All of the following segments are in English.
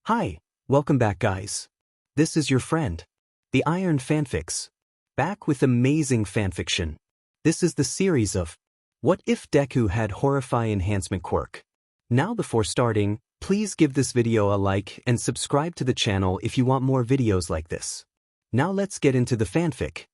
Hi, welcome back guys. This is your friend, the Iron Fanfics, back with amazing fanfiction. This is the series of What If Deku Had Horrify Enhancement Quirk. Now before starting, please give this video a like and subscribe to the channel if you want more videos like this. Now let's get into the fanfic.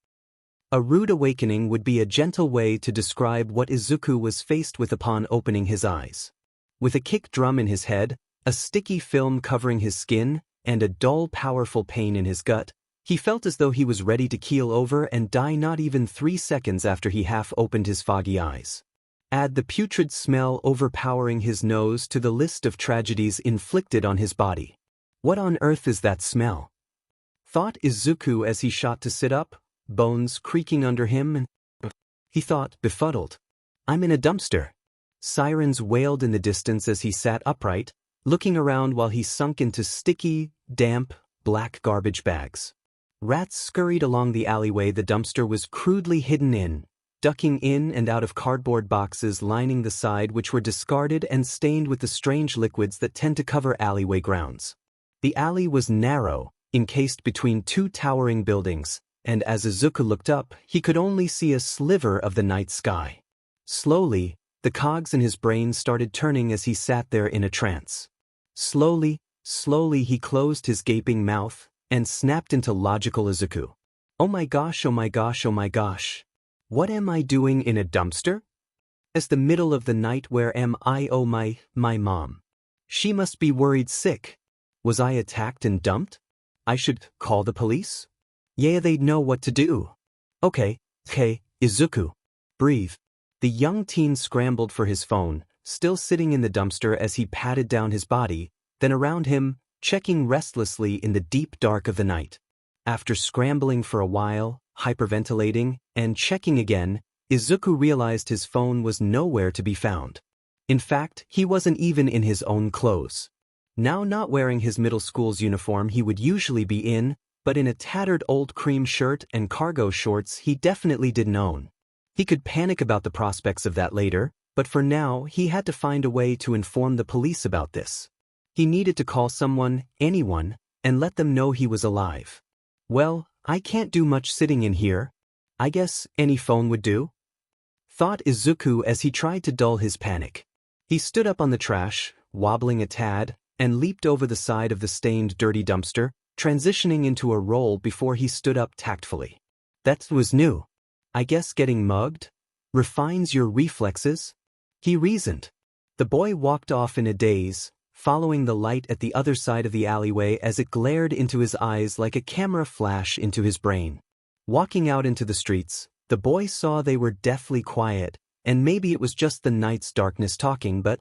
A rude awakening would be a gentle way to describe what Izuku was faced with upon opening his eyes. With a kick drum in his head, a sticky film covering his skin, and a dull, powerful pain in his gut, he felt as though he was ready to keel over and die not even 3 seconds after he half opened his foggy eyes. Add the putrid smell overpowering his nose to the list of tragedies inflicted on his body. What on earth is that smell? Thought Izuku as he shot to sit up, bones creaking under him, and he thought, befuddled. I'm in a dumpster. Sirens wailed in the distance as he sat upright, looking around while he sunk into sticky, damp, black garbage bags. Rats scurried along the alleyway the dumpster was crudely hidden in, ducking in and out of cardboard boxes lining the side which were discarded and stained with the strange liquids that tend to cover alleyway grounds. The alley was narrow, encased between 2 towering buildings, and as Izuku looked up, he could only see a sliver of the night sky. Slowly, the cogs in his brain started turning as he sat there in a trance. Slowly he closed his gaping mouth and snapped into logical Izuku. Oh my gosh, oh my gosh, oh my gosh. What am I doing in a dumpster? It's the middle of the night. Where am I? Oh my mom. She must be worried sick. Was I attacked and dumped? I should call the police? Yeah, they'd know what to do. Okay, Izuku. Breathe. The young teen scrambled for his phone, still sitting in the dumpster as he patted down his body, then around him, checking restlessly in the deep dark of the night. After scrambling for a while, hyperventilating, and checking again, Izuku realized his phone was nowhere to be found. In fact, he wasn't even in his own clothes. Now not wearing his middle school's uniform he would usually be in, but in a tattered old cream shirt and cargo shorts he definitely didn't own. He could panic about the prospects of that later, but for now he had to find a way to inform the police about this. He needed to call someone, anyone, and let them know he was alive. Well, I can't do much sitting in here. I guess any phone would do? Thought Izuku as he tried to dull his panic. He stood up on the trash, wobbling a tad, and leaped over the side of the stained, dirty dumpster, transitioning into a roll before he stood up tactfully. That was new. I guess getting mugged refines your reflexes? He reasoned. The boy walked off in a daze, following the light at the other side of the alleyway as it glared into his eyes like a camera flash into his brain. Walking out into the streets, the boy saw they were deathly quiet, and maybe it was just the night's darkness talking, but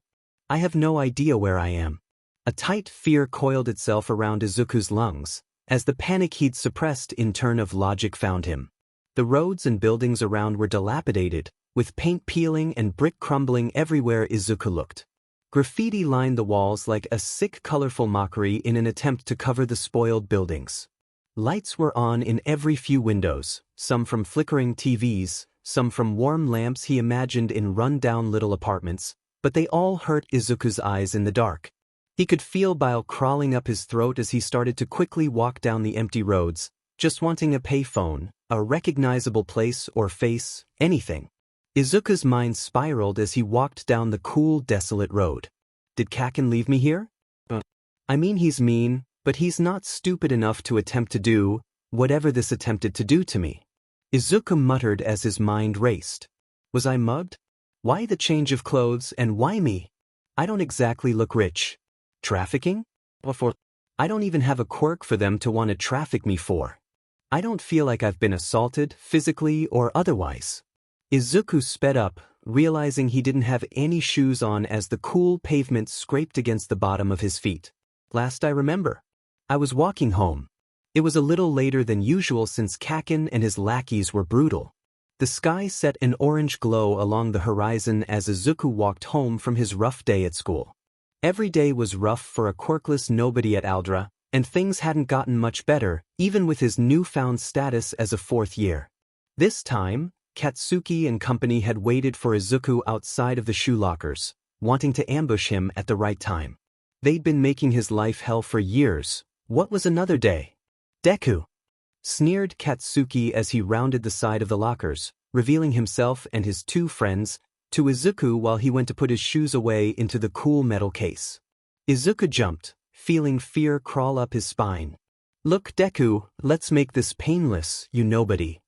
I have no idea where I am. A tight fear coiled itself around Izuku's lungs, as the panic he'd suppressed in turn of logic found him. The roads and buildings around were dilapidated, with paint peeling and brick crumbling everywhere Izuku looked. Graffiti lined the walls like a sick, colorful mockery in an attempt to cover the spoiled buildings. Lights were on in every few windows, some from flickering TVs, some from warm lamps he imagined in run-down little apartments, but they all hurt Izuku's eyes in the dark. He could feel bile crawling up his throat as he started to quickly walk down the empty roads, just wanting a payphone, a recognizable place or face, anything. Izuku's mind spiraled as he walked down the cool, desolate road. Did Kaken leave me here? I mean, he's mean, but he's not stupid enough to attempt to do whatever this attempted to do to me. Izuku muttered as his mind raced. Was I mugged? Why the change of clothes and why me? I don't exactly look rich. Trafficking? I don't even have a quirk for them to want to traffic me for. I don't feel like I've been assaulted, physically or otherwise. Izuku sped up, realizing he didn't have any shoes on as the cool pavement scraped against the bottom of his feet. Last I remember, I was walking home. It was a little later than usual since Kaken and his lackeys were brutal. The sky set an orange glow along the horizon as Izuku walked home from his rough day at school. Every day was rough for a quirkless nobody at Aldra, and things hadn't gotten much better, even with his newfound status as a 4th year. This time, Katsuki and company had waited for Izuku outside of the shoe lockers, wanting to ambush him at the right time. They'd been making his life hell for years. What was another day? Deku! Sneered Katsuki as he rounded the side of the lockers, revealing himself and his two friends to Izuku while he went to put his shoes away into the cool metal case. Izuku jumped, feeling fear crawl up his spine. Look, Deku, let's make this painless, you nobody.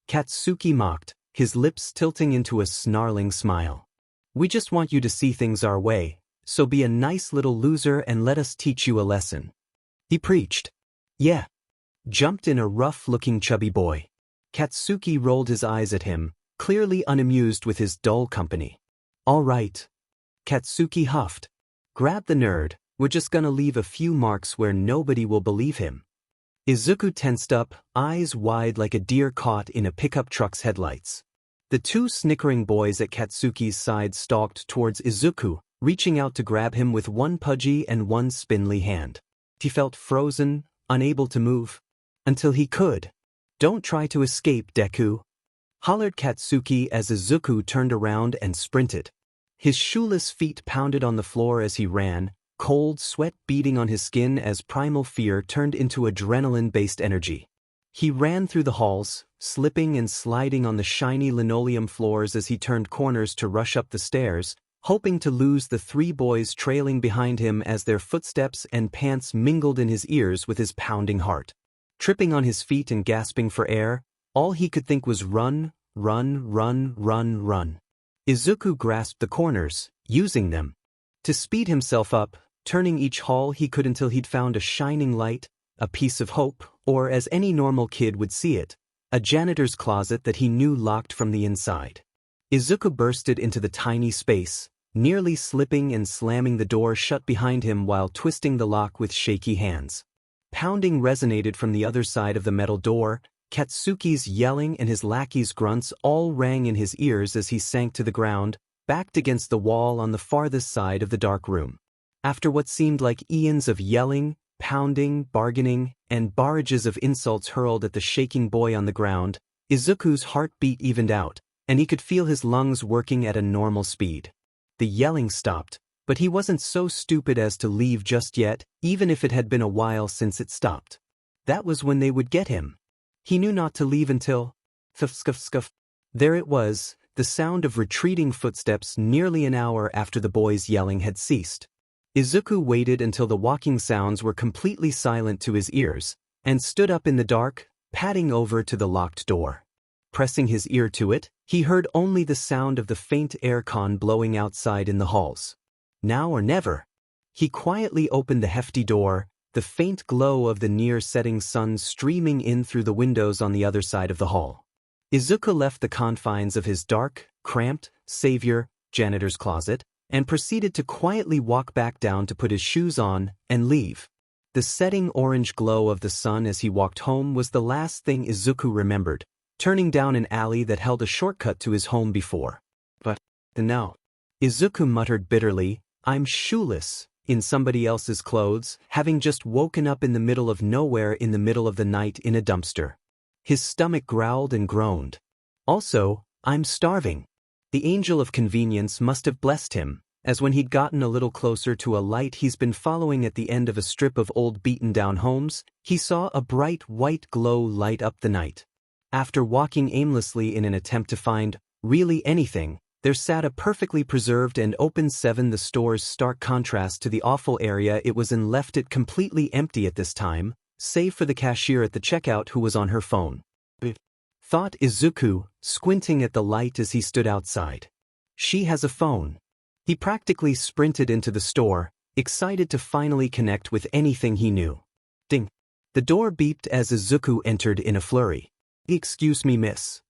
Katsuki mocked, his lips tilting into a snarling smile. We just want you to see things our way, so be a nice little loser and let us teach you a lesson. He preached. Yeah. Jumped in a rough-looking chubby boy. Katsuki rolled his eyes at him, clearly unamused with his dull company. All right. Katsuki huffed. Grab the nerd, we're just gonna leave a few marks where nobody will believe him. Izuku tensed up, eyes wide like a deer caught in a pickup truck's headlights. The two snickering boys at Katsuki's side stalked towards Izuku, reaching out to grab him with one pudgy and one spindly hand. He felt frozen, unable to move. Until he could. Don't try to escape, Deku. Hollered Katsuki as Izuku turned around and sprinted. His shoeless feet pounded on the floor as he ran, cold sweat beading on his skin as primal fear turned into adrenaline-based energy. He ran through the halls, slipping and sliding on the shiny linoleum floors as he turned corners to rush up the stairs, hoping to lose the three boys trailing behind him as their footsteps and pants mingled in his ears with his pounding heart. Tripping on his feet and gasping for air, all he could think was run, run, run, run, run. Izuku grasped the corners, using them to speed himself up, turning each hall he could until he'd found a shining light, a piece of hope, or as any normal kid would see it, a janitor's closet that he knew locked from the inside. Izuku bursted into the tiny space, nearly slipping and slamming the door shut behind him while twisting the lock with shaky hands. Pounding resonated from the other side of the metal door, Katsuki's yelling and his lackey's grunts all rang in his ears as he sank to the ground, backed against the wall on the farthest side of the dark room. After what seemed like eons of yelling, pounding, bargaining, and barrages of insults hurled at the shaking boy on the ground, Izuku's heartbeat evened out, and he could feel his lungs working at a normal speed. The yelling stopped, but he wasn't so stupid as to leave just yet, even if it had been a while since it stopped. That was when they would get him. He knew not to leave until... Scuff. There it was, the sound of retreating footsteps nearly an hour after the boys' yelling had ceased. Izuku waited until the walking sounds were completely silent to his ears, and stood up in the dark, padding over to the locked door. Pressing his ear to it, he heard only the sound of the faint aircon blowing outside in the halls. Now or never. He quietly opened the hefty door, the faint glow of the near-setting sun streaming in through the windows on the other side of the hall. Izuku left the confines of his dark, cramped, savior, janitor's closet, and proceeded to quietly walk back down to put his shoes on and leave. The setting orange glow of the sun as he walked home was the last thing Izuku remembered, turning down an alley that held a shortcut to his home before. But, no. Izuku muttered bitterly, I'm shoeless, in somebody else's clothes, having just woken up in the middle of nowhere in the middle of the night in a dumpster. His stomach growled and groaned. Also, I'm starving. The angel of convenience must have blessed him, as when he'd gotten a little closer to a light he's been following at the end of a strip of old beaten-down homes, he saw a bright white glow light up the night. After walking aimlessly in an attempt to find, really anything, there sat a perfectly preserved and open 7. The store's stark contrast to the awful area it was in left it completely empty at this time, save for the cashier at the checkout who was on her phone. Thought Izuku, squinting at the light as he stood outside. She has a phone. He practically sprinted into the store, excited to finally connect with anything he knew. Ding. The door beeped as Izuku entered in a flurry. Excuse me, miss.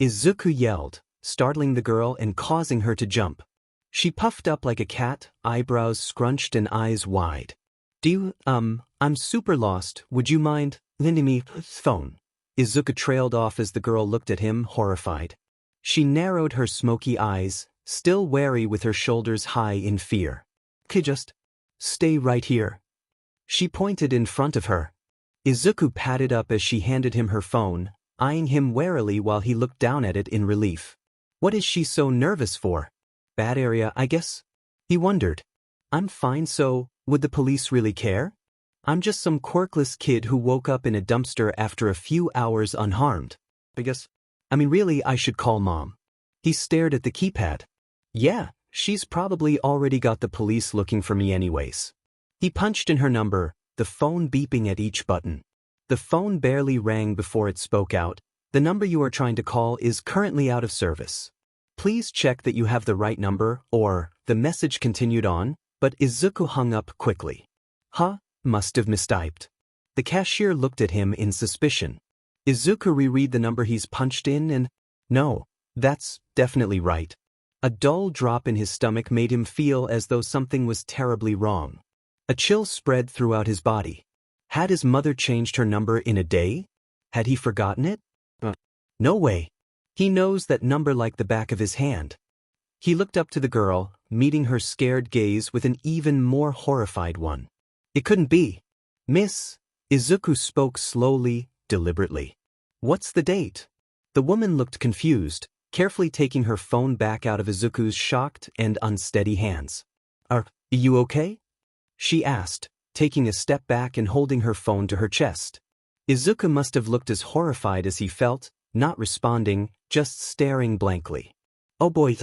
Izuku yelled, startling the girl and causing her to jump. She puffed up like a cat, eyebrows scrunched and eyes wide. I'm super lost, would you mind lending me phone? Izuku trailed off as the girl looked at him, horrified. She narrowed her smoky eyes, still wary with her shoulders high in fear. Could just stay right here. She pointed in front of her. Izuku padded up as she handed him her phone, eyeing him warily while he looked down at it in relief. What is she so nervous for? Bad area, I guess? He wondered. I'm fine, so Would the police really care? I'm just some quirkless kid who woke up in a dumpster after a few hours unharmed. Really, I should call Mom. He stared at the keypad. Yeah, she's probably already got the police looking for me anyways. He punched in her number, the phone beeping at each button. The phone barely rang before it spoke out. The number you are trying to call is currently out of service. Please check that you have the right number, or, the message continued on, but Izuku hung up quickly. Must have mistyped. The cashier looked at him in suspicion. Izuku reread the number he's punched in and, no, that's definitely right. A dull drop in his stomach made him feel as though something was terribly wrong. A chill spread throughout his body. Had his mother changed her number in a day? Had he forgotten it? No way. He knows that number like the back of his hand. He looked up to the girl, meeting her scared gaze with an even more horrified one. It couldn't be. Miss, Izuku spoke slowly, deliberately. What's the date? The woman looked confused, carefully taking her phone back out of Izuku's shocked and unsteady hands. Are you okay? She asked, taking a step back and holding her phone to her chest. Izuku must have looked as horrified as he felt, not responding, just staring blankly. Oh boy,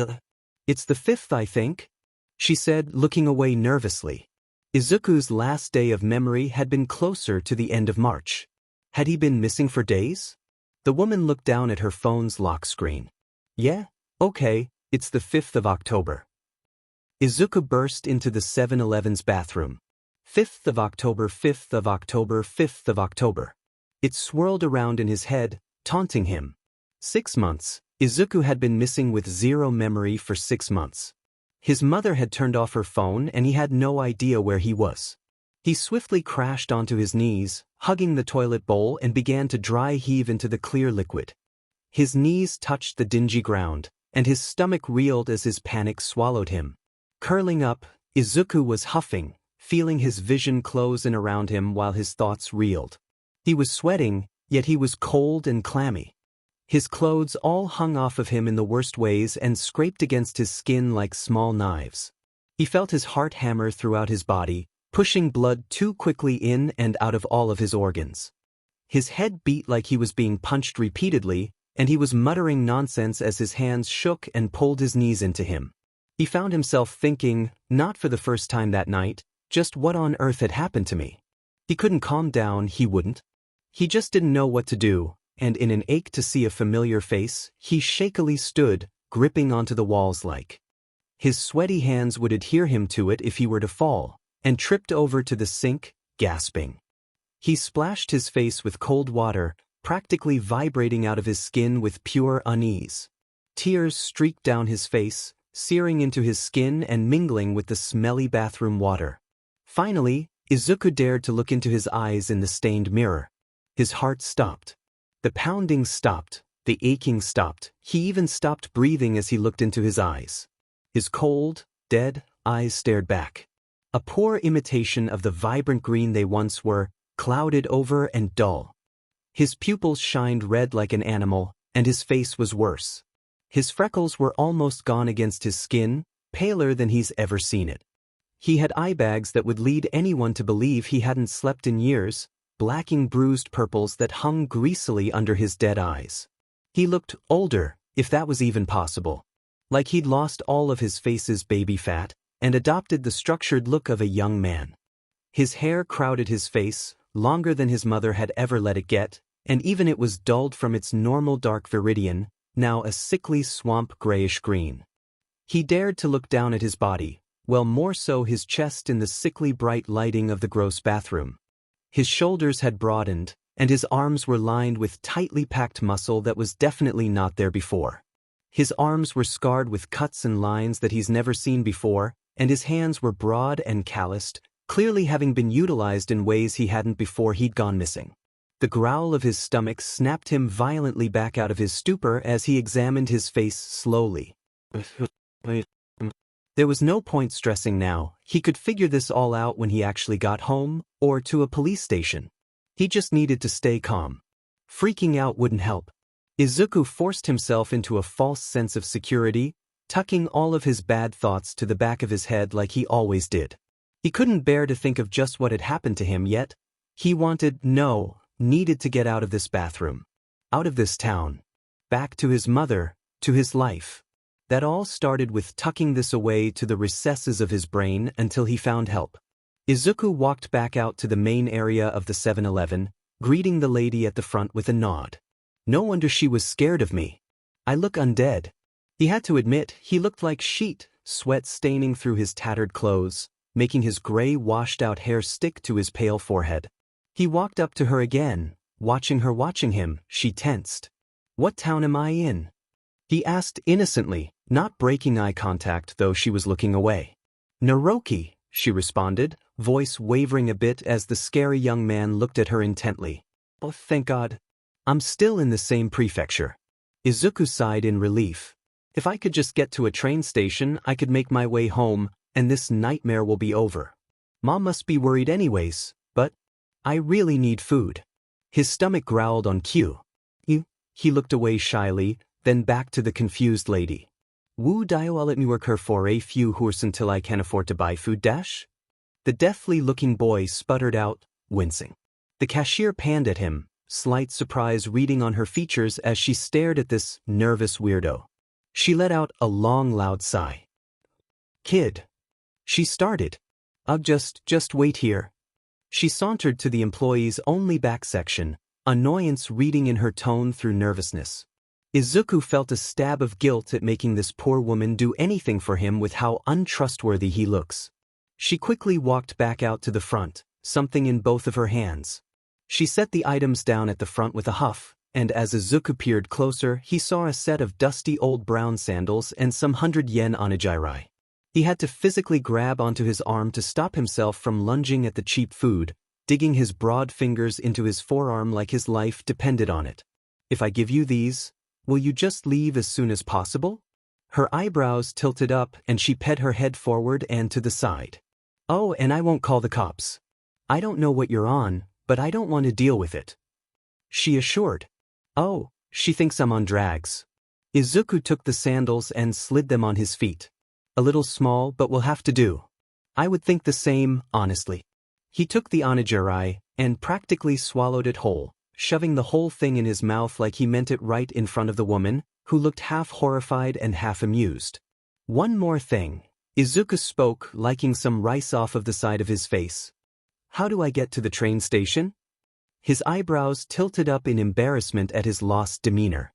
it's the 5th, I think, she said, looking away nervously. Izuku's last day of memory had been closer to the end of March. Had he been missing for days? The woman looked down at her phone's lock screen. Yeah, okay, it's the 5th of October. Izuku burst into the 7-Eleven's bathroom. 5th of October, 5th of October, 5th of October. It swirled around in his head, taunting him. 6 months. Izuku had been missing with zero memory for 6 months. His mother had turned off her phone and he had no idea where he was. He swiftly crashed onto his knees, hugging the toilet bowl, and began to dry heave into the clear liquid. His knees touched the dingy ground, and his stomach reeled as his panic swallowed him. Curling up, Izuku was huffing, feeling his vision close in around him while his thoughts reeled. He was sweating, yet he was cold and clammy. His clothes all hung off of him in the worst ways and scraped against his skin like small knives. He felt his heart hammer throughout his body, pushing blood too quickly in and out of all of his organs. His head beat like he was being punched repeatedly, and he was muttering nonsense as his hands shook and pulled his knees into him. He found himself thinking, not for the first time that night, just what on earth had happened to me. He couldn't calm down, he wouldn't. He just didn't know what to do, and in an ache to see a familiar face, he shakily stood, gripping onto the walls like. His sweaty hands would adhere him to it if he were to fall, and tripped over to the sink, gasping. He splashed his face with cold water, practically vibrating out of his skin with pure unease. Tears streaked down his face, searing into his skin and mingling with the smelly bathroom water. Finally, Izuku dared to look into his eyes in the stained mirror. His heart stopped. The pounding stopped, the aching stopped, he even stopped breathing as he looked into his eyes. His cold, dead eyes stared back. A poor imitation of the vibrant green they once were, clouded over and dull. His pupils shined red like an animal, and his face was worse. His freckles were almost gone against his skin, paler than he's ever seen it. He had eye bags that would lead anyone to believe he hadn't slept in years, blacking bruised purples that hung greasily under his dead eyes. He looked older, if that was even possible. Like he'd lost all of his face's baby fat, and adopted the structured look of a young man. His hair crowded his face, longer than his mother had ever let it get, and even it was dulled from its normal dark viridian, now a sickly swamp grayish green. He dared to look down at his body, well more so his chest in the sickly bright lighting of the gross bathroom. His shoulders had broadened, and his arms were lined with tightly packed muscle that was definitely not there before. His arms were scarred with cuts and lines that he's never seen before, and his hands were broad and calloused, clearly having been utilized in ways he hadn't before he'd gone missing. The growl of his stomach snapped him violently back out of his stupor as he examined his face slowly. There was no point stressing now, he could figure this all out when he actually got home, or to a police station. He just needed to stay calm. Freaking out wouldn't help. Izuku forced himself into a false sense of security, tucking all of his bad thoughts to the back of his head like he always did. He couldn't bear to think of just what had happened to him yet. He needed to get out of this bathroom. Out of this town. Back to his mother, to his life. That all started with tucking this away to the recesses of his brain until he found help. Izuku walked back out to the main area of the 7-Eleven, greeting the lady at the front with a nod. No wonder she was scared of me. I look undead. He had to admit he looked like sheet, sweat staining through his tattered clothes, making his gray washed-out hair stick to his pale forehead. He walked up to her again, watching him, she tensed. What town am I in? He asked innocently, not breaking eye contact though she was looking away. Naroki, she responded, voice wavering a bit as the scary young man looked at her intently. Oh, thank God. I'm still in the same prefecture. Izuku sighed in relief. If I could just get to a train station, I could make my way home, and this nightmare will be over. Mom must be worried anyways, but I really need food. His stomach growled on cue. He looked away shyly, then back to the confused lady. Wu dio let me work her for a few hours until I can afford to buy food dash? The deathly-looking boy sputtered out, wincing. The cashier panned at him, slight surprise reading on her features as she stared at this nervous weirdo. She let out a long, loud sigh. Kid. She started. Just wait here. She sauntered to the employee's only back section, annoyance reading in her tone through nervousness. Izuku felt a stab of guilt at making this poor woman do anything for him with how untrustworthy he looks. She quickly walked back out to the front, something in both of her hands. She set the items down at the front with a huff, and as Izuku peered closer, he saw a set of dusty old brown sandals and some 100 yen onigiri. He had to physically grab onto his arm to stop himself from lunging at the cheap food, digging his broad fingers into his forearm like his life depended on it. If I give you these, will you just leave as soon as possible? Her eyebrows tilted up and she ped her head forward and to the side. Oh, and I won't call the cops. I don't know what you're on, but I don't want to deal with it. She assured. Oh, she thinks I'm on drags. Izuku took the sandals and slid them on his feet. A little small, but will have to do. I would think the same, honestly. He took the onigiri and practically swallowed it whole, shoving the whole thing in his mouth like he meant it right in front of the woman, who looked half horrified and half amused. One more thing. Izuku spoke, liking some rice off of the side of his face. How do I get to the train station? His eyebrows tilted up in embarrassment at his lost demeanor.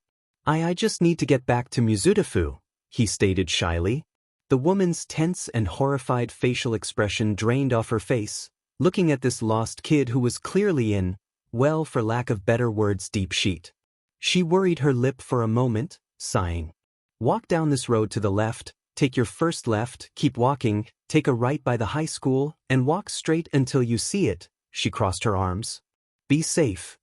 I just need to get back to Mizudafu, he stated shyly. The woman's tense and horrified facial expression drained off her face, looking at this lost kid who was clearly in, well, for lack of better words, deep shit. She worried her lip for a moment, sighing. Walk down this road to the left, take your first left, keep walking, take a right by the high school, and walk straight until you see it. She crossed her arms. Be safe.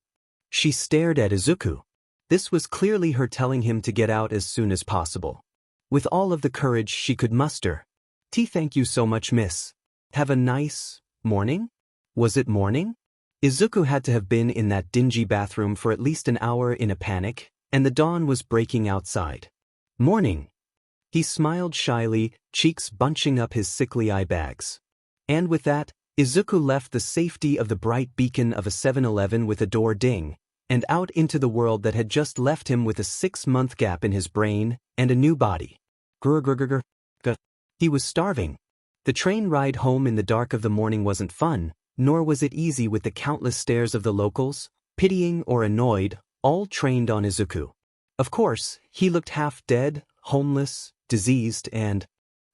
She stared at Izuku. This was clearly her telling him to get out as soon as possible. With all of the courage she could muster. Thank you so much, miss. Have a nice morning? Was it morning? Izuku had to have been in that dingy bathroom for at least an hour in a panic, and the dawn was breaking outside. Morning. He smiled shyly, cheeks bunching up his sickly eye bags. And with that, Izuku left the safety of the bright beacon of a 7-Eleven with a door ding, and out into the world that had just left him with a 6-month gap in his brain and a new body. Grr. He was starving. The train ride home in the dark of the morning wasn't fun, nor was it easy with the countless stares of the locals, pitying or annoyed, all trained on Izuku. Of course, he looked half dead, homeless, diseased, and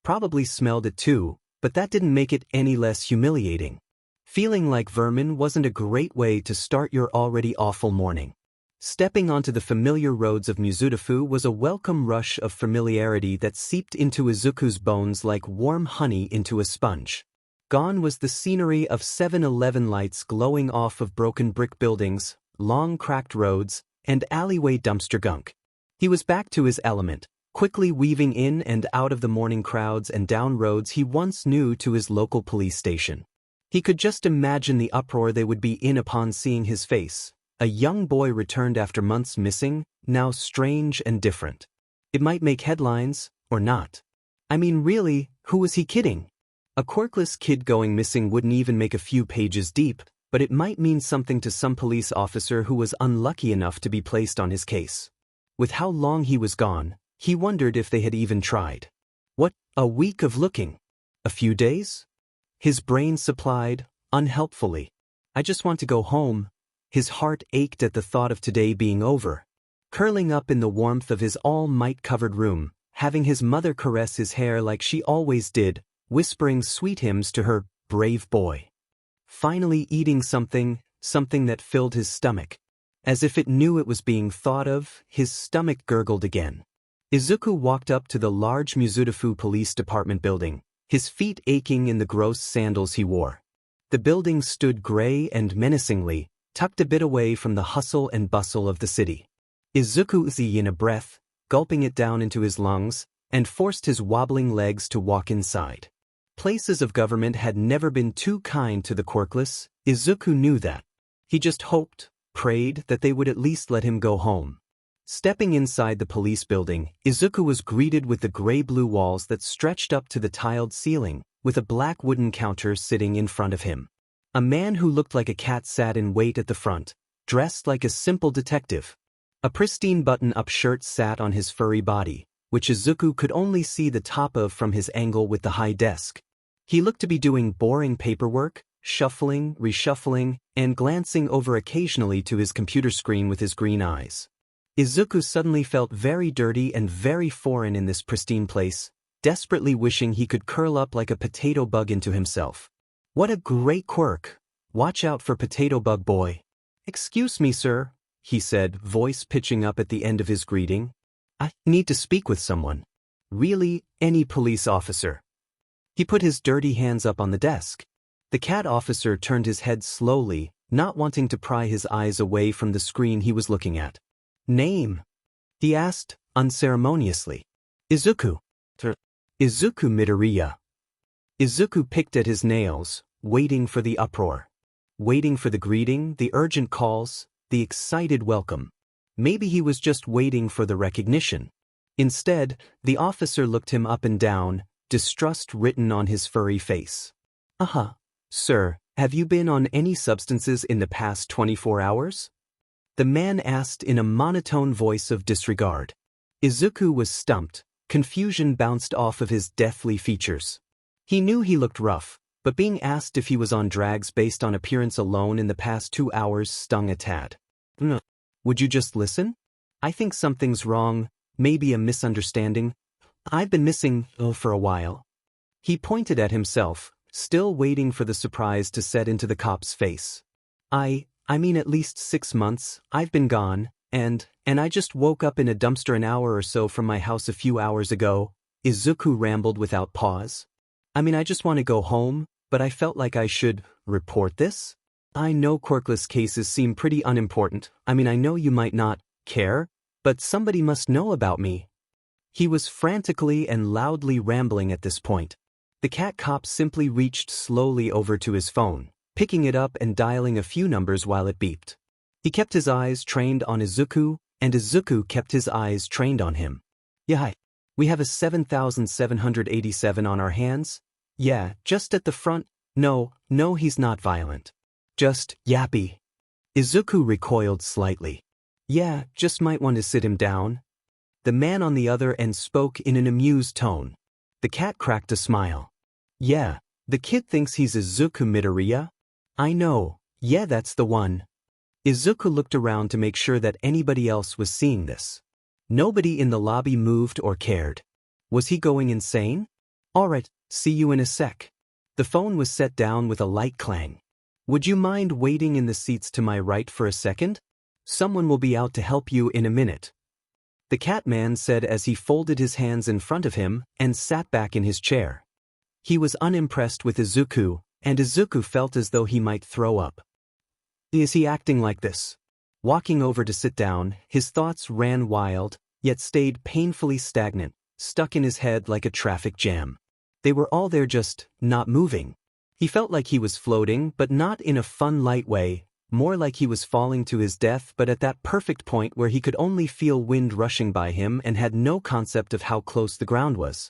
probably smelled it too, but that didn't make it any less humiliating. Feeling like vermin wasn't a great way to start your already awful morning. Stepping onto the familiar roads of Mizudafu was a welcome rush of familiarity that seeped into Izuku's bones like warm honey into a sponge. Gone was the scenery of 7-Eleven lights glowing off of broken brick buildings, long cracked roads, and alleyway dumpster gunk. He was back to his element, quickly weaving in and out of the morning crowds and down roads he once knew to his local police station. He could just imagine the uproar they would be in upon seeing his face. A young boy returned after months missing, now strange and different. It might make headlines, or not. I mean, really, who was he kidding? A quirkless kid going missing wouldn't even make a few pages deep, but it might mean something to some police officer who was unlucky enough to be placed on his case. With how long he was gone, he wondered if they had even tried. What, a week of looking? A few days? His brain supplied, unhelpfully. I just want to go home. His heart ached at the thought of today being over. Curling up in the warmth of his all-might-covered room, having his mother caress his hair like she always did, whispering sweet hymns to her brave boy. Finally eating something that filled his stomach. As if it knew it was being thought of, his stomach gurgled again. Izuku walked up to the large Mizudafu Police Department building, his feet aching in the gross sandals he wore. The building stood gray and menacingly, tucked a bit away from the hustle and bustle of the city. Izuku uttered in a breath, gulping it down into his lungs, and forced his wobbling legs to walk inside. Places of government had never been too kind to the quirkless. Izuku knew that. He just hoped, prayed that they would at least let him go home. Stepping inside the police building, Izuku was greeted with the gray-blue walls that stretched up to the tiled ceiling, with a black wooden counter sitting in front of him. A man who looked like a cat sat in wait at the front, dressed like a simple detective. A pristine button-up shirt sat on his furry body, which Izuku could only see the top of from his angle with the high desk. He looked to be doing boring paperwork, shuffling, reshuffling, and glancing over occasionally to his computer screen with his green eyes. Izuku suddenly felt very dirty and very foreign in this pristine place, desperately wishing he could curl up like a potato bug into himself. What a great quirk! Watch out for Potato Bug Boy. Excuse me, sir, he said, voice pitching up at the end of his greeting. I need to speak with someone. Really, any police officer. He put his dirty hands up on the desk. The cat officer turned his head slowly, not wanting to pry his eyes away from the screen he was looking at. Name? He asked, unceremoniously. Izuku. Izuku Midoriya. Izuku picked at his nails, waiting for the uproar. Waiting for the greeting, the urgent calls, the excited welcome. Maybe he was just waiting for the recognition. Instead, the officer looked him up and down, distrust written on his furry face. Sir, have you been on any substances in the past 24 hours? The man asked in a monotone voice of disregard. Izuku was stumped, confusion bounced off of his deathly features. He knew he looked rough, but being asked if he was on drags based on appearance alone in the past 2 hours stung a tad. Would you just listen? I think something's wrong, maybe a misunderstanding. I've been missing, for a while. He pointed at himself, still waiting for the surprise to set into the cop's face. I mean at least 6 months, I've been gone, and I just woke up in a dumpster an hour or so from my house a few hours ago, Izuku rambled without pause. I mean I just want to go home, but I felt like I should report this? I know quirkless cases seem pretty unimportant, I mean I know you might not care, but somebody must know about me. He was frantically and loudly rambling at this point. The cat cop simply reached slowly over to his phone, picking it up and dialing a few numbers while it beeped. He kept his eyes trained on Izuku, and Izuku kept his eyes trained on him. Yeah, we have a 7,787 on our hands. Yeah, just at the front. No, he's not violent. Just yappy. Izuku recoiled slightly. Yeah, just might want to sit him down. The man on the other end spoke in an amused tone. The cat cracked a smile. Yeah, the kid thinks he's Izuku Midoriya? I know, yeah that's the one. Izuku looked around to make sure that anybody else was seeing this. Nobody in the lobby moved or cared. Was he going insane? Alright, see you in a sec. The phone was set down with a light clang. Would you mind waiting in the seats to my right for a second? Someone will be out to help you in a minute. The cat man said as he folded his hands in front of him and sat back in his chair. He was unimpressed with Izuku, and Izuku felt as though he might throw up. Is he acting like this? Walking over to sit down, his thoughts ran wild, yet stayed painfully stagnant, stuck in his head like a traffic jam. They were all there just not moving. He felt like he was floating, but not in a fun light way, more like he was falling to his death but at that perfect point where he could only feel wind rushing by him and had no concept of how close the ground was.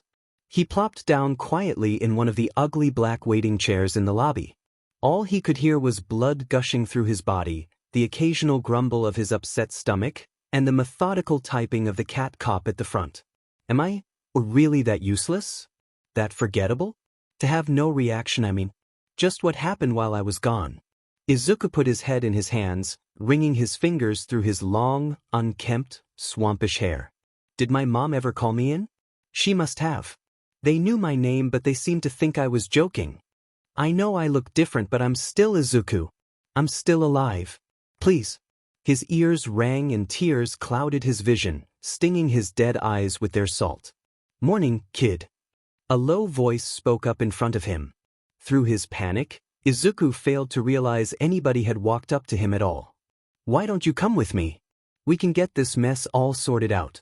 He plopped down quietly in one of the ugly black waiting chairs in the lobby. All he could hear was blood gushing through his body, the occasional grumble of his upset stomach, and the methodical typing of the cat cop at the front. Am I really that useless? That forgettable? To have no reaction, I mean. Just what happened while I was gone. Izuku put his head in his hands, wringing his fingers through his long, unkempt, swampish hair. Did my mom ever call me in? She must have. They knew my name, but they seemed to think I was joking. I know I look different, but I'm still Izuku. I'm still alive. Please. His ears rang and tears clouded his vision, stinging his dead eyes with their salt. Morning, kid. A low voice spoke up in front of him. Through his panic, Izuku failed to realize anybody had walked up to him at all. Why don't you come with me? We can get this mess all sorted out.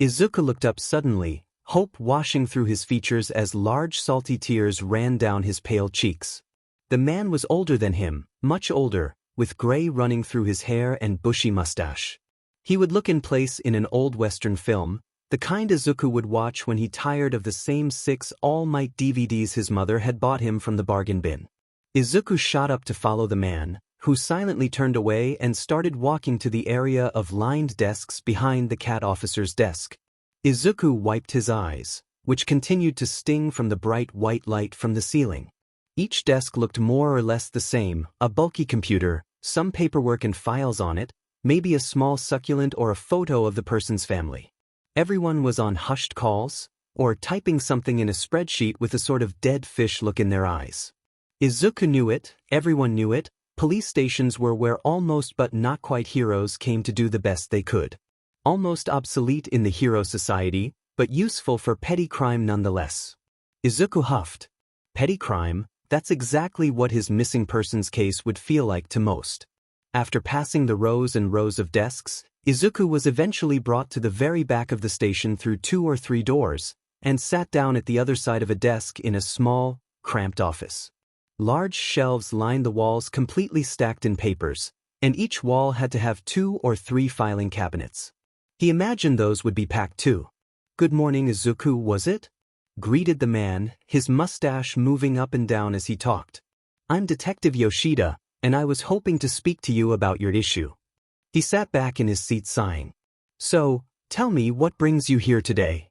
Izuku looked up suddenly, hope washing through his features as large salty tears ran down his pale cheeks. The man was older than him, much older, with gray running through his hair and bushy mustache. He would look in place in an old Western film, the kind Izuku would watch when he tired of the same 6 all-might DVDs his mother had bought him from the bargain bin. Izuku shot up to follow the man, who silently turned away and started walking to the area of lined desks behind the cat officer's desk. Izuku wiped his eyes, which continued to sting from the bright white light from the ceiling. Each desk looked more or less the same, a bulky computer, some paperwork and files on it, maybe a small succulent or a photo of the person's family. Everyone was on hushed calls, or typing something in a spreadsheet with a sort of dead fish look in their eyes. Izuku knew it, everyone knew it, police stations were where almost but not quite heroes came to do the best they could. Almost obsolete in the hero society, but useful for petty crime nonetheless. Izuku huffed. Petty crime, that's exactly what his missing persons case would feel like to most. After passing the rows and rows of desks, Izuku was eventually brought to the very back of the station through 2 or 3 doors, and sat down at the other side of a desk in a small, cramped office. Large shelves lined the walls completely stacked in papers, and each wall had to have 2 or 3 filing cabinets. He imagined those would be packed too. "Good morning, Izuku, was it?" greeted the man, his mustache moving up and down as he talked. "I'm Detective Yoshida, and I was hoping to speak to you about your issue." He sat back in his seat sighing. "So, tell me what brings you here today?"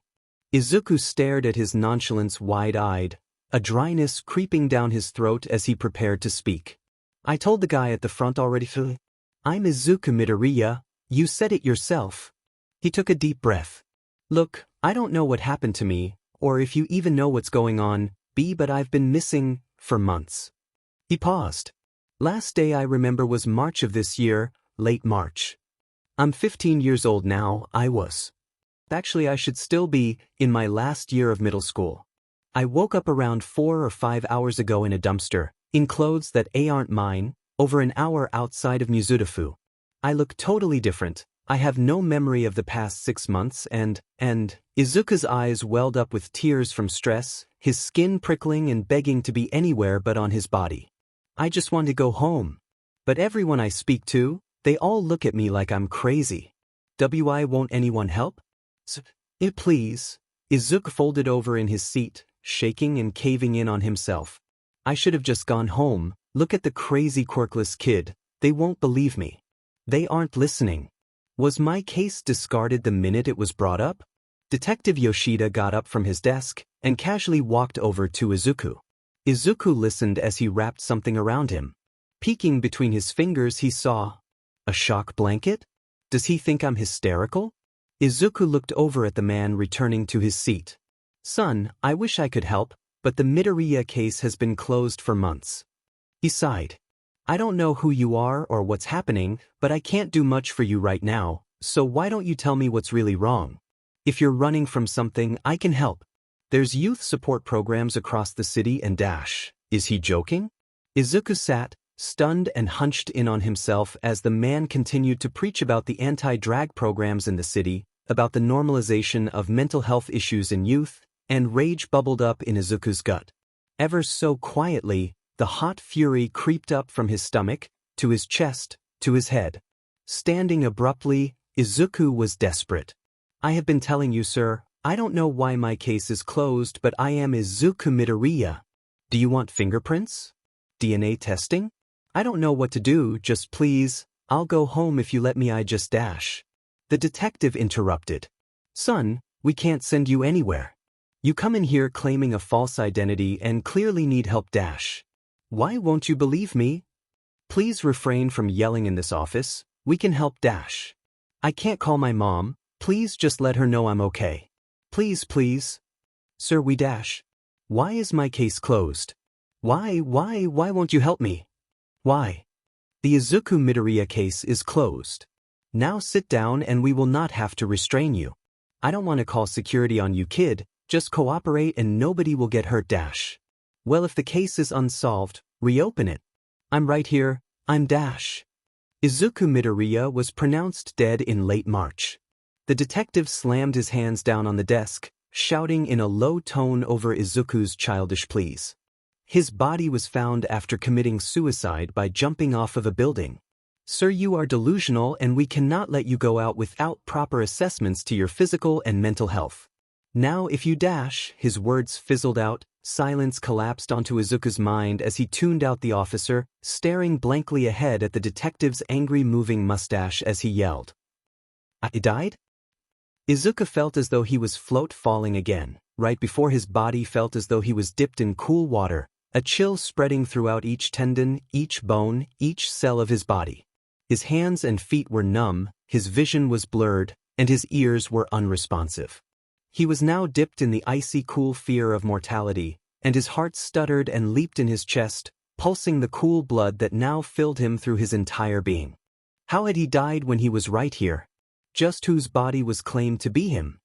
Izuku stared at his nonchalance wide-eyed, a dryness creeping down his throat as he prepared to speak. "I told the guy at the front already. I'm Izuku Midoriya, you said it yourself." He took a deep breath. "Look, I don't know what happened to me, or if you even know what's going on, but I've been missing for months." He paused. "Last day I remember was March of this year, late March. I'm 15 years old now, I was. Actually, I should still be in my last year of middle school. I woke up around 4 or 5 hours ago in a dumpster, in clothes that aren't mine, over an hour outside of Mizudafu. I look totally different. I have no memory of the past 6 months and Izuku's eyes welled up with tears from stress, his skin prickling and begging to be anywhere but on his body. I just want to go home. But everyone I speak to, they all look at me like I'm crazy. Won't anyone help? Please." Izuku folded over in his seat, shaking and caving in on himself. "I should have just gone home. Look at the crazy quirkless kid. They won't believe me. They aren't listening. Was my case discarded the minute it was brought up?" Detective Yoshida got up from his desk and casually walked over to Izuku. Izuku listened as he wrapped something around him. Peeking between his fingers he saw a shock blanket? Does he think I'm hysterical? Izuku looked over at the man returning to his seat. "Son, I wish I could help, but the Midoriya case has been closed for months." He sighed. "I don't know who you are or what's happening, but I can't do much for you right now, so why don't you tell me what's really wrong? If you're running from something, I can help. There's youth support programs across the city and dash." Is he joking? Izuku sat, stunned and hunched in on himself as the man continued to preach about the anti-drag programs in the city, about the normalization of mental health issues in youth, and rage bubbled up in Izuku's gut. Ever so quietly, the hot fury creeped up from his stomach, to his chest, to his head. Standing abruptly, Izuku was desperate. "I have been telling you, sir, I don't know why my case is closed, but I am Izuku Midoriya. Do you want fingerprints? DNA testing? I don't know what to do, just please, I'll go home if you let me. I just dash. The detective interrupted. Son, we can't send you anywhere. You come in here claiming a false identity and clearly need help dash. Why won't you believe me? Please refrain from yelling in this office, we can help dash. I can't call my mom, please just let her know I'm okay. Please, please. Sir, we dash. Why is my case closed? Why won't you help me? Why? The Izuku Midoriya case is closed. Now sit down and we will not have to restrain you. I don't want to call security on you, kid, just cooperate and nobody will get hurt dash. Well, if the case is unsolved, reopen it. I'm right here, I'm dash. Izuku Midoriya was pronounced dead in late March. The detective slammed his hands down on the desk, shouting in a low tone over Izuku's childish pleas. His body was found after committing suicide by jumping off of a building. Sir, you are delusional and we cannot let you go out without proper assessments to your physical and mental health. Now if you dash, his words fizzled out, silence collapsed onto Izuku's mind as he tuned out the officer, staring blankly ahead at the detective's angry moving mustache as he yelled. I died? Izuku felt as though he was falling again, right before his body felt as though he was dipped in cool water, a chill spreading throughout each tendon, each bone, each cell of his body. His hands and feet were numb, his vision was blurred, and his ears were unresponsive. He was now dipped in the icy cool fear of mortality, and his heart stuttered and leaped in his chest, pulsing the cool blood that now filled him through his entire being. How had he died when he was right here? Just whose body was claimed to be him?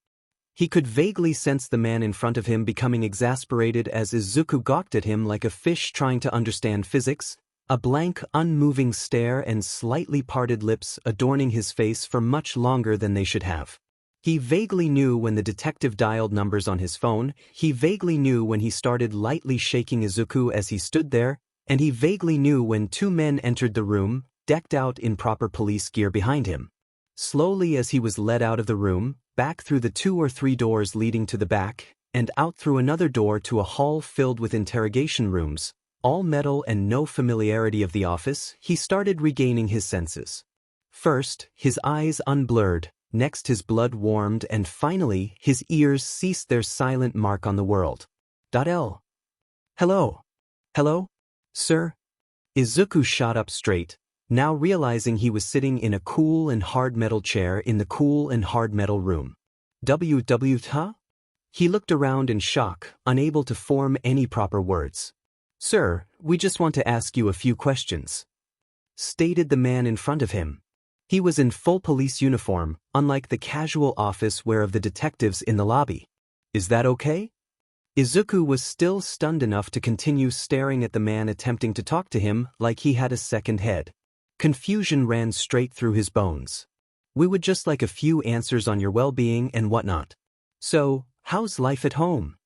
He could vaguely sense the man in front of him becoming exasperated as Izuku gawked at him like a fish trying to understand physics, a blank, unmoving stare and slightly parted lips adorning his face for much longer than they should have. He vaguely knew when the detective dialed numbers on his phone, he vaguely knew when he started lightly shaking Izuku as he stood there, and he vaguely knew when two men entered the room, decked out in proper police gear behind him. Slowly as he was led out of the room, back through the 2 or 3 doors leading to the back, and out through another door to a hall filled with interrogation rooms, all metal and no familiarity of the office, he started regaining his senses. First, his eyes unblurred, next his blood warmed, and finally, his ears ceased their silent mark on the world. Hello? Hello? Sir? Izuku shot up straight, now realizing he was sitting in a cool and hard metal chair in the cool and hard metal room. Huh? He looked around in shock, unable to form any proper words. Sir, we just want to ask you a few questions, stated the man in front of him. He was in full police uniform, unlike the casual office wear of the detectives in the lobby. Is that okay? Izuku was still stunned enough to continue staring at the man attempting to talk to him like he had a second head. Confusion ran straight through his bones. We would just like a few answers on your well-being and whatnot. So, how's life at home?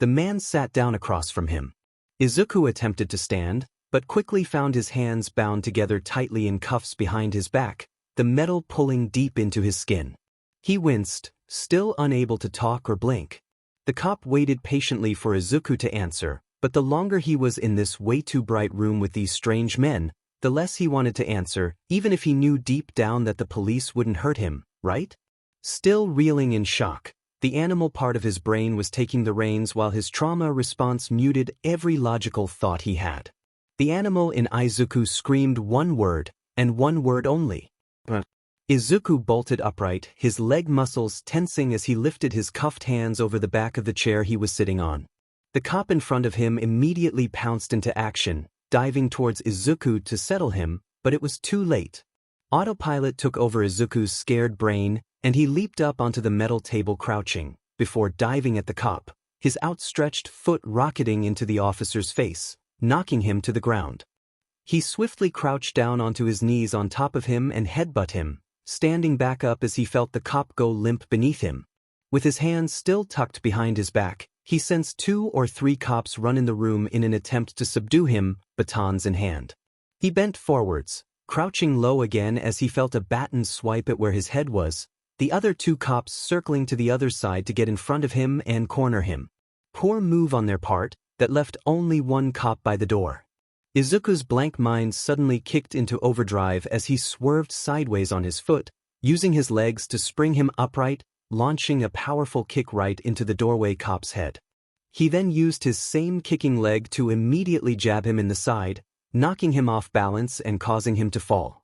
The man sat down across from him. Izuku attempted to stand, but quickly found his hands bound together tightly in cuffs behind his back, the metal pulling deep into his skin. He winced, still unable to talk or blink. The cop waited patiently for Izuku to answer, but the longer he was in this way too bright room with these strange men, the less he wanted to answer, even if he knew deep down that the police wouldn't hurt him, right? Still reeling in shock, the animal part of his brain was taking the reins while his trauma response muted every logical thought he had. The animal in Izuku screamed one word, and one word only. Izuku bolted upright, his leg muscles tensing as he lifted his cuffed hands over the back of the chair he was sitting on. The cop in front of him immediately pounced into action, diving towards Izuku to settle him, but it was too late. Autopilot took over Izuku's scared brain, and he leaped up onto the metal table crouching, before diving at the cop, his outstretched foot rocketing into the officer's face, knocking him to the ground. He swiftly crouched down onto his knees on top of him and headbutt him, standing back up as he felt the cop go limp beneath him. With his hands still tucked behind his back, he sensed 2 or 3 cops run in the room in an attempt to subdue him, batons in hand. He bent forwards, crouching low again as he felt a baton swipe at where his head was, The other two cops circling to the other side to get in front of him and corner him. Poor move on their part, that left only one cop by the door. Izuku's blank mind suddenly kicked into overdrive as he swerved sideways on his foot, using his legs to spring him upright, launching a powerful kick right into the doorway cop's head. He then used his same kicking leg to immediately jab him in the side, knocking him off balance and causing him to fall.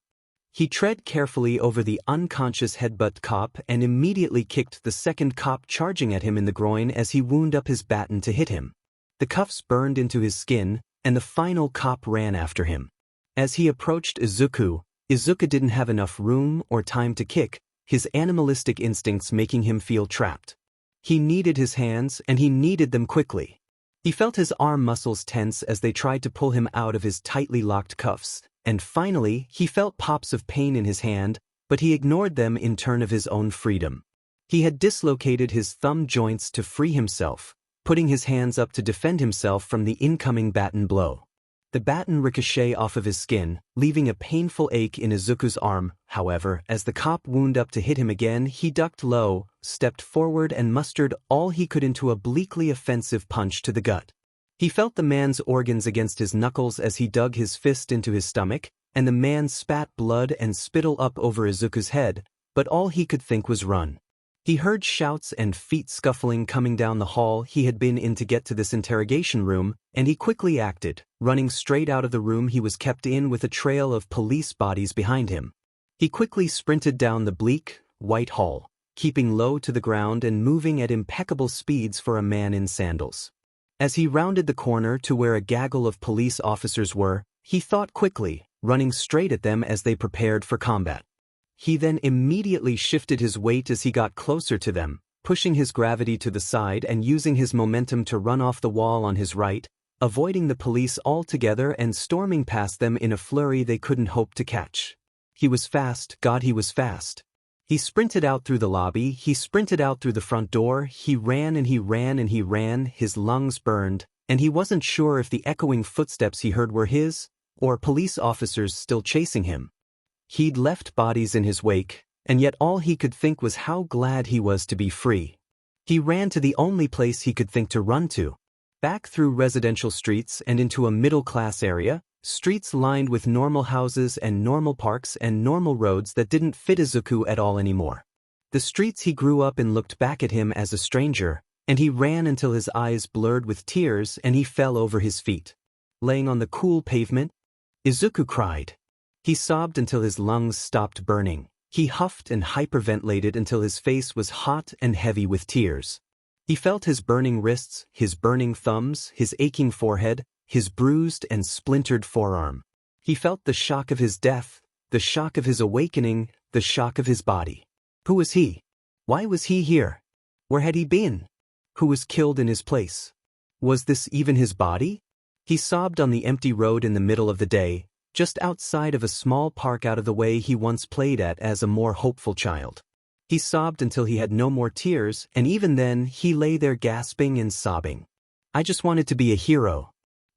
He tread carefully over the unconscious headbutt cop and immediately kicked the second cop charging at him in the groin as he wound up his baton to hit him. The cuffs burned into his skin, and the final cop ran after him. As he approached Izuku, Izuku didn't have enough room or time to kick, his animalistic instincts making him feel trapped. He needed his hands, and he needed them quickly. He felt his arm muscles tense as they tried to pull him out of his tightly locked cuffs. And finally, he felt pops of pain in his hand, but he ignored them in turn of his own freedom. He had dislocated his thumb joints to free himself, putting his hands up to defend himself from the incoming baton blow. The baton ricocheted off of his skin, leaving a painful ache in Izuku's arm. However, as the cop wound up to hit him again, he ducked low, stepped forward and mustered all he could into a bleakly offensive punch to the gut. He felt the man's organs against his knuckles as he dug his fist into his stomach, and the man spat blood and spittle up over Izuku's head, but all he could think was run. He heard shouts and feet scuffling coming down the hall he had been in to get to this interrogation room, and he quickly acted, running straight out of the room he was kept in with a trail of police bodies behind him. He quickly sprinted down the bleak, white hall, keeping low to the ground and moving at impeccable speeds for a man in sandals. As he rounded the corner to where a gaggle of police officers were, he thought quickly, running straight at them as they prepared for combat. He then immediately shifted his weight as he got closer to them, pushing his gravity to the side and using his momentum to run off the wall on his right, avoiding the police altogether and storming past them in a flurry they couldn't hope to catch. He was fast, God, he was fast. He sprinted out through the lobby, he sprinted out through the front door, he ran and he ran and he ran, his lungs burned, and he wasn't sure if the echoing footsteps he heard were his, or police officers still chasing him. He'd left bodies in his wake, and yet all he could think was how glad he was to be free. He ran to the only place he could think to run to. Back through residential streets and into a middle-class area, streets lined with normal houses and normal parks and normal roads that didn't fit Izuku at all anymore. The streets he grew up in looked back at him as a stranger, and he ran until his eyes blurred with tears and he fell over his feet. Laying on the cool pavement, Izuku cried. He sobbed until his lungs stopped burning. He huffed and hyperventilated until his face was hot and heavy with tears. He felt his burning wrists, his burning thumbs, his aching forehead, his bruised and splintered forearm. He felt the shock of his death, the shock of his awakening, the shock of his body. Who was he? Why was he here? Where had he been? Who was killed in his place? Was this even his body? He sobbed on the empty road in the middle of the day, just outside of a small park out of the way he once played at as a more hopeful child. He sobbed until he had no more tears, and even then he lay there gasping and sobbing. I just wanted to be a hero.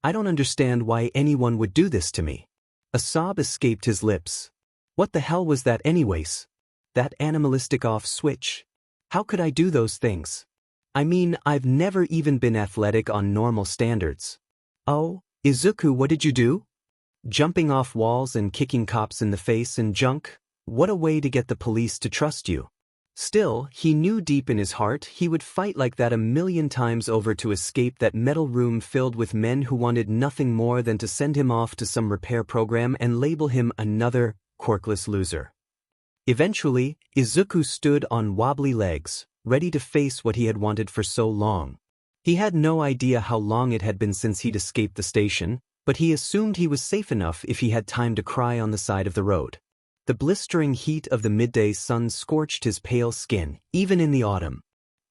I don't understand why anyone would do this to me. A sob escaped his lips. What the hell was that anyways? That animalistic off switch. How could I do those things? I mean, I've never even been athletic on normal standards. Oh, Izuku, what did you do? Jumping off walls and kicking cops in the face and junk? What a way to get the police to trust you. Still, he knew deep in his heart he would fight like that 1,000,000 times over to escape that metal room filled with men who wanted nothing more than to send him off to some repair program and label him another quirkless loser. Eventually, Izuku stood on wobbly legs, ready to face what he had wanted for so long. He had no idea how long it had been since he'd escaped the station, but he assumed he was safe enough if he had time to cry on the side of the road. The blistering heat of the midday sun scorched his pale skin, even in the autumn.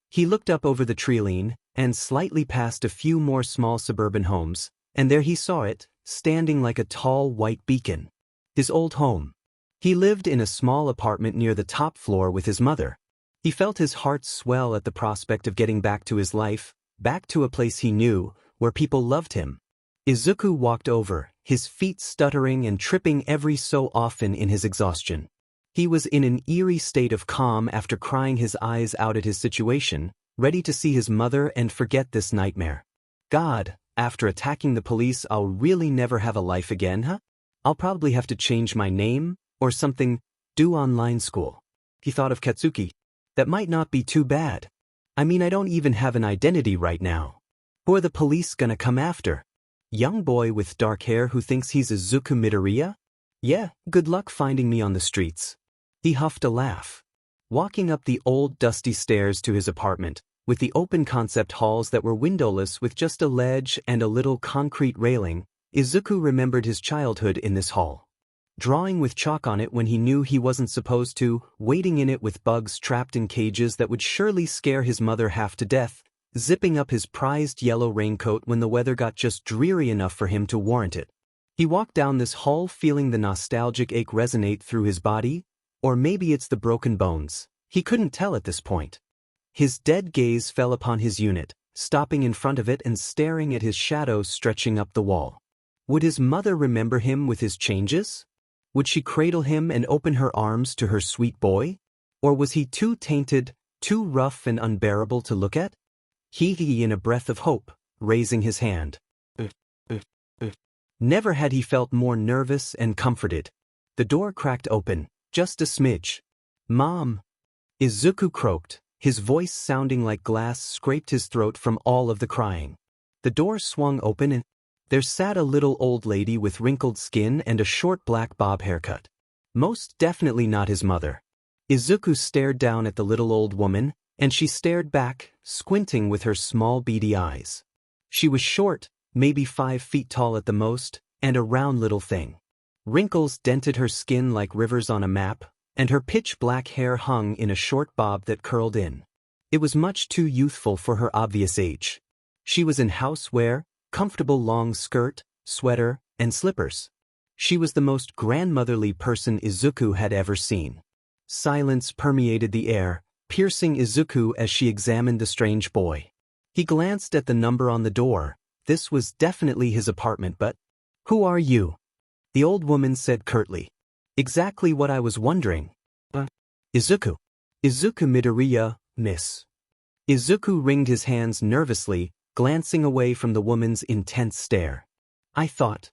He looked up over the treeline, and slightly past a few more small suburban homes, and there he saw it, standing like a tall white beacon. His old home. He lived in a small apartment near the top floor with his mother. He felt his heart swell at the prospect of getting back to his life, back to a place he knew, where people loved him. Izuku walked over, his feet stuttering and tripping every so often in his exhaustion. He was in an eerie state of calm after crying his eyes out at his situation, ready to see his mother and forget this nightmare. God, after attacking the police, I'll really never have a life again, huh? I'll probably have to change my name, or something, do online school. He thought of Katsuki. That might not be too bad. I mean, I don't even have an identity right now. Who are the police gonna come after? Young boy with dark hair who thinks he's Izuku Midoriya? Yeah, good luck finding me on the streets. He huffed a laugh. Walking up the old dusty stairs to his apartment, with the open concept halls that were windowless with just a ledge and a little concrete railing, Izuku remembered his childhood in this hall. Drawing with chalk on it when he knew he wasn't supposed to, waiting in it with bugs trapped in cages that would surely scare his mother half to death, zipping up his prized yellow raincoat when the weather got just dreary enough for him to warrant it. He walked down this hall feeling the nostalgic ache resonate through his body, or maybe it's the broken bones. He couldn't tell at this point. His dead gaze fell upon his unit, stopping in front of it and staring at his shadow stretching up the wall. Would his mother remember him with his changes? Would she cradle him and open her arms to her sweet boy? Or was he too tainted, too rough and unbearable to look at? He in a breath of hope, raising his hand. Never had he felt more nervous and comforted. The door cracked open, just a smidge. Mom! Izuku croaked, his voice sounding like glass scraped his throat from all of the crying. The door swung open and there sat a little old lady with wrinkled skin and a short black bob haircut. Most definitely not his mother. Izuku stared down at the little old woman, and she stared back, squinting with her small beady eyes. She was short, maybe 5 feet tall at the most, and a round little thing. Wrinkles dented her skin like rivers on a map, and her pitch-black hair hung in a short bob that curled in. It was much too youthful for her obvious age. She was in housewear, comfortable long skirt, sweater, and slippers. She was the most grandmotherly person Izuku had ever seen. Silence permeated the air, piercing Izuku as she examined the strange boy. He glanced at the number on the door. This was definitely his apartment, but, "Who are you?" the old woman said curtly. "Exactly what I was wondering." Izuku. Izuku Midoriya, miss." Izuku wringed his hands nervously, glancing away from the woman's intense stare. I thought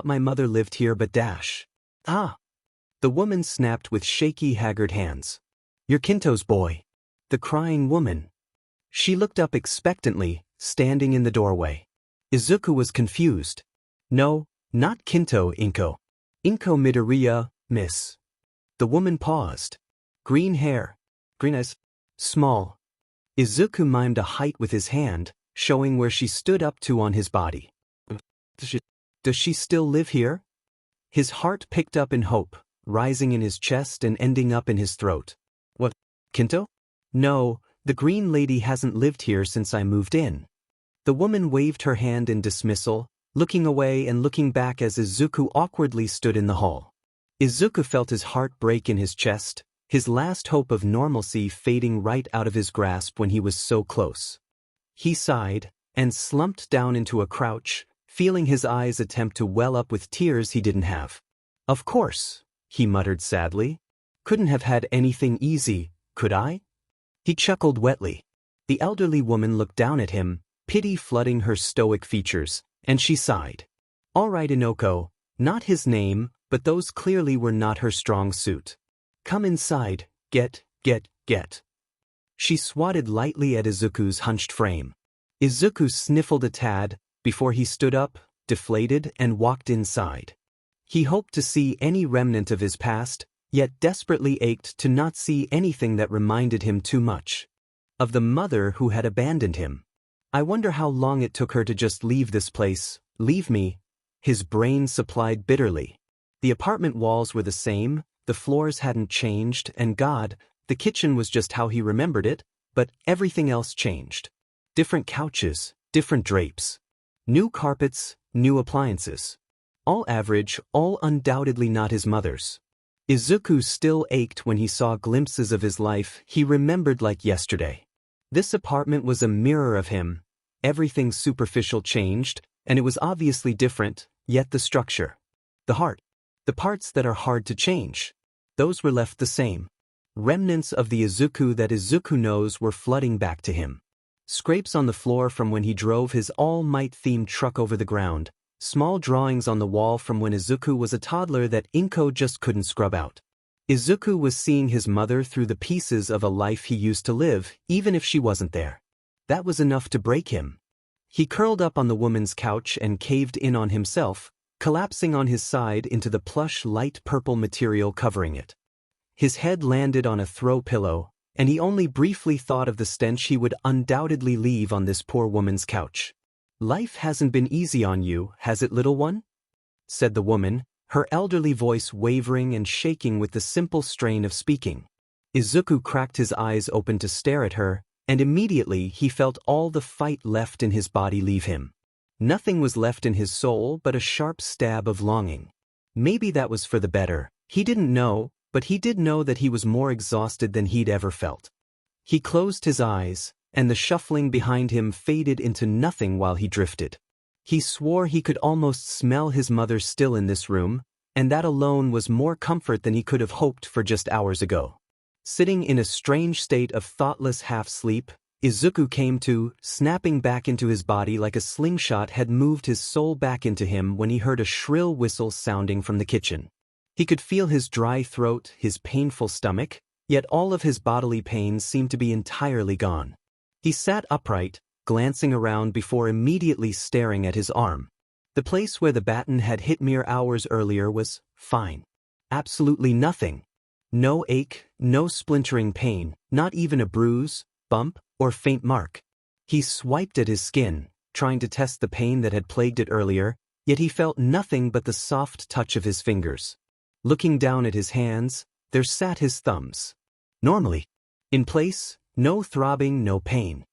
my mother lived here but dash. Ah! The woman snapped with shaky, haggard hands. "You're Kinto's boy." The crying woman. She looked up expectantly, standing in the doorway. Izuku was confused. "No, not Kinto, Inko. Inko Midoriya, miss." The woman paused. Green hair. Green eyes. Small. Izuku mimed a height with his hand, showing where she stood up to on his body. Does she still live here? His heart picked up in hope, rising in his chest and ending up in his throat. What, Kinto? No, the green lady hasn't lived here since I moved in. The woman waved her hand in dismissal, looking away and looking back as Izuku awkwardly stood in the hall. Izuku felt his heart break in his chest, his last hope of normalcy fading right out of his grasp when he was so close. He sighed, and slumped down into a crouch, feeling his eyes attempt to well up with tears he didn't have. "Of course," he muttered sadly. "Couldn't have had anything easy, could I?" He chuckled wetly. The elderly woman looked down at him, pity flooding her stoic features, and she sighed. "All right, Inoko," not his name, but those clearly were not her strong suit. "Come inside, get. She swatted lightly at Izuku's hunched frame. Izuku sniffled a tad, before he stood up, deflated, and walked inside. He hoped to see any remnant of his past, yet desperately ached to not see anything that reminded him too much of the mother who had abandoned him. I wonder how long it took her to just leave this place, leave me, his brain supplied bitterly. The apartment walls were the same, the floors hadn't changed, and God, the kitchen was just how he remembered it, but everything else changed. Different couches, different drapes. New carpets, new appliances. All average, all undoubtedly not his mother's. Izuku still ached when he saw glimpses of his life he remembered like yesterday. This apartment was a mirror of him. Everything superficial changed, and it was obviously different, yet the structure. The heart. The parts that are hard to change. Those were left the same. Remnants of the Izuku that Izuku knows were flooding back to him. Scrapes on the floor from when he drove his All Might-themed truck over the ground, small drawings on the wall from when Izuku was a toddler that Inko just couldn't scrub out. Izuku was seeing his mother through the pieces of a life he used to live, even if she wasn't there. That was enough to break him. He curled up on the woman's couch and caved in on himself, collapsing on his side into the plush light purple material covering it. His head landed on a throw pillow, and he only briefly thought of the stench he would undoubtedly leave on this poor woman's couch. "Life hasn't been easy on you, has it, little one?" said the woman, her elderly voice wavering and shaking with the simple strain of speaking. Izuku cracked his eyes open to stare at her, and immediately he felt all the fight left in his body leave him. Nothing was left in his soul but a sharp stab of longing. Maybe that was for the better, he didn't know, but he did know that he was more exhausted than he'd ever felt. He closed his eyes, and the shuffling behind him faded into nothing while he drifted. He swore he could almost smell his mother still in this room, and that alone was more comfort than he could have hoped for just hours ago. Sitting in a strange state of thoughtless half-sleep, Izuku came to, snapping back into his body like a slingshot had moved his soul back into him when he heard a shrill whistle sounding from the kitchen. He could feel his dry throat, his painful stomach, yet all of his bodily pains seemed to be entirely gone. He sat upright, glancing around before immediately staring at his arm. The place where the baton had hit mere hours earlier was fine. Absolutely nothing. No ache, no splintering pain, not even a bruise, bump, or faint mark. He swiped at his skin, trying to test the pain that had plagued it earlier, yet he felt nothing but the soft touch of his fingers. Looking down at his hands, there sat his thumbs. Normally. In place, no throbbing, no pain.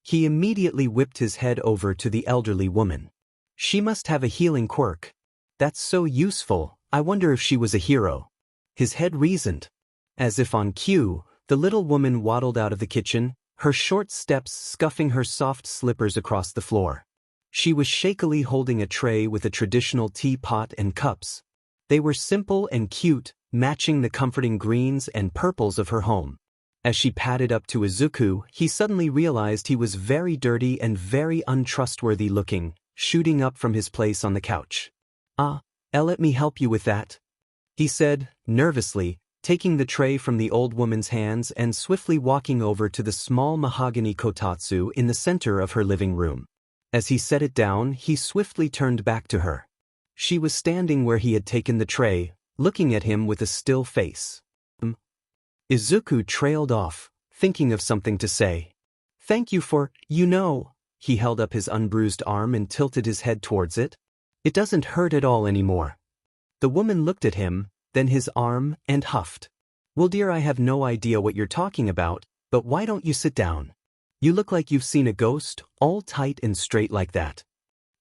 He immediately whipped his head over to the elderly woman. She must have a healing quirk. That's so useful, I wonder if she was a hero. His head reasoned. As if on cue, the little woman waddled out of the kitchen, her short steps scuffing her soft slippers across the floor. She was shakily holding a tray with a traditional teapot and cups. They were simple and cute, matching the comforting greens and purples of her home. As she padded up to Izuku, he suddenly realized he was very dirty and very untrustworthy looking, shooting up from his place on the couch. Let me help you with that," he said, nervously, taking the tray from the old woman's hands and swiftly walking over to the small mahogany kotatsu in the center of her living room. As he set it down, he swiftly turned back to her. She was standing where he had taken the tray, looking at him with a still face. Izuku trailed off, thinking of something to say. "Thank you for, he held up his unbruised arm and tilted his head towards it. "It doesn't hurt at all anymore." The woman looked at him, then his arm, and huffed. "Well, dear, I have no idea what you're talking about, but why don't you sit down? You look like you've seen a ghost, all tight and straight like that."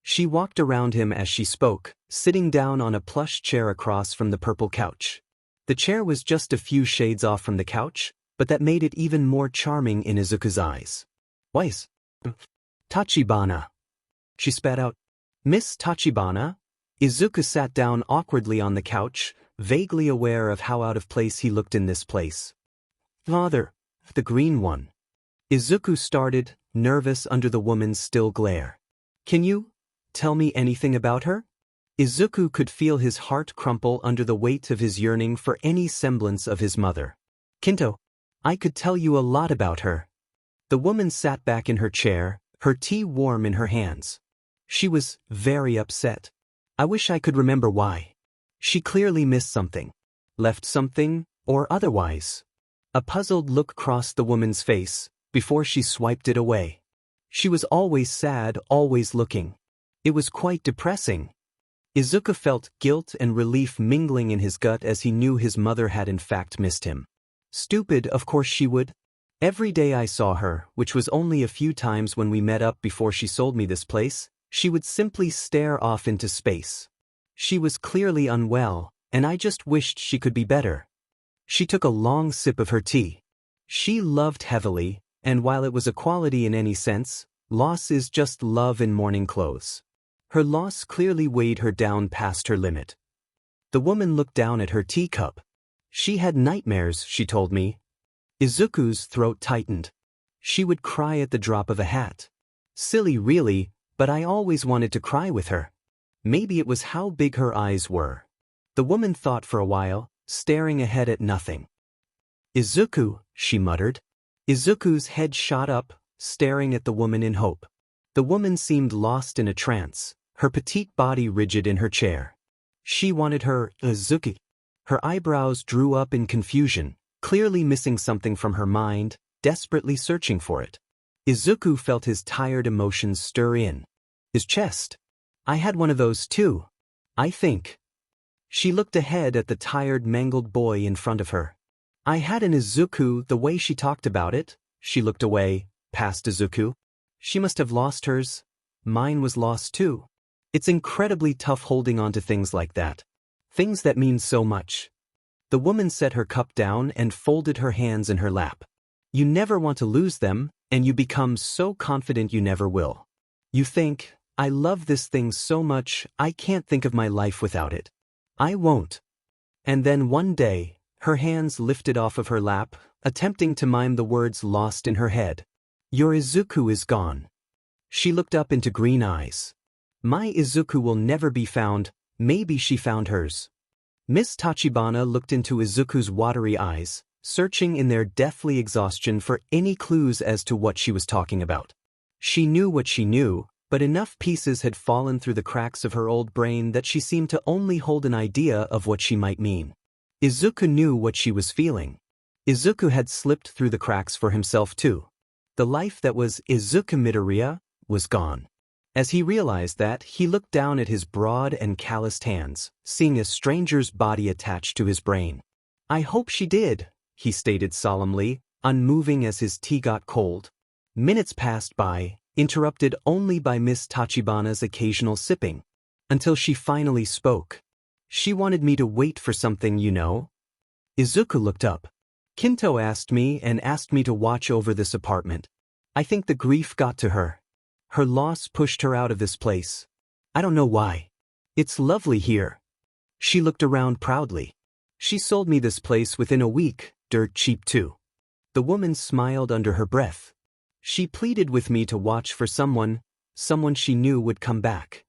She walked around him as she spoke, sitting down on a plush chair across from the purple couch. The chair was just a few shades off from the couch, but that made it even more charming in Izuku's eyes. "Why's Tachibana?" she spat out. "Miss Tachibana?" Izuku sat down awkwardly on the couch, vaguely aware of how out of place he looked in this place. "Father, the green one." Izuku started, nervous under the woman's still glare. "Can you tell me anything about her?" Izuku could feel his heart crumple under the weight of his yearning for any semblance of his mother. "Kinto, I could tell you a lot about her." The woman sat back in her chair, her tea warm in her hands. She was very upset. "I wish I could remember why." She clearly missed something. Left something, or otherwise. A puzzled look crossed the woman's face, before she swiped it away. She was always sad, always looking. It was quite depressing. Izuku felt guilt and relief mingling in his gut as he knew his mother had in fact missed him. Stupid, of course she would. Every day I saw her, which was only a few times when we met up before she sold me this place, she would simply stare off into space. She was clearly unwell, and I just wished she could be better. She took a long sip of her tea. She loved heavily, and while it was a quality in any sense, loss is just love in mourning clothes. Her loss clearly weighed her down past her limit. The woman looked down at her teacup. She had nightmares, she told me. Izuku's throat tightened. She would cry at the drop of a hat. Silly really, but I always wanted to cry with her. Maybe it was how big her eyes were. The woman thought for a while, staring ahead at nothing. Izuku, she muttered. Izuku's head shot up, staring at the woman in hope. The woman seemed lost in a trance, her petite body rigid in her chair. She wanted her Izuku. Her eyebrows drew up in confusion, clearly missing something from her mind, desperately searching for it. Izuku felt his tired emotions stir in his chest. I had one of those too, I think. She looked ahead at the tired, mangled boy in front of her. I had an Izuku the way she talked about it. She looked away, past Izuku. She must have lost hers. Mine was lost too. It's incredibly tough holding on to things like that. Things that mean so much. The woman set her cup down and folded her hands in her lap. You never want to lose them, and you become so confident you never will. You think, I love this thing so much, I can't think of my life without it. I won't. And then one day, her hands lifted off of her lap, attempting to mime the words lost in her head. Your Izuku is gone. She looked up into green eyes. My Izuku will never be found, maybe she found hers. Miss Tachibana looked into Izuku's watery eyes, searching in their deathly exhaustion for any clues as to what she was talking about. She knew what she knew, but enough pieces had fallen through the cracks of her old brain that she seemed to only hold an idea of what she might mean. Izuku knew what she was feeling. Izuku had slipped through the cracks for himself too. The life that was Izuku Midoriya was gone. As he realized that, he looked down at his broad and calloused hands, seeing a stranger's body attached to his brain. I hope she did, he stated solemnly, unmoving as his tea got cold. Minutes passed by, interrupted only by Miss Tachibana's occasional sipping, until she finally spoke. She wanted me to wait for something, you know. Izuku looked up. Kinto asked me to watch over this apartment. I think the grief got to her. Her loss pushed her out of this place. I don't know why. It's lovely here. She looked around proudly. She sold me this place within a week, dirt cheap too. The woman smiled under her breath. She pleaded with me to watch for someone she knew would come back.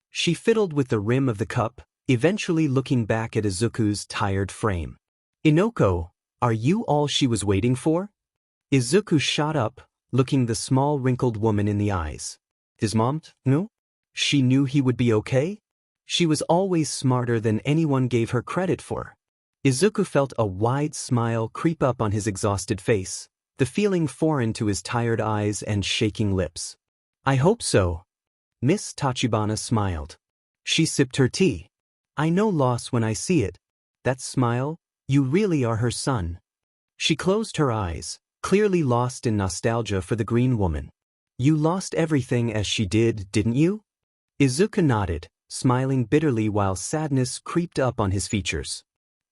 She fiddled with the rim of the cup, eventually looking back at Izuku's tired frame. Inoko, are you all she was waiting for? Izuku shot up, looking the small wrinkled woman in the eyes. His mom, no? She knew he would be okay? She was always smarter than anyone gave her credit for. Izuku felt a wide smile creep up on his exhausted face, the feeling foreign to his tired eyes and shaking lips. I hope so. Miss Tachibana smiled. She sipped her tea. I know loss when I see it. That smile, you really are her son. She closed her eyes, clearly lost in nostalgia for the green woman. You lost everything as she did, didn't you? Izuku nodded, smiling bitterly while sadness creeped up on his features.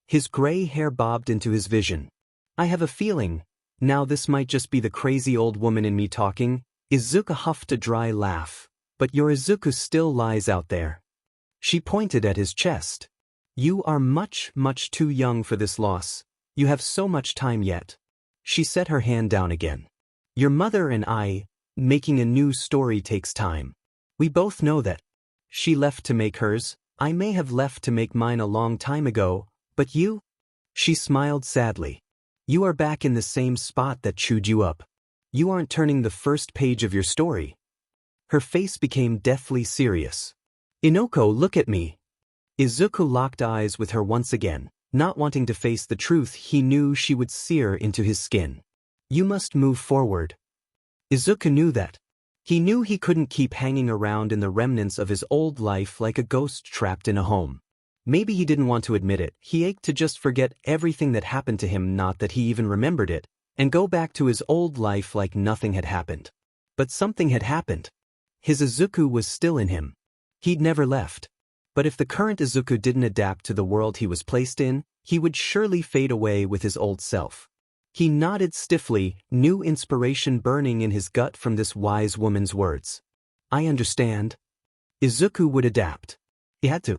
His gray hair bobbed into his vision. I have a feeling, now this might just be the crazy old woman in me talking. Izuku huffed a dry laugh. But your Izuku still lies out there. She pointed at his chest. You are much, much too young for this loss. You have so much time yet. She set her hand down again. Your mother and I, making a new story takes time. We both know that. She left to make hers, I may have left to make mine a long time ago, but you? She smiled sadly. You are back in the same spot that chewed you up. You aren't turning the first page of your story. Her face became deathly serious. Inoko, look at me. Izuku locked eyes with her once again, not wanting to face the truth he knew she would sear into his skin. You must move forward. Izuku knew that. He knew he couldn't keep hanging around in the remnants of his old life like a ghost trapped in a home. Maybe he didn't want to admit it, he ached to just forget everything that happened to him, not that he even remembered it, and go back to his old life like nothing had happened. But something had happened. His Izuku was still in him. He'd never left. But if the current Izuku didn't adapt to the world he was placed in, he would surely fade away with his old self. He nodded stiffly, new inspiration burning in his gut from this wise woman's words. I understand. Izuku would adapt. He had to.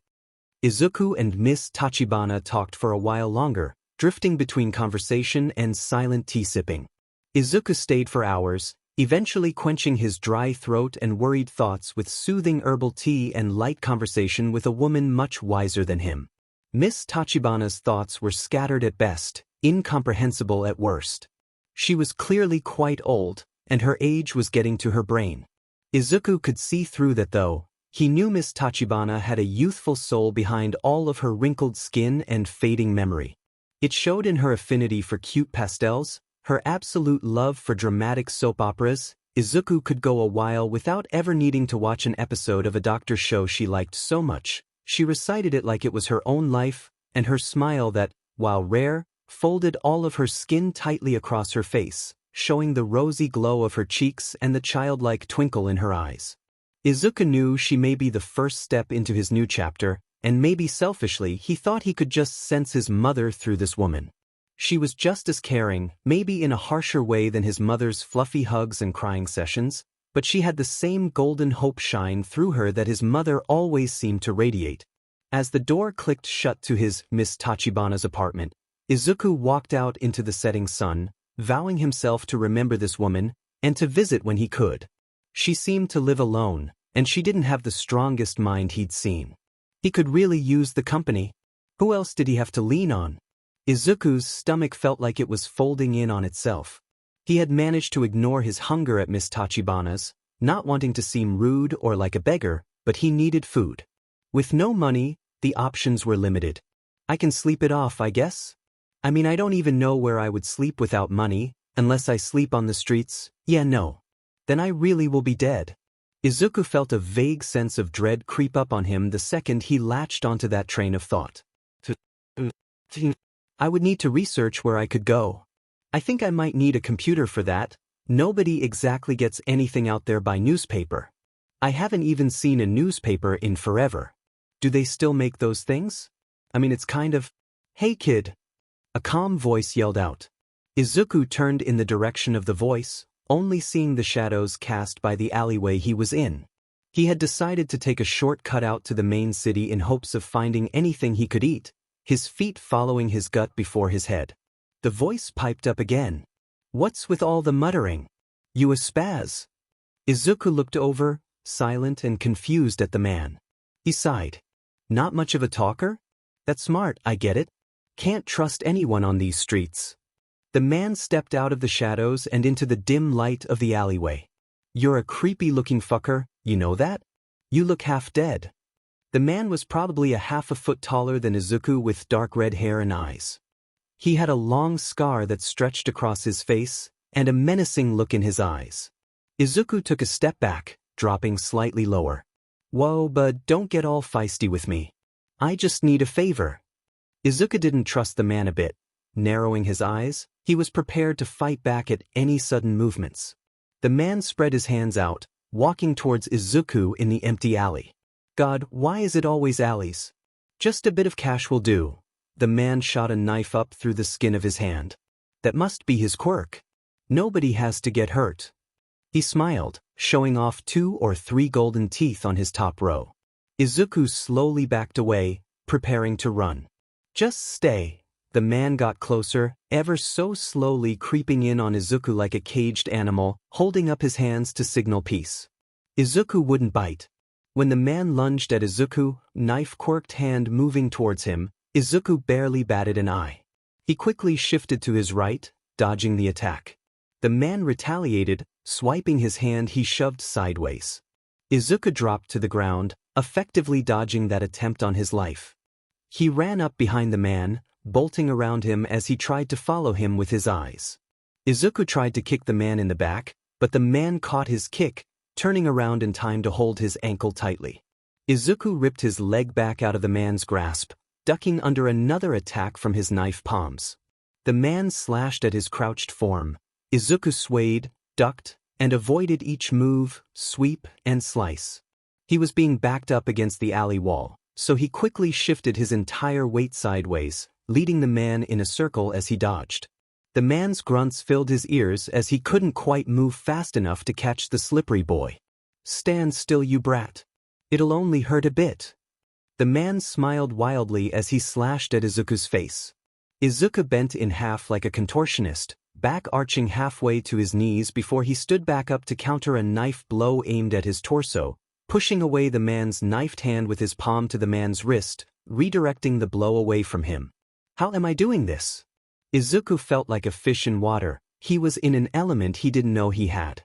Izuku and Miss Tachibana talked for a while longer, drifting between conversation and silent tea sipping. Izuku stayed for hours, eventually quenching his dry throat and worried thoughts with soothing herbal tea and light conversation with a woman much wiser than him. Miss Tachibana's thoughts were scattered at best, incomprehensible at worst. She was clearly quite old, and her age was getting to her brain. Izuku could see through that though. He knew Miss Tachibana had a youthful soul behind all of her wrinkled skin and fading memory. It showed in her affinity for cute pastels, her absolute love for dramatic soap operas. Izuku could go a while without ever needing to watch an episode of a doctor show she liked so much. She recited it like it was her own life, and her smile that, while rare, folded all of her skin tightly across her face, showing the rosy glow of her cheeks and the childlike twinkle in her eyes. Izuku knew she may be the first step into his new chapter, and maybe selfishly he thought he could just sense his mother through this woman. She was just as caring, maybe in a harsher way than his mother's fluffy hugs and crying sessions, but she had the same golden hope shine through her that his mother always seemed to radiate. As the door clicked shut to his Miss Tachibana's apartment, Izuku walked out into the setting sun, vowing himself to remember this woman, and to visit when he could. She seemed to live alone, and she didn't have the strongest mind he'd seen. He could really use the company. Who else did he have to lean on? Izuku's stomach felt like it was folding in on itself. He had managed to ignore his hunger at Miss Tachibana's, not wanting to seem rude or like a beggar, but he needed food. With no money, the options were limited. I can sleep it off, I guess? I mean, I don't even know where I would sleep without money, unless I sleep on the streets. Yeah, no. Then I really will be dead. Izuku felt a vague sense of dread creep up on him the second he latched onto that train of thought. I would need to research where I could go. I think I might need a computer for that. Nobody exactly gets anything out there by newspaper. I haven't even seen a newspaper in forever. Do they still make those things? I mean, it's kind of... Hey kid! A calm voice yelled out. Izuku turned in the direction of the voice, only seeing the shadows cast by the alleyway he was in. He had decided to take a shortcut out to the main city in hopes of finding anything he could eat, his feet following his gut before his head. The voice piped up again. What's with all the muttering? You a spaz? Izuku looked over, silent and confused at the man. He sighed. Not much of a talker? That's smart, I get it. Can't trust anyone on these streets. The man stepped out of the shadows and into the dim light of the alleyway. You're a creepy-looking fucker, you know that? You look half dead. The man was probably a half a foot taller than Izuku with dark red hair and eyes. He had a long scar that stretched across his face, and a menacing look in his eyes. Izuku took a step back, dropping slightly lower. Whoa, but don't get all feisty with me. I just need a favor. Izuku didn't trust the man a bit. Narrowing his eyes, he was prepared to fight back at any sudden movements. The man spread his hands out, walking towards Izuku in the empty alley. God, why is it always alleys? Just a bit of cash will do. The man shot a knife up through the skin of his hand. That must be his quirk. Nobody has to get hurt. He smiled, showing off 2 or 3 golden teeth on his top row. Izuku slowly backed away, preparing to run. Just stay. The man got closer, ever so slowly creeping in on Izuku like a caged animal, holding up his hands to signal peace. Izuku wouldn't bite. When the man lunged at Izuku, knife-quirked hand moving towards him, Izuku barely batted an eye. He quickly shifted to his right, dodging the attack. The man retaliated, swiping his hand he shoved sideways. Izuku dropped to the ground, effectively dodging that attempt on his life. He ran up behind the man, bolting around him as he tried to follow him with his eyes. Izuku tried to kick the man in the back, but the man caught his kick, turning around in time to hold his ankle tightly. Izuku ripped his leg back out of the man's grasp, ducking under another attack from his knife palms. The man slashed at his crouched form. Izuku swayed, ducked, and avoided each move, sweep, and slice. He was being backed up against the alley wall, so he quickly shifted his entire weight sideways, leading the man in a circle as he dodged. The man's grunts filled his ears as he couldn't quite move fast enough to catch the slippery boy. Stand still, you brat. It'll only hurt a bit. The man smiled wildly as he slashed at Izuku's face. Izuku bent in half like a contortionist, back arching halfway to his knees before he stood back up to counter a knife blow aimed at his torso, pushing away the man's knifed hand with his palm to the man's wrist, redirecting the blow away from him. How am I doing this? Izuku felt like a fish in water. He was in an element he didn't know he had.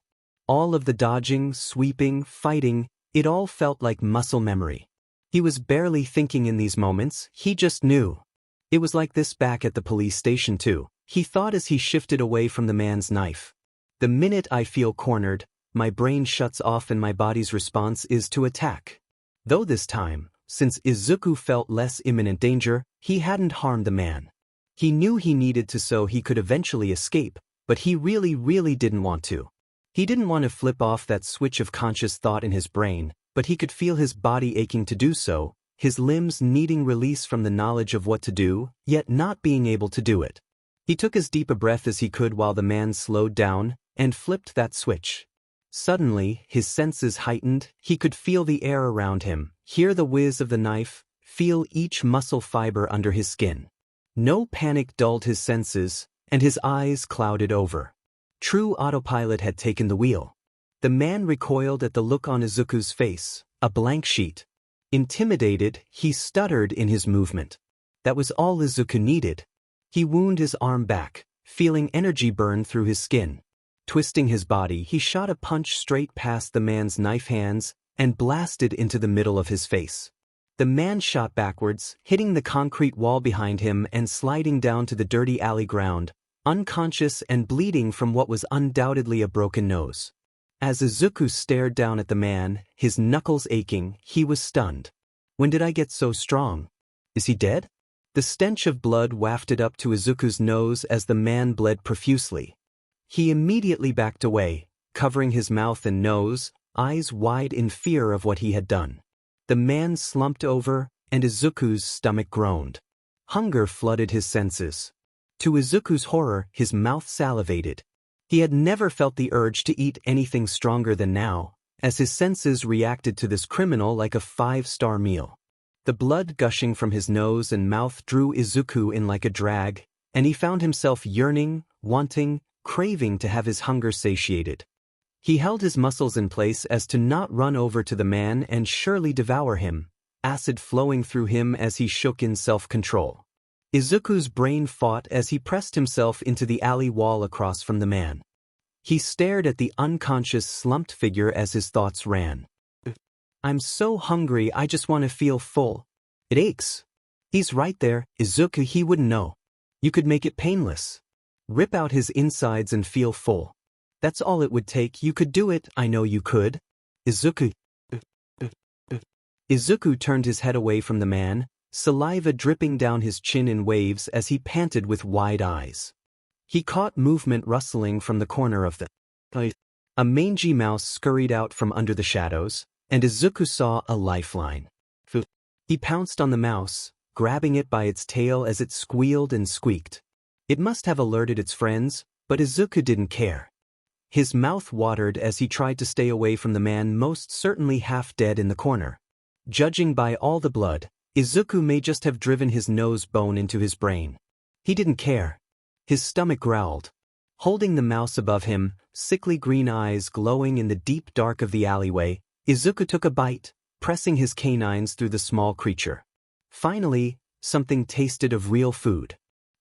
All of the dodging, sweeping, fighting, it all felt like muscle memory. He was barely thinking in these moments, he just knew. It was like this back at the police station too, he thought as he shifted away from the man's knife. The minute I feel cornered, my brain shuts off and my body's response is to attack. Though this time, since Izuku felt less imminent danger, he hadn't harmed the man. He knew he needed to so he could eventually escape, but he really didn't want to. He didn't want to flip off that switch of conscious thought in his brain, but he could feel his body aching to do so, his limbs needing release from the knowledge of what to do, yet not being able to do it. He took as deep a breath as he could while the man slowed down, and flipped that switch. Suddenly, his senses heightened, he could feel the air around him, hear the whiz of the knife, feel each muscle fiber under his skin. No panic dulled his senses, and his eyes clouded over. True autopilot had taken the wheel. The man recoiled at the look on Izuku's face, a blank sheet. Intimidated, he stuttered in his movement. That was all Izuku needed. He wound his arm back, feeling energy burn through his skin. Twisting his body, he shot a punch straight past the man's knife hands and blasted into the middle of his face. The man shot backwards, hitting the concrete wall behind him and sliding down to the dirty alley ground, unconscious and bleeding from what was undoubtedly a broken nose. As Izuku stared down at the man, his knuckles aching, he was stunned. When did I get so strong? Is he dead? The stench of blood wafted up to Izuku's nose as the man bled profusely. He immediately backed away, covering his mouth and nose, eyes wide in fear of what he had done. The man slumped over, and Izuku's stomach groaned. Hunger flooded his senses. To Izuku's horror, his mouth salivated. He had never felt the urge to eat anything stronger than now, as his senses reacted to this criminal like a 5-star meal. The blood gushing from his nose and mouth drew Izuku in like a drag, and he found himself yearning, wanting, craving to have his hunger satiated. He held his muscles in place as to not run over to the man and surely devour him, acid flowing through him as he shook in self-control. Izuku's brain fought as he pressed himself into the alley wall across from the man. He stared at the unconscious slumped figure as his thoughts ran. I'm so hungry, I just want to feel full. It aches. He's right there, Izuku, he wouldn't know. You could make it painless. Rip out his insides and feel full. That's all it would take, you could do it, I know you could. Izuku. Izuku turned his head away from the man, saliva dripping down his chin in waves as he panted with wide eyes. He caught movement rustling from the corner of the place. A mangy mouse scurried out from under the shadows, and Izuku saw a lifeline. He pounced on the mouse, grabbing it by its tail as it squealed and squeaked. It must have alerted its friends, but Izuku didn't care. His mouth watered as he tried to stay away from the man most certainly half dead in the corner. Judging by all the blood, Izuku may just have driven his nose bone into his brain. He didn't care. His stomach growled. Holding the mouse above him, sickly green eyes glowing in the deep dark of the alleyway, Izuku took a bite, pressing his canines through the small creature. Finally, something tasted of real food.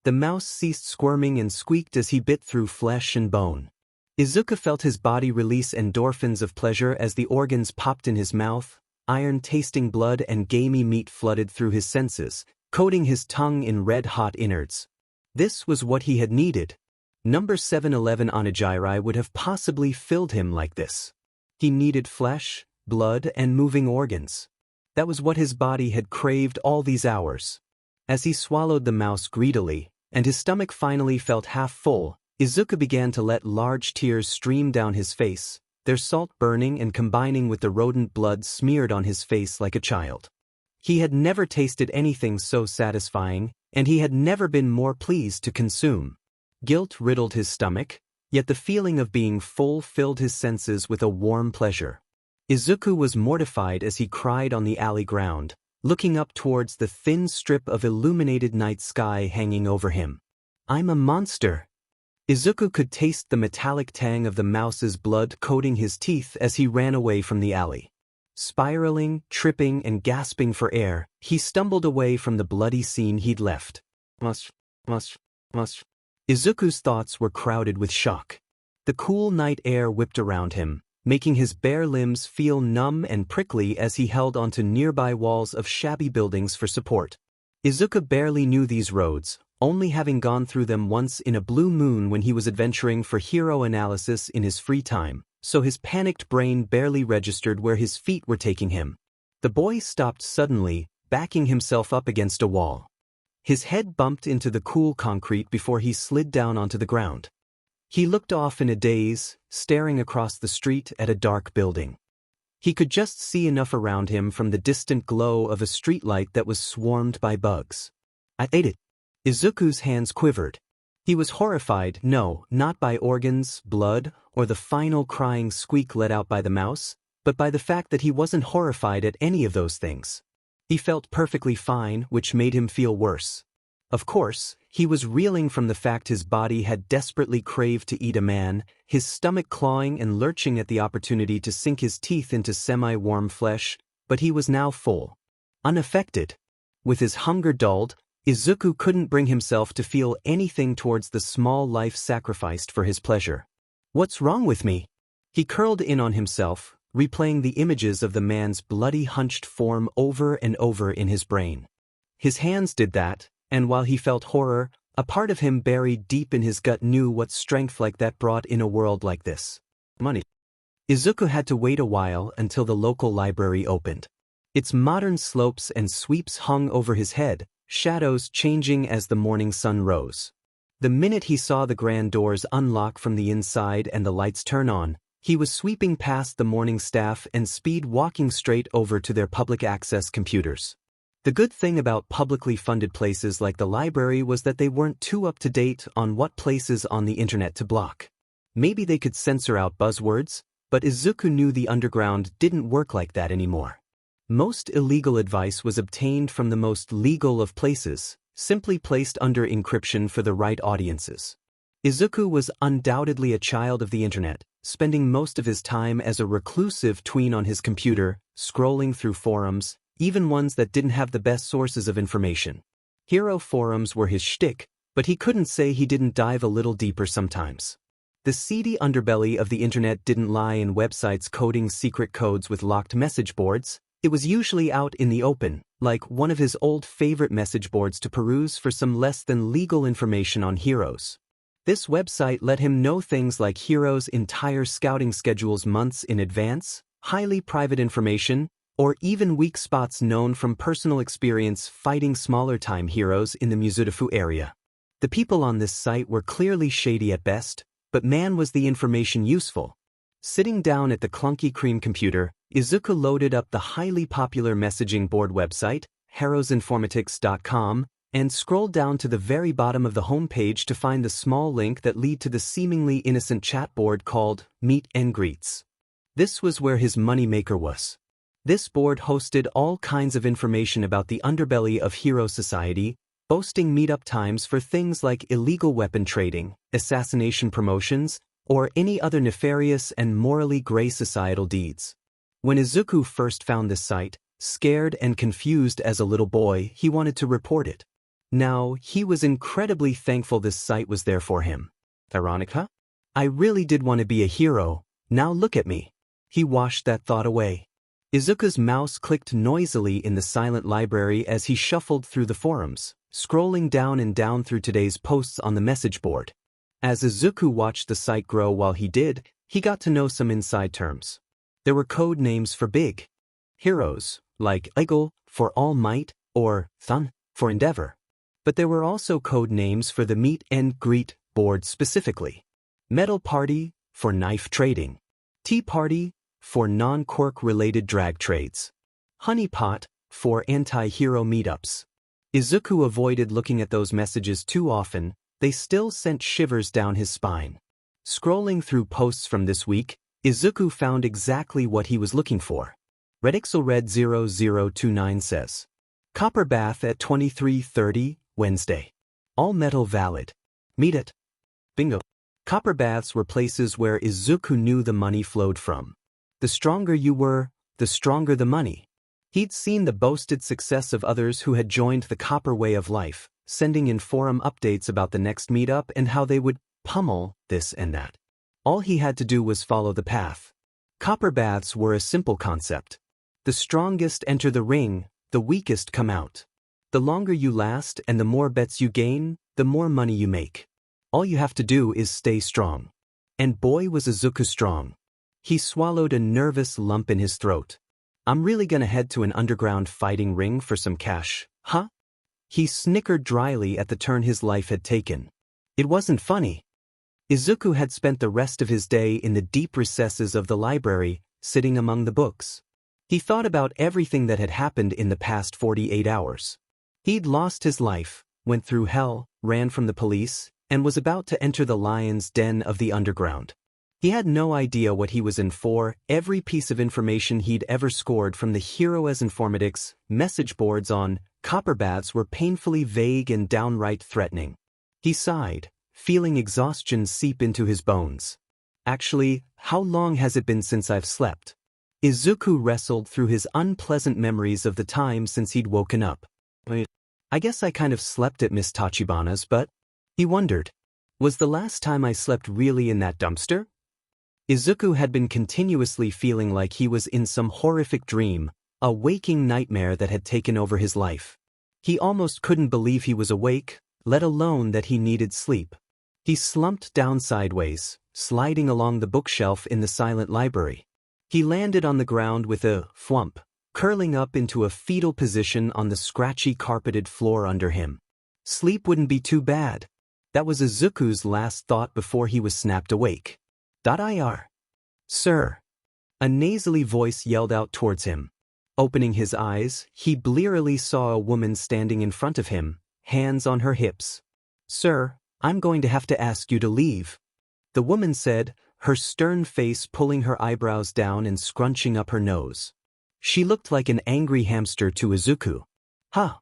The mouse ceased squirming and squeaked as he bit through flesh and bone. Izuku felt his body release endorphins of pleasure as the organs popped in his mouth, iron-tasting blood and gamey meat flooded through his senses, coating his tongue in red-hot innards. This was what he had needed. Number 711 Onigiri would have possibly filled him like this. He needed flesh, blood, and moving organs. That was what his body had craved all these hours. As he swallowed the mouse greedily, and his stomach finally felt half full, Izuku began to let large tears stream down his face, their salt burning and combining with the rodent blood smeared on his face like a child. He had never tasted anything so satisfying, and he had never been more pleased to consume. Guilt riddled his stomach, yet the feeling of being full filled his senses with a warm pleasure. Izuku was mortified as he cried on the alley ground, looking up towards the thin strip of illuminated night sky hanging over him. I'm a monster. Izuku could taste the metallic tang of the mouse's blood coating his teeth as he ran away from the alley. Spiraling, tripping, and gasping for air, he stumbled away from the bloody scene he'd left. Must. Izuku's thoughts were crowded with shock. The cool night air whipped around him, making his bare limbs feel numb and prickly as he held onto nearby walls of shabby buildings for support. Izuku barely knew these roads, only having gone through them once in a blue moon when he was adventuring for hero analysis in his free time, so his panicked brain barely registered where his feet were taking him. The boy stopped suddenly, backing himself up against a wall. His head bumped into the cool concrete before he slid down onto the ground. He looked off in a daze, staring across the street at a dark building. He could just see enough around him from the distant glow of a streetlight that was swarmed by bugs. I ate it. Izuku's hands quivered. He was horrified, no, not by organs, blood, or the final crying squeak let out by the mouse, but by the fact that he wasn't horrified at any of those things. He felt perfectly fine, which made him feel worse. Of course, he was reeling from the fact his body had desperately craved to eat a man, his stomach clawing and lurching at the opportunity to sink his teeth into semi-warm flesh, but he was now full. Unaffected. With his hunger dulled, Izuku couldn't bring himself to feel anything towards the small life sacrificed for his pleasure. What's wrong with me? He curled in on himself, replaying the images of the man's bloody hunched form over and over in his brain. His hands did that, and while he felt horror, a part of him buried deep in his gut knew what strength like that brought in a world like this. Money. Izuku had to wait a while until the local library opened. Its modern slopes and sweeps hung over his head, shadows changing as the morning sun rose. The minute he saw the grand doors unlock from the inside and the lights turn on, he was sweeping past the morning staff and speed walking straight over to their public access computers. The good thing about publicly funded places like the library was that they weren't too up to date on what places on the internet to block. Maybe they could censor out buzzwords, but Izuku knew the underground didn't work like that anymore. Most illegal advice was obtained from the most legal of places, simply placed under encryption for the right audiences. Izuku was undoubtedly a child of the internet, spending most of his time as a reclusive tween on his computer, scrolling through forums, even ones that didn't have the best sources of information. Hero forums were his shtick, but he couldn't say he didn't dive a little deeper sometimes. The seedy underbelly of the internet didn't lie in websites coding secret codes with locked message boards. It was usually out in the open, like one of his old favorite message boards to peruse for some less than legal information on heroes. This website let him know things like heroes' entire scouting schedules months in advance, highly private information, or even weak spots known from personal experience fighting smaller-time heroes in the Mizudafu area. The people on this site were clearly shady at best, but man was the information useful. Sitting down at the clunky cream computer, Izuku loaded up the highly popular messaging board website, heroesinformatics.com, and scrolled down to the very bottom of the homepage to find the small link that led to the seemingly innocent chat board called Meet and Greets. This was where his moneymaker was. This board hosted all kinds of information about the underbelly of hero society, boasting meetup times for things like illegal weapon trading, assassination promotions, or any other nefarious and morally gray societal deeds. When Izuku first found this site, scared and confused as a little boy, he wanted to report it. Now, he was incredibly thankful this site was there for him. Ironic, huh? I really did want to be a hero, now look at me. He washed that thought away. Izuku's mouse clicked noisily in the silent library as he shuffled through the forums, scrolling down and down through today's posts on the message board. As Izuku watched the site grow while he did, he got to know some inside terms. There were code names for big heroes, like Eagle for All Might, or Thun for Endeavor. But there were also code names for the Meet and Greet board specifically. Metal Party for knife trading. Tea Party for non-quirk related drag trades. Honey Pot for anti-hero meetups. Izuku avoided looking at those messages too often, they still sent shivers down his spine. Scrolling through posts from this week, Izuku found exactly what he was looking for. RedXelRed0029 says, Copper bath at 23:30, Wednesday. All metal valid. Meet it. Bingo. Copper baths were places where Izuku knew the money flowed from. The stronger you were, the stronger the money. He'd seen the boasted success of others who had joined the copper way of life, sending in forum updates about the next meetup and how they would pummel this and that. All he had to do was follow the path. Copper baths were a simple concept. The strongest enter the ring, the weakest come out. The longer you last and the more bets you gain, the more money you make. All you have to do is stay strong. And boy was Izuku strong. He swallowed a nervous lump in his throat. I'm really gonna head to an underground fighting ring for some cash, huh? He snickered dryly at the turn his life had taken. It wasn't funny. Izuku had spent the rest of his day in the deep recesses of the library, sitting among the books. He thought about everything that had happened in the past 48 hours. He'd lost his life, went through hell, ran from the police, and was about to enter the lion's den of the underground. He had no idea what he was in for. Every piece of information he'd ever scored from the Hero as Informatics message boards on copper baths were painfully vague and downright threatening. He sighed, feeling exhaustion seep into his bones. Actually, how long has it been since I've slept? Izuku wrestled through his unpleasant memories of the time since he'd woken up. I guess I kind of slept at Miss Tachibana's, but, he wondered, was the last time I slept really in that dumpster? Izuku had been continuously feeling like he was in some horrific dream, a waking nightmare that had taken over his life. He almost couldn't believe he was awake, let alone that he needed sleep. He slumped down sideways, sliding along the bookshelf in the silent library. He landed on the ground with a thwump, curling up into a fetal position on the scratchy carpeted floor under him. Sleep wouldn't be too bad. That was Izuku's last thought before he was snapped awake. Ir. Sir. A nasally voice yelled out towards him. Opening his eyes, he blearily saw a woman standing in front of him, hands on her hips. Sir, I'm going to have to ask you to leave. The woman said, her stern face pulling her eyebrows down and scrunching up her nose. She looked like an angry hamster to Izuku. Huh.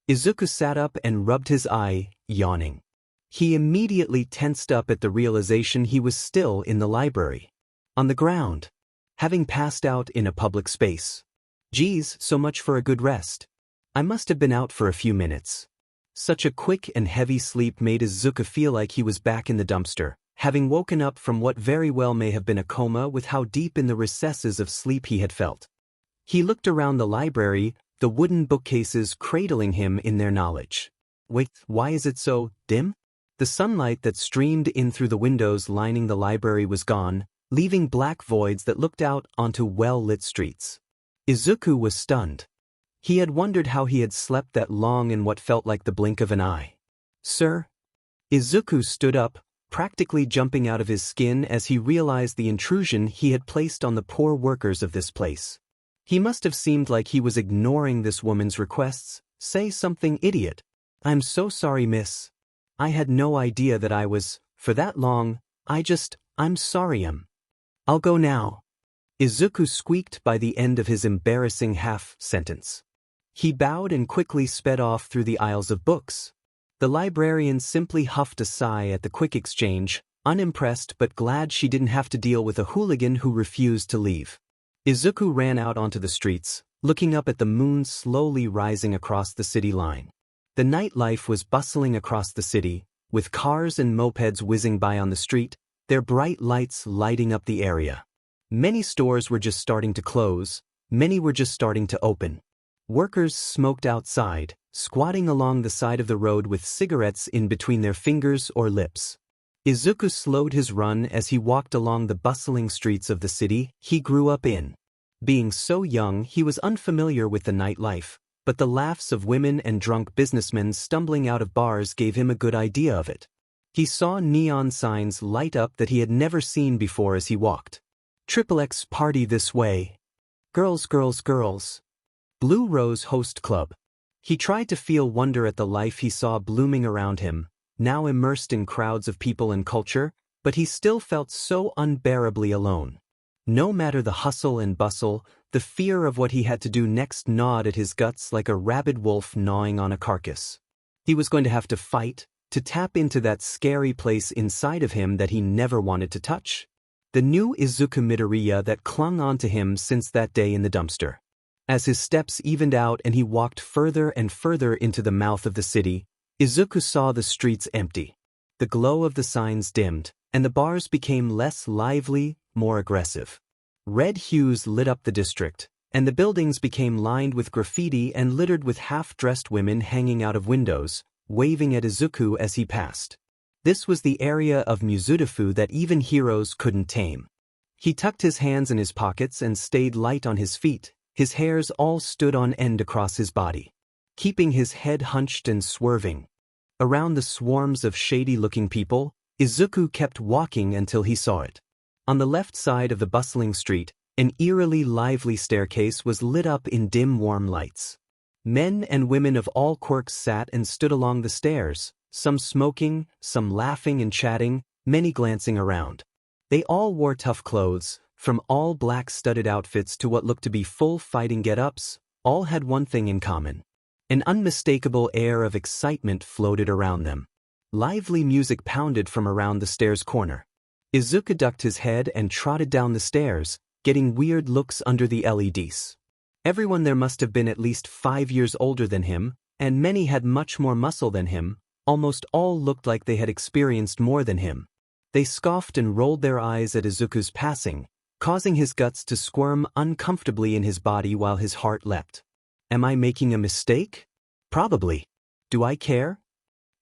Izuku sat up and rubbed his eye, yawning. He immediately tensed up at the realization he was still in the library. On the ground. Having passed out in a public space. Geez, so much for a good rest. I must have been out for a few minutes. Such a quick and heavy sleep made Izuku feel like he was back in the dumpster, having woken up from what very well may have been a coma with how deep in the recesses of sleep he had felt. He looked around the library, the wooden bookcases cradling him in their knowledge. Wait, why is it so dim? The sunlight that streamed in through the windows lining the library was gone, leaving black voids that looked out onto well-lit streets. Izuku was stunned. He had wondered how he had slept that long in what felt like the blink of an eye. Sir? Izuku stood up, practically jumping out of his skin as he realized the intrusion he had placed on the poor workers of this place. He must have seemed like he was ignoring this woman's requests. Say something, idiot. I'm so sorry, miss. I had no idea that I was, for that long, I'm sorry, I'll go now. Izuku squeaked by the end of his embarrassing half-sentence. He bowed and quickly sped off through the aisles of books. The librarian simply huffed a sigh at the quick exchange, unimpressed but glad she didn't have to deal with a hooligan who refused to leave. Izuku ran out onto the streets, looking up at the moon slowly rising across the city line. The nightlife was bustling across the city, with cars and mopeds whizzing by on the street, their bright lights lighting up the area. Many stores were just starting to close, many were just starting to open. Workers smoked outside, squatting along the side of the road with cigarettes in between their fingers or lips. Izuku slowed his run as he walked along the bustling streets of the city he grew up in. Being so young, he was unfamiliar with the nightlife, but the laughs of women and drunk businessmen stumbling out of bars gave him a good idea of it. He saw neon signs light up that he had never seen before as he walked. XXX party this way. Girls, girls, girls. Blue Rose Host Club. He tried to feel wonder at the life he saw blooming around him, now immersed in crowds of people and culture, but he still felt so unbearably alone. No matter the hustle and bustle, The fear of what he had to do next gnawed at his guts like a rabid wolf gnawing on a carcass. He was going to have to fight, to tap into that scary place inside of him that he never wanted to touch. The new Izuku Midoriya that clung onto him since that day in the dumpster. As his steps evened out and he walked further and further into the mouth of the city, Izuku saw the streets empty. The glow of the signs dimmed, and the bars became less lively, more aggressive. Red hues lit up the district, and the buildings became lined with graffiti and littered with half-dressed women hanging out of windows, waving at Izuku as he passed. This was the area of Muzutafu that even heroes couldn't tame. He tucked his hands in his pockets and stayed light on his feet. His hairs all stood on end across his body, keeping his head hunched and swerving. Around the swarms of shady-looking people, Izuku kept walking until he saw it. On the left side of the bustling street, an eerily lively staircase was lit up in dim warm lights. Men and women of all quirks sat and stood along the stairs, some smoking, some laughing and chatting, many glancing around. They all wore tough clothes, from all black studded outfits to what looked to be full fighting get-ups. All had one thing in common. An unmistakable air of excitement floated around them. Lively music pounded from around the stairs' corner. Izuku ducked his head and trotted down the stairs, getting weird looks under the LEDs. Everyone there must have been at least 5 years older than him, and many had much more muscle than him. Almost all looked like they had experienced more than him. They scoffed and rolled their eyes at Izuku's passing, causing his guts to squirm uncomfortably in his body while his heart leapt. Am I making a mistake? Probably. Do I care?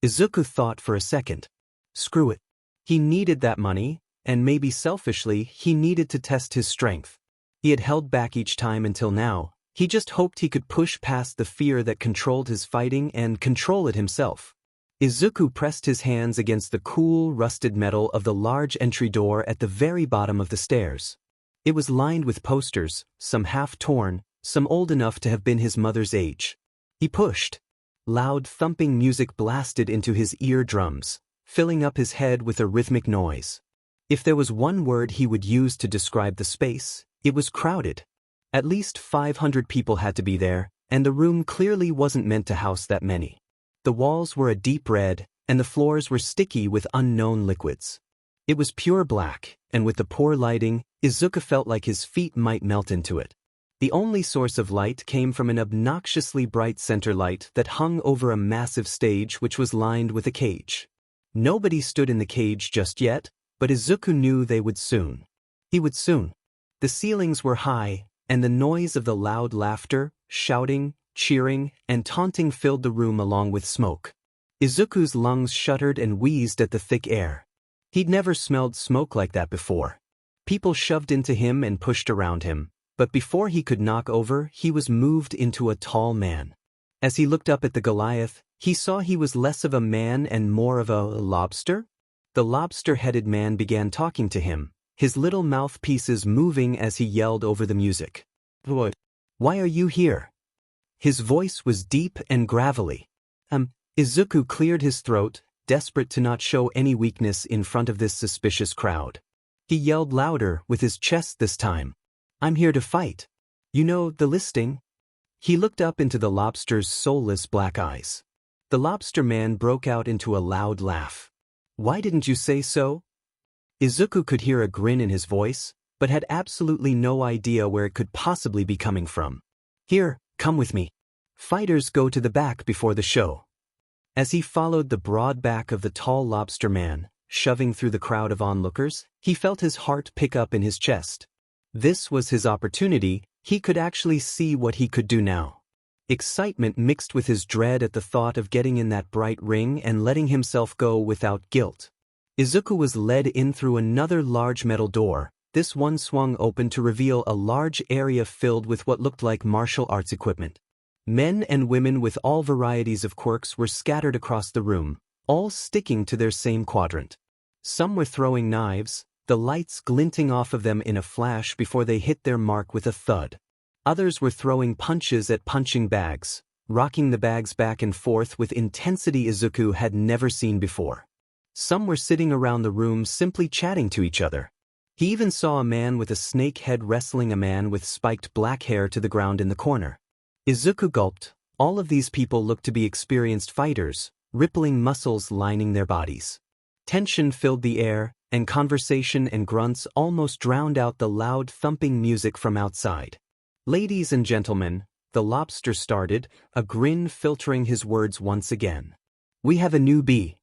Izuku thought for a second. Screw it. He needed that money, and maybe selfishly, he needed to test his strength. He had held back each time until now. He just hoped he could push past the fear that controlled his fighting and control it himself. Izuku pressed his hands against the cool, rusted metal of the large entry door at the very bottom of the stairs. It was lined with posters, some half-torn, some old enough to have been his mother's age. He pushed. Loud thumping music blasted into his eardrums, filling up his head with a rhythmic noise. If there was one word he would use to describe the space, it was crowded. At least 500 people had to be there, and the room clearly wasn't meant to house that many. The walls were a deep red, and the floors were sticky with unknown liquids. It was pure black, and with the poor lighting, Izuku felt like his feet might melt into it. The only source of light came from an obnoxiously bright center light that hung over a massive stage which was lined with a cage. Nobody stood in the cage just yet, but Izuku knew they would soon. He would soon. The ceilings were high, and the noise of the loud laughter, shouting, cheering, and taunting filled the room along with smoke. Izuku's lungs shuddered and wheezed at the thick air. He'd never smelled smoke like that before. People shoved into him and pushed around him, but before he could knock over, he was moved into a tall man. As he looked up at the Goliath, he saw he was less of a man and more of a lobster. The lobster-headed man began talking to him, his little mouthpieces moving as he yelled over the music. Why are you here? His voice was deep and gravelly. Izuku cleared his throat, desperate to not show any weakness in front of this suspicious crowd. He yelled louder, with his chest this time. I'm here to fight. You know, the listing? He looked up into the lobster's soulless black eyes. The lobster man broke out into a loud laugh. Why didn't you say so? Izuku could hear a grin in his voice, but had absolutely no idea where it could possibly be coming from. Here, come with me. Fighters go to the back before the show. As he followed the broad back of the tall lobster man, shoving through the crowd of onlookers, he felt his heart pick up in his chest. This was his opportunity. He could actually see what he could do now. Excitement mixed with his dread at the thought of getting in that bright ring and letting himself go without guilt. Izuku was led in through another large metal door. This one swung open to reveal a large area filled with what looked like martial arts equipment. Men and women with all varieties of quirks were scattered across the room, all sticking to their same quadrant. Some were throwing knives, the lights glinting off of them in a flash before they hit their mark with a thud. Others were throwing punches at punching bags, rocking the bags back and forth with intensity Izuku had never seen before. Some were sitting around the room simply chatting to each other. He even saw a man with a snake head wrestling a man with spiked black hair to the ground in the corner. Izuku gulped. All of these people looked to be experienced fighters, rippling muscles lining their bodies. Tension filled the air, and conversation and grunts almost drowned out the loud thumping music from outside. "Ladies and gentlemen," the lobster started, a grin filtering his words once again. "We have a newbie."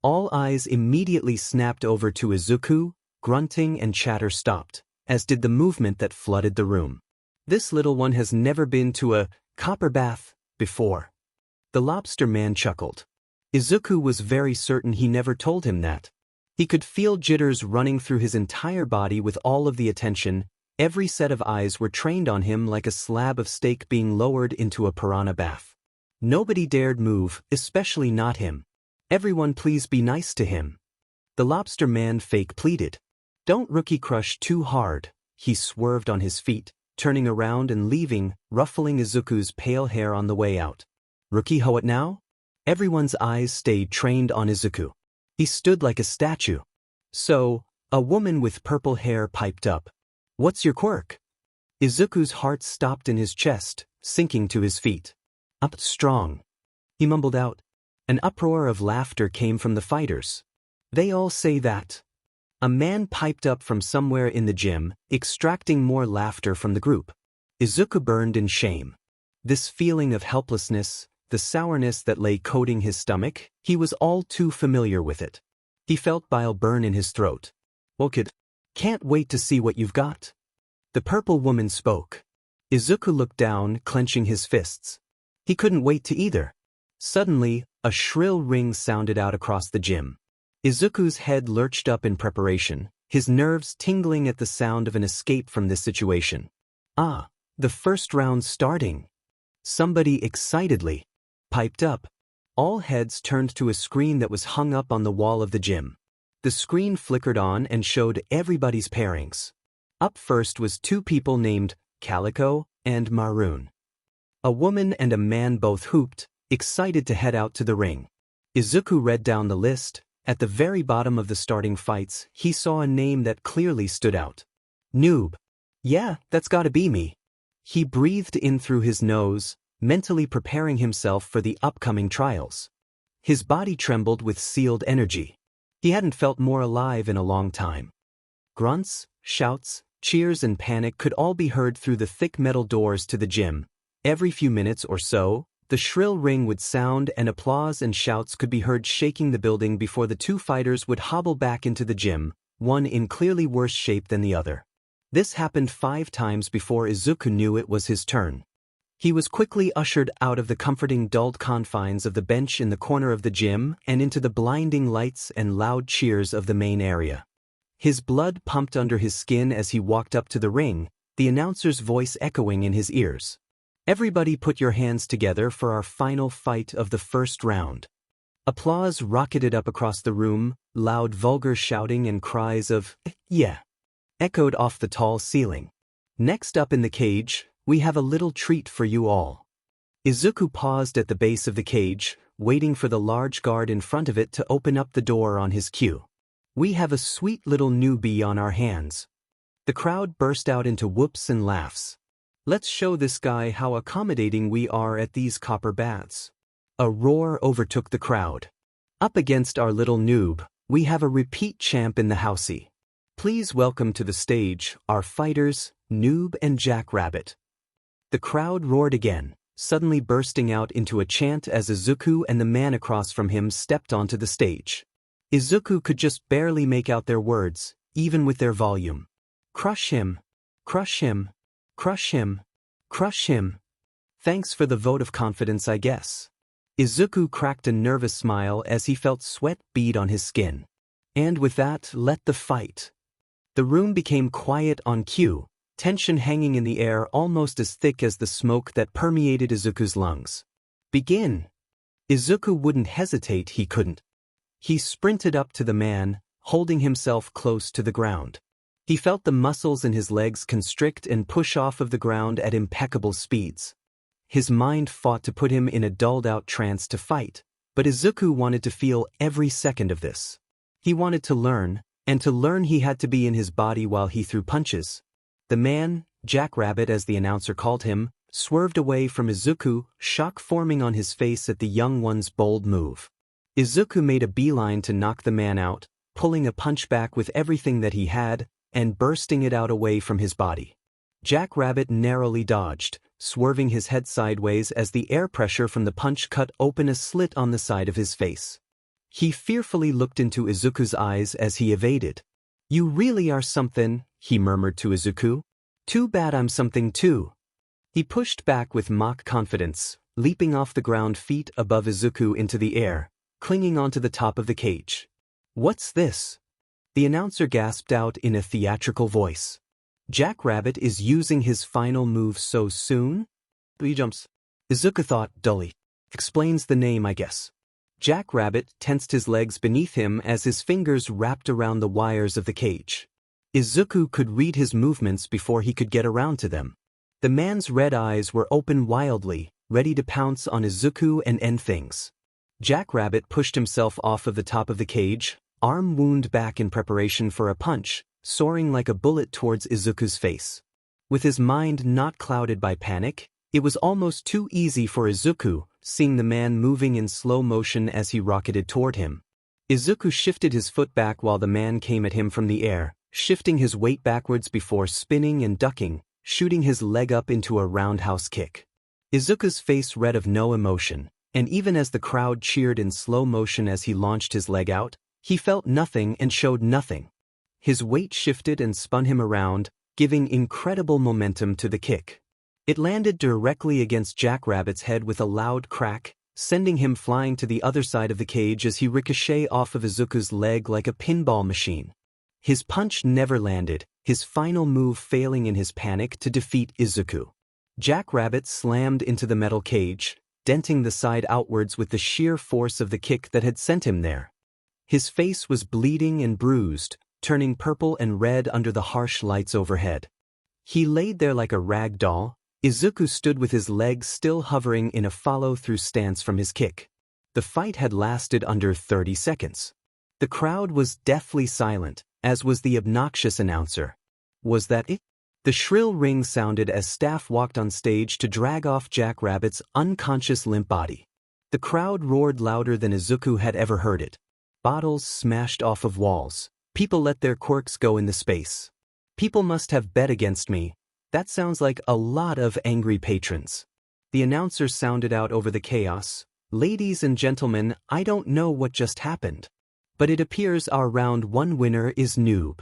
All eyes immediately snapped over to Izuku. Grunting and chatter stopped, as did the movement that flooded the room. "This little one has never been to a copper bath before." The lobster man chuckled. Izuku was very certain he never told him that. He could feel jitters running through his entire body with all of the attention. Every set of eyes were trained on him like a slab of steak being lowered into a piranha bath. Nobody dared move, especially not him. "Everyone please be nice to him." The lobster man fake pleaded. "Don't rookie crush too hard." He swerved on his feet, turning around and leaving, ruffling Izuku's pale hair on the way out. "Rookie how it now?" Everyone's eyes stayed trained on Izuku. He stood like a statue. "So," a woman with purple hair piped up. "What's your quirk?" Izuku's heart stopped in his chest, sinking to his feet. "Up strong," he mumbled out. An uproar of laughter came from the fighters. "They all say that." A man piped up from somewhere in the gym, extracting more laughter from the group. Izuku burned in shame. This feeling of helplessness, the sourness that lay coating his stomach, he was all too familiar with it. He felt bile burn in his throat. "Well, kid, can't wait to see what you've got." The purple woman spoke. Izuku looked down, clenching his fists. He couldn't wait to either. Suddenly, a shrill ring sounded out across the gym. Izuku's head lurched up in preparation, his nerves tingling at the sound of an escape from this situation. "Ah, the first round starting." Somebody excitedly piped up. All heads turned to a screen that was hung up on the wall of the gym. The screen flickered on and showed everybody's pairings. Up first was two people named Calico and Maroon. A woman and a man both hooped, excited to head out to the ring. Izuku read down the list. At the very bottom of the starting fights, he saw a name that clearly stood out. "Noob." "Yeah, that's gotta be me." He breathed in through his nose, mentally preparing himself for the upcoming trials. His body trembled with sealed energy. He hadn't felt more alive in a long time. Grunts, shouts, cheers and panic could all be heard through the thick metal doors to the gym. Every few minutes or so, the shrill ring would sound and applause and shouts could be heard shaking the building before the two fighters would hobble back into the gym, one in clearly worse shape than the other. This happened 5 times before Izuku knew it was his turn. He was quickly ushered out of the comforting dulled confines of the bench in the corner of the gym and into the blinding lights and loud cheers of the main area. His blood pumped under his skin as he walked up to the ring, the announcer's voice echoing in his ears. "Everybody put your hands together for our final fight of the first round." Applause rocketed up across the room, loud vulgar shouting and cries of, "Yeah," echoed off the tall ceiling. "Next up in the cage, we have a little treat for you all." Izuku paused at the base of the cage, waiting for the large guard in front of it to open up the door on his cue. "We have a sweet little newbie on our hands." The crowd burst out into whoops and laughs. "Let's show this guy how accommodating we are at these copper baths." A roar overtook the crowd. "Up against our little noob, we have a repeat champ in the housey. Please welcome to the stage our fighters, Noob and Jackrabbit." The crowd roared again, suddenly bursting out into a chant as Izuku and the man across from him stepped onto the stage. Izuku could just barely make out their words, even with their volume. "Crush him! Crush him! Crush him! Crush him!" "Thanks for the vote of confidence, I guess." Izuku cracked a nervous smile as he felt sweat bead on his skin. "And with that, let the fight." The room became quiet on cue, tension hanging in the air almost as thick as the smoke that permeated Izuku's lungs. "Begin!" Izuku wouldn't hesitate, he couldn't. He sprinted up to the man, holding himself close to the ground. He felt the muscles in his legs constrict and push off of the ground at impeccable speeds. His mind fought to put him in a dulled-out trance to fight, but Izuku wanted to feel every second of this. He wanted to learn, And to learn he had to be in his body while he threw punches. The man, Jackrabbit as the announcer called him, swerved away from Izuku, shock forming on his face at the young one's bold move. Izuku made a beeline to knock the man out, pulling a punch back with everything that he had, and bursting it out away from his body. Jackrabbit narrowly dodged, swerving his head sideways as the air pressure from the punch cut open a slit on the side of his face. He fearfully looked into Izuku's eyes as he evaded. "You really are something," he murmured to Izuku. "Too bad I'm something too." He pushed back with mock confidence, leaping off the ground feet above Izuku into the air, clinging onto the top of the cage. "What's this?" the announcer gasped out in a theatrical voice. "Jackrabbit is using his final move so soon?" He jumps. Izuku thought dully. "Explains the name, I guess." Jackrabbit tensed his legs beneath him as his fingers wrapped around the wires of the cage. Izuku could read his movements before he could get around to them. The man's red eyes were open wildly, ready to pounce on Izuku and end things. Jackrabbit pushed himself off of the top of the cage, arm wound back in preparation for a punch, soaring like a bullet towards Izuku's face. With his mind not clouded by panic, it was almost too easy for Izuku, seeing the man moving in slow motion as he rocketed toward him. Izuku shifted his foot back while the man came at him from the air, shifting his weight backwards before spinning and ducking, shooting his leg up into a roundhouse kick. Izuku's face read of no emotion, and even as the crowd cheered in slow motion as he launched his leg out, he felt nothing and showed nothing. His weight shifted and spun him around, giving incredible momentum to the kick. It landed directly against Jackrabbit's head with a loud crack, sending him flying to the other side of the cage as he ricocheted off of Izuku's leg like a pinball machine. His punch never landed, his final move failing in his panic to defeat Izuku. Jackrabbit slammed into the metal cage, denting the side outwards with the sheer force of the kick that had sent him there. His face was bleeding and bruised, turning purple and red under the harsh lights overhead. He laid there like a rag doll. Izuku stood with his legs still hovering in a follow-through stance from his kick. The fight had lasted under 30 seconds. The crowd was deathly silent, as was the obnoxious announcer. Was that it? The shrill ring sounded as staff walked on stage to drag off Jackrabbit's unconscious limp body. The crowd roared louder than Izuku had ever heard it. Bottles smashed off of walls. People let their quirks go in the space. "People must have bet against me. That sounds like a lot of angry patrons." The announcer sounded out over the chaos. "Ladies and gentlemen, I don't know what just happened, but it appears our round 1 winner is Noob."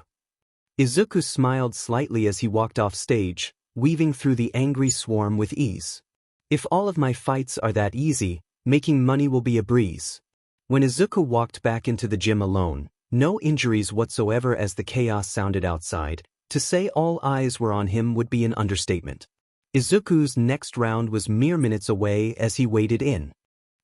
Izuku smiled slightly as he walked off stage, weaving through the angry swarm with ease. "If all of my fights are that easy, making money will be a breeze." When Izuku walked back into the gym alone, no injuries whatsoever as the chaos sounded outside, to say all eyes were on him would be an understatement. Izuku's next round was mere minutes away as he waded in.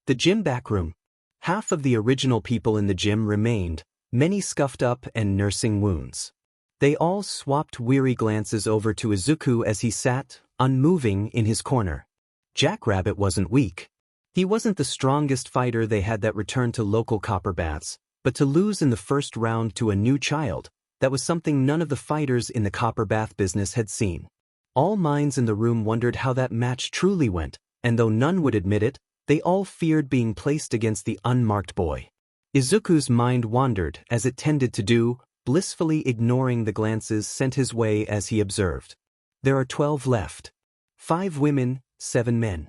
The gym backroom. Half of the original people in the gym remained, many scuffed up and nursing wounds. They all swapped weary glances over to Izuku as he sat, unmoving, in his corner. Jackrabbit wasn't weak. He wasn't the strongest fighter they had that returned to local copper baths, but to lose in the first round to a new child, that was something none of the fighters in the copper bath business had seen. All minds in the room wondered how that match truly went, and though none would admit it, they all feared being placed against the unmarked boy. Izuku's mind wandered, as it tended to do, blissfully ignoring the glances sent his way as he observed. There are 12 left. 5 women, 7 men.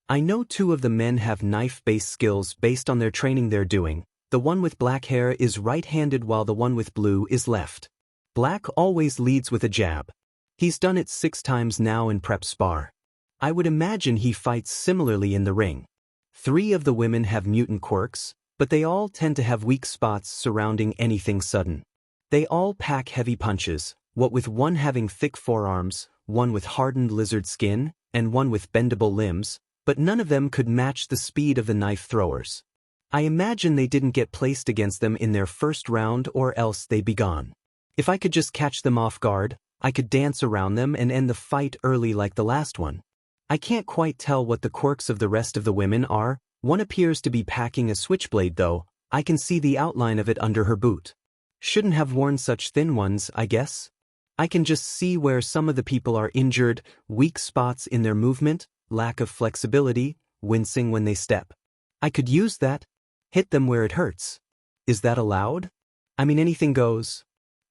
I know 2 of the men have knife-based skills based on their training they're doing. The one with black hair is right-handed while the one with blue is left. Black always leads with a jab. He's done it 6 times now in prep spar. I would imagine he fights similarly in the ring. 3 of the women have mutant quirks, but they all tend to have weak spots surrounding anything sudden. They all pack heavy punches, what with one having thick forearms, one with hardened lizard skin, and one with bendable limbs, but none of them could match the speed of the knife throwers. I imagine they didn't get placed against them in their first round or else they'd be gone. If I could just catch them off guard, I could dance around them and end the fight early like the last one. I can't quite tell what the quirks of the rest of the women are. One appears to be packing a switchblade though. I can see the outline of it under her boot. Shouldn't have worn such thin ones, I guess. I can just see where some of the people are injured, weak spots in their movement, lack of flexibility, wincing when they step. I could use that. Hit them where it hurts. Is that allowed? I mean, anything goes.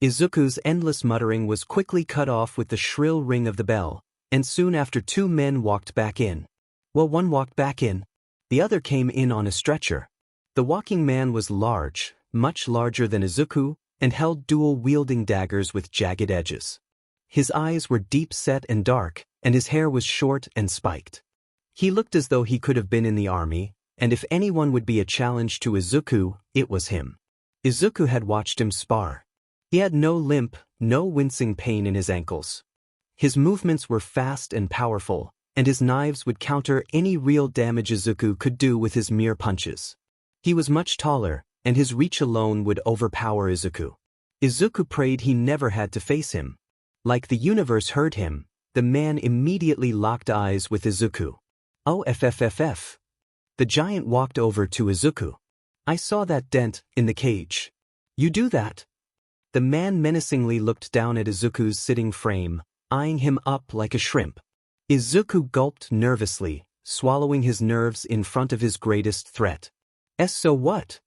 Izuku's endless muttering was quickly cut off with the shrill ring of the bell, and soon after 2 men walked back in. Well, one walked back in. The other came in on a stretcher. The walking man was large, much larger than Izuku, and held dual-wielding daggers with jagged edges. His eyes were deep-set and dark, and his hair was short and spiked. He looked as though he could have been in the army, and if anyone would be a challenge to Izuku, it was him. Izuku had watched him spar. He had no limp, no wincing pain in his ankles. His movements were fast and powerful, and his knives would counter any real damage Izuku could do with his mere punches. He was much taller, and his reach alone would overpower Izuku. Izuku prayed he never had to face him. Like the universe heard him, the man immediately locked eyes with Izuku. Oh, FFFF. The giant walked over to Izuku. I saw that dent in the cage. You do that? The man menacingly looked down at Izuku's sitting frame, eyeing him up like a shrimp. Izuku gulped nervously, swallowing his nerves in front of his greatest threat. So what?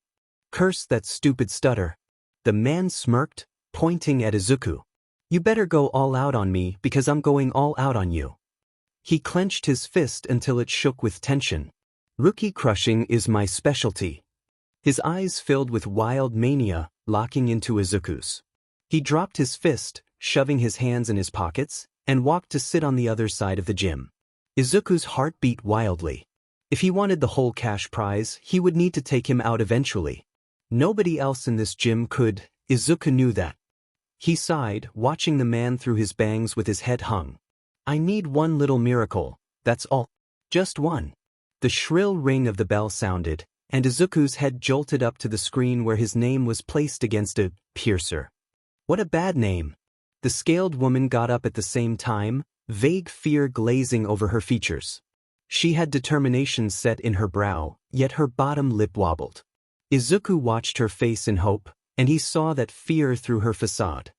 Curse that stupid stutter. The man smirked, pointing at Izuku. You better go all out on me because I'm going all out on you. He clenched his fist until it shook with tension. Rookie crushing is my specialty. His eyes filled with wild mania, locking into Izuku's. He dropped his fist, shoving his hands in his pockets, and walked to sit on the other side of the gym. Izuku's heart beat wildly. If he wanted the whole cash prize, he would need to take him out eventually. Nobody else in this gym could, Izuku knew that. He sighed, watching the man through his bangs with his head hung. I need one little miracle, that's all. Just one. The shrill ring of the bell sounded, and Izuku's head jolted up to the screen where his name was placed against a piercer. What a bad name. The scaled woman got up at the same time, vague fear glazing over her features. She had determination set in her brow, yet her bottom lip wobbled. Izuku watched her face in hope, and he saw that fear through her facade.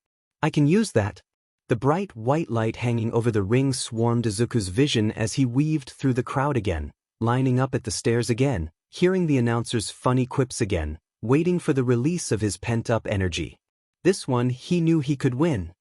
I can use that. The bright white light hanging over the ring swarmed Izuku's vision as he weaved through the crowd again, lining up at the stairs again, hearing the announcer's funny quips again, waiting for the release of his pent-up energy. This one he knew he could win.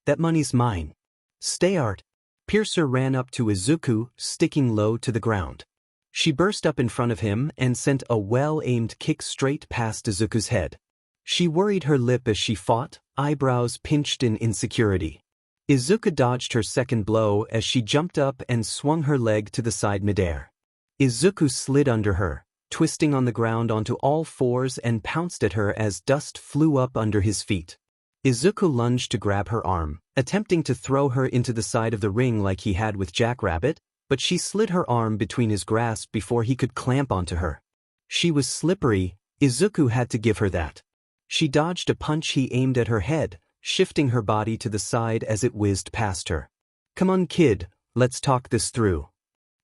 That money's mine. Stay art. Piercer ran up to Izuku, sticking low to the ground. She burst up in front of him and sent a well-aimed kick straight past Izuku's head. She worried her lip as she fought, eyebrows pinched in insecurity. Izuku dodged her second blow as she jumped up and swung her leg to the side midair. Izuku slid under her, twisting on the ground onto all fours and pounced at her as dust flew up under his feet. Izuku lunged to grab her arm, attempting to throw her into the side of the ring like he had with Jackrabbit, but she slid her arm between his grasp before he could clamp onto her. She was slippery, Izuku had to give her that. She dodged a punch he aimed at her head, shifting her body to the side as it whizzed past her. Come on, kid, let's talk this through.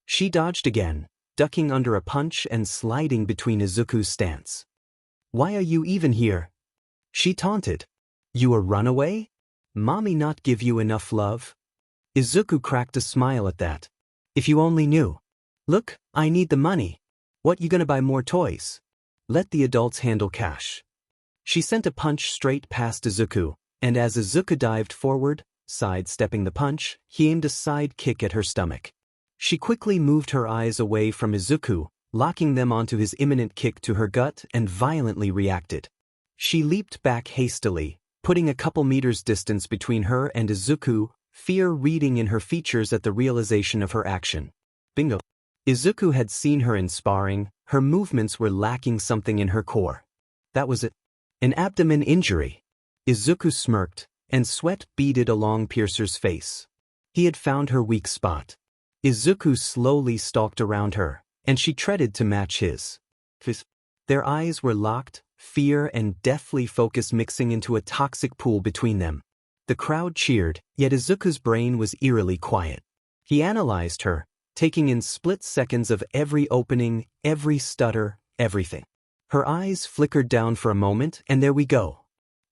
She dodged again, ducking under a punch and sliding between Izuku's stance. Why are you even here? She taunted. You a runaway? Mommy not give you enough love? Izuku cracked a smile at that. If you only knew. Look, I need the money. What, you gonna buy more toys? Let the adults handle cash. She sent a punch straight past Izuku, and as Izuku dived forward, sidestepping the punch, he aimed a side kick at her stomach. She quickly moved her eyes away from Izuku, locking them onto his imminent kick to her gut, and violently reacted. She leaped back hastily, putting a couple meters distance between her and Izuku, fear reading in her features at the realization of her action. Bingo. Izuku had seen her in sparring, her movements were lacking something in her core. That was it. An abdomen injury. Izuku smirked, and sweat beaded along Piercer's face. He had found her weak spot. Izuku slowly stalked around her, and she treaded to match his. Their eyes were locked, fear and deathly focus mixing into a toxic pool between them. The crowd cheered, yet Izuku's brain was eerily quiet. He analyzed her, taking in split seconds of every opening, every stutter, everything. Her eyes flickered down for a moment, and there we go.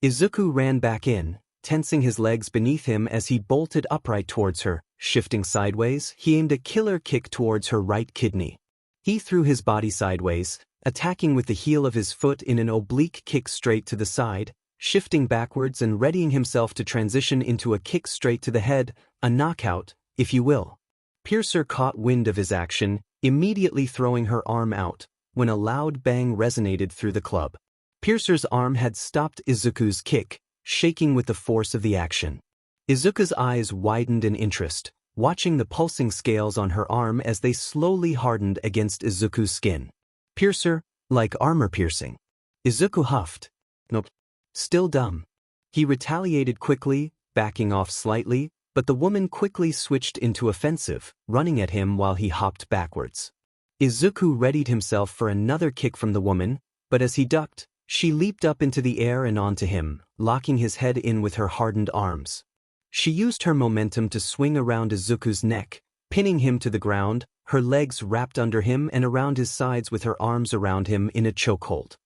Izuku ran back in, tensing his legs beneath him as he bolted upright towards her. Shifting sideways, he aimed a killer kick towards her right kidney. He threw his body sideways, attacking with the heel of his foot in an oblique kick straight to the side, shifting backwards and readying himself to transition into a kick straight to the head, a knockout, if you will. Piercer caught wind of his action, immediately throwing her arm out, when a loud bang resonated through the club. Piercer's arm had stopped Izuku's kick, shaking with the force of the action. Izuku's eyes widened in interest, watching the pulsing scales on her arm as they slowly hardened against Izuku's skin. Piercer, like armor piercing. Izuku huffed. Nope. Still dumb. He retaliated quickly, backing off slightly, but the woman quickly switched into offensive, running at him while he hopped backwards. Izuku readied himself for another kick from the woman, but as he ducked, she leaped up into the air and onto him, locking his head in with her hardened arms. She used her momentum to swing around Izuku's neck, pinning him to the ground, her legs wrapped under him and around his sides with her arms around him in a chokehold.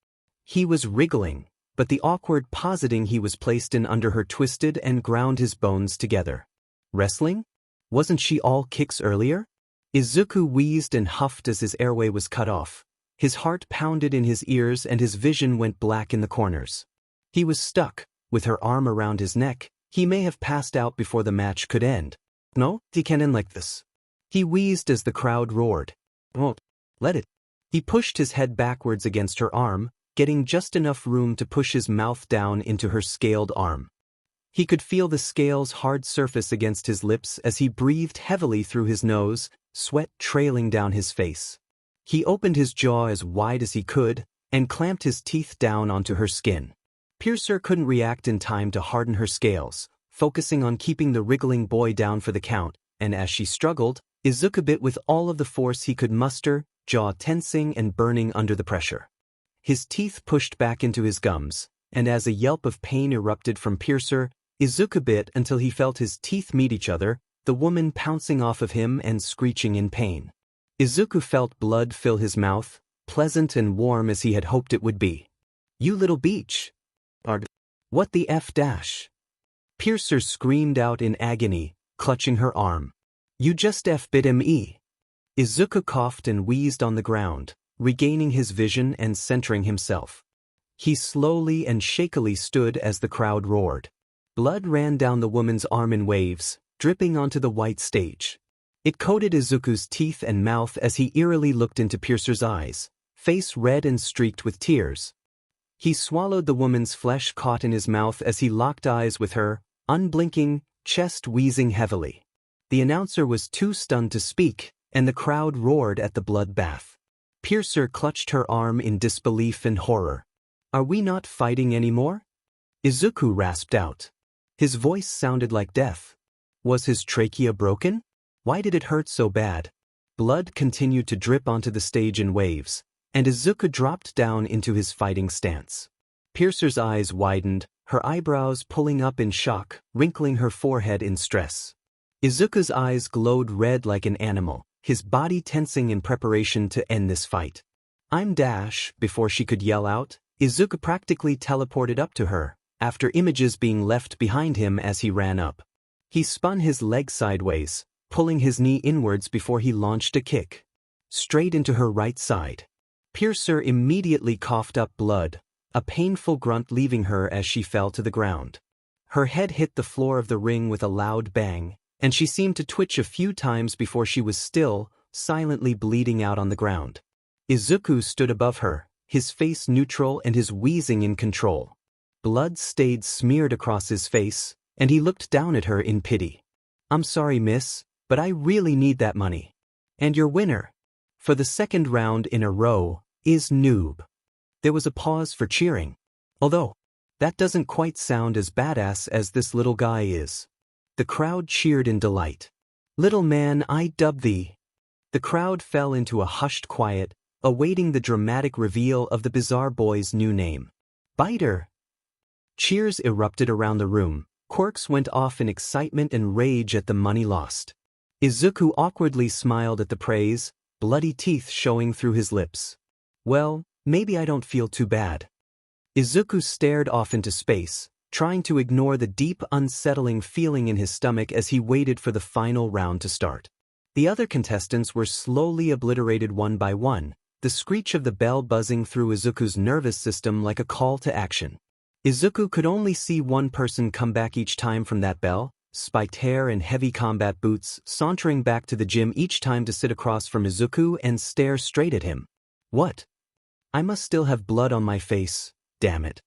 He was wriggling, but the awkward positing he was placed in under her twisted and ground his bones together. Wrestling? Wasn't she all kicks earlier? Izuku wheezed and huffed as his airway was cut off. His heart pounded in his ears and his vision went black in the corners. He was stuck, with her arm around his neck. He may have passed out before the match could end. No, he can't end like this. He wheezed as the crowd roared. Oh, let it. He pushed his head backwards against her arm, getting just enough room to push his mouth down into her scaled arm. He could feel the scale's hard surface against his lips as he breathed heavily through his nose, sweat trailing down his face. He opened his jaw as wide as he could and clamped his teeth down onto her skin. Piercer couldn't react in time to harden her scales, focusing on keeping the wriggling boy down for the count, and as she struggled, Izuku bit with all of the force he could muster, jaw tensing and burning under the pressure. His teeth pushed back into his gums, and as a yelp of pain erupted from Piercer, Izuku bit until he felt his teeth meet each other, the woman pouncing off of him and screeching in pain. Izuku felt blood fill his mouth, pleasant and warm as he had hoped it would be. "You little beach! What the F dash?" Piercer screamed out in agony, clutching her arm. "You just F bit him e." Izuku coughed and wheezed on the ground, regaining his vision and centering himself. He slowly and shakily stood as the crowd roared. Blood ran down the woman's arm in waves, dripping onto the white stage. It coated Izuku's teeth and mouth as he eerily looked into Piercer's eyes, face red and streaked with tears. He swallowed the woman's flesh caught in his mouth as he locked eyes with her, unblinking, chest wheezing heavily. The announcer was too stunned to speak, and the crowd roared at the bloodbath. Piercer clutched her arm in disbelief and horror. "Are we not fighting anymore?" Izuku rasped out. His voice sounded like death. Was his trachea broken? Why did it hurt so bad? Blood continued to drip onto the stage in waves, and Izuku dropped down into his fighting stance. Piercer's eyes widened, her eyebrows pulling up in shock, wrinkling her forehead in stress. Izuku's eyes glowed red like an animal, his body tensing in preparation to end this fight. "I'm Dash," before she could yell out, Izuku practically teleported up to her, after images being left behind him as he ran up. He spun his leg sideways, pulling his knee inwards before he launched a kick. Straight into her right side. Piercer immediately coughed up blood, a painful grunt leaving her as she fell to the ground. Her head hit the floor of the ring with a loud bang, and she seemed to twitch a few times before she was still, silently bleeding out on the ground. Izuku stood above her, his face neutral and his wheezing in control. Blood stayed smeared across his face, and he looked down at her in pity. "I'm sorry, miss, but I really need that money. And your winner, for the second round in a row, is Noob." There was a pause for cheering. Although, that doesn't quite sound as badass as this little guy is. The crowd cheered in delight. "Little man, I dub thee." The crowd fell into a hushed quiet, awaiting the dramatic reveal of the bizarre boy's new name. "Biter." Cheers erupted around the room. Quirks went off in excitement and rage at the money lost. Izuku awkwardly smiled at the praise, bloody teeth showing through his lips. "Well, maybe I don't feel too bad." Izuku stared off into space, trying to ignore the deep, unsettling feeling in his stomach as he waited for the final round to start. The other contestants were slowly obliterated one by one, the screech of the bell buzzing through Izuku's nervous system like a call to action. Izuku could only see one person come back each time from that bell, spiked hair and heavy combat boots, sauntering back to the gym each time to sit across from Izuku and stare straight at him. What? I must still have blood on my face, damn it.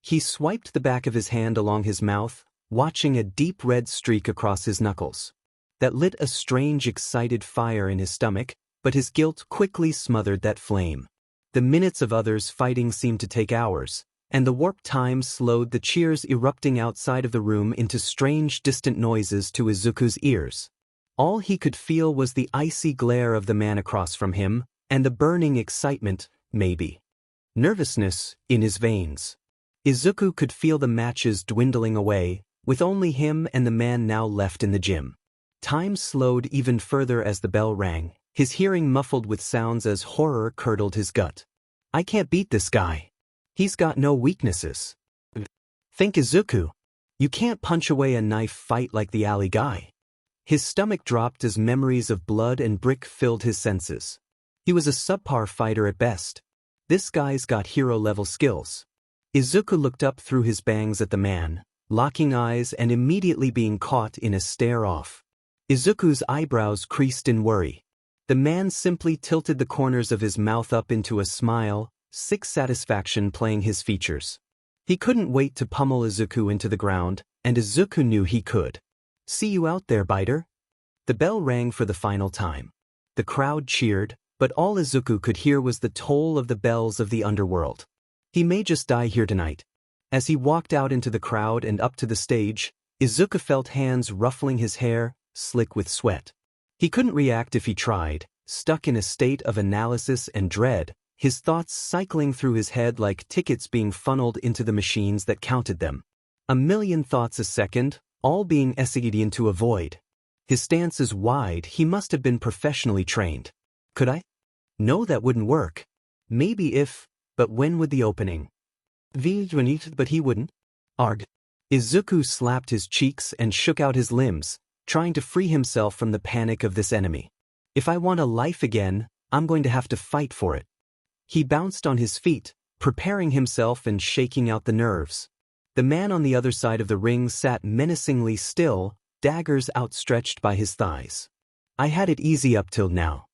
He swiped the back of his hand along his mouth, watching a deep red streak across his knuckles. That lit a strange, excited fire in his stomach, but his guilt quickly smothered that flame. The minutes of others fighting seemed to take hours, and the warp time slowed the cheers erupting outside of the room into strange, distant noises to Izuku's ears. All he could feel was the icy glare of the man across from him, and the burning excitement, maybe nervousness, in his veins. Izuku could feel the matches dwindling away, with only him and the man now left in the gym. Time slowed even further as the bell rang, his hearing muffled with sounds as horror curdled his gut. I can't beat this guy. He's got no weaknesses. Think Izuku. You can't punch away a knife fight like the alley guy. His stomach dropped as memories of blood and brick filled his senses. He was a subpar fighter at best. This guy's got hero-level skills. Izuku looked up through his bangs at the man, locking eyes and immediately being caught in a stare-off. Izuku's eyebrows creased in worry. The man simply tilted the corners of his mouth up into a smile, sick satisfaction playing his features. He couldn't wait to pummel Izuku into the ground, and Izuku knew he could. See you out there, biter. The bell rang for the final time. The crowd cheered, but all Izuku could hear was the toll of the bells of the underworld. He may just die here tonight. As he walked out into the crowd and up to the stage, Izuku felt hands ruffling his hair, slick with sweat. He couldn't react if he tried, stuck in a state of analysis and dread, his thoughts cycling through his head like tickets being funneled into the machines that counted them. A million thoughts a second, all being essayed into a void. His stance is wide, he must have been professionally trained. Could I? No, that wouldn't work. Maybe if, but when would the opening? But he wouldn't. Arg. Izuku slapped his cheeks and shook out his limbs, trying to free himself from the panic of this enemy. If I want a life again, I'm going to have to fight for it. He bounced on his feet, preparing himself and shaking out the nerves. The man on the other side of the ring sat menacingly still, daggers outstretched by his thighs. I had it easy up till now.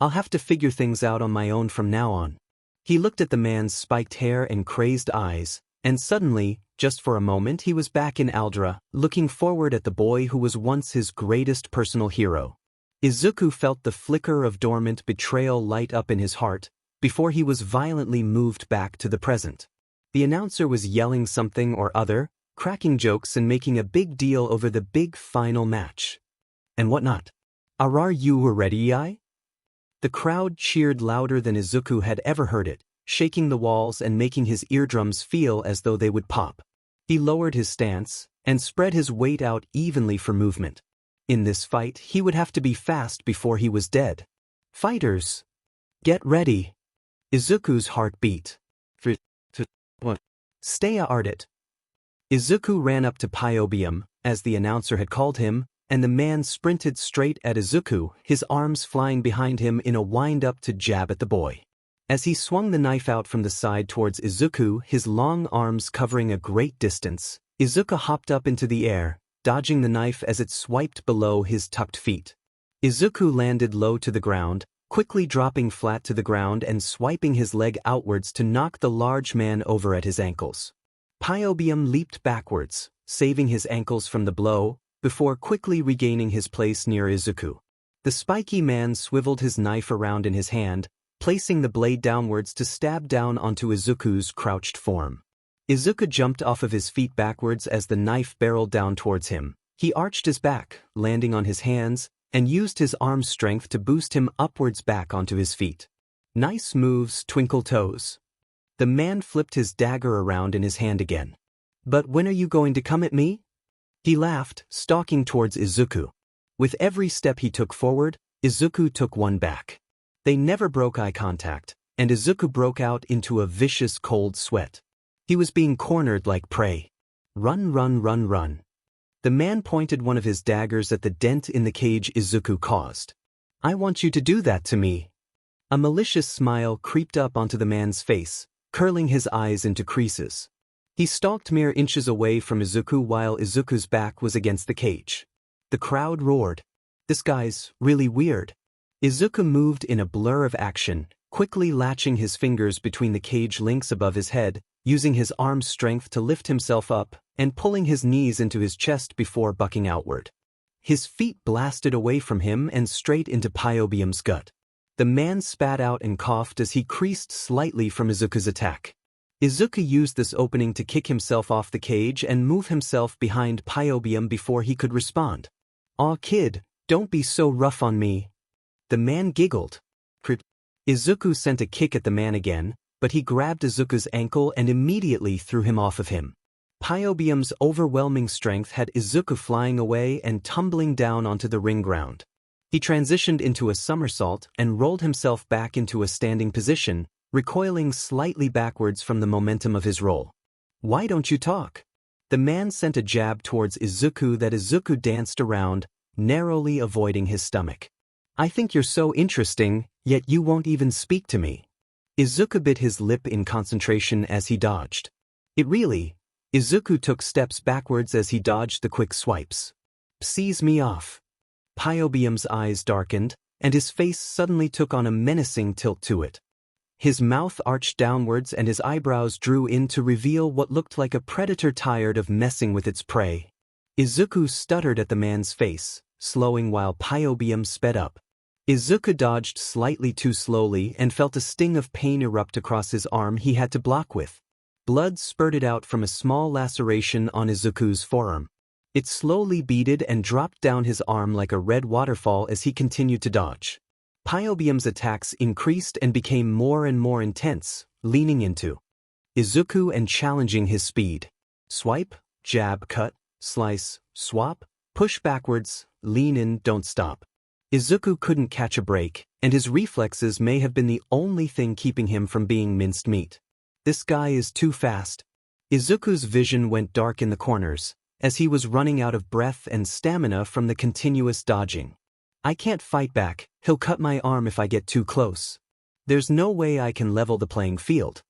I'll have to figure things out on my own from now on. He looked at the man's spiked hair and crazed eyes, and suddenly, just for a moment he was back in Aldra, looking forward at the boy who was once his greatest personal hero. Izuku felt the flicker of dormant betrayal light up in his heart, before he was violently moved back to the present. The announcer was yelling something or other, cracking jokes and making a big deal over the big final match. And whatnot. Are you ready? The crowd cheered louder than Izuku had ever heard it, shaking the walls and making his eardrums feel as though they would pop. He lowered his stance, and spread his weight out evenly for movement. In this fight, he would have to be fast before he was dead. Fighters, get ready. Izuku's heart beat. What? Stay ardit. Izuku ran up to Pyobium, as the announcer had called him, and the man sprinted straight at Izuku, his arms flying behind him in a wind-up to jab at the boy. As he swung the knife out from the side towards Izuku, his long arms covering a great distance, Izuku hopped up into the air, dodging the knife as it swiped below his tucked feet. Izuku landed low to the ground, quickly dropping flat to the ground and swiping his leg outwards to knock the large man over at his ankles. Pyobium leaped backwards, saving his ankles from the blow, before quickly regaining his place near Izuku. The spiky man swiveled his knife around in his hand, placing the blade downwards to stab down onto Izuku's crouched form. Izuku jumped off of his feet backwards as the knife barreled down towards him. He arched his back, landing on his hands, and used his arm strength to boost him upwards back onto his feet. Nice moves, Twinkle Toes. The man flipped his dagger around in his hand again. But when are you going to come at me? He laughed, stalking towards Izuku. With every step he took forward, Izuku took one back. They never broke eye contact, and Izuku broke out into a vicious cold sweat. He was being cornered like prey. Run, run, run, run. The man pointed one of his daggers at the dent in the cage Izuku caused. I want you to do that to me. A malicious smile creeped up onto the man's face, curling his eyes into creases. He stalked mere inches away from Izuku while Izuku's back was against the cage. The crowd roared. This guy's really weird. Izuku moved in a blur of action, quickly latching his fingers between the cage links above his head, using his arm's strength to lift himself up, and pulling his knees into his chest before bucking outward. His feet blasted away from him and straight into Pyobium's gut. The man spat out and coughed as he creased slightly from Izuku's attack. Izuku used this opening to kick himself off the cage and move himself behind Pyobium before he could respond. Aw kid, don't be so rough on me. The man giggled. Izuku sent a kick at the man again, but he grabbed Izuku's ankle and immediately threw him off of him. Pyobium's overwhelming strength had Izuku flying away and tumbling down onto the ring ground. He transitioned into a somersault and rolled himself back into a standing position, recoiling slightly backwards from the momentum of his roll. Why don't you talk? The man sent a jab towards Izuku that Izuku danced around, narrowly avoiding his stomach. I think you're so interesting, yet you won't even speak to me. Izuku bit his lip in concentration as he dodged. Izuku took steps backwards as he dodged the quick swipes. Seize me off. Pyobium's eyes darkened, and his face suddenly took on a menacing tilt to it. His mouth arched downwards and his eyebrows drew in to reveal what looked like a predator tired of messing with its prey. Izuku stuttered at the man's face, slowing while Pyobium sped up. Izuku dodged slightly too slowly and felt a sting of pain erupt across his arm he had to block with. Blood spurted out from a small laceration on Izuku's forearm. It slowly beaded and dropped down his arm like a red waterfall as he continued to dodge. Pyobium's attacks increased and became more and more intense, leaning into Izuku and challenging his speed. Swipe, jab, cut, slice, swap, push backwards, lean in, don't stop. Izuku couldn't catch a break, and his reflexes may have been the only thing keeping him from being minced meat. This guy is too fast. Izuku's vision went dark in the corners, as he was running out of breath and stamina from the continuous dodging. I can't fight back, he'll cut my arm if I get too close. There's no way I can level the playing field.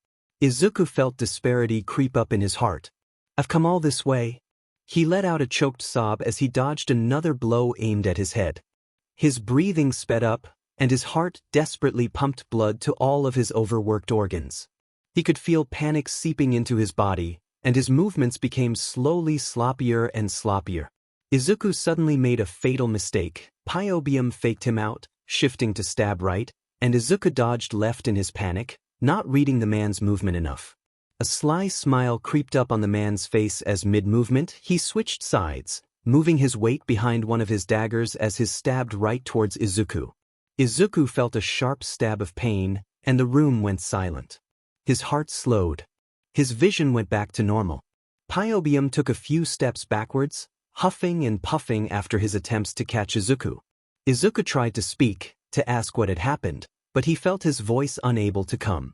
Izuku felt disparity creep up in his heart. I've come all this way. He let out a choked sob as he dodged another blow aimed at his head. His breathing sped up, and his heart desperately pumped blood to all of his overworked organs. He could feel panic seeping into his body, and his movements became slowly sloppier and sloppier. Izuku suddenly made a fatal mistake. Pyobium faked him out, shifting to stab right, and Izuku dodged left in his panic, not reading the man's movement enough. A sly smile creeped up on the man's face as mid-movement he switched sides, moving his weight behind one of his daggers as he stabbed right towards Izuku. Izuku felt a sharp stab of pain, and the room went silent. His heart slowed. His vision went back to normal. Pyobium took a few steps backwards, huffing and puffing after his attempts to catch Izuku. Izuku tried to speak, to ask what had happened, but he felt his voice unable to come.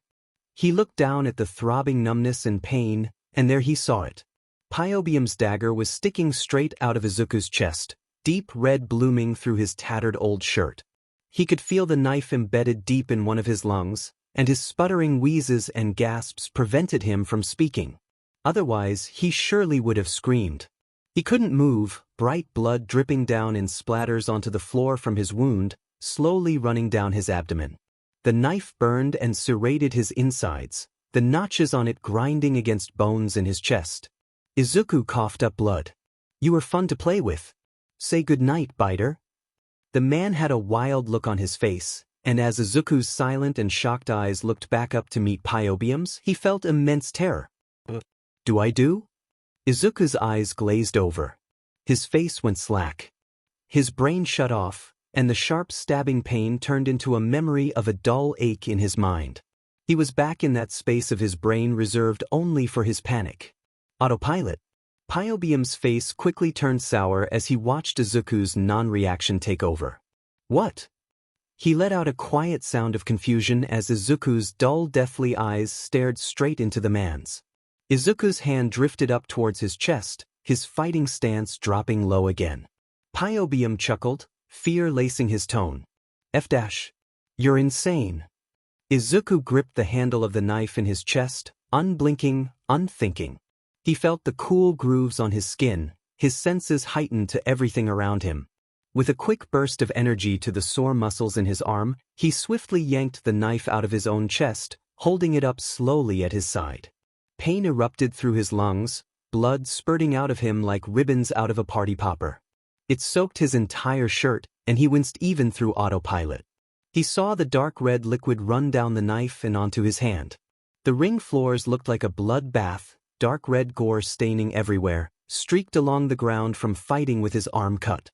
He looked down at the throbbing numbness and pain, and there he saw it. Pyobium's dagger was sticking straight out of Izuku's chest, deep red blooming through his tattered old shirt. He could feel the knife embedded deep in one of his lungs, and his sputtering wheezes and gasps prevented him from speaking. Otherwise, he surely would have screamed. He couldn't move, bright blood dripping down in splatters onto the floor from his wound, slowly running down his abdomen. The knife burned and serrated his insides, the notches on it grinding against bones in his chest. Izuku coughed up blood. You were fun to play with. Say good night, biter. The man had a wild look on his face, and as Izuku's silent and shocked eyes looked back up to meet Pyobium's, he felt immense terror. Do I do? Izuku's eyes glazed over. His face went slack. His brain shut off, and the sharp stabbing pain turned into a memory of a dull ache in his mind. He was back in that space of his brain reserved only for his panic. Autopilot. Pyobium's face quickly turned sour as he watched Izuku's non-reaction take over. What? He let out a quiet sound of confusion as Izuku's dull, deathly eyes stared straight into the man's. Izuku's hand drifted up towards his chest, his fighting stance dropping low again. Pyrobium chuckled, fear lacing his tone. You're insane. Izuku gripped the handle of the knife in his chest, unblinking, unthinking. He felt the cool grooves on his skin, his senses heightened to everything around him. With a quick burst of energy to the sore muscles in his arm, he swiftly yanked the knife out of his own chest, holding it up slowly at his side. Pain erupted through his lungs, blood spurting out of him like ribbons out of a party popper. It soaked his entire shirt, and he winced even through autopilot. He saw the dark red liquid run down the knife and onto his hand. The ring floors looked like a blood bath, dark red gore staining everywhere, streaked along the ground from fighting with his arm cut.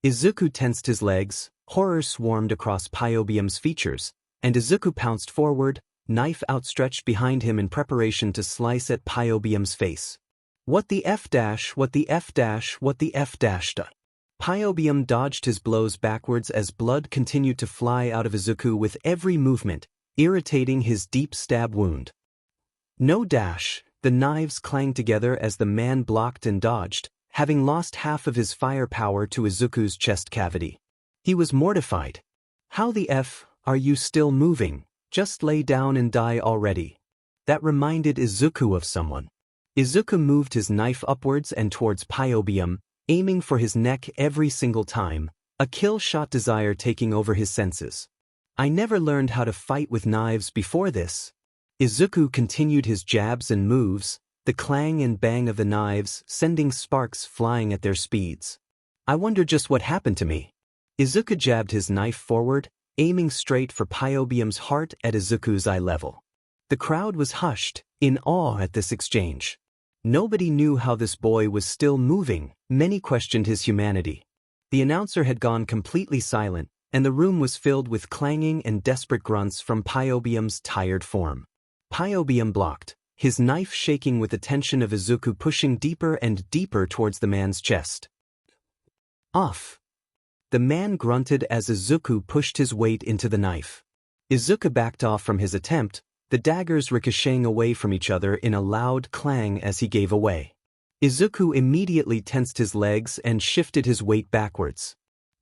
Izuku tensed his legs, horror swarmed across Pyrobium's features, and Izuku pounced forward, knife outstretched behind him in preparation to slice at Pyrobium's face. What the F-? What the F-? What the F-? Pyrobium dodged his blows backwards as blood continued to fly out of Izuku with every movement, irritating his deep stab wound. No dash, the knives clanged together as the man blocked and dodged, having lost half of his firepower to Izuku's chest cavity. He was mortified. How the F are you still moving? Just lay down and die already. That reminded Izuku of someone. Izuku moved his knife upwards and towards Pyrobium, aiming for his neck every single time, a kill-shot desire taking over his senses. I never learned how to fight with knives before this. Izuku continued his jabs and moves, the clang and bang of the knives sending sparks flying at their speeds. I wonder just what happened to me. Izuku jabbed his knife forward, aiming straight for Pyrobium's heart at Izuku's eye level. The crowd was hushed, in awe at this exchange. Nobody knew how this boy was still moving, many questioned his humanity. The announcer had gone completely silent, and the room was filled with clanging and desperate grunts from Pyrobium's tired form. Pyrobium blocked, his knife shaking with the tension of Izuku pushing deeper and deeper towards the man's chest. Off. The man grunted as Izuku pushed his weight into the knife. Izuku backed off from his attempt, the daggers ricocheting away from each other in a loud clang as he gave away. Izuku immediately tensed his legs and shifted his weight backwards.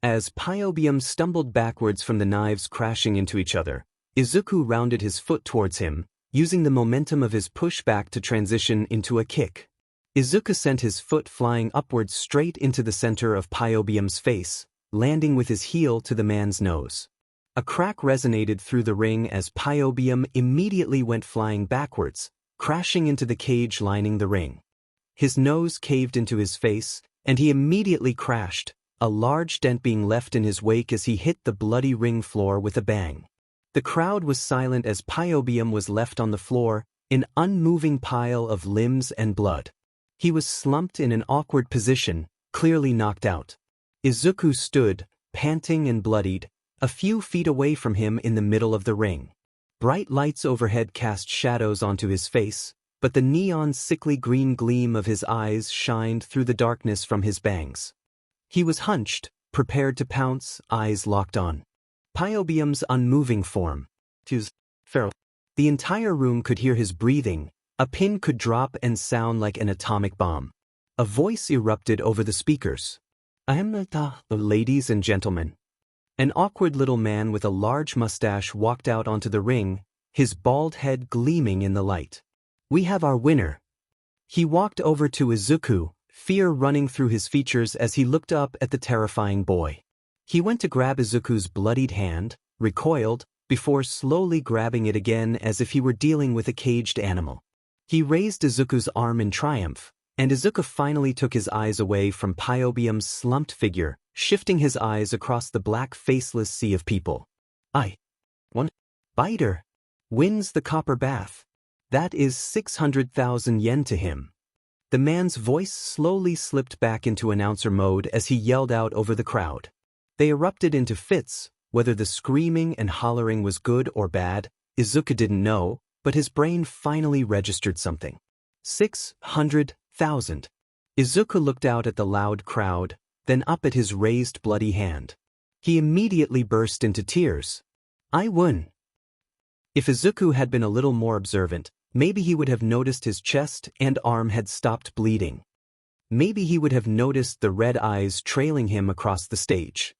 As Pyrobium stumbled backwards from the knives crashing into each other, Izuku rounded his foot towards him, using the momentum of his pushback to transition into a kick. Izuku sent his foot flying upwards straight into the center of Pyrobium's face, landing with his heel to the man's nose. A crack resonated through the ring as Pyrobium immediately went flying backwards, crashing into the cage lining the ring. His nose caved into his face, and he immediately crashed, a large dent being left in his wake as he hit the bloody ring floor with a bang. The crowd was silent as Pyrobium was left on the floor, an unmoving pile of limbs and blood. He was slumped in an awkward position, clearly knocked out. Izuku stood, panting and bloodied, a few feet away from him in the middle of the ring. Bright lights overhead cast shadows onto his face, but the neon sickly green gleam of his eyes shined through the darkness from his bangs. He was hunched, prepared to pounce, eyes locked on Pyrobium's unmoving form. Feral. The entire room could hear his breathing, a pin could drop and sound like an atomic bomb. A voice erupted over the speakers. Ladies and gentlemen. An awkward little man with a large mustache walked out onto the ring, his bald head gleaming in the light. We have our winner. He walked over to Izuku, fear running through his features as he looked up at the terrifying boy. He went to grab Izuku's bloodied hand, recoiled, before slowly grabbing it again as if he were dealing with a caged animal. He raised Izuku's arm in triumph, and Izuku finally took his eyes away from Pyrobium's slumped figure, shifting his eyes across the black faceless sea of people. One biter wins the copper bath. That is 600,000 yen to him. The man's voice slowly slipped back into announcer mode as he yelled out over the crowd. They erupted into fits. Whether the screaming and hollering was good or bad, Izuku didn't know, but his brain finally registered something. 600,000. Izuku looked out at the loud crowd, then up at his raised bloody hand. He immediately burst into tears. I won. If Izuku had been a little more observant, Maybe he would have noticed his chest and arm had stopped bleeding. Maybe he would have noticed the red eyes trailing him across the stage.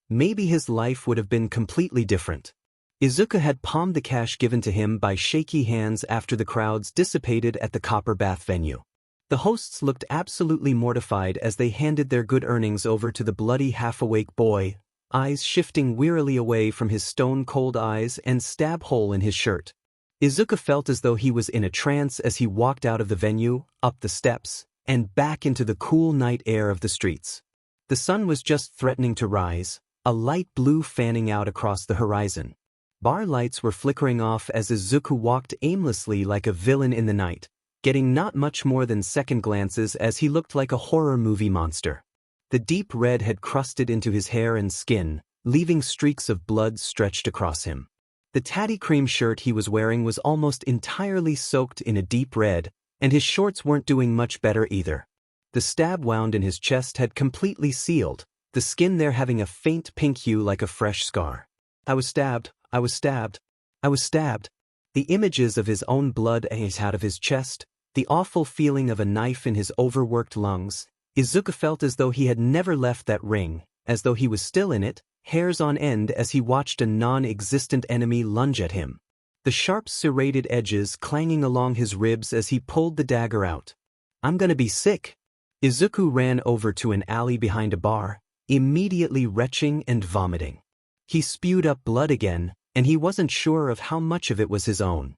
Maybe his life would have been completely different. Izuku had palmed the cash given to him by shaky hands after the crowds dissipated at the copper bath venue. The hosts looked absolutely mortified as they handed their good earnings over to the bloody half-awake boy, eyes shifting wearily away from his stone-cold eyes and stab hole in his shirt. Izuku felt as though he was in a trance as he walked out of the venue, up the steps, and back into the cool night air of the streets. The sun was just threatening to rise, a light blue fanning out across the horizon. Bar lights were flickering off as Izuku walked aimlessly like a villain in the night, getting not much more than second glances as he looked like a horror movie monster. The deep red had crusted into his hair and skin, leaving streaks of blood stretched across him. The tatty cream shirt he was wearing was almost entirely soaked in a deep red, and his shorts weren't doing much better either. The stab wound in his chest had completely sealed, the skin there having a faint pink hue like a fresh scar. I was stabbed, I was stabbed, I was stabbed. The images of his own blood ate out of his chest, the awful feeling of a knife in his overworked lungs. Izuku felt as though he had never left that ring, as though he was still in it, hairs on end as he watched a non-existent enemy lunge at him. The sharp serrated edges clanging along his ribs as he pulled the dagger out. I'm gonna be sick. Izuku ran over to an alley behind a bar, immediately retching and vomiting. He spewed up blood again, and he wasn't sure of how much of it was his own.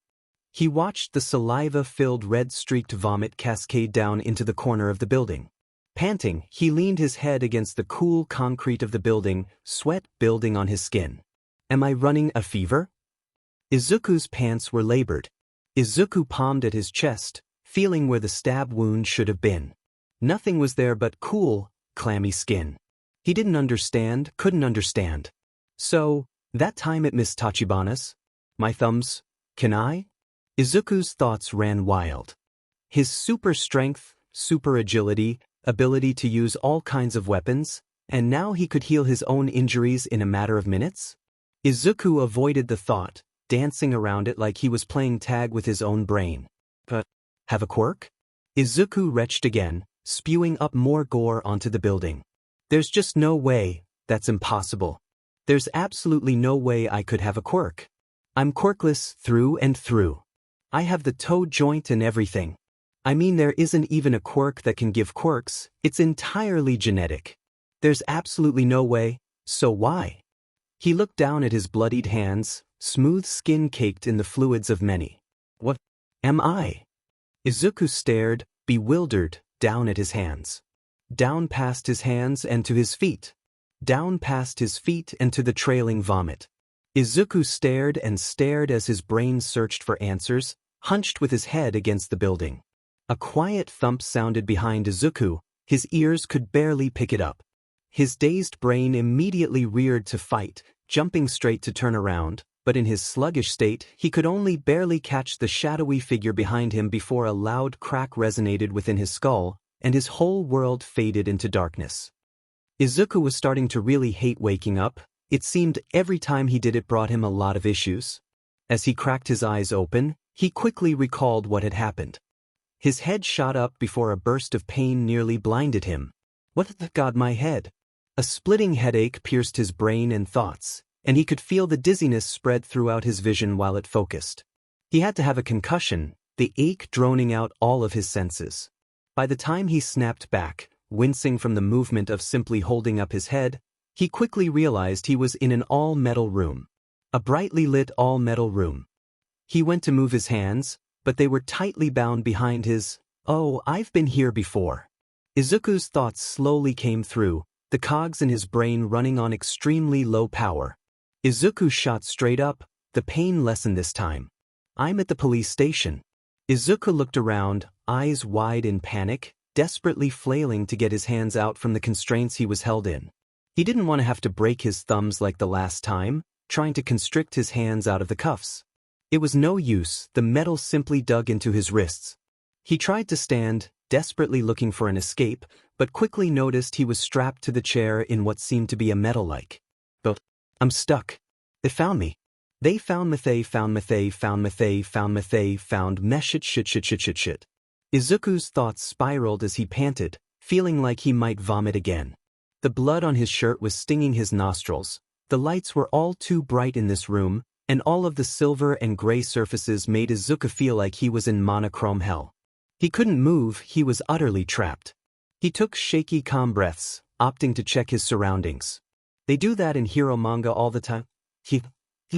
He watched the saliva-filled red-streaked vomit cascade down into the corner of the building. Panting, he leaned his head against the cool concrete of the building, sweat building on his skin. Am I running a fever? Izuku's pants were labored. Izuku palmed at his chest, feeling where the stab wound should have been. Nothing was there but cool, clammy skin. He didn't understand, couldn't understand. So, that time at Miss Tachibana's? My thumbs, can I? Izuku's thoughts ran wild. His super strength, super agility, ability to use all kinds of weapons, and now he could heal his own injuries in a matter of minutes? Izuku avoided the thought, dancing around it like he was playing tag with his own brain. But, have a quirk? Izuku retched again, spewing up more gore onto the building. There's just no way, that's impossible. There's absolutely no way I could have a quirk. I'm quirkless through and through. I have the toe joint and everything. I mean, there isn't even a quirk that can give quirks, it's entirely genetic. There's absolutely no way, so why? He looked down at his bloodied hands, smooth skin caked in the fluids of many. What am I? Izuku stared, bewildered, down at his hands. Down past his hands and to his feet. Down past his feet and to the trailing vomit. Izuku stared and stared as his brain searched for answers, hunched with his head against the building. A quiet thump sounded behind Izuku, his ears could barely pick it up. His dazed brain immediately reared to fight, jumping straight to turn around, but in his sluggish state, he could only barely catch the shadowy figure behind him before a loud crack resonated within his skull, and his whole world faded into darkness. Izuku was starting to really hate waking up. It seemed every time he did it brought him a lot of issues. As he cracked his eyes open, he quickly recalled what had happened. His head shot up before a burst of pain nearly blinded him. What the god, my head? A splitting headache pierced his brain and thoughts, and he could feel the dizziness spread throughout his vision while it focused. He had to have a concussion, the ache droning out all of his senses. By the time he snapped back, wincing from the movement of simply holding up his head, he quickly realized he was in an all-metal room. A brightly lit all-metal room. He went to move his hands, but they were tightly bound behind his, "Oh, I've been here before." Izuku's thoughts slowly came through, the cogs in his brain running on extremely low power. Izuku shot straight up, the pain lessened this time. I'm at the police station. Izuku looked around, eyes wide in panic, desperately flailing to get his hands out from the constraints he was held in. He didn't want to have to break his thumbs like the last time, trying to constrict his hands out of the cuffs. It was no use, the metal simply dug into his wrists. He tried to stand, desperately looking for an escape, but quickly noticed he was strapped to the chair in what seemed to be a metal-like. But I'm stuck. It found me. They found Mathay, found Mathay, found Mathay, found Mathay, found Meshit shit. Izuku's thoughts spiraled as he panted, feeling like he might vomit again. The blood on his shirt was stinging his nostrils. The lights were all too bright in this room, and all of the silver and gray surfaces made Izuku feel like he was in monochrome hell. He couldn't move, he was utterly trapped. He took shaky, calm breaths, opting to check his surroundings. They do that in hero manga all the time. He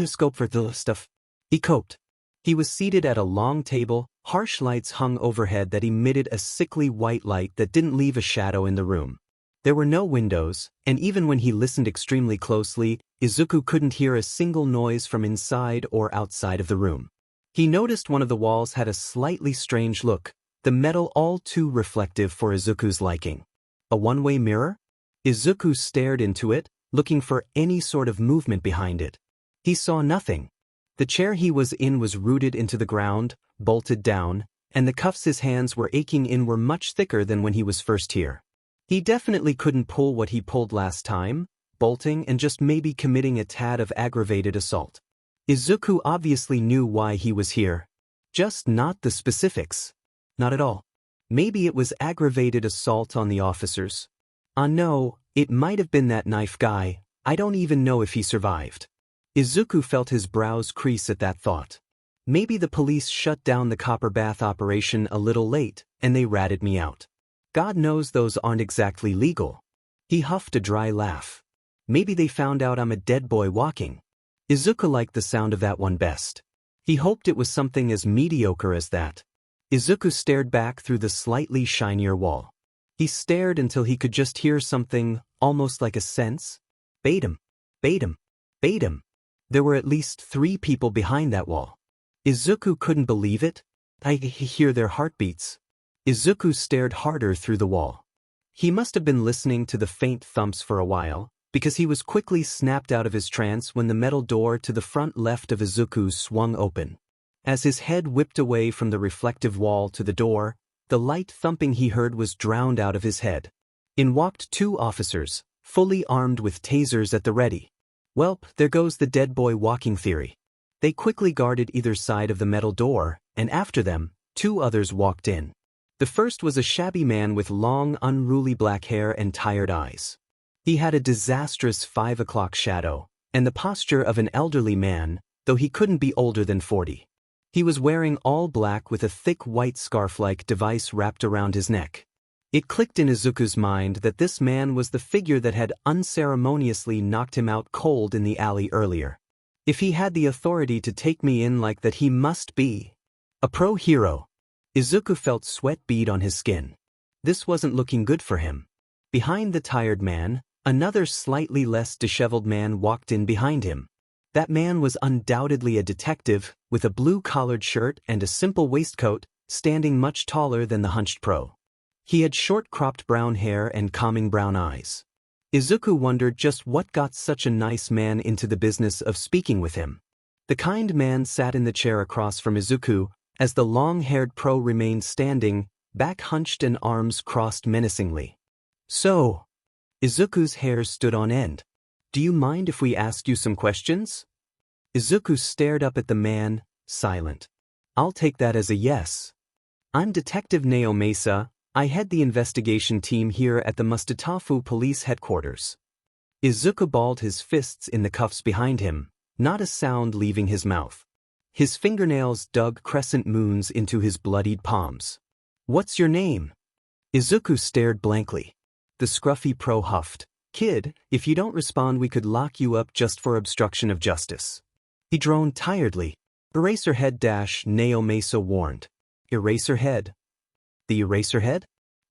scope for the stuff. He coped. He was seated at a long table, harsh lights hung overhead that emitted a sickly white light that didn't leave a shadow in the room. There were no windows, and even when he listened extremely closely, Izuku couldn't hear a single noise from inside or outside of the room. He noticed one of the walls had a slightly strange look, the metal all too reflective for Izuku's liking. A one-way mirror? Izuku stared into it, looking for any sort of movement behind it. He saw nothing. The chair he was in was rooted into the ground, bolted down, and the cuffs his hands were aching in were much thicker than when he was first here. He definitely couldn't pull what he pulled last time, bolting and just maybe committing a tad of aggravated assault. Izuku obviously knew why he was here. Just not the specifics. Not at all. Maybe it was aggravated assault on the officers. No, it might have been that knife guy. I don't even know if he survived. Izuku felt his brows crease at that thought. Maybe the police shut down the copper bath operation a little late, and they ratted me out. God knows those aren't exactly legal. He huffed a dry laugh. Maybe they found out I'm a dead boy walking. Izuku liked the sound of that one best. He hoped it was something as mediocre as that. Izuku stared back through the slightly shinier wall. He stared until he could just hear something, almost like a sense. Bait him. Bait him. Bait him. There were at least 3 people behind that wall. Izuku couldn't believe it. I could hear their heartbeats. Izuku stared harder through the wall. He must have been listening to the faint thumps for a while, because he was quickly snapped out of his trance when the metal door to the front left of Izuku swung open. As his head whipped away from the reflective wall to the door, the light thumping he heard was drowned out of his head. In walked 2 officers, fully armed with tasers at the ready. Welp, there goes the dead boy walking theory. They quickly guarded either side of the metal door, and after them, 2 others walked in. The first was a shabby man with long, unruly black hair and tired eyes. He had a disastrous 5 o'clock shadow, and the posture of an elderly man, though he couldn't be older than 40. He was wearing all black with a thick white scarf-like device wrapped around his neck. It clicked in Izuku's mind that this man was the figure that had unceremoniously knocked him out cold in the alley earlier. If he had the authority to take me in like that, he must be a pro-hero. Izuku felt sweat bead on his skin. This wasn't looking good for him. Behind the tired man, another slightly less disheveled man walked in behind him. That man was undoubtedly a detective, with a blue-collared shirt and a simple waistcoat, standing much taller than the hunched pro. He had short-cropped brown hair and calming brown eyes. Izuku wondered just what got such a nice man into the business of speaking with him. The kind man sat in the chair across from Izuku, as the long-haired pro remained standing, back hunched and arms crossed menacingly. So, Izuku's hair stood on end. Do you mind if we ask you some questions? Izuku stared up at the man, silent. I'll take that as a yes. I'm Detective Nao Mesa. I head the investigation team here at the Mustatafu Police Headquarters. Izuku balled his fists in the cuffs behind him, not a sound leaving his mouth. His fingernails dug crescent moons into his bloodied palms. What's your name? Izuku stared blankly. The scruffy pro huffed. Kid, if you don't respond we could lock you up just for obstruction of justice. He droned tiredly. Eraserhead - Nao Mesa warned. Eraserhead? The Eraserhead?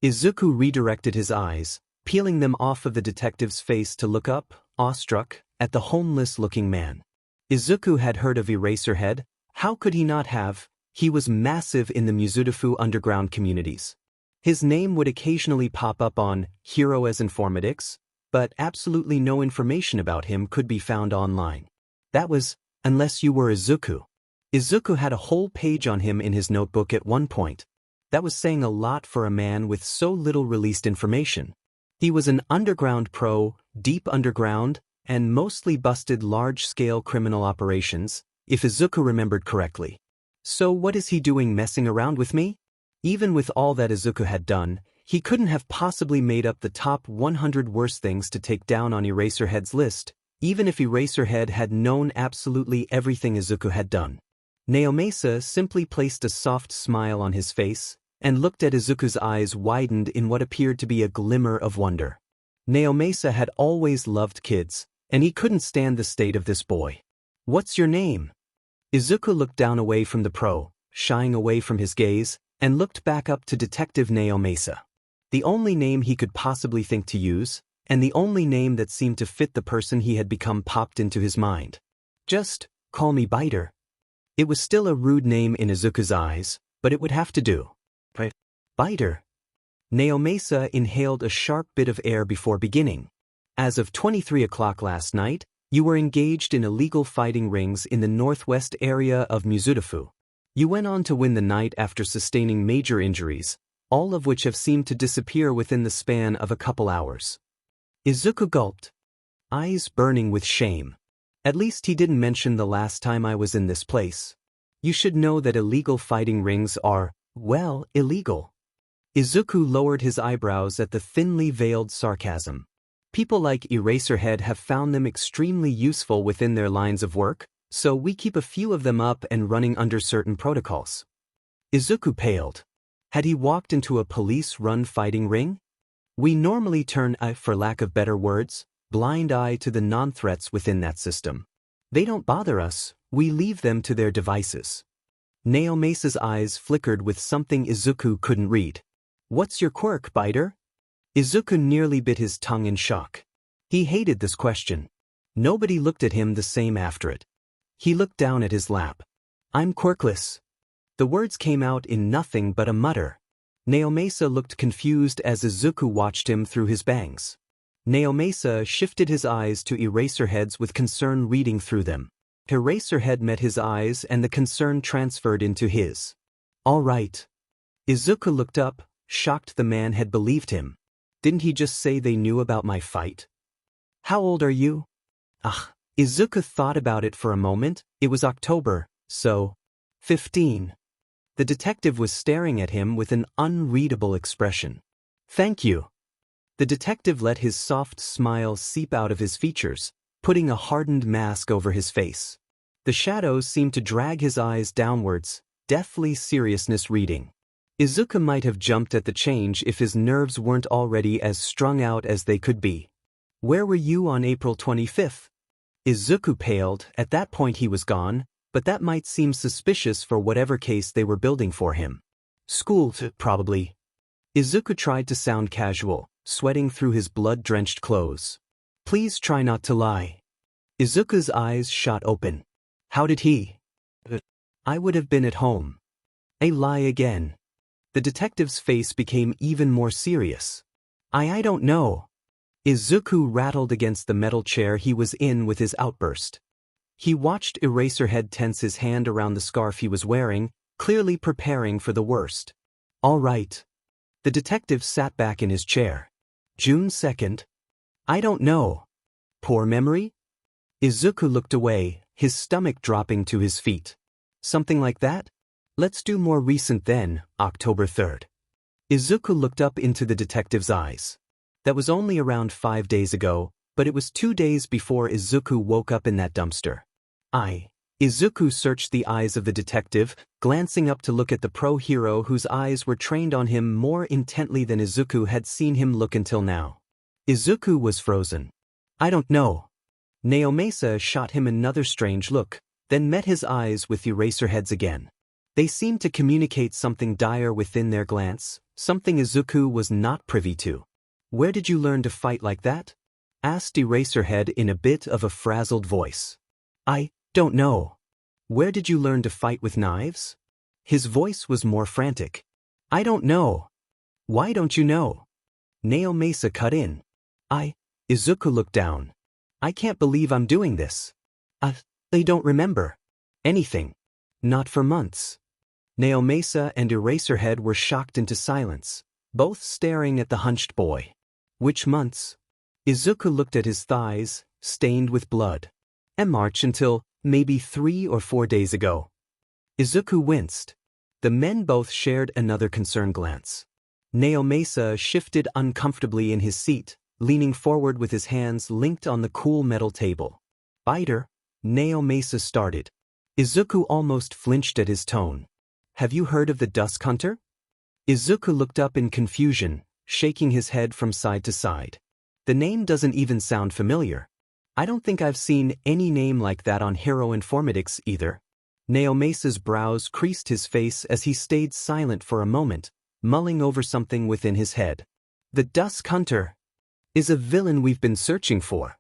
Izuku redirected his eyes, peeling them off of the detective's face to look up, awestruck, at the homeless-looking man. Izuku had heard of Eraserhead. How could he not have? He was massive in the Muzutafu underground communities. His name would occasionally pop up on Hero as Informatics, but absolutely no information about him could be found online. That was, unless you were Izuku. Izuku had a whole page on him in his notebook at one point. That was saying a lot for a man with so little released information. He was an underground pro, deep underground, and mostly busted large-scale criminal operations, if Izuku remembered correctly. So what is he doing messing around with me? Even with all that Izuku had done, he couldn't have possibly made up the top 100 worst things to take down on Eraserhead's list, even if Eraserhead had known absolutely everything Izuku had done. Naomasa simply placed a soft smile on his face, and looked at Izuku's eyes widened in what appeared to be a glimmer of wonder. Naomasa had always loved kids, and he couldn't stand the state of this boy. "What's your name?" Izuku looked down away from the pro, shying away from his gaze, and looked back up to Detective Naomasa. The only name he could possibly think to use, and the only name that seemed to fit the person he had become popped into his mind. "Just call me Biter." It was still a rude name in Izuku's eyes, but it would have to do. Biter. Naomasa inhaled a sharp bit of air before beginning. As of 23 o'clock last night, you were engaged in illegal fighting rings in the northwest area of Mizudafu. You went on to win the night after sustaining major injuries, all of which have seemed to disappear within the span of a couple hours. Izuku gulped, eyes burning with shame. At least he didn't mention the last time I was in this place. You should know that illegal fighting rings are, well, illegal. Izuku lowered his eyebrows at the thinly veiled sarcasm. People like Eraserhead have found them extremely useful within their lines of work, so we keep a few of them up and running under certain protocols. Izuku paled. Had he walked into a police-run fighting ring? We normally turn a, for lack of better words, blind eye to the non-threats within that system. They don't bother us, we leave them to their devices. Naomasa's eyes flickered with something Izuku couldn't read. "What's your quirk, Biter?" Izuku nearly bit his tongue in shock. He hated this question. Nobody looked at him the same after it. He looked down at his lap. "I'm quirkless." The words came out in nothing but a mutter. Naomasa looked confused as Izuku watched him through his bangs. Naomasa shifted his eyes to Eraserhead's with concern reading through them. Eraserhead met his eyes and the concern transferred into his. "All right." Izuku looked up, shocked the man had believed him. Didn't he just say they knew about my fight? "How old are you?" Izuku thought about it for a moment. It was October, so 15. The detective was staring at him with an unreadable expression. "Thank you." The detective let his soft smile seep out of his features, putting a hardened mask over his face. The shadows seemed to drag his eyes downwards, deathly seriousness reading. Izuku might have jumped at the change if his nerves weren't already as strung out as they could be. "Where were you on April 25th? Izuku paled. At that point he was gone, but that might seem suspicious for whatever case they were building for him. "School, probably." Izuku tried to sound casual, sweating through his blood-drenched clothes. "Please try not to lie." Izuku's eyes shot open. "How did he?" "I would have been at home." A lie again. The detective's face became even more serious. I don't know." Izuku rattled against the metal chair he was in with his outburst. He watched Eraserhead tense his hand around the scarf he was wearing, clearly preparing for the worst. "All right." The detective sat back in his chair. "June 2nd? I don't know." "Poor memory?" Izuku looked away, his stomach dropping to his feet. "Something like that? Let's do more recent then, October 3rd. Izuku looked up into the detective's eyes. That was only around 5 days ago, but it was 2 days before Izuku woke up in that dumpster. Izuku searched the eyes of the detective, glancing up to look at the pro-hero whose eyes were trained on him more intently than Izuku had seen him look until now. Izuku was frozen. "I don't know." Naomasa shot him another strange look, then met his eyes with Eraserhead's again. They seemed to communicate something dire within their glance, something Izuku was not privy to. "Where did you learn to fight like that?" asked Eraserhead in a bit of a frazzled voice. "I don't know." "Where did you learn to fight with knives?" His voice was more frantic. "I don't know." "Why don't you know?" Naomasa cut in. Izuku looked down. "I can't believe I'm doing this. I don't remember anything. Not for months." Naomasa and Eraserhead were shocked into silence, both staring at the hunched boy. "Which months?" Izuku looked at his thighs, stained with blood. And March until maybe 3 or 4 days ago. Izuku winced. The men both shared another concerned glance. Naomasa shifted uncomfortably in his seat, leaning forward with his hands linked on the cool metal table. Biter, Naomasa started. Izuku almost flinched at his tone. Have you heard of the Dusk Hunter? Izuku looked up in confusion, shaking his head from side to side. The name doesn't even sound familiar. I don't think I've seen any name like that on Hero Informatics either. Naomasa's brows creased his face as he stayed silent for a moment, mulling over something within his head. The Dusk Hunter is a villain we've been searching for.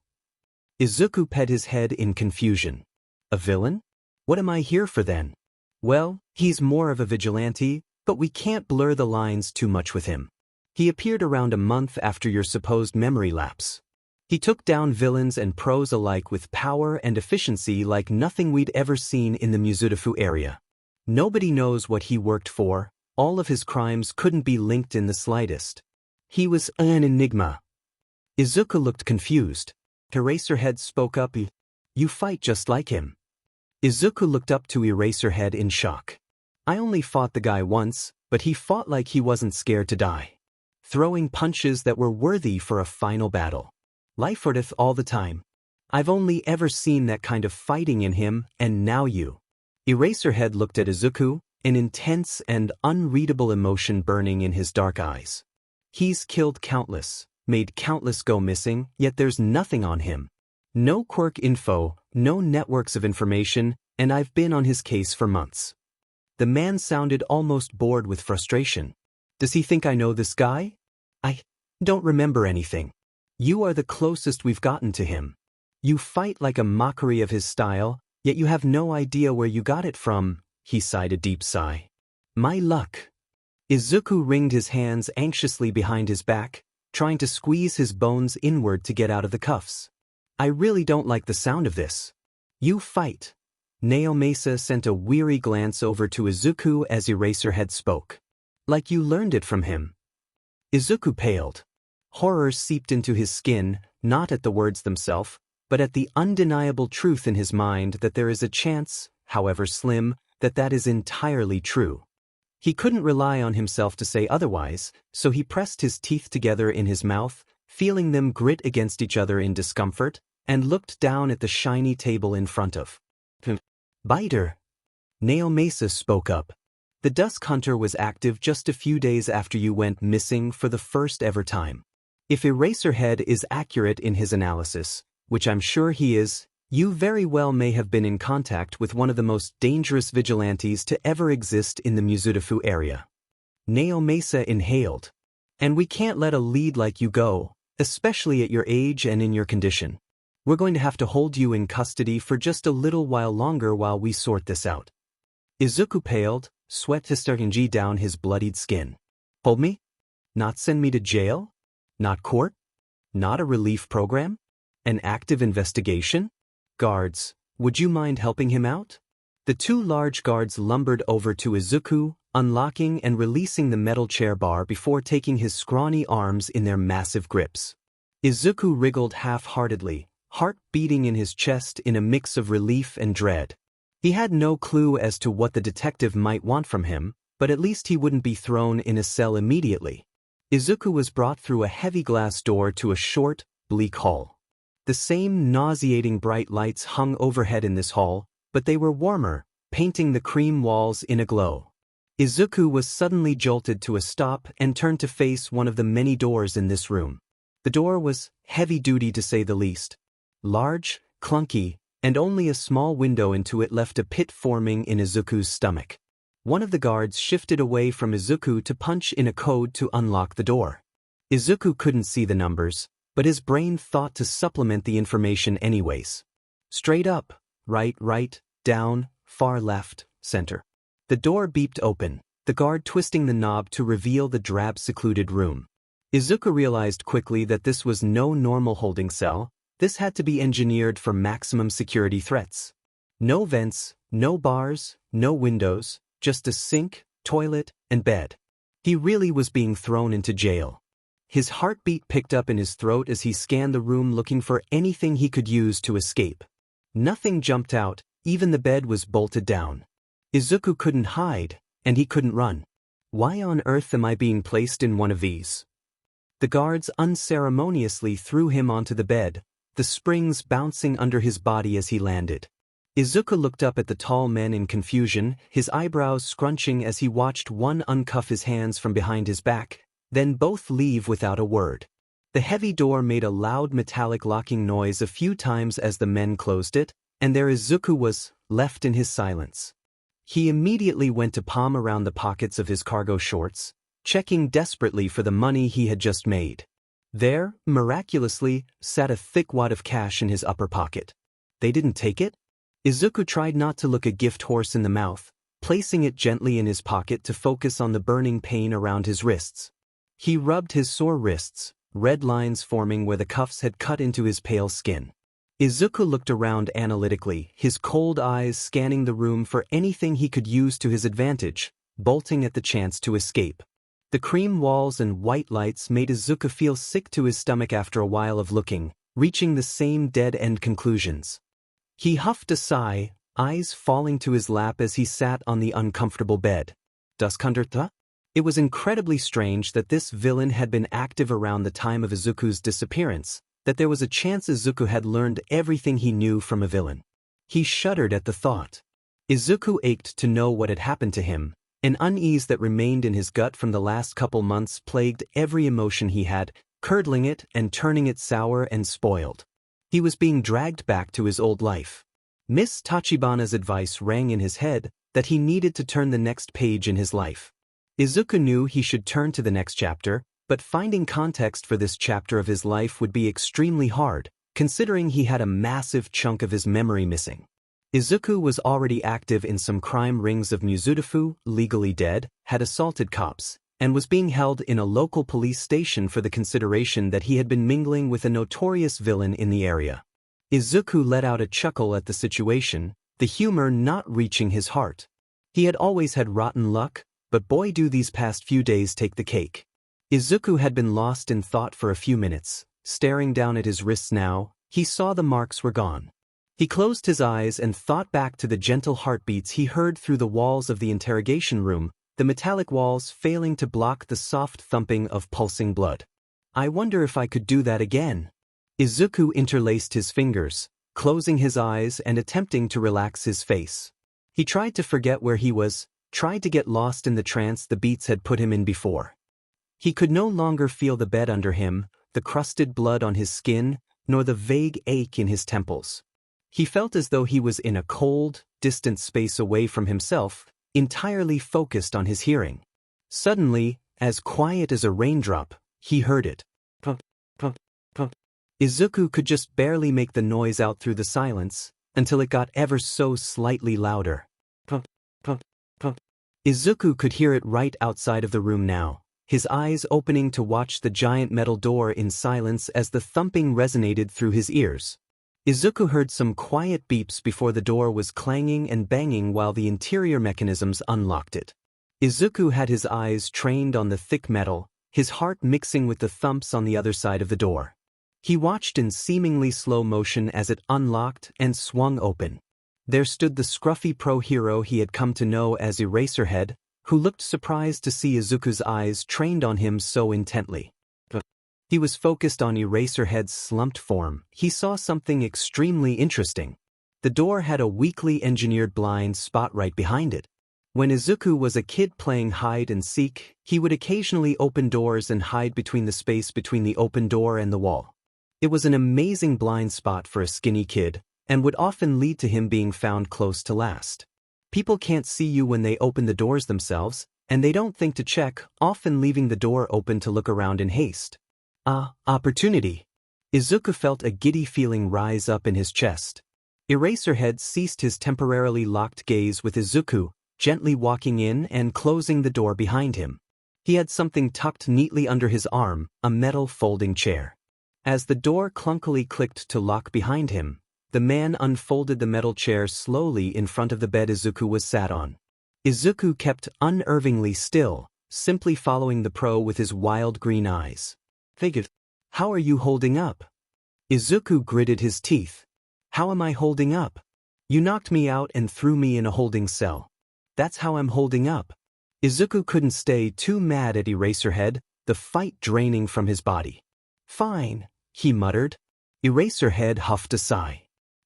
Izuku pet his head in confusion. A villain? What am I here for then? Well, he's more of a vigilante, but we can't blur the lines too much with him. He appeared around a month after your supposed memory lapse. He took down villains and pros alike with power and efficiency like nothing we'd ever seen in the Muzudafu area. Nobody knows what he worked for, all of his crimes couldn't be linked in the slightest. He was an enigma. Izuku looked confused. Eraserhead spoke up. You fight just like him. Izuku looked up to Eraserhead in shock. I only fought the guy once, but he fought like he wasn't scared to die. Throwing punches that were worthy for a final battle. Life or death all the time. I've only ever seen that kind of fighting in him, and now you. Eraserhead looked at Izuku, an intense and unreadable emotion burning in his dark eyes. He's killed countless, made countless go missing, yet there's nothing on him. No quirk info, no networks of information, and I've been on his case for months. The man sounded almost bored with frustration. Does he think I know this guy? I don't remember anything. You are the closest we've gotten to him. You fight like a mockery of his style, yet you have no idea where you got it from, he sighed a deep sigh. My luck. Izuku wringed his hands anxiously behind his back, trying to squeeze his bones inward to get out of the cuffs. I really don't like the sound of this. You fight. Naomasa sent a weary glance over to Izuku as Eraserhead spoke. Like you learned it from him. Izuku paled. Horror seeped into his skin, not at the words themselves, but at the undeniable truth in his mind that there is a chance, however slim, that that is entirely true. He couldn't rely on himself to say otherwise, so he pressed his teeth together in his mouth, feeling them grit against each other in discomfort, and looked down at the shiny table in front of him. Biter. Naomasa spoke up. The Dusk Hunter was active just a few days after you went missing for the first ever time. If Eraserhead is accurate in his analysis, which I'm sure he is, you very well may have been in contact with one of the most dangerous vigilantes to ever exist in the Muzudafu area. Naomasa inhaled. And we can't let a lead like you go, especially at your age and in your condition. We're going to have to hold you in custody for just a little while longer while we sort this out. Izuku paled, sweat starting down his bloodied skin. Hold me? Not send me to jail? Not court? Not a relief program? An active investigation? Guards, would you mind helping him out? The two large guards lumbered over to Izuku, unlocking and releasing the metal chair bar before taking his scrawny arms in their massive grips. Izuku wriggled half-heartedly, heart beating in his chest in a mix of relief and dread. He had no clue as to what the detective might want from him, but at least he wouldn't be thrown in a cell immediately. Izuku was brought through a heavy glass door to a short, bleak hall. The same nauseating bright lights hung overhead in this hall, but they were warmer, painting the cream walls in a glow. Izuku was suddenly jolted to a stop and turned to face one of the many doors in this room. The door was heavy-duty to say the least. Large, clunky, and only a small window into it left a pit forming in Izuku's stomach. One of the guards shifted away from Izuku to punch in a code to unlock the door. Izuku couldn't see the numbers, but his brain thought to supplement the information anyways. Straight up, right, down, far left, center. The door beeped open, the guard twisting the knob to reveal the drab secluded room. Izuku realized quickly that this was no normal holding cell. This had to be engineered for maximum security threats. No vents, no bars, no windows, just a sink, toilet, and bed. He really was being thrown into jail. His heartbeat picked up in his throat as he scanned the room looking for anything he could use to escape. Nothing jumped out, even the bed was bolted down. Izuku couldn't hide, and he couldn't run. Why on earth am I being placed in one of these? The guards unceremoniously threw him onto the bed, the springs bouncing under his body as he landed. Izuku looked up at the tall men in confusion, his eyebrows scrunching as he watched one uncuff his hands from behind his back, then both leave without a word. The heavy door made a loud metallic locking noise a few times as the men closed it, and there Izuku was, left in his silence. He immediately went to palm around the pockets of his cargo shorts, checking desperately for the money he had just made. There, miraculously, sat a thick wad of cash in his upper pocket. They didn't take it? Izuku tried not to look a gift horse in the mouth, placing it gently in his pocket to focus on the burning pain around his wrists. He rubbed his sore wrists, red lines forming where the cuffs had cut into his pale skin. Izuku looked around analytically, his cold eyes scanning the room for anything he could use to his advantage, bolting at the chance to escape. The cream walls and white lights made Izuku feel sick to his stomach after a while of looking, reaching the same dead-end conclusions. He huffed a sigh, eyes falling to his lap as he sat on the uncomfortable bed. Duskunderta? It was incredibly strange that this villain had been active around the time of Izuku's disappearance, that there was a chance Izuku had learned everything he knew from a villain. He shuddered at the thought. Izuku ached to know what had happened to him. An unease that remained in his gut from the last couple months plagued every emotion he had, curdling it and turning it sour and spoiled. He was being dragged back to his old life. Miss Tachibana's advice rang in his head that he needed to turn the next page in his life. Izuku knew he should turn to the next chapter, but finding context for this chapter of his life would be extremely hard, considering he had a massive chunk of his memory missing. Izuku was already active in some crime rings of Mizudafu, legally dead, had assaulted cops, and was being held in a local police station for the consideration that he had been mingling with a notorious villain in the area. Izuku let out a chuckle at the situation, the humor not reaching his heart. He had always had rotten luck, but boy do these past few days take the cake. Izuku had been lost in thought for a few minutes, staring down at his wrists now, he saw the marks were gone. He closed his eyes and thought back to the gentle heartbeats he heard through the walls of the interrogation room, the metallic walls failing to block the soft thumping of pulsing blood. I wonder if I could do that again. Izuku interlaced his fingers, closing his eyes and attempting to relax his face. He tried to forget where he was, tried to get lost in the trance the beats had put him in before. He could no longer feel the bed under him, the crusted blood on his skin, nor the vague ache in his temples. He felt as though he was in a cold, distant space away from himself, entirely focused on his hearing. Suddenly, as quiet as a raindrop, he heard it. Pump, pump, pump. Izuku could just barely make the noise out through the silence, until it got ever so slightly louder. Pump, pump, pump. Izuku could hear it right outside of the room now, his eyes opening to watch the giant metal door in silence as the thumping resonated through his ears. Izuku heard some quiet beeps before the door was clanging and banging while the interior mechanisms unlocked it. Izuku had his eyes trained on the thick metal, his heart mixing with the thumps on the other side of the door. He watched in seemingly slow motion as it unlocked and swung open. There stood the scruffy pro-hero he had come to know as Eraserhead, who looked surprised to see Izuku's eyes trained on him so intently. He was focused on Eraserhead's slumped form. He saw something extremely interesting. The door had a weakly engineered blind spot right behind it. When Izuku was a kid playing hide and seek, he would occasionally open doors and hide between the space between the open door and the wall. It was an amazing blind spot for a skinny kid, and would often lead to him being found close to last. People can't see you when they open the doors themselves, and they don't think to check, often leaving the door open to look around in haste. Opportunity. Izuku felt a giddy feeling rise up in his chest. Eraserhead ceased his temporarily locked gaze with Izuku, gently walking in and closing the door behind him. He had something tucked neatly under his arm, a metal folding chair. As the door clunkily clicked to lock behind him, the man unfolded the metal chair slowly in front of the bed Izuku was sat on. Izuku kept unnervingly still, simply following the pro with his wild green eyes. Figured. How are you holding up? Izuku gritted his teeth. How am I holding up? You knocked me out and threw me in a holding cell. That's how I'm holding up. Izuku couldn't stay too mad at Eraserhead, the fight draining from his body. Fine, he muttered. Eraserhead huffed a sigh.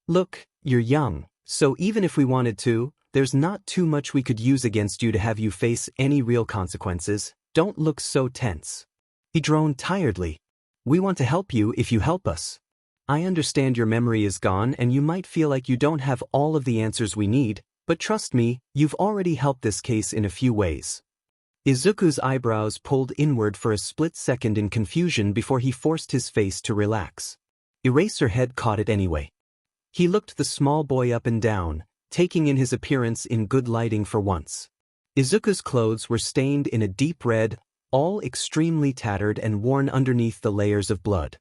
Look, you're young, so even if we wanted to, there's not too much we could use against you to have you face any real consequences. Don't look so tense. He droned tiredly. We want to help you if you help us. I understand your memory is gone and you might feel like you don't have all of the answers we need, but trust me, you've already helped this case in a few ways. Izuku's eyebrows pulled inward for a split second in confusion before he forced his face to relax. Eraserhead caught it anyway. He looked the small boy up and down, taking in his appearance in good lighting for once. Izuku's clothes were stained in a deep red, all extremely tattered and worn underneath the layers of blood.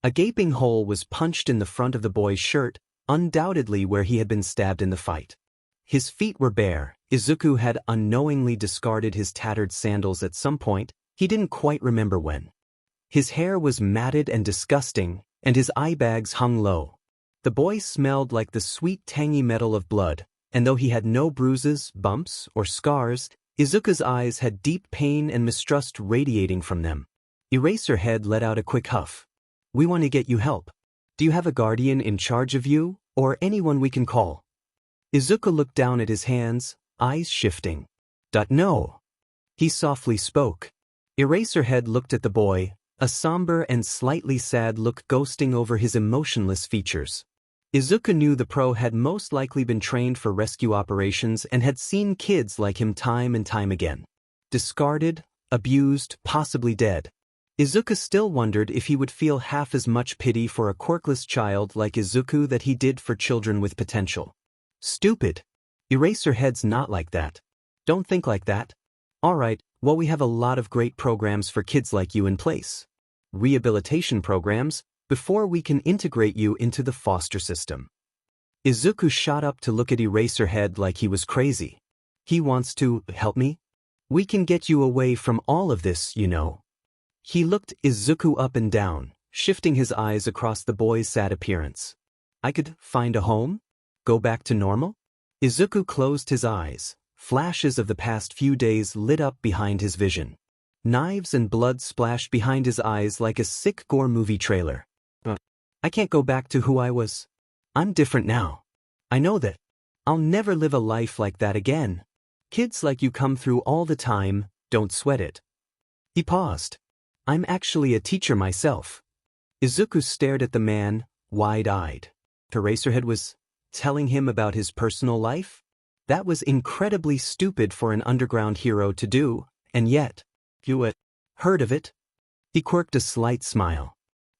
A gaping hole was punched in the front of the boy's shirt, undoubtedly where he had been stabbed in the fight. His feet were bare. Izuku had unknowingly discarded his tattered sandals at some point, he didn't quite remember when. His hair was matted and disgusting, and his eye bags hung low. The boy smelled like the sweet tangy metal of blood, and though he had no bruises, bumps, or scars, Izuku's eyes had deep pain and mistrust radiating from them. Eraserhead let out a quick huff. We want to get you help. Do you have a guardian in charge of you, or anyone we can call? Izuku looked down at his hands, eyes shifting. No. He softly spoke. Eraserhead looked at the boy, a somber and slightly sad look ghosting over his emotionless features. Izuku knew the pro had most likely been trained for rescue operations and had seen kids like him time and time again. Discarded, abused, possibly dead. Izuku still wondered if he would feel half as much pity for a quirkless child like Izuku that he did for children with potential. Stupid. Eraserhead's not like that. Don't think like that. Alright, well we have a lot of great programs for kids like you in place. Rehabilitation programs, before we can integrate you into the foster system. Izuku shot up to look at Eraserhead like he was crazy. He wants to help me? We can get you away from all of this, you know. He looked Izuku up and down, shifting his eyes across the boy's sad appearance. I could find a home? Go back to normal? Izuku closed his eyes. Flashes of the past few days lit up behind his vision. Knives and blood splashed behind his eyes like a sick gore movie trailer. I can't go back to who I was. I'm different now. I know that. I'll never live a life like that again. Kids like you come through all the time, don't sweat it. He paused. I'm actually a teacher myself. Izuku stared at the man, wide-eyed. Eraserhead was telling him about his personal life? That was incredibly stupid for an underground hero to do, and yet, you had heard of it? He quirked a slight smile.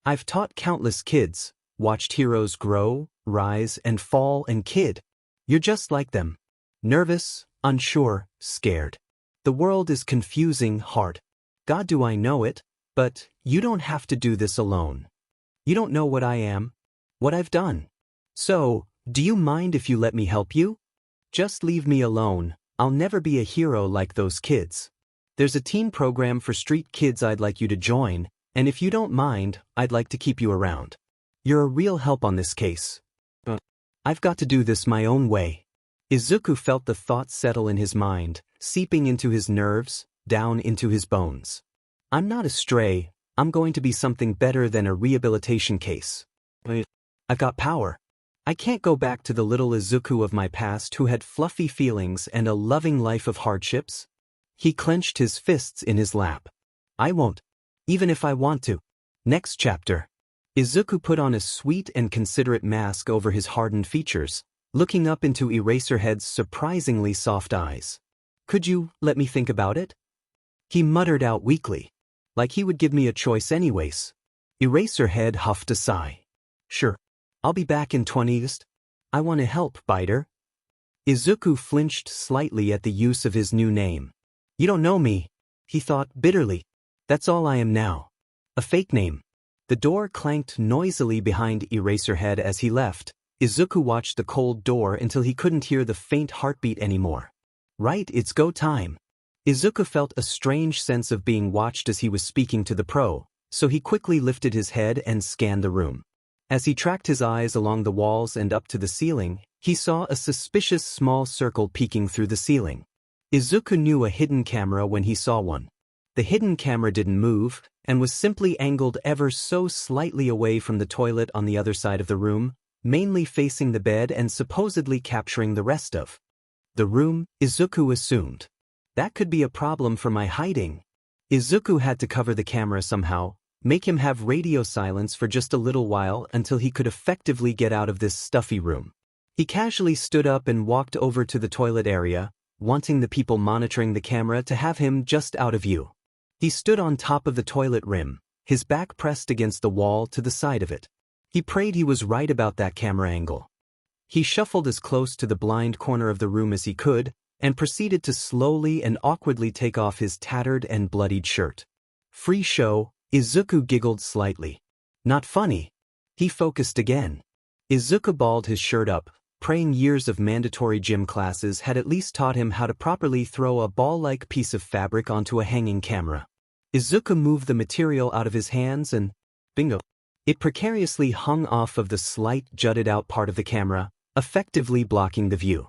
I've taught countless kids, watched heroes grow, rise, and fall, and kid. You're just like them. Nervous, unsure, scared. The world is confusing, hard. God, do I know it, but you don't have to do this alone. You don't know what I am, what I've done. So, do you mind if you let me help you? Just leave me alone. I'll never be a hero like those kids. There's a teen program for street kids I'd like you to join, and if you don't mind, I'd like to keep you around. You're a real help on this case. But I've got to do this my own way. Izuku felt the thought settle in his mind, seeping into his nerves, down into his bones. I'm not a stray, I'm going to be something better than a rehabilitation case. I've got power. I can't go back to the little Izuku of my past who had fluffy feelings and a loving life of hardships. He clenched his fists in his lap. I won't. Even if I want to. Next chapter. Izuku put on a sweet and considerate mask over his hardened features, looking up into Eraserhead's surprisingly soft eyes. Could you let me think about it? He muttered out weakly. Like he would give me a choice anyways. Eraserhead huffed a sigh. Sure. I'll be back in 20s. I want to help, Biter. Izuku flinched slightly at the use of his new name. You don't know me, he thought bitterly. That's all I am now. A fake name. The door clanked noisily behind Eraserhead as he left. Izuku watched the cold door until he couldn't hear the faint heartbeat anymore. Right, it's go time. Izuku felt a strange sense of being watched as he was speaking to the pro, so he quickly lifted his head and scanned the room. As he tracked his eyes along the walls and up to the ceiling, he saw a suspicious small circle peeking through the ceiling. Izuku knew a hidden camera when he saw one. The hidden camera didn't move, and was simply angled ever so slightly away from the toilet on the other side of the room, mainly facing the bed and supposedly capturing the rest of the room. Izuku assumed. That could be a problem for my hiding. Izuku had to cover the camera somehow, make him have radio silence for just a little while until he could effectively get out of this stuffy room. He casually stood up and walked over to the toilet area, wanting the people monitoring the camera to have him just out of view. He stood on top of the toilet rim, his back pressed against the wall to the side of it. He prayed he was right about that camera angle. He shuffled as close to the blind corner of the room as he could, and proceeded to slowly and awkwardly take off his tattered and bloodied shirt. Free show, Izuku giggled slightly. Not funny. He focused again. Izuku balled his shirt up, praying years of mandatory gym classes had at least taught him how to properly throw a ball-like piece of fabric onto a hanging camera. Izuku moved the material out of his hands and, bingo, it precariously hung off of the slight jutted-out part of the camera, effectively blocking the view.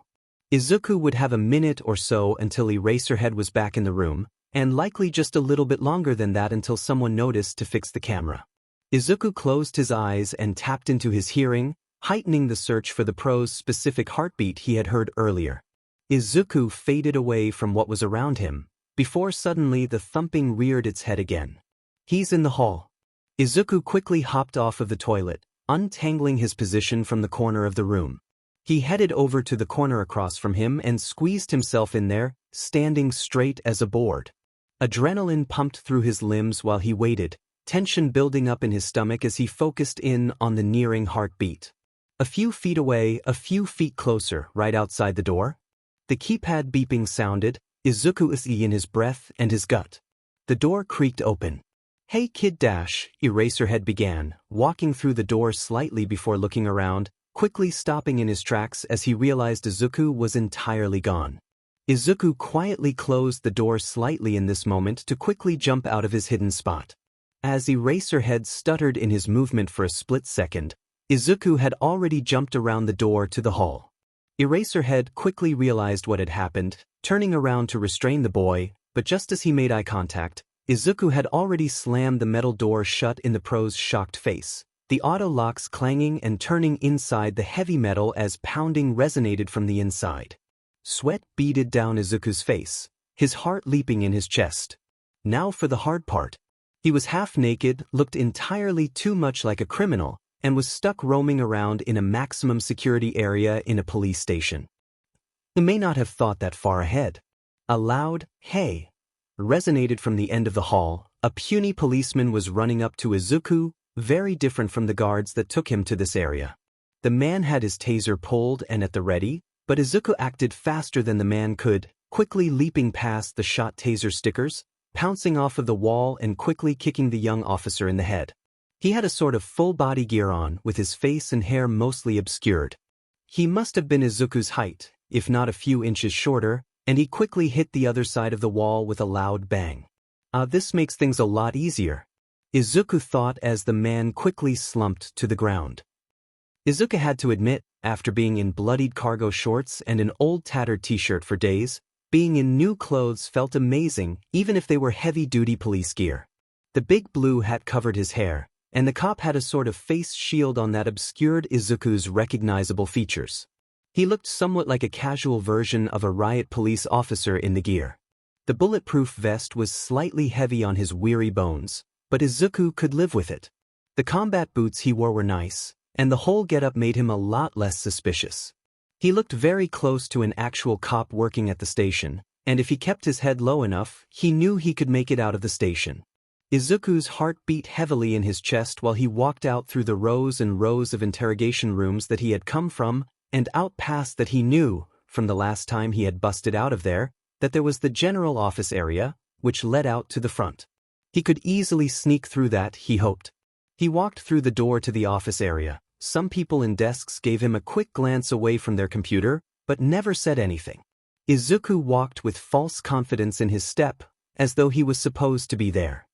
Izuku would have a minute or so until Eraserhead was back in the room, and likely just a little bit longer than that until someone noticed to fix the camera. Izuku closed his eyes and tapped into his hearing, heightening the search for the pro's specific heartbeat he had heard earlier. Izuku faded away from what was around him, before suddenly the thumping reared its head again. He's in the hall. Izuku quickly hopped off of the toilet, untangling his position from the corner of the room. He headed over to the corner across from him and squeezed himself in there, standing straight as a board. Adrenaline pumped through his limbs while he waited, tension building up in his stomach as he focused in on the nearing heartbeat. A few feet away, a few feet closer, right outside the door. The keypad beeping sounded, Izuku is in his breath and his gut. The door creaked open. "Hey kid dash," Eraserhead began, walking through the door slightly before looking around, quickly stopping in his tracks as he realized Izuku was entirely gone. Izuku quietly closed the door slightly in this moment to quickly jump out of his hidden spot. As Eraserhead stuttered in his movement for a split second, Izuku had already jumped around the door to the hall. Eraserhead quickly realized what had happened, turning around to restrain the boy, but just as he made eye contact, Izuku had already slammed the metal door shut in the pro's shocked face, the auto locks clanging and turning inside the heavy metal as pounding resonated from the inside. Sweat beaded down Izuku's face, his heart leaping in his chest. Now for the hard part. He was half naked, looked entirely too much like a criminal, and was stuck roaming around in a maximum security area in a police station. He may not have thought that far ahead. A loud, "Hey!" resonated from the end of the hall. A puny policeman was running up to Izuku, very different from the guards that took him to this area. The man had his taser pulled and at the ready, but Izuku acted faster than the man could, quickly leaping past the shot taser stickers, pouncing off of the wall and quickly kicking the young officer in the head. He had a sort of full-body gear on, with his face and hair mostly obscured. He must have been Izuku's height, if not a few inches shorter, and he quickly hit the other side of the wall with a loud bang. This makes things a lot easier, Izuku thought as the man quickly slumped to the ground. Izuku had to admit, after being in bloodied cargo shorts and an old tattered t-shirt for days, being in new clothes felt amazing even if they were heavy-duty police gear. The big blue hat covered his hair, and the cop had a sort of face shield on that obscured Izuku's recognizable features. He looked somewhat like a casual version of a riot police officer in the gear. The bulletproof vest was slightly heavy on his weary bones, but Izuku could live with it. The combat boots he wore were nice, and the whole getup made him a lot less suspicious. He looked very close to an actual cop working at the station, and if he kept his head low enough, he knew he could make it out of the station. Izuku's heart beat heavily in his chest while he walked out through the rows and rows of interrogation rooms that he had come from, and out past that he knew, from the last time he had busted out of there, that there was the general office area, which led out to the front. He could easily sneak through that, he hoped. He walked through the door to the office area. Some people in desks gave him a quick glance away from their computer, but never said anything. Izuku walked with false confidence in his step, as though he was supposed to be there.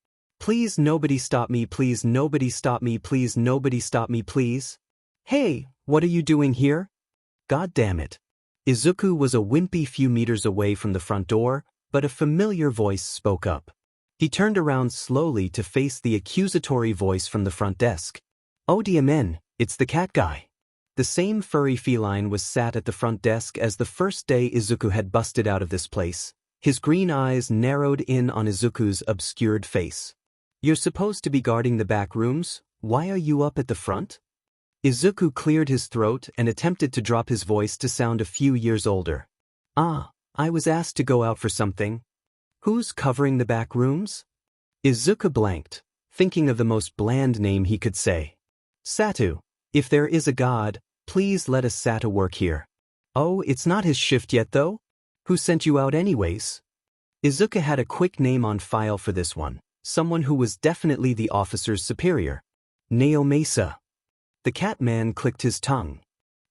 Please nobody stop me, please nobody stop me, please nobody stop me, please. Hey, what are you doing here? God damn it. Izuku was a wimpy few meters away from the front door, but a familiar voice spoke up. He turned around slowly to face the accusatory voice from the front desk. Oh DMN, it's the cat guy. The same furry feline was sat at the front desk as the first day Izuku had busted out of this place. His green eyes narrowed in on Izuku's obscured face. You're supposed to be guarding the back rooms, why are you up at the front? Izuku cleared his throat and attempted to drop his voice to sound a few years older. I was asked to go out for something. Who's covering the back rooms? Izuku blanked, thinking of the most bland name he could say. Satu. If there is a god, please let a Satu work here. Oh, it's not his shift yet though? Who sent you out anyways? Izuku had a quick name on file for this one, someone who was definitely the officer's superior. Neo Mesa. The cat man clicked his tongue.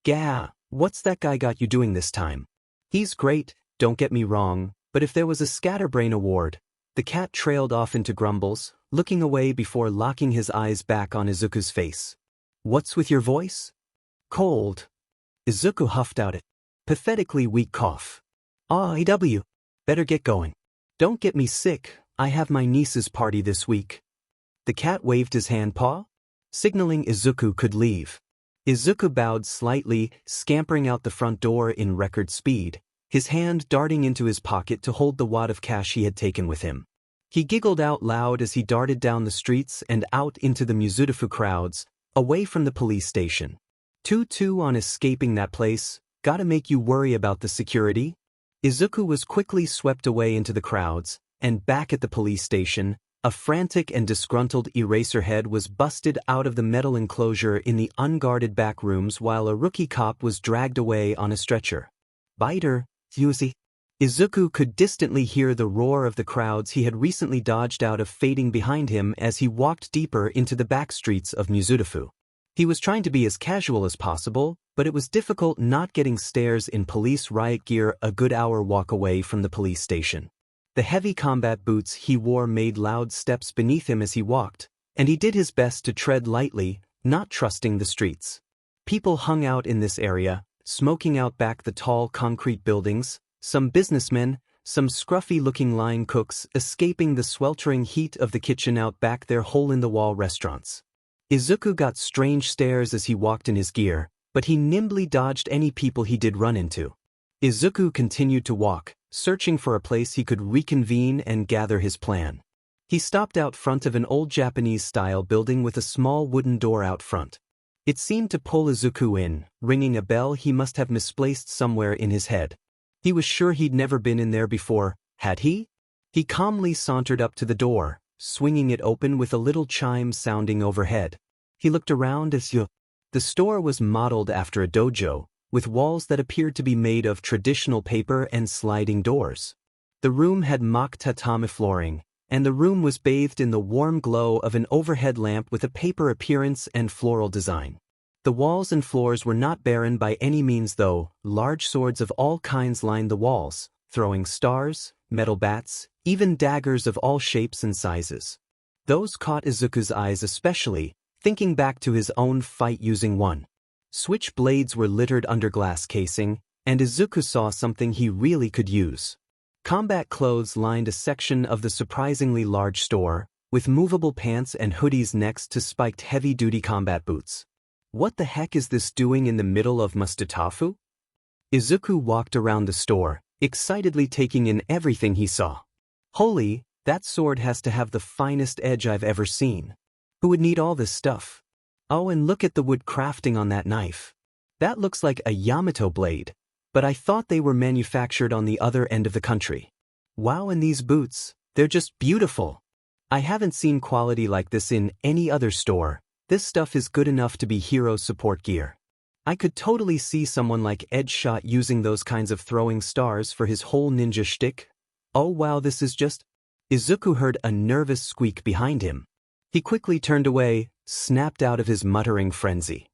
Gah, what's that guy got you doing this time? He's great, don't get me wrong, but if there was a Scatterbrain award. The cat trailed off into grumbles, looking away before locking his eyes back on Izuku's face. What's with your voice? Cold. Izuku huffed out a pathetically weak cough. EW. Better get going. Don't get me sick, I have my niece's party this week. The cat waved his hand paw, signaling Izuku could leave. Izuku bowed slightly, scampering out the front door in record speed, his hand darting into his pocket to hold the wad of cash he had taken with him. He giggled out loud as he darted down the streets and out into the Muzutafu crowds, away from the police station. 2-2 on escaping that place, gotta make you worry about the security? Izuku was quickly swept away into the crowds, and back at the police station, a frantic and disgruntled Eraserhead was busted out of the metal enclosure in the unguarded back rooms while a rookie cop was dragged away on a stretcher. Biter, Yuzi. Izuku could distantly hear the roar of the crowds he had recently dodged out of fading behind him as he walked deeper into the back streets of Muzutafu. He was trying to be as casual as possible, but it was difficult not getting stares in police riot gear a good hour walk away from the police station. The heavy combat boots he wore made loud steps beneath him as he walked, and he did his best to tread lightly, not trusting the streets. People hung out in this area, smoking out back the tall concrete buildings, some businessmen, some scruffy-looking line cooks escaping the sweltering heat of the kitchen out back their hole-in-the-wall restaurants. Izuku got strange stares as he walked in his gear, but he nimbly dodged any people he did run into. Izuku continued to walk, searching for a place he could reconvene and gather his plan. He stopped out front of an old Japanese-style building with a small wooden door out front. It seemed to pull Izuku in, ringing a bell he must have misplaced somewhere in his head. He was sure he'd never been in there before, had he? He calmly sauntered up to the door, swinging it open with a little chime sounding overhead. He looked around as the store was modeled after a dojo, with walls that appeared to be made of traditional paper and sliding doors. The room had mock tatami flooring, and the room was bathed in the warm glow of an overhead lamp with a paper appearance and floral design. The walls and floors were not barren by any means though, large swords of all kinds lined the walls, throwing stars, metal bats, even daggers of all shapes and sizes. Those caught Izuku's eyes especially, thinking back to his own fight using one. Switch blades were littered under glass casing, and Izuku saw something he really could use. Combat clothes lined a section of the surprisingly large store, with movable pants and hoodies next to spiked heavy-duty combat boots. What the heck is this doing in the middle of Muzutafu? Izuku walked around the store, excitedly taking in everything he saw. Holy, that sword has to have the finest edge I've ever seen. Who would need all this stuff? Oh, and look at the wood crafting on that knife. That looks like a Yamato blade, but I thought they were manufactured on the other end of the country. Wow, and these boots, they're just beautiful. I haven't seen quality like this in any other store. This stuff is good enough to be hero support gear. I could totally see someone like Edgeshot using those kinds of throwing stars for his whole ninja shtick. Oh wow, this is just... Izuku heard a nervous squeak behind him. He quickly turned away, snapped out of his muttering frenzy.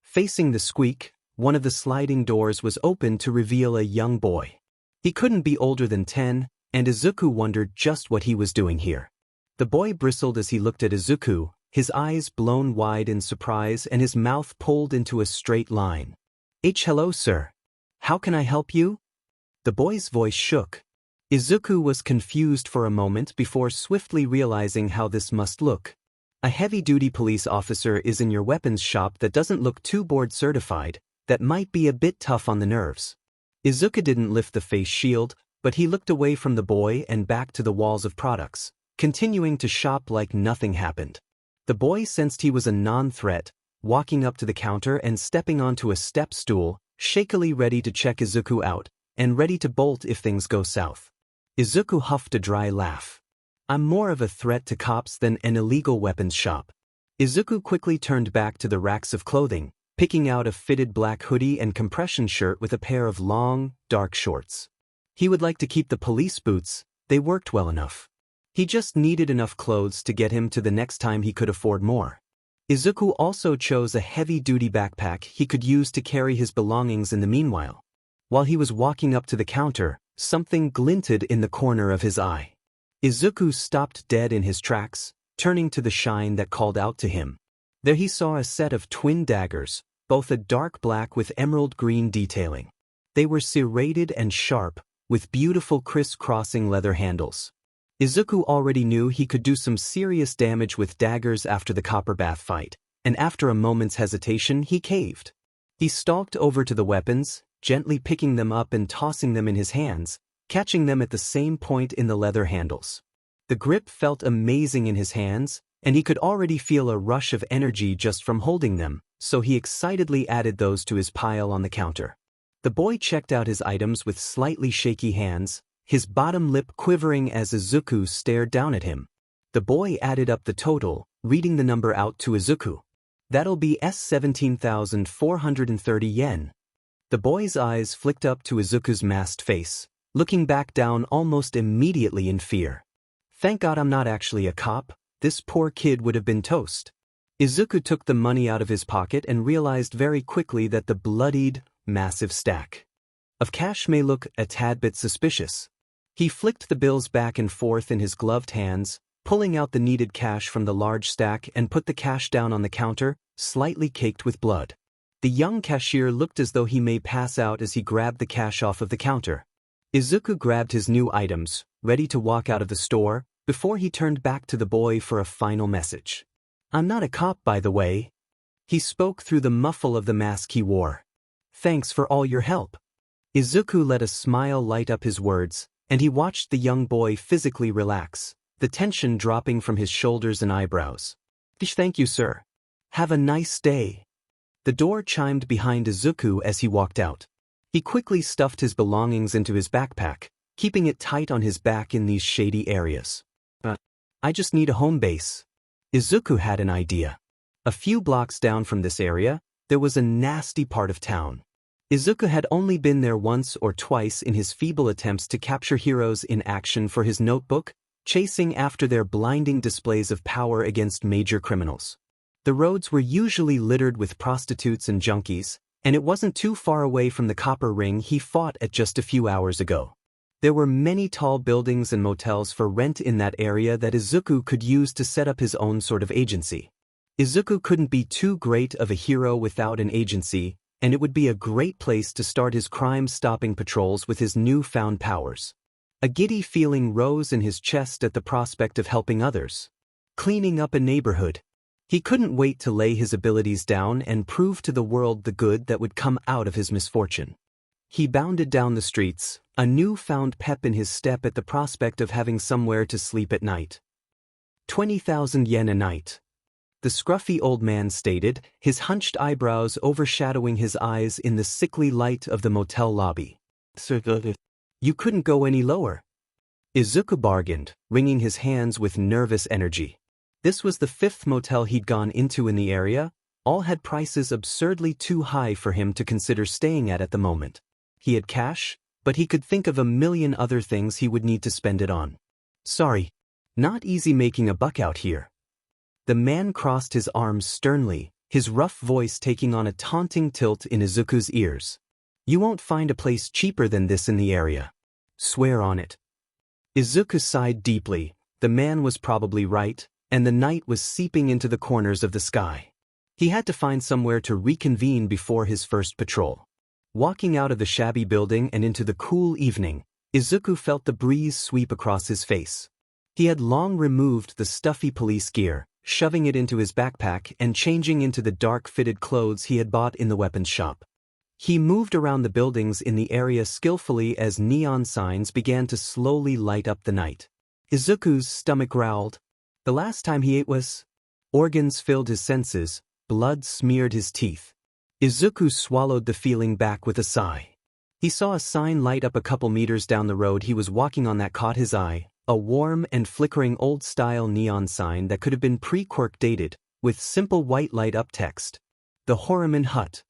Facing the squeak, one of the sliding doors was opened to reveal a young boy. He couldn't be older than 10, and Izuku wondered just what he was doing here. The boy bristled as he looked at Izuku, his eyes blown wide in surprise and his mouth pulled into a straight line. Hello sir. How can I help you? The boy's voice shook. Izuku was confused for a moment before swiftly realizing how this must look. A heavy-duty police officer is in your weapons shop that doesn't look too board certified, that might be a bit tough on the nerves. Izuku didn't lift the face shield, but he looked away from the boy and back to the walls of products, continuing to shop like nothing happened. The boy sensed he was a non-threat, walking up to the counter and stepping onto a step stool, shakily ready to check Izuku out, and ready to bolt if things go south. Izuku huffed a dry laugh. I'm more of a threat to cops than an illegal weapons shop. Izuku quickly turned back to the racks of clothing, picking out a fitted black hoodie and compression shirt with a pair of long, dark shorts. He would like to keep the police boots, they worked well enough. He just needed enough clothes to get him to the next time he could afford more. Izuku also chose a heavy-duty backpack he could use to carry his belongings in the meanwhile. While he was walking up to the counter, something glinted in the corner of his eye. Izuku stopped dead in his tracks, turning to the shine that called out to him. There he saw a set of twin daggers, both a dark black with emerald green detailing. They were serrated and sharp, with beautiful criss-crossing leather handles. Izuku already knew he could do some serious damage with daggers after the copper bath fight, and after a moment's hesitation he caved. He stalked over to the weapons, gently picking them up and tossing them in his hands, catching them at the same point in the leather handles. The grip felt amazing in his hands, and he could already feel a rush of energy just from holding them, so he excitedly added those to his pile on the counter. The boy checked out his items with slightly shaky hands, his bottom lip quivering as Izuku stared down at him. The boy added up the total, reading the number out to Izuku. That'll be 17,430 yen. The boy's eyes flicked up to Izuku's masked face, looking back down almost immediately in fear. Thank God I'm not actually a cop, this poor kid would have been toast. Izuku took the money out of his pocket and realized very quickly that the bloodied, massive stack of cash may look a tad bit suspicious. He flicked the bills back and forth in his gloved hands, pulling out the needed cash from the large stack and put the cash down on the counter, slightly caked with blood. The young cashier looked as though he may pass out as he grabbed the cash off of the counter. Izuku grabbed his new items, ready to walk out of the store, before he turned back to the boy for a final message. I'm not a cop, by the way. He spoke through the muffle of the mask he wore. Thanks for all your help. Izuku let a smile light up his words, and he watched the young boy physically relax, the tension dropping from his shoulders and eyebrows. Thank you, sir. Have a nice day. The door chimed behind Izuku as he walked out. He quickly stuffed his belongings into his backpack, keeping it tight on his back in these shady areas. I just need a home base. Izuku had an idea. A few blocks down from this area, there was a nasty part of town. Izuku had only been there once or twice in his feeble attempts to capture heroes in action for his notebook, chasing after their blinding displays of power against major criminals. The roads were usually littered with prostitutes and junkies, and it wasn't too far away from the copper ring he fought at just a few hours ago. There were many tall buildings and motels for rent in that area that Izuku could use to set up his own sort of agency. Izuku couldn't be too great of a hero without an agency, and it would be a great place to start his crime-stopping patrols with his newfound powers. A giddy feeling rose in his chest at the prospect of helping others. Cleaning up a neighborhood. He couldn't wait to lay his abilities down and prove to the world the good that would come out of his misfortune. He bounded down the streets, a newfound pep in his step at the prospect of having somewhere to sleep at night. 20,000 yen a night. The scruffy old man stated, his hunched eyebrows overshadowing his eyes in the sickly light of the motel lobby. You couldn't go any lower. Izuku bargained, wringing his hands with nervous energy. This was the fifth motel he'd gone into in the area, all had prices absurdly too high for him to consider staying at the moment. He had cash, but he could think of a million other things he would need to spend it on. Sorry, not easy making a buck out here. The man crossed his arms sternly, his rough voice taking on a taunting tilt in Izuku's ears. You won't find a place cheaper than this in the area. Swear on it. Izuku sighed deeply, The man was probably right, and the night was seeping into the corners of the sky. He had to find somewhere to reconvene before his first patrol. Walking out of the shabby building and into the cool evening, Izuku felt the breeze sweep across his face. He had long removed the stuffy police gear, shoving it into his backpack and changing into the dark fitted clothes he had bought in the weapons shop. He moved around the buildings in the area skillfully as neon signs began to slowly light up the night. Izuku's stomach growled. The last time he ate was... Organs filled his senses, blood smeared his teeth. Izuku swallowed the feeling back with a sigh. He saw a sign light up a couple meters down the road he was walking on that caught his eye, a warm and flickering old-style neon sign that could have been pre-Quirk dated, with simple white light-up text. The Horrify Hut.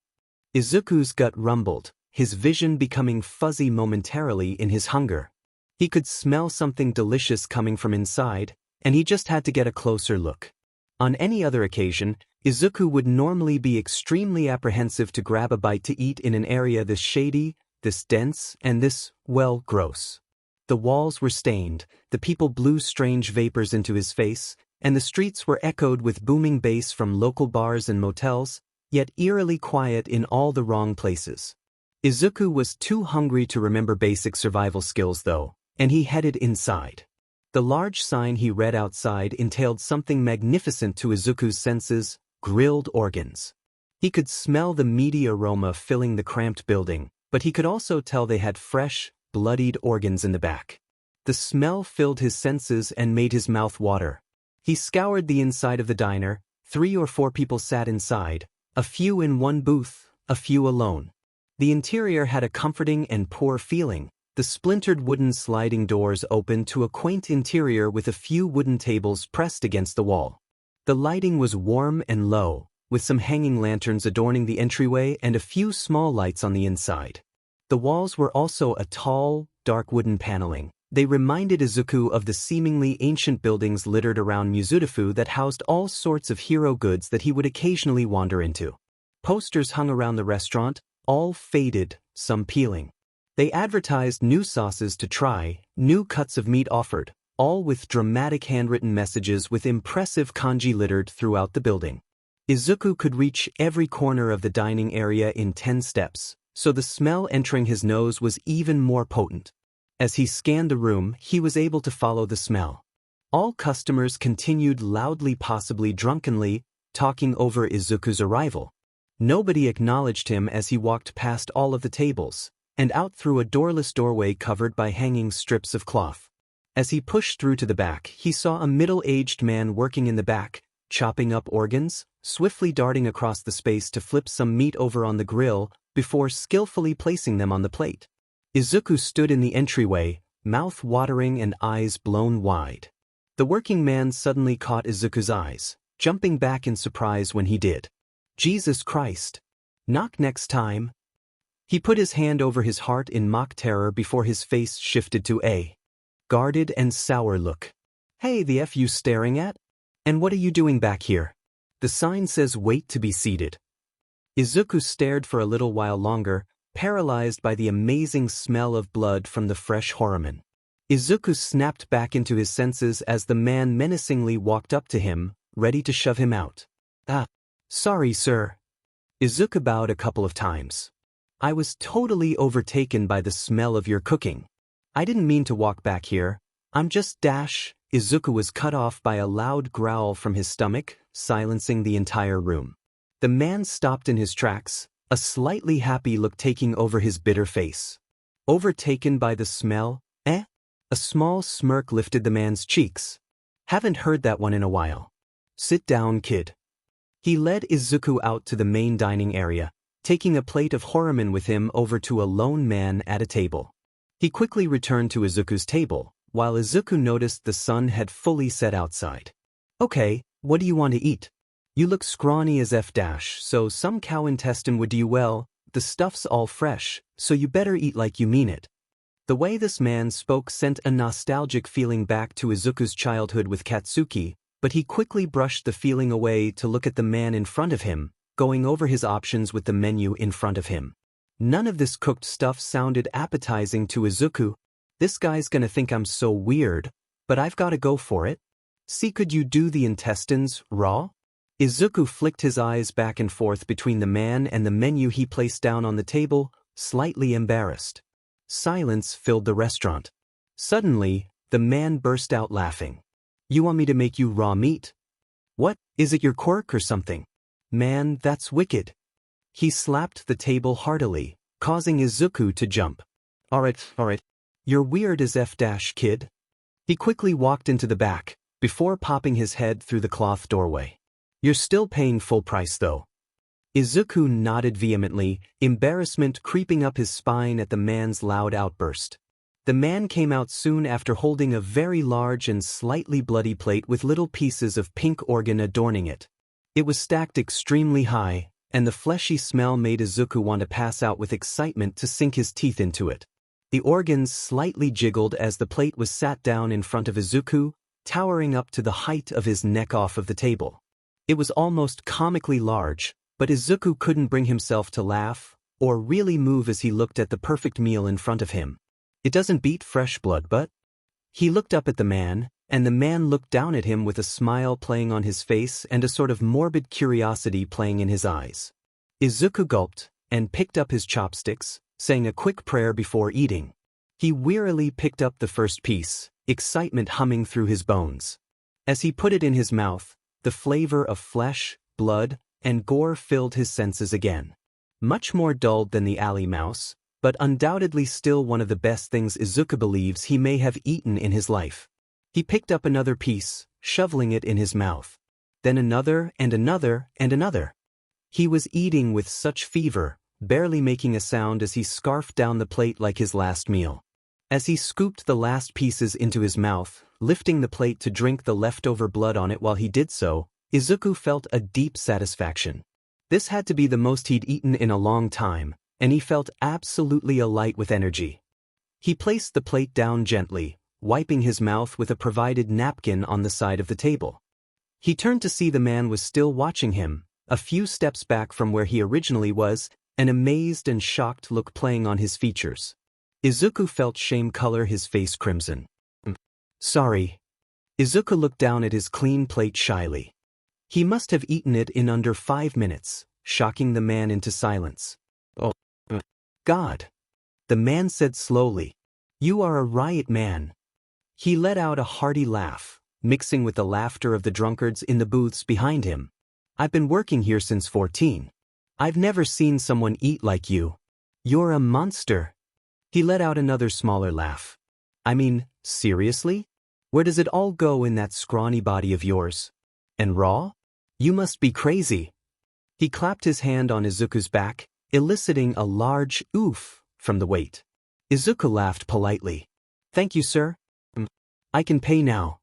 Izuku's gut rumbled, his vision becoming fuzzy momentarily in his hunger. He could smell something delicious coming from inside, and he just had to get a closer look. On any other occasion, Izuku would normally be extremely apprehensive to grab a bite to eat in an area this shady, this dense, and this, well, gross. The walls were stained, the people blew strange vapors into his face, and the streets were echoed with booming bass from local bars and motels, yet eerily quiet in all the wrong places. Izuku was too hungry to remember basic survival skills though, and he headed inside. The large sign he read outside entailed something magnificent to Izuku's senses: grilled organs. He could smell the meaty aroma filling the cramped building, but he could also tell they had fresh, bloodied organs in the back. The smell filled his senses and made his mouth water. He scoured the inside of the diner. 3 or 4 people sat inside, a few in one booth, a few alone. The interior had a comforting and poor feeling. The splintered wooden sliding doors opened to a quaint interior with a few wooden tables pressed against the wall. The lighting was warm and low, with some hanging lanterns adorning the entryway and a few small lights on the inside. The walls were also a tall, dark wooden paneling. They reminded Izuku of the seemingly ancient buildings littered around Mizudafu that housed all sorts of hero goods that he would occasionally wander into. Posters hung around the restaurant, all faded, some peeling. They advertised new sauces to try, new cuts of meat offered, all with dramatic handwritten messages with impressive kanji littered throughout the building. Izuku could reach every corner of the dining area in 10 steps, so the smell entering his nose was even more potent. As he scanned the room, he was able to follow the smell. All customers continued loudly, possibly drunkenly, talking over Izuku's arrival. Nobody acknowledged him as he walked past all of the tables, and out through a doorless doorway covered by hanging strips of cloth. As he pushed through to the back, he saw a middle-aged man working in the back, chopping up organs, swiftly darting across the space to flip some meat over on the grill, before skillfully placing them on the plate. Izuku stood in the entryway, mouth watering and eyes blown wide. The working man suddenly caught Izuku's eyes, jumping back in surprise when he did. Jesus Christ! Knock next time. He put his hand over his heart in mock terror before his face shifted to a guarded and sour look. Hey, the F you staring at? And what are you doing back here? The sign says wait to be seated. Izuku stared for a little while longer, paralyzed by the amazing smell of blood from the fresh Horrify. Izuku snapped back into his senses as the man menacingly walked up to him, ready to shove him out. Sorry, sir. Izuku bowed a couple of times. I was totally overtaken by the smell of your cooking. I didn't mean to walk back here. I'm just Izuku was cut off by a loud growl from his stomach, silencing the entire room. The man stopped in his tracks, a slightly happy look taking over his bitter face. Overtaken by the smell? A small smirk lifted the man's cheeks. Haven't heard that one in a while. Sit down, kid. He led Izuku out to the main dining area, taking a plate of Horrify with him over to a lone man at a table. He quickly returned to Izuku's table, while Izuku noticed the sun had fully set outside. Okay, what do you want to eat? You look scrawny as F-, so some cow intestine would do you well. The stuff's all fresh, so you better eat like you mean it. The way this man spoke sent a nostalgic feeling back to Izuku's childhood with Katsuki, but he quickly brushed the feeling away to look at the man in front of him, going over his options with the menu in front of him. None of this cooked stuff sounded appetizing to Izuku. This guy's gonna think I'm so weird. but I've gotta go for it. See, could you do the intestines raw? Izuku flicked his eyes back and forth between the man and the menu he placed down on the table, slightly embarrassed. Silence filled the restaurant. Suddenly, the man burst out laughing. You want me to make you raw meat? What, is it your quirk or something? Man, that's wicked. He slapped the table heartily, causing Izuku to jump. Alright. You're weird as kid. He quickly walked into the back, before popping his head through the cloth doorway. You're still paying full price though. Izuku nodded vehemently, embarrassment creeping up his spine at the man's loud outburst. The man came out soon after holding a very large and slightly bloody plate with little pieces of pink organ adorning it. It was stacked extremely high, and the fleshy smell made Izuku want to pass out with excitement to sink his teeth into it. The organs slightly jiggled as the plate was sat down in front of Izuku, towering up to the height of his neck off of the table. It was almost comically large, but Izuku couldn't bring himself to laugh or really move as he looked at the perfect meal in front of him. It doesn't beat fresh blood, but... He looked up at the man, and the man looked down at him with a smile playing on his face and a sort of morbid curiosity playing in his eyes. Izuku gulped and picked up his chopsticks, saying a quick prayer before eating. He wearily picked up the first piece, excitement humming through his bones. As he put it in his mouth, the flavor of flesh, blood, and gore filled his senses again. Much more dulled than the alley mouse, but undoubtedly still one of the best things Izuku believes he may have eaten in his life. He picked up another piece, shoveling it in his mouth. Then another and another and another. He was eating with such fever, barely making a sound as he scarfed down the plate like his last meal. As he scooped the last pieces into his mouth, lifting the plate to drink the leftover blood on it while he did so, Izuku felt a deep satisfaction. This had to be the most he'd eaten in a long time, and he felt absolutely alight with energy. He placed the plate down gently, wiping his mouth with a provided napkin on the side of the table. He turned to see the man was still watching him, a few steps back from where he originally was, an amazed and shocked look playing on his features. Izuku felt shame color his face crimson. Sorry. Izuku looked down at his clean plate shyly. He must have eaten it in under 5 minutes, shocking the man into silence. Oh, God. The man said slowly. You are a riot man. He let out a hearty laugh, mixing with the laughter of the drunkards in the booths behind him. I've been working here since 14. I've never seen someone eat like you. You're a monster. He let out another smaller laugh. I mean, seriously? Where does it all go in that scrawny body of yours? And raw? You must be crazy. He clapped his hand on Izuku's back, eliciting a large oof from the weight. Izuku laughed politely. Thank you, sir. I can pay now.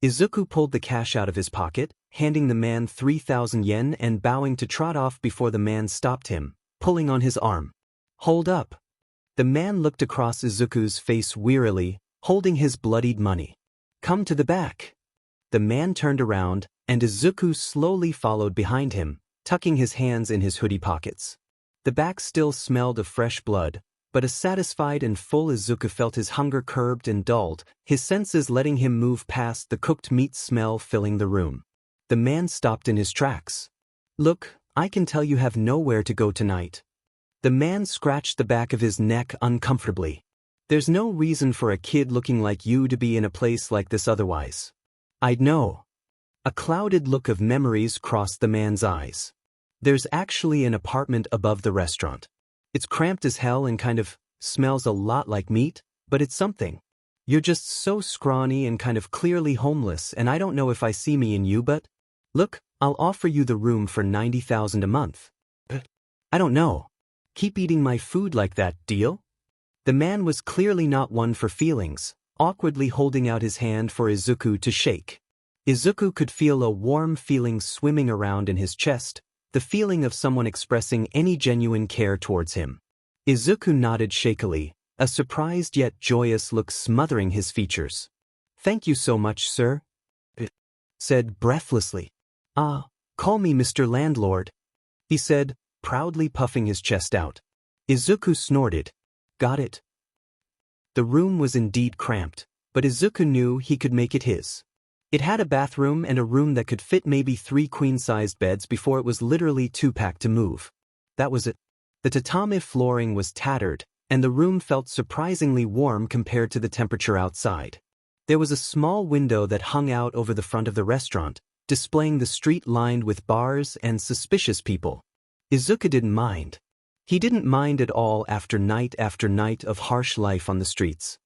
Izuku pulled the cash out of his pocket, handing the man 3,000 yen and bowing to trot off before the man stopped him, pulling on his arm. Hold up. The man looked across Izuku's face wearily, holding his bloodied money. Come to the back. The man turned around, and Izuku slowly followed behind him, tucking his hands in his hoodie pockets. The back still smelled of fresh blood, but a satisfied and full Izuku felt his hunger curbed and dulled, his senses letting him move past the cooked meat smell filling the room. The man stopped in his tracks. Look, I can tell you have nowhere to go tonight. The man scratched the back of his neck uncomfortably. There's no reason for a kid looking like you to be in a place like this otherwise. I'd know. A clouded look of memories crossed the man's eyes. There's actually an apartment above the restaurant. It's cramped as hell and kind of smells a lot like meat, but it's something. You're just so scrawny and kind of clearly homeless, and I don't know if I see me in you, but look, I'll offer you the room for 90,000 a month. I don't know. Keep eating my food like that, deal? The man was clearly not one for feelings, awkwardly holding out his hand for Izuku to shake. Izuku could feel a warm feeling swimming around in his chest, the feeling of someone expressing any genuine care towards him. Izuku nodded shakily, a surprised yet joyous look smothering his features. Thank you so much, sir. Said breathlessly. Call me Mr. Landlord, he said, proudly puffing his chest out. Izuku snorted. Got it. The room was indeed cramped, but Izuku knew he could make it his. It had a bathroom and a room that could fit maybe 3 queen-sized beds before it was literally too packed to move. That was it. The tatami flooring was tattered, and the room felt surprisingly warm compared to the temperature outside. There was a small window that hung out over the front of the restaurant, displaying the street lined with bars and suspicious people. Izuku didn't mind. He didn't mind at all after night of harsh life on the streets.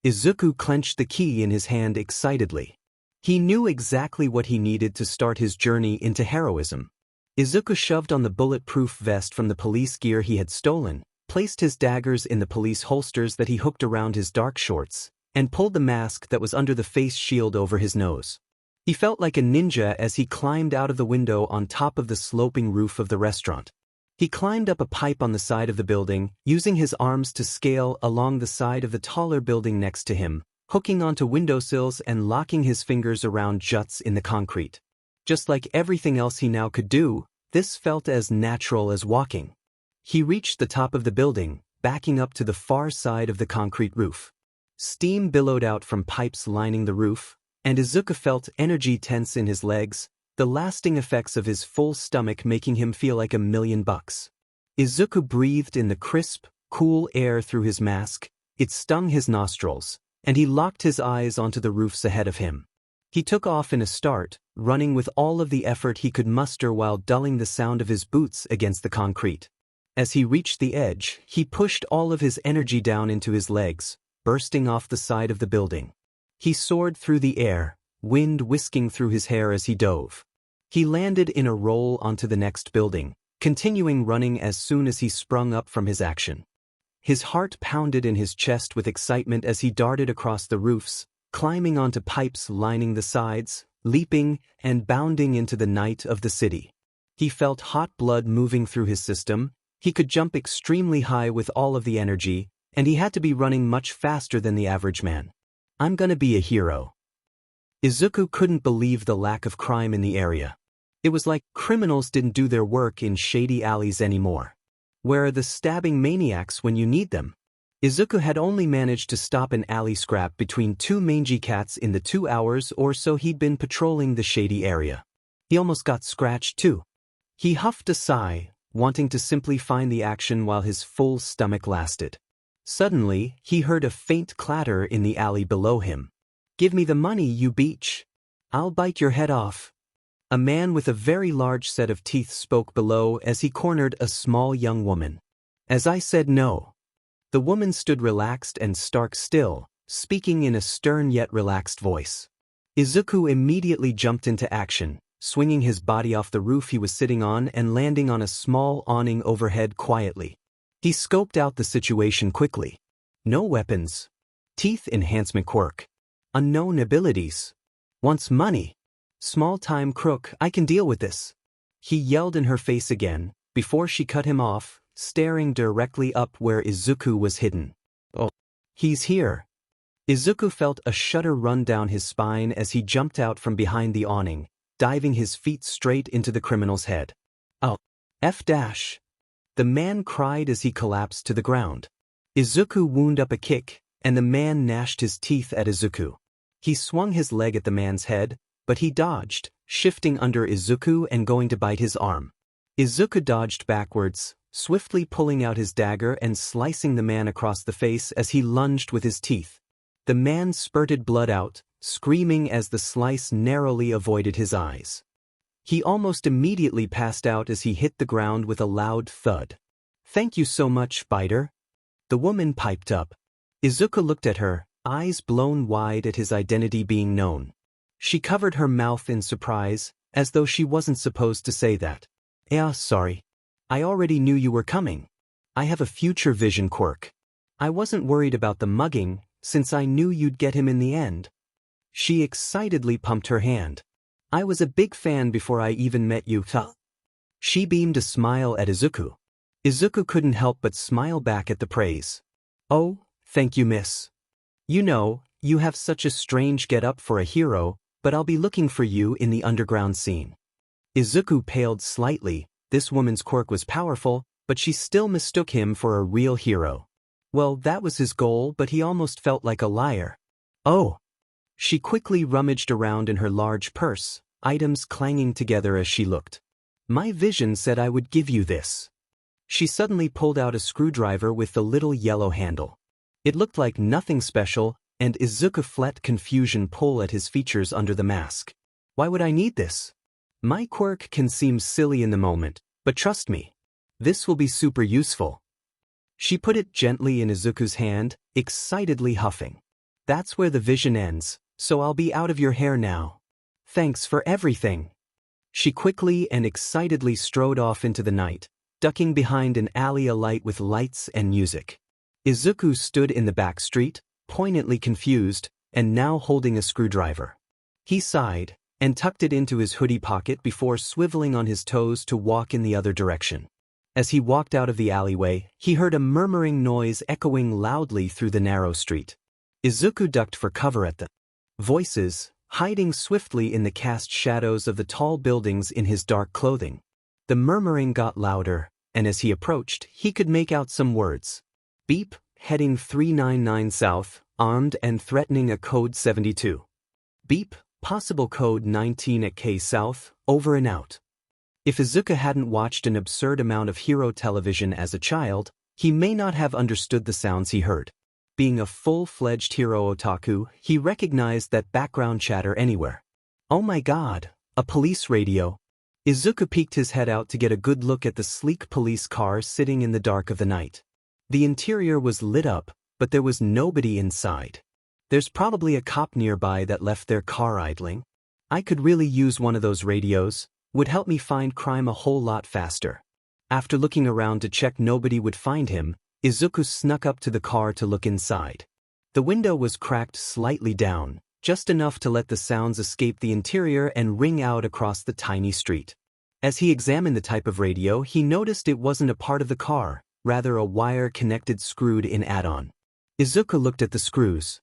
Izuku clenched the key in his hand excitedly. He knew exactly what he needed to start his journey into heroism. Izuku shoved on the bulletproof vest from the police gear he had stolen, placed his daggers in the police holsters that he hooked around his dark shorts, and pulled the mask that was under the face shield over his nose. He felt like a ninja as he climbed out of the window on top of the sloping roof of the restaurant. He climbed up a pipe on the side of the building, using his arms to scale along the side of the taller building next to him, hooking onto windowsills and locking his fingers around juts in the concrete. Just like everything else he now could do, this felt as natural as walking. He reached the top of the building, backing up to the far side of the concrete roof. Steam billowed out from pipes lining the roof, and Izuku felt energy tense in his legs, the lasting effects of his full stomach making him feel like $1,000,000. Izuku breathed in the crisp, cool air through his mask. It stung his nostrils, and he locked his eyes onto the roofs ahead of him. He took off in a start, running with all of the effort he could muster while dulling the sound of his boots against the concrete. As he reached the edge, he pushed all of his energy down into his legs, bursting off the side of the building. He soared through the air, wind whisking through his hair as he dove. He landed in a roll onto the next building, continuing running as soon as he sprung up from his action. His heart pounded in his chest with excitement as he darted across the roofs, climbing onto pipes lining the sides, leaping and bounding into the night of the city. He felt hot blood moving through his system. He could jump extremely high with all of the energy, and he had to be running much faster than the average man. I'm gonna be a hero. Izuku couldn't believe the lack of crime in the area. It was like criminals didn't do their work in shady alleys anymore. Where are the stabbing maniacs when you need them? Izuku had only managed to stop an alley scrap between 2 mangy cats in the 2 hours or so he'd been patrolling the shady area. He almost got scratched too. He huffed a sigh, wanting to simply find the action while his full stomach lasted. Suddenly, he heard a faint clatter in the alley below him. "Give me the money, you beach. I'll bite your head off." A man with a very large set of teeth spoke below as he cornered a small young woman. "As I said, no." The woman stood relaxed and stark still, speaking in a stern yet relaxed voice. Izuku immediately jumped into action, swinging his body off the roof he was sitting on and landing on a small awning overhead quietly. He scoped out the situation quickly. No weapons. Teeth enhancement quirk. Unknown abilities. Wants money. Small-time crook, I can deal with this. He yelled in her face again, before she cut him off, staring directly up where Izuku was hidden. "Oh, he's here." Izuku felt a shudder run down his spine as he jumped out from behind the awning, diving his feet straight into the criminal's head. "Oh, F-dash." The man cried as he collapsed to the ground. Izuku wound up a kick, and the man gnashed his teeth at Izuku. He swung his leg at the man's head, but he dodged, shifting under Izuku and going to bite his arm. Izuku dodged backwards, swiftly pulling out his dagger and slicing the man across the face as he lunged with his teeth. The man spurted blood out, screaming as the slice narrowly avoided his eyes. He almost immediately passed out as he hit the ground with a loud thud. "Thank you so much, biter." The woman piped up. Izuku looked at her, eyes blown wide at his identity being known. She covered her mouth in surprise, as though she wasn't supposed to say that. "Yeah, sorry. I already knew you were coming. I have a future vision quirk. I wasn't worried about the mugging, since I knew you'd get him in the end." She excitedly pumped her hand. "I was a big fan before I even met you, huh?" She beamed a smile at Izuku. Izuku couldn't help but smile back at the praise. "Oh, thank you, miss. You know, you have such a strange get-up for a hero, but I'll be looking for you in the underground scene." Izuku paled slightly. This woman's quirk was powerful, but she still mistook him for a real hero. Well, that was his goal, but he almost felt like a liar. "Oh, She quickly rummaged around in her large purse, items clanging together as she looked. My vision said I would give you this. She suddenly pulled out a screwdriver with the little yellow handle. It looked like nothing special, and Izuku felt confusion pull at his features under the mask. Why would I need this? My quirk can seem silly in the moment, but trust me, this will be super useful. She put it gently in Izuku's hand, excitedly huffing. That's where the vision ends, so I'll be out of your hair now. Thanks for everything. She quickly and excitedly strode off into the night, ducking behind an alley alight with lights and music. Izuku stood in the back street, poignantly confused, and now holding a screwdriver. He sighed, and tucked it into his hoodie pocket before swiveling on his toes to walk in the other direction. As he walked out of the alleyway, he heard a murmuring noise echoing loudly through the narrow street. Izuku ducked for cover at the voices, hiding swiftly in the cast shadows of the tall buildings in his dark clothing. The murmuring got louder, and as he approached, he could make out some words. Beep, heading 399 south, armed and threatening a code 72. Beep, possible code 19 at K south, over and out. If Izuku hadn't watched an absurd amount of hero television as a child, he may not have understood the sounds he heard. Being a full-fledged hero otaku, he recognized that background chatter anywhere. Oh my god, a police radio. Izuku peeked his head out to get a good look at the sleek police car sitting in the dark of the night. The interior was lit up, but there was nobody inside. There's probably a cop nearby that left their car idling. I could really use one of those radios, would help me find crime a whole lot faster. After looking around to check nobody would find him, Izuku snuck up to the car to look inside. The window was cracked slightly down, just enough to let the sounds escape the interior and ring out across the tiny street. As he examined the type of radio, he noticed it wasn't a part of the car, rather a wire-connected screwed-in add-on. Izuku looked at the screws.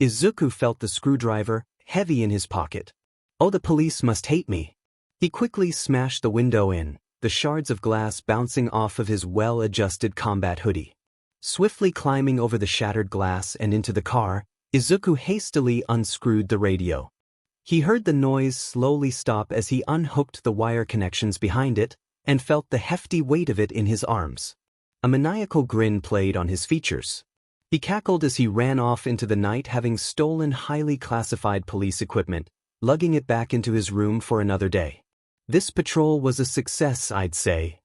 Izuku felt the screwdriver, heavy in his pocket. Oh, the police must hate me. He quickly smashed the window in, the shards of glass bouncing off of his well-adjusted combat hoodie. Swiftly climbing over the shattered glass and into the car, Izuku hastily unscrewed the radio. He heard the noise slowly stop as he unhooked the wire connections behind it, and felt the hefty weight of it in his arms. A maniacal grin played on his features. He cackled as he ran off into the night, having stolen highly classified police equipment, lugging it back into his room for another day. This patrol was a success, I'd say.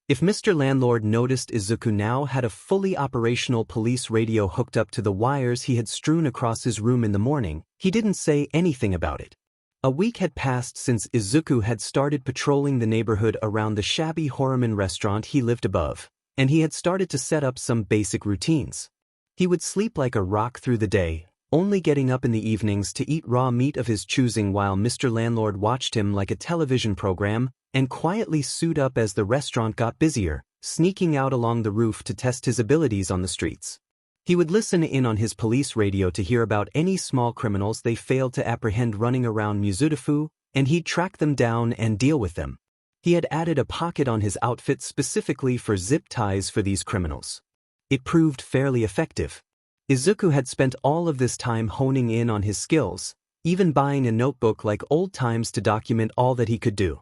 If Mr. Landlord noticed Izuku now had a fully operational police radio hooked up to the wires he had strewn across his room in the morning, he didn't say anything about it. A week had passed since Izuku had started patrolling the neighborhood around the shabby Horrify restaurant he lived above, and he had started to set up some basic routines. He would sleep like a rock through the day, only getting up in the evenings to eat raw meat of his choosing while Mr. Landlord watched him like a television program, and quietly suit up as the restaurant got busier, sneaking out along the roof to test his abilities on the streets. He would listen in on his police radio to hear about any small criminals they failed to apprehend running around Mizudafu, and he'd track them down and deal with them. He had added a pocket on his outfit specifically for zip ties for these criminals. It proved fairly effective. Izuku had spent all of this time honing in on his skills, even buying a notebook like old times to document all that he could do.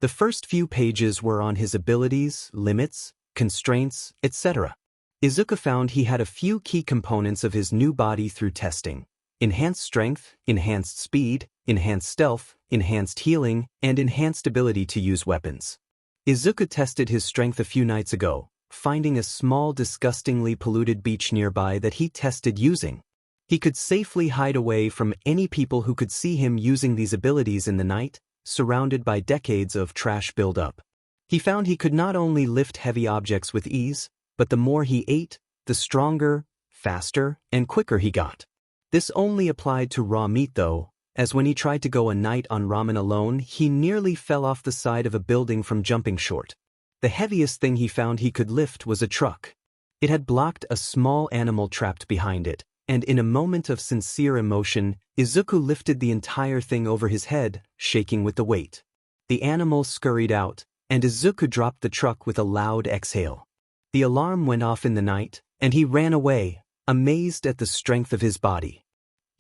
The first few pages were on his abilities, limits, constraints, etc. Izuku found he had a few key components of his new body through testing: enhanced strength, enhanced speed, enhanced stealth, enhanced healing, and enhanced ability to use weapons. Izuku tested his strength a few nights ago, finding a small disgustingly polluted beach nearby that he tested using. He could safely hide away from any people who could see him using these abilities in the night, surrounded by decades of trash buildup. He found he could not only lift heavy objects with ease, but the more he ate, the stronger, faster, and quicker he got. This only applied to raw meat though, as when he tried to go a night on ramen alone, he nearly fell off the side of a building from jumping short. The heaviest thing he found he could lift was a truck. It had blocked a small animal trapped behind it, and in a moment of sincere emotion, Izuku lifted the entire thing over his head, shaking with the weight. The animal scurried out, and Izuku dropped the truck with a loud exhale. The alarm went off in the night, and he ran away, amazed at the strength of his body.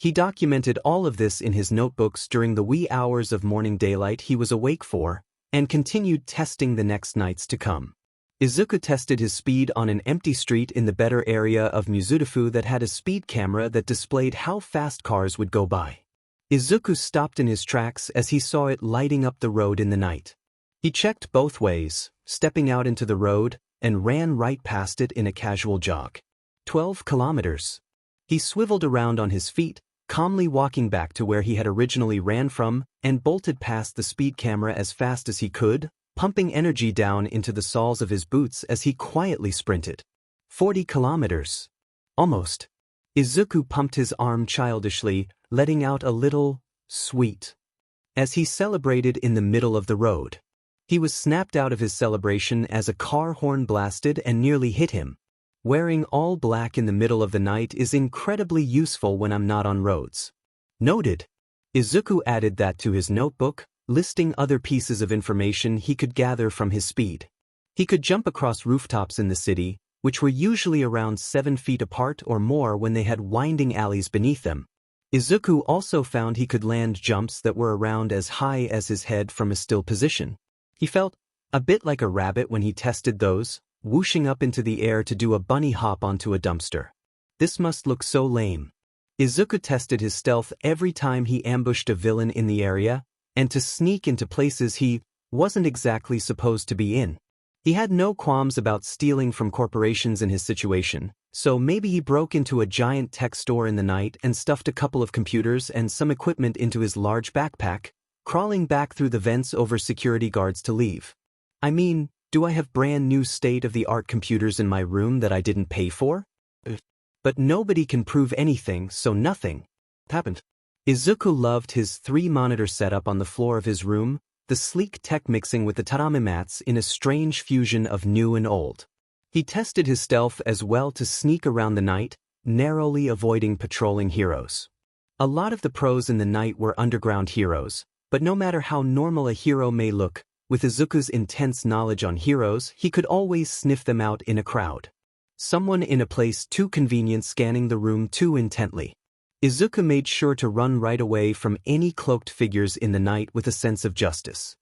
He documented all of this in his notebooks during the wee hours of morning daylight he was awake for, and continued testing the next nights to come. Izuku tested his speed on an empty street in the better area of Mizudafu that had a speed camera that displayed how fast cars would go by. Izuku stopped in his tracks as he saw it lighting up the road in the night. He checked both ways, stepping out into the road, and ran right past it in a casual jog. 12 kilometers. He swiveled around on his feet, calmly walking back to where he had originally ran from, and bolted past the speed camera as fast as he could, pumping energy down into the soles of his boots as he quietly sprinted. 40 kilometers. Almost. Izuku pumped his arm childishly, letting out a little sweet as he celebrated in the middle of the road. He was snapped out of his celebration as a car horn blasted and nearly hit him. Wearing all black in the middle of the night is incredibly useful when I'm not on roads. Noted. Izuku added that to his notebook, listing other pieces of information he could gather from his speed. He could jump across rooftops in the city, which were usually around 7 feet apart or more when they had winding alleys beneath them. Izuku also found he could land jumps that were around as high as his head from a still position. He felt a bit like a rabbit when he tested those, whooshing up into the air to do a bunny hop onto a dumpster. This must look so lame. Izuku tested his stealth every time he ambushed a villain in the area, and to sneak into places he wasn't exactly supposed to be in. He had no qualms about stealing from corporations in his situation, so maybe he broke into a giant tech store in the night and stuffed a couple of computers and some equipment into his large backpack, crawling back through the vents over security guards to leave. I mean, do I have brand new state-of-the-art computers in my room that I didn't pay for? But nobody can prove anything, so nothing happened. Izuku loved his 3-monitor setup on the floor of his room, the sleek tech mixing with the tatami mats in a strange fusion of new and old. He tested his stealth as well to sneak around the night, narrowly avoiding patrolling heroes. A lot of the pros in the night were underground heroes, but no matter how normal a hero may look, with Izuku's intense knowledge on heroes, he could always sniff them out in a crowd. Someone in a place too convenient scanning the room too intently. Izuku made sure to run right away from any cloaked figures in the night with a sense of justice.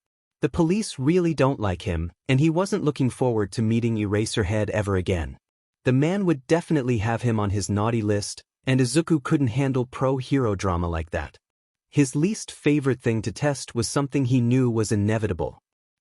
The police really don't like him, and he wasn't looking forward to meeting Eraserhead ever again. The man would definitely have him on his naughty list, and Izuku couldn't handle pro-hero drama like that. His least favorite thing to test was something he knew was inevitable.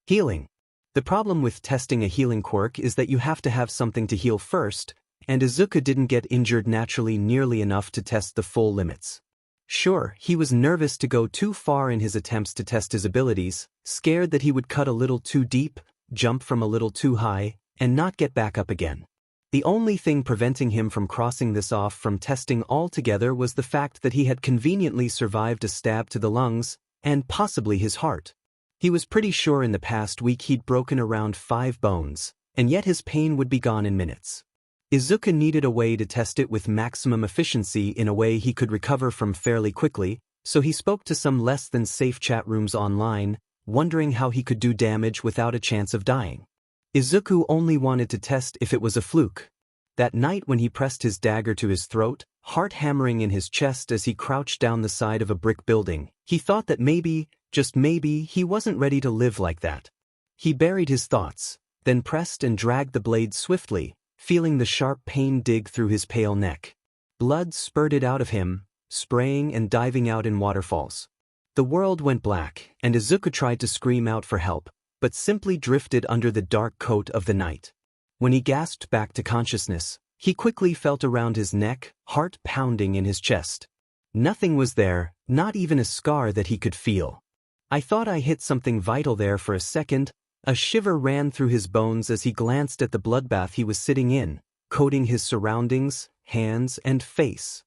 Healing. The problem with testing a healing quirk is that you have to have something to heal first, and Izuku didn't get injured naturally nearly enough to test the full limits. Sure, he was nervous to go too far in his attempts to test his abilities, scared that he would cut a little too deep, jump from a little too high, and not get back up again. The only thing preventing him from crossing this off from testing altogether was the fact that he had conveniently survived a stab to the lungs, and possibly his heart. He was pretty sure in the past week he'd broken around 5 bones, and yet his pain would be gone in minutes. Izuku needed a way to test it with maximum efficiency in a way he could recover from fairly quickly, so he spoke to some less than safe chat rooms online, wondering how he could do damage without a chance of dying. Izuku only wanted to test if it was a fluke. That night when he pressed his dagger to his throat, heart hammering in his chest as he crouched down the side of a brick building, he thought that maybe, just maybe, he wasn't ready to live like that. He buried his thoughts, then pressed and dragged the blade swiftly, feeling the sharp pain dig through his pale neck. Blood spurted out of him, spraying and diving out in waterfalls. The world went black, and Izuku tried to scream out for help, but simply drifted under the dark coat of the night. When he gasped back to consciousness, he quickly felt around his neck, heart pounding in his chest. Nothing was there, not even a scar that he could feel. I thought I hit something vital there for a second. A shiver ran through his bones as he glanced at the bloodbath he was sitting in, coating his surroundings, hands, and face.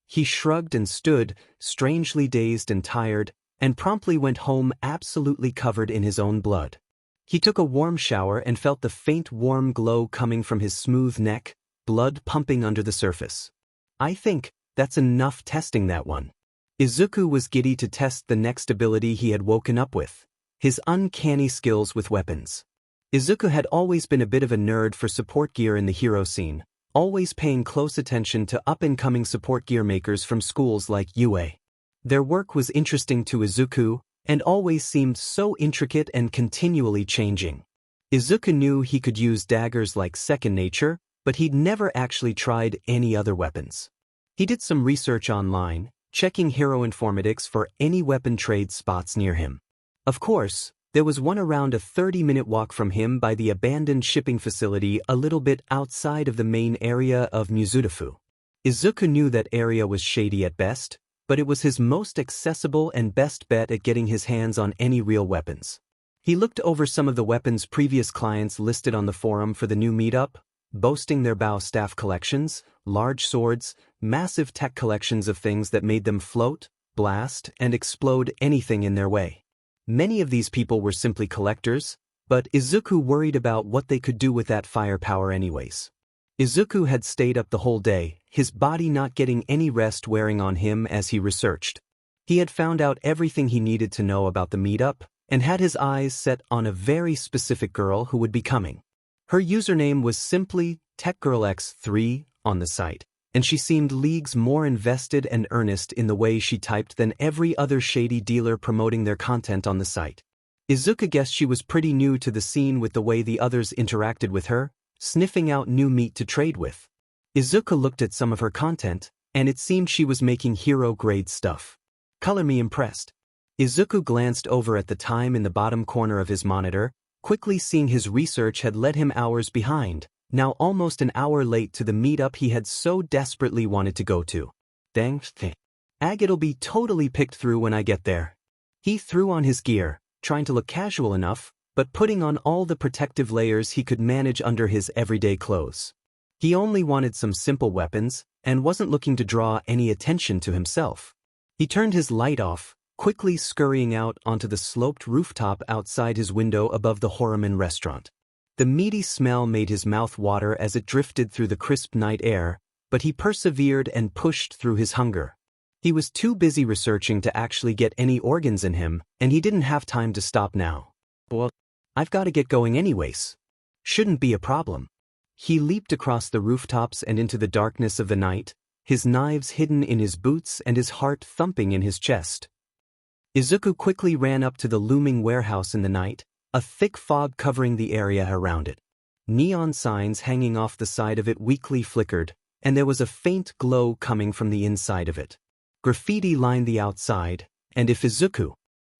He shrugged and stood, strangely dazed and tired, and promptly went home absolutely covered in his own blood. He took a warm shower and felt the faint warm glow coming from his smooth neck, blood pumping under the surface. I think that's enough testing that one. Izuku was giddy to test the next ability he had woken up with. His uncanny skills with weapons. Izuku had always been a bit of a nerd for support gear in the hero scene, always paying close attention to up-and-coming support gear makers from schools like UA. Their work was interesting to Izuku, and always seemed so intricate and continually changing. Izuku knew he could use daggers like second nature, but he'd never actually tried any other weapons. He did some research online, checking Hero Informatics for any weapon trade spots near him. Of course, there was one around a 30-minute walk from him by the abandoned shipping facility a little bit outside of the main area of Mizudafu. Izuku knew that area was shady at best, but it was his most accessible and best bet at getting his hands on any real weapons. He looked over some of the weapons previous clients listed on the forum for the new meetup, boasting their bow staff collections, large swords, massive tech collections of things that made them float, blast, and explode anything in their way. Many of these people were simply collectors, but Izuku worried about what they could do with that firepower anyways. Izuku had stayed up the whole day, his body not getting any rest wearing on him as he researched. He had found out everything he needed to know about the meetup, and had his eyes set on a very specific girl who would be coming. Her username was simply TechGirlX3 on the site, and she seemed leagues more invested and earnest in the way she typed than every other shady dealer promoting their content on the site. Izuku guessed she was pretty new to the scene with the way the others interacted with her, sniffing out new meat to trade with. Izuku looked at some of her content, and it seemed she was making hero-grade stuff. Color me impressed. Izuku glanced over at the time in the bottom corner of his monitor, quickly seeing his research had led him hours behind, now almost an hour late to the meetup he had so desperately wanted to go to. Dang, it'll be totally picked through when I get there. He threw on his gear, trying to look casual enough, but putting on all the protective layers he could manage under his everyday clothes. He only wanted some simple weapons, and wasn't looking to draw any attention to himself. He turned his light off, quickly scurrying out onto the sloped rooftop outside his window above the Horrify restaurant. The meaty smell made his mouth water as it drifted through the crisp night air, but he persevered and pushed through his hunger. He was too busy researching to actually get any organs in him, and he didn't have time to stop now. Well, I've got to get going anyways. Shouldn't be a problem. He leaped across the rooftops and into the darkness of the night, his knives hidden in his boots and his heart thumping in his chest. Izuku quickly ran up to the looming warehouse in the night, a thick fog covering the area around it. Neon signs hanging off the side of it weakly flickered, and there was a faint glow coming from the inside of it. Graffiti lined the outside, and if Izuku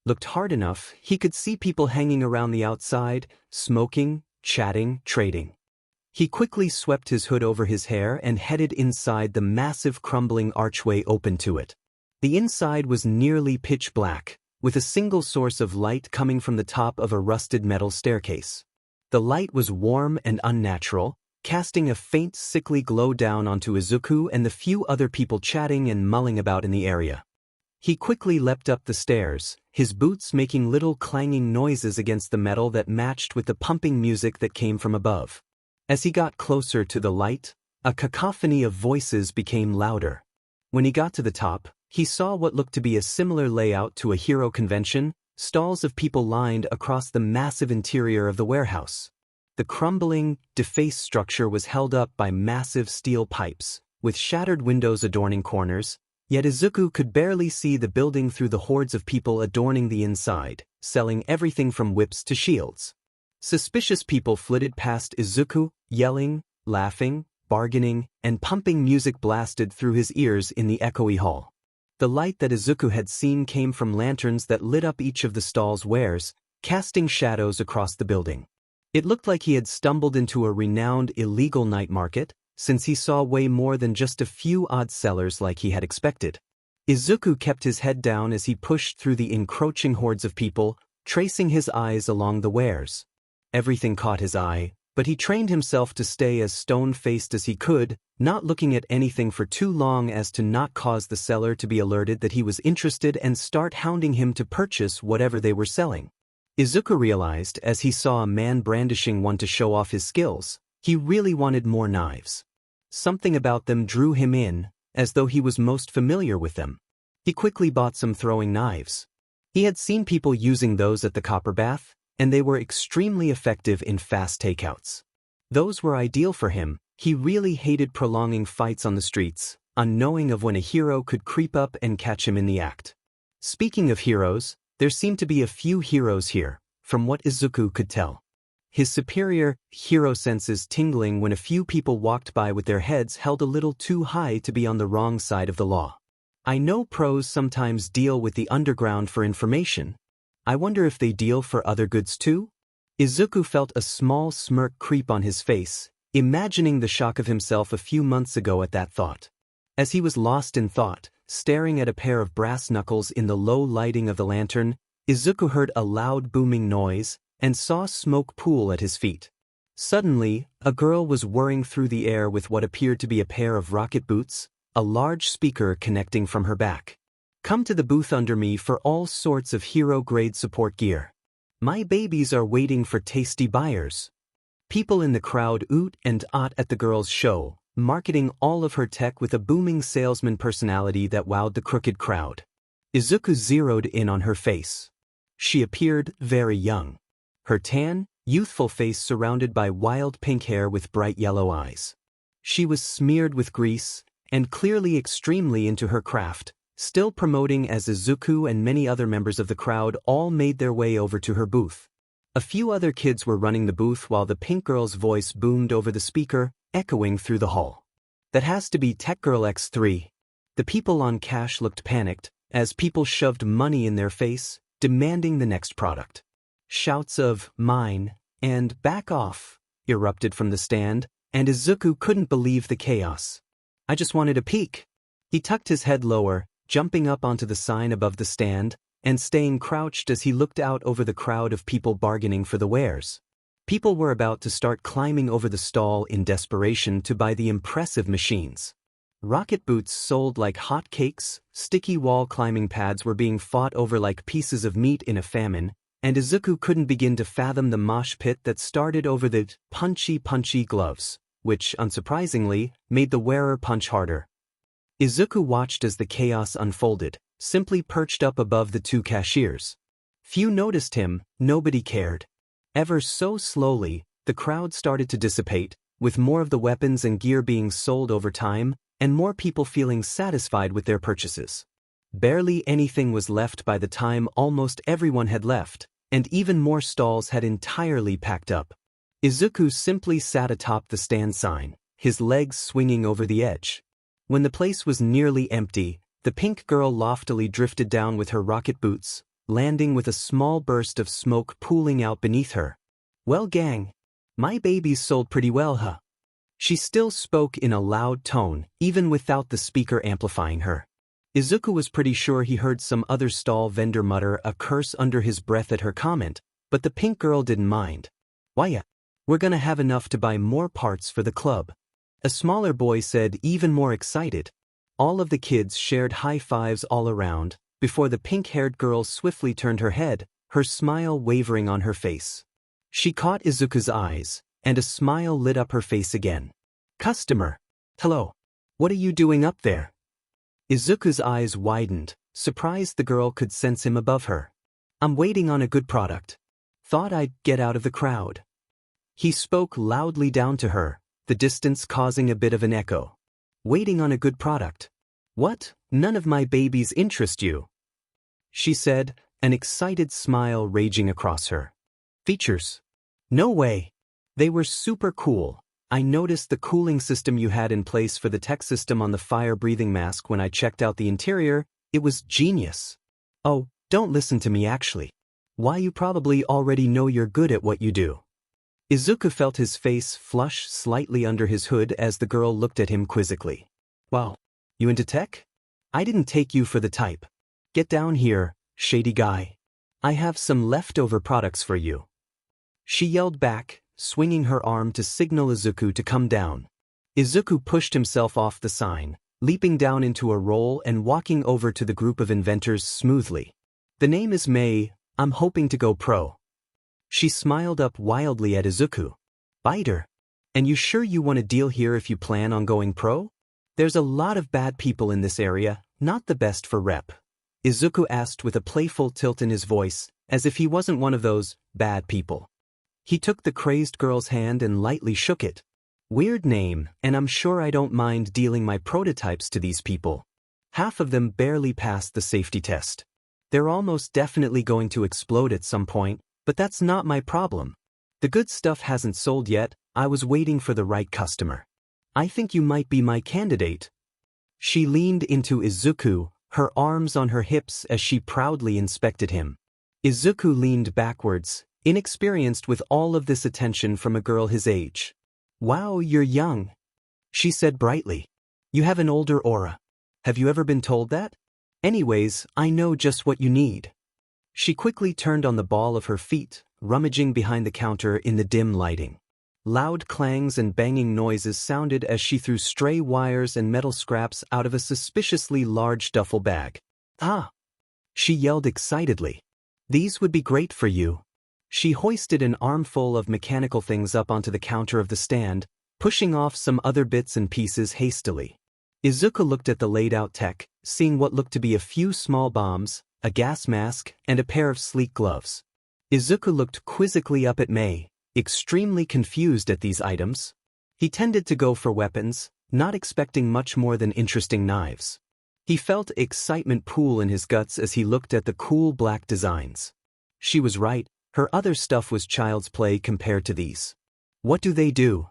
looked hard enough, he could see people hanging around the outside, smoking, chatting, trading. He quickly swept his hood over his hair and headed inside the massive crumbling archway open to it. The inside was nearly pitch black, with a single source of light coming from the top of a rusted metal staircase. The light was warm and unnatural, casting a faint sickly glow down onto Izuku and the few other people chatting and mulling about in the area. He quickly leapt up the stairs, his boots making little clanging noises against the metal that matched with the pumping music that came from above. As he got closer to the light, a cacophony of voices became louder. When he got to the top, he saw what looked to be a similar layout to a hero convention, stalls of people lined across the massive interior of the warehouse. The crumbling, defaced structure was held up by massive steel pipes, with shattered windows adorning corners, yet Izuku could barely see the building through the hordes of people adorning the inside, selling everything from whips to shields. Suspicious people flitted past Izuku, yelling, laughing, bargaining, and pumping music blasted through his ears in the echoey hall. The light that Izuku had seen came from lanterns that lit up each of the stall's wares, casting shadows across the building. It looked like he had stumbled into a renowned illegal night market, since he saw way more than just a few odd sellers like he had expected. Izuku kept his head down as he pushed through the encroaching hordes of people, tracing his eyes along the wares. Everything caught his eye, but he trained himself to stay as stone-faced as he could, not looking at anything for too long as to not cause the seller to be alerted that he was interested and start hounding him to purchase whatever they were selling. Izuku realized as he saw a man brandishing one to show off his skills, he really wanted more knives. Something about them drew him in, as though he was most familiar with them. He quickly bought some throwing knives. He had seen people using those at the Copper Bath, and they were extremely effective in fast takeouts. Those were ideal for him, He really hated prolonging fights on the streets, unknowing of when a hero could creep up and catch him in the act. Speaking of heroes, there seemed to be a few heroes here, from what Izuku could tell. His superior hero senses tingling when a few people walked by with their heads held a little too high to be on the wrong side of the law. I know pros sometimes deal with the underground for information. I wonder if they deal for other goods too? Izuku felt a small smirk creep on his face, imagining the shock of himself a few months ago at that thought. As he was lost in thought, staring at a pair of brass knuckles in the low lighting of the lantern, Izuku heard a loud booming noise and saw smoke pool at his feet. Suddenly, a girl was whirring through the air with what appeared to be a pair of rocket boots, a large speaker connecting from her back. "Come to the booth under me for all sorts of hero-grade support gear. My babies are waiting for tasty buyers." People in the crowd oot and ahh'd at the girl's show, marketing all of her tech with a booming salesman personality that wowed the crooked crowd. Izuku zeroed in on her face. She appeared very young. Her tan, youthful face surrounded by wild pink hair with bright yellow eyes. She was smeared with grease, and clearly extremely into her craft, still promoting as Izuku and many other members of the crowd all made their way over to her booth. A few other kids were running the booth while the pink girl's voice boomed over the speaker, echoing through the hall. "That has to be Tech Girl X3. The people on cash looked panicked, as people shoved money in their face, demanding the next product. Shouts of, "Mine," and "Back off," erupted from the stand, and Izuku couldn't believe the chaos. "I just wanted a peek." He tucked his head lower, jumping up onto the sign above the stand, and staying crouched as he looked out over the crowd of people bargaining for the wares. People were about to start climbing over the stall in desperation to buy the impressive machines. Rocket boots sold like hot cakes, sticky wall climbing pads were being fought over like pieces of meat in a famine, and Izuku couldn't begin to fathom the mosh pit that started over the punchy gloves, which, unsurprisingly, made the wearer punch harder. Izuku watched as the chaos unfolded, simply perched up above the two cashiers. Few noticed him, nobody cared. Ever so slowly, the crowd started to dissipate, with more of the weapons and gear being sold over time, and more people feeling satisfied with their purchases. Barely anything was left by the time almost everyone had left, and even more stalls had entirely packed up. Izuku simply sat atop the stand sign, his legs swinging over the edge. When the place was nearly empty, the pink girl loftily drifted down with her rocket boots, landing with a small burst of smoke pooling out beneath her. "Well, gang, my babies sold pretty well, huh?" She still spoke in a loud tone, even without the speaker amplifying her. Izuku was pretty sure he heard some other stall vendor mutter a curse under his breath at her comment, but the pink girl didn't mind. "Why, we're gonna have enough to buy more parts for the club," a smaller boy said, even more excited. All of the kids shared high fives all around, before the pink-haired girl swiftly turned her head, her smile wavering on her face. She caught Izuku's eyes, and a smile lit up her face again. "Customer. Hello. What are you doing up there?" Izuku's eyes widened, surprised the girl could sense him above her. "I'm waiting on a good product. Thought I'd get out of the crowd." He spoke loudly down to her, the distance causing a bit of an echo. "Waiting on a good product? What? None of my babies interest you?" she said, an excited smile raging across her. "Features? No way. They were super cool. I noticed the cooling system you had in place for the tech system on the fire-breathing mask when I checked out the interior. It was genius. Oh, don't listen to me actually. Why, you probably already know you're good at what you do." Izuku felt his face flush slightly under his hood as the girl looked at him quizzically. "Wow, you into tech? I didn't take you for the type. Get down here, shady guy. I have some leftover products for you." She yelled back, swinging her arm to signal Izuku to come down. Izuku pushed himself off the sign, leaping down into a roll and walking over to the group of inventors smoothly. "The name is May. I'm hoping to go pro." She smiled up wildly at Izuku. "Biter. And you sure you want a deal here if you plan on going pro? There's a lot of bad people in this area, not the best for rep." Izuku asked with a playful tilt in his voice, as if he wasn't one of those bad people. He took the crazed girl's hand and lightly shook it. Weird name, and I'm sure I don't mind dealing my prototypes to these people. Half of them barely passed the safety test. They're almost definitely going to explode at some point, but that's not my problem. The good stuff hasn't sold yet, I was waiting for the right customer. I think you might be my candidate. She leaned into Izuku, her arms on her hips as she proudly inspected him. Izuku leaned backwards, inexperienced with all of this attention from a girl his age. Wow, you're young, she said brightly. You have an older aura. Have you ever been told that? Anyways, I know just what you need. She quickly turned on the ball of her feet, rummaging behind the counter in the dim lighting. Loud clangs and banging noises sounded as she threw stray wires and metal scraps out of a suspiciously large duffel bag. Ah! She yelled excitedly. These would be great for you. She hoisted an armful of mechanical things up onto the counter of the stand, pushing off some other bits and pieces hastily. Izuku looked at the laid-out tech, seeing what looked to be a few small bombs, a gas mask, and a pair of sleek gloves. Izuku looked quizzically up at Mei, extremely confused at these items. He tended to go for weapons, not expecting much more than interesting knives. He felt excitement pool in his guts as he looked at the cool black designs. She was right, her other stuff was child's play compared to these. What do they do?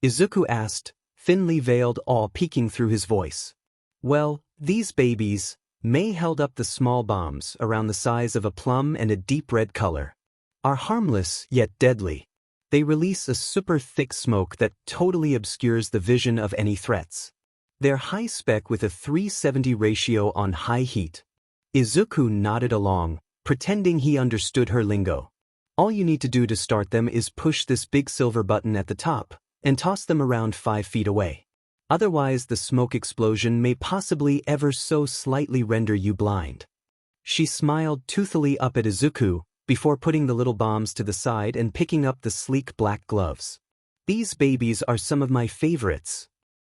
Izuku asked, thinly veiled awe peeking through his voice. Well, these babies, Mei held up the small bombs around the size of a plum and a deep red color, are harmless yet deadly. They release a super thick smoke that totally obscures the vision of any threats. They're high spec with a 370 ratio on high heat. Izuku nodded along, pretending he understood her lingo. All you need to do to start them is push this big silver button at the top, and toss them around 5 feet away. Otherwise the smoke explosion may possibly ever so slightly render you blind. She smiled toothily up at Izuku, before putting the little bombs to the side and picking up the sleek black gloves. These babies are some of my favorites.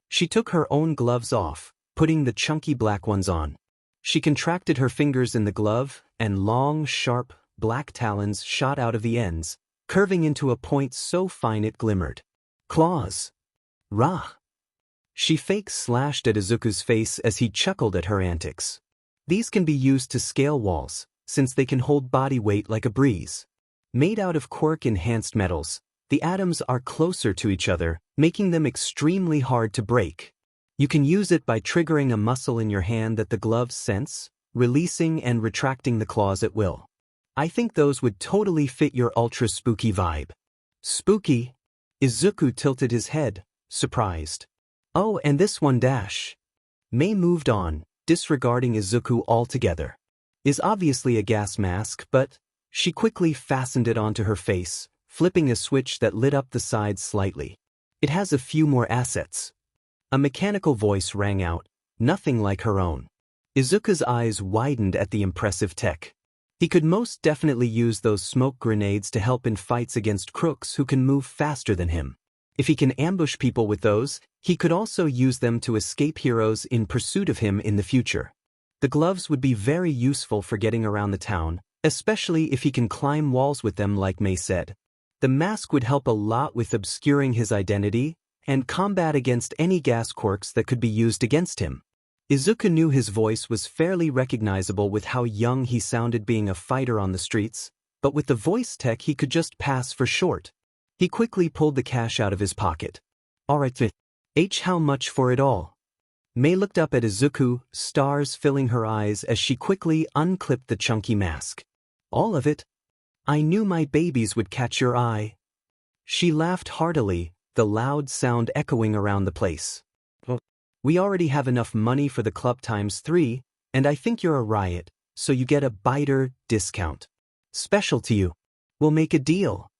She took her own gloves off, putting the chunky black ones on. She contracted her fingers in the glove, and long, sharp, black talons shot out of the ends, curving into a point so fine it glimmered. Claws. Rah! She fake-slashed at Izuku's face as he chuckled at her antics. These can be used to scale walls, since they can hold body weight like a breeze. Made out of quirk-enhanced metals, the atoms are closer to each other, making them extremely hard to break. You can use it by triggering a muscle in your hand that the gloves sense, releasing and retracting the claws at will. I think those would totally fit your ultra-spooky vibe. Spooky? Izuku tilted his head, surprised. Oh, and this one dash. Mei moved on, disregarding Izuku altogether. Is obviously a gas mask, but she quickly fastened it onto her face, flipping a switch that lit up the sides slightly. It has a few more assets. A mechanical voice rang out, nothing like her own. Izuku's eyes widened at the impressive tech. He could most definitely use those smoke grenades to help in fights against crooks who can move faster than him. If he can ambush people with those, he could also use them to escape heroes in pursuit of him in the future. The gloves would be very useful for getting around the town, especially if he can climb walls with them like Mei said. The mask would help a lot with obscuring his identity and combat against any gas quirks that could be used against him. Izuku knew his voice was fairly recognizable with how young he sounded being a fighter on the streets, but with the voice tech he could just pass for short. He quickly pulled the cash out of his pocket. Alright, how much for it all? Mei looked up at Izuku, stars filling her eyes as she quickly unclipped the chunky mask. All of it? I knew my babies would catch your eye. She laughed heartily, the loud sound echoing around the place. We already have enough money for the club ×3, and I think you're a riot, so you get a biter discount. Special to you. We'll make a deal.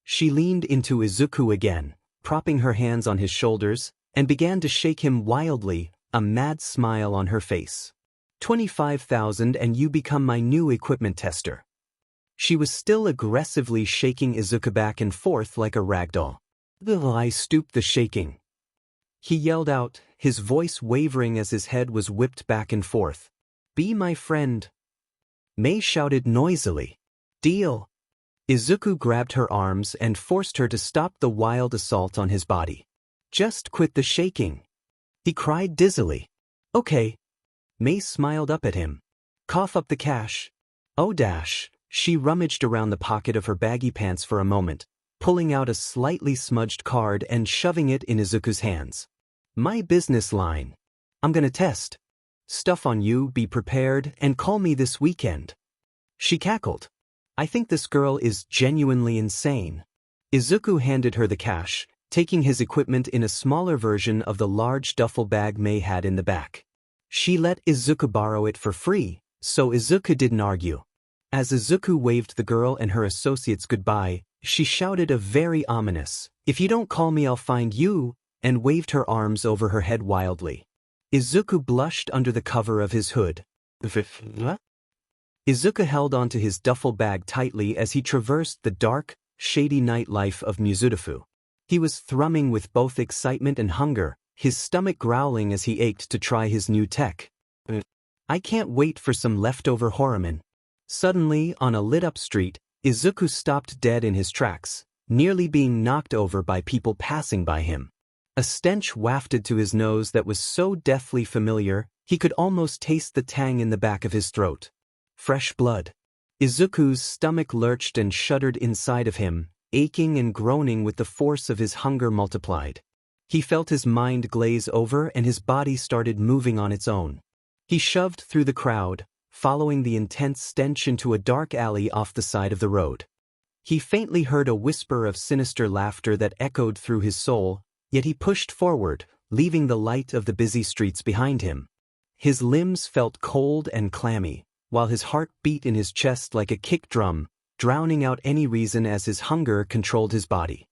She leaned into Izuku again, propping her hands on his shoulders, and began to shake him wildly, a mad smile on her face. 25,000 and you become my new equipment tester. She was still aggressively shaking Izuku back and forth like a ragdoll. I stooped the shaking. He yelled out, his voice wavering as his head was whipped back and forth. Be my friend. Mei shouted noisily. Deal. Izuku grabbed her arms and forced her to stop the wild assault on his body. Just quit the shaking. He cried dizzily. Okay. May smiled up at him. Cough up the cash. Oh dash. She rummaged around the pocket of her baggy pants for a moment, pulling out a slightly smudged card and shoving it in Izuku's hands. My business line. I'm gonna test. Stuff on you, be prepared, and call me this weekend. She cackled. I think this girl is genuinely insane. Izuku handed her the cash, taking his equipment in a smaller version of the large duffel bag May had in the back. She let Izuku borrow it for free, so Izuku didn't argue. As Izuku waved the girl and her associates goodbye, she shouted a very ominous, "If you don't call me I'll find you," and waved her arms over her head wildly. Izuku blushed under the cover of his hood. Izuku held onto his duffel bag tightly as he traversed the dark, shady nightlife of Mizudafu. He was thrumming with both excitement and hunger, his stomach growling as he ached to try his new tech. I can't wait for some leftover Horrorman. Suddenly, on a lit-up street, Izuku stopped dead in his tracks, nearly being knocked over by people passing by him. A stench wafted to his nose that was so deathly familiar, he could almost taste the tang in the back of his throat. Fresh blood. Izuku's stomach lurched and shuddered inside of him, aching and groaning with the force of his hunger multiplied. He felt his mind glaze over and his body started moving on its own. He shoved through the crowd, following the intense stench into a dark alley off the side of the road. He faintly heard a whisper of sinister laughter that echoed through his soul, yet he pushed forward, leaving the light of the busy streets behind him. His limbs felt cold and clammy, while his heart beat in his chest like a kick drum, drowning out any reason as his hunger controlled his body.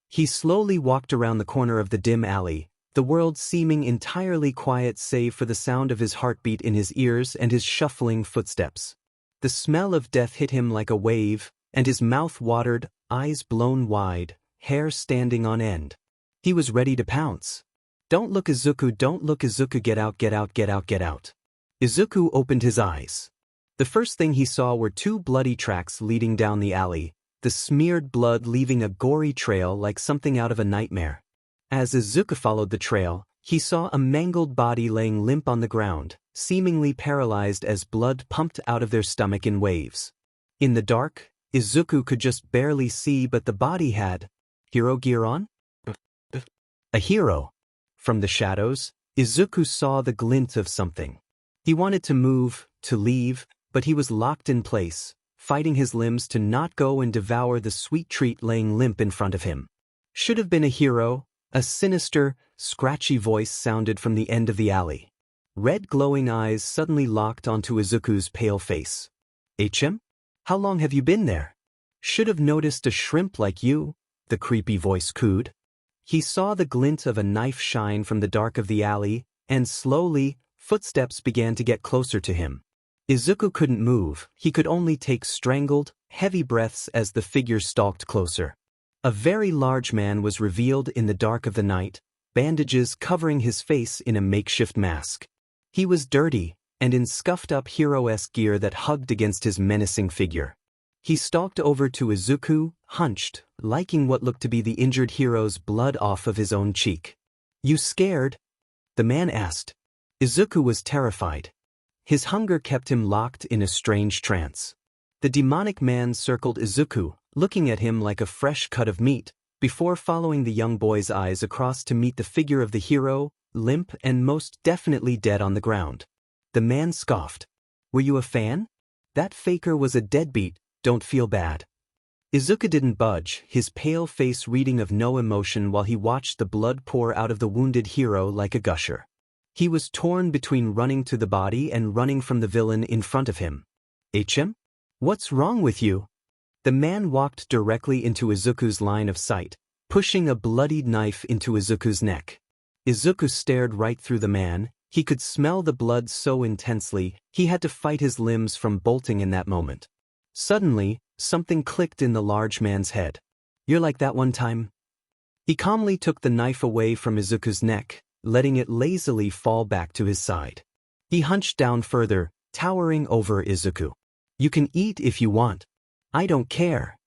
He slowly walked around the corner of the dim alley, the world seeming entirely quiet save for the sound of his heartbeat in his ears and his shuffling footsteps. The smell of death hit him like a wave, and his mouth watered, eyes blown wide, hair standing on end. He was ready to pounce. Don't look Izuku, don't look Izuku, get out, get out, get out, get out. Izuku opened his eyes. The first thing he saw were two bloody tracks leading down the alley, the smeared blood leaving a gory trail like something out of a nightmare. As Izuku followed the trail, he saw a mangled body laying limp on the ground, seemingly paralyzed as blood pumped out of their stomach in waves. In the dark, Izuku could just barely see, but the body had hero gear on? A hero. From the shadows, Izuku saw the glint of something. He wanted to move, to leave, but he was locked in place, fighting his limbs to not go and devour the sweet treat laying limp in front of him. Should have been a hero. A sinister, scratchy voice sounded from the end of the alley. Red glowing eyes suddenly locked onto Izuku's pale face. "HM? How long have you been there? Should have noticed a shrimp like you," the creepy voice cooed. He saw the glint of a knife shine from the dark of the alley, and slowly, footsteps began to get closer to him. Izuku couldn't move, he could only take strangled, heavy breaths as the figure stalked closer. A very large man was revealed in the dark of the night, bandages covering his face in a makeshift mask. He was dirty, and in scuffed-up hero-esque gear that hugged against his menacing figure. He stalked over to Izuku, hunched, liking what looked to be the injured hero's blood off of his own cheek. "You scared?" the man asked. Izuku was terrified. His hunger kept him locked in a strange trance. The demonic man circled Izuku, looking at him like a fresh cut of meat, before following the young boy's eyes across to meet the figure of the hero, limp and most definitely dead on the ground. The man scoffed. "Were you a fan? That faker was a deadbeat, don't feel bad." Izuku didn't budge, his pale face reading of no emotion while he watched the blood pour out of the wounded hero like a gusher. He was torn between running to the body and running from the villain in front of him. "HM? What's wrong with you?" The man walked directly into Izuku's line of sight, pushing a bloodied knife into Izuku's neck. Izuku stared right through the man, he could smell the blood so intensely, he had to fight his limbs from bolting in that moment. Suddenly, something clicked in the large man's head. "You're like that one time?" He calmly took the knife away from Izuku's neck, letting it lazily fall back to his side. He hunched down further, towering over Izuku. "You can eat if you want. I don't care."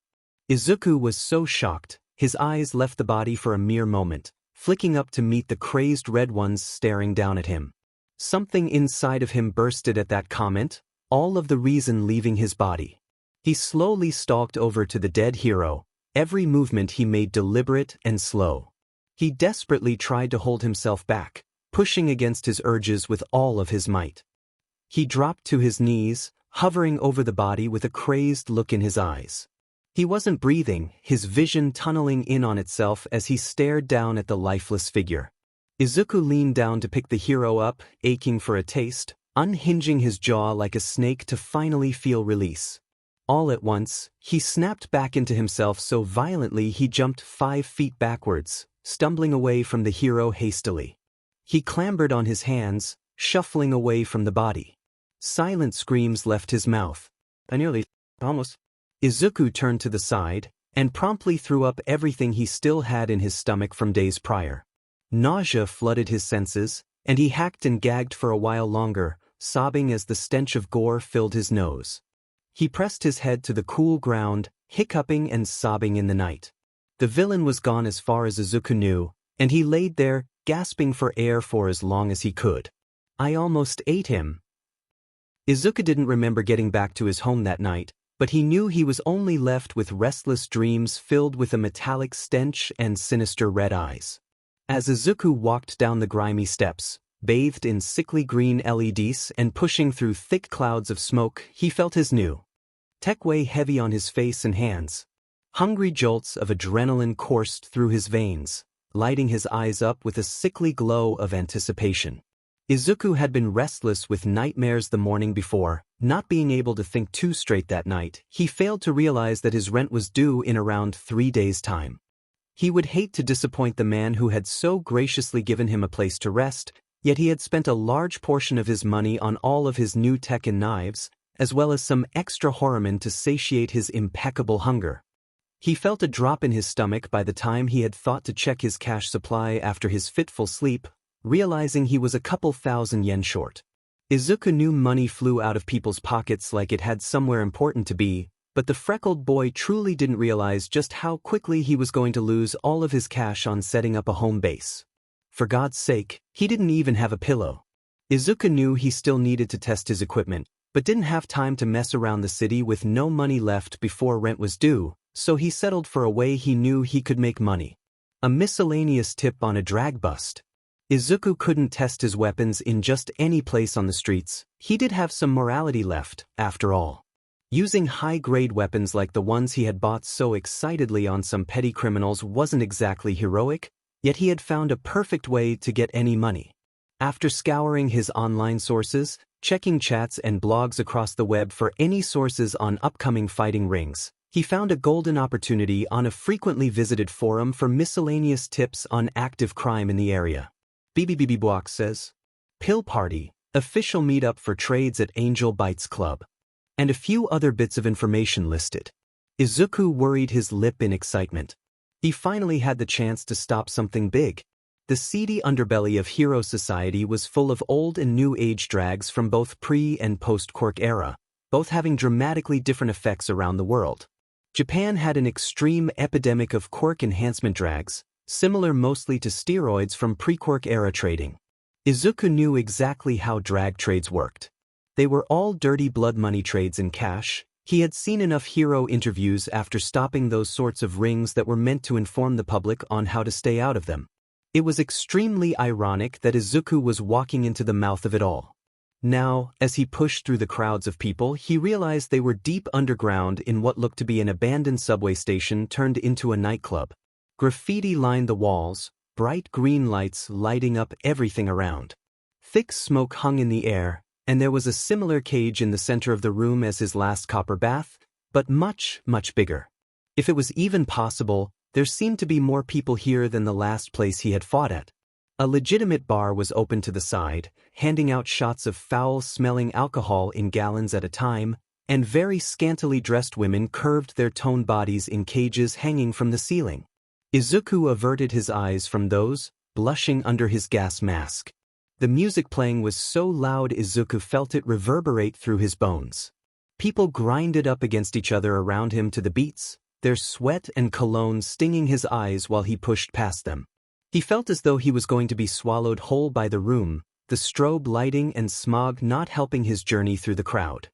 Izuku was so shocked, his eyes left the body for a mere moment, flicking up to meet the crazed red ones staring down at him. Something inside of him bursted at that comment, all of the reason leaving his body. He slowly stalked over to the dead hero, every movement he made deliberate and slow. He desperately tried to hold himself back, pushing against his urges with all of his might. He dropped to his knees, hovering over the body with a crazed look in his eyes. He wasn't breathing, his vision tunneling in on itself as he stared down at the lifeless figure. Izuku leaned down to pick the hero up, aching for a taste, unhinging his jaw like a snake to finally feel release. All at once, he snapped back into himself so violently he jumped 5 feet backwards, stumbling away from the hero hastily. He clambered on his hands, shuffling away from the body. Silent screams left his mouth. Almost. Izuku turned to the side, and promptly threw up everything he still had in his stomach from days prior. Nausea flooded his senses, and he hacked and gagged for a while longer, sobbing as the stench of gore filled his nose. He pressed his head to the cool ground, hiccuping and sobbing in the night. The villain was gone as far as Izuku knew, and he laid there, gasping for air for as long as he could. I almost ate him. Izuku didn't remember getting back to his home that night, but he knew he was only left with restless dreams filled with a metallic stench and sinister red eyes. As Izuku walked down the grimy steps, bathed in sickly green LEDs and pushing through thick clouds of smoke, he felt his new tech weigh heavy on his face and hands. Hungry jolts of adrenaline coursed through his veins, lighting his eyes up with a sickly glow of anticipation. Izuku had been restless with nightmares the morning before. Not being able to think too straight that night, he failed to realize that his rent was due in around 3 days' time. He would hate to disappoint the man who had so graciously given him a place to rest, yet he had spent a large portion of his money on all of his new tech and knives, as well as some extra horrormen to satiate his impeccable hunger. He felt a drop in his stomach by the time he had thought to check his cash supply after his fitful sleep, realizing he was a couple thousand yen short. Izuku knew money flew out of people's pockets like it had somewhere important to be, but the freckled boy truly didn't realize just how quickly he was going to lose all of his cash on setting up a home base. For God's sake, he didn't even have a pillow. Izuku knew he still needed to test his equipment, but didn't have time to mess around the city with no money left before rent was due, so he settled for a way he knew he could make money. A miscellaneous tip on a drag bust. Izuku couldn't test his weapons in just any place on the streets. He did have some morality left, after all. Using high-grade weapons like the ones he had bought so excitedly on some petty criminals wasn't exactly heroic, yet he had found a perfect way to get any money. After scouring his online sources, checking chats and blogs across the web for any sources on upcoming fighting rings, he found a golden opportunity on a frequently visited forum for miscellaneous tips on active crime in the area. BBBBBlock says, Pill Party, official meetup for trades at Angel Bites Club. And a few other bits of information listed. Izuku worried his lip in excitement. He finally had the chance to stop something big. The seedy underbelly of Hero Society was full of old and new age drags from both pre- and post-Quirk era, both having dramatically different effects around the world. Japan had an extreme epidemic of Quirk enhancement drags, similar mostly to steroids from pre-Quirk era trading. Izuku knew exactly how drag trades worked. They were all dirty blood money trades in cash. He had seen enough hero interviews after stopping those sorts of rings that were meant to inform the public on how to stay out of them. It was extremely ironic that Izuku was walking into the mouth of it all. Now, as he pushed through the crowds of people, he realized they were deep underground in what looked to be an abandoned subway station turned into a nightclub. Graffiti lined the walls, bright green lights lighting up everything around. Thick smoke hung in the air, and there was a similar cage in the center of the room as his last copper bath, but much, much bigger. If it was even possible, there seemed to be more people here than the last place he had fought at. A legitimate bar was open to the side, handing out shots of foul-smelling alcohol in gallons at a time, and very scantily dressed women curved their toned bodies in cages hanging from the ceiling. Izuku averted his eyes from those, blushing under his gas mask. The music playing was so loud Izuku felt it reverberate through his bones. People grinded up against each other around him to the beats, their sweat and cologne stinging his eyes while he pushed past them. He felt as though he was going to be swallowed whole by the room, the strobe lighting and smog not helping his journey through the crowd.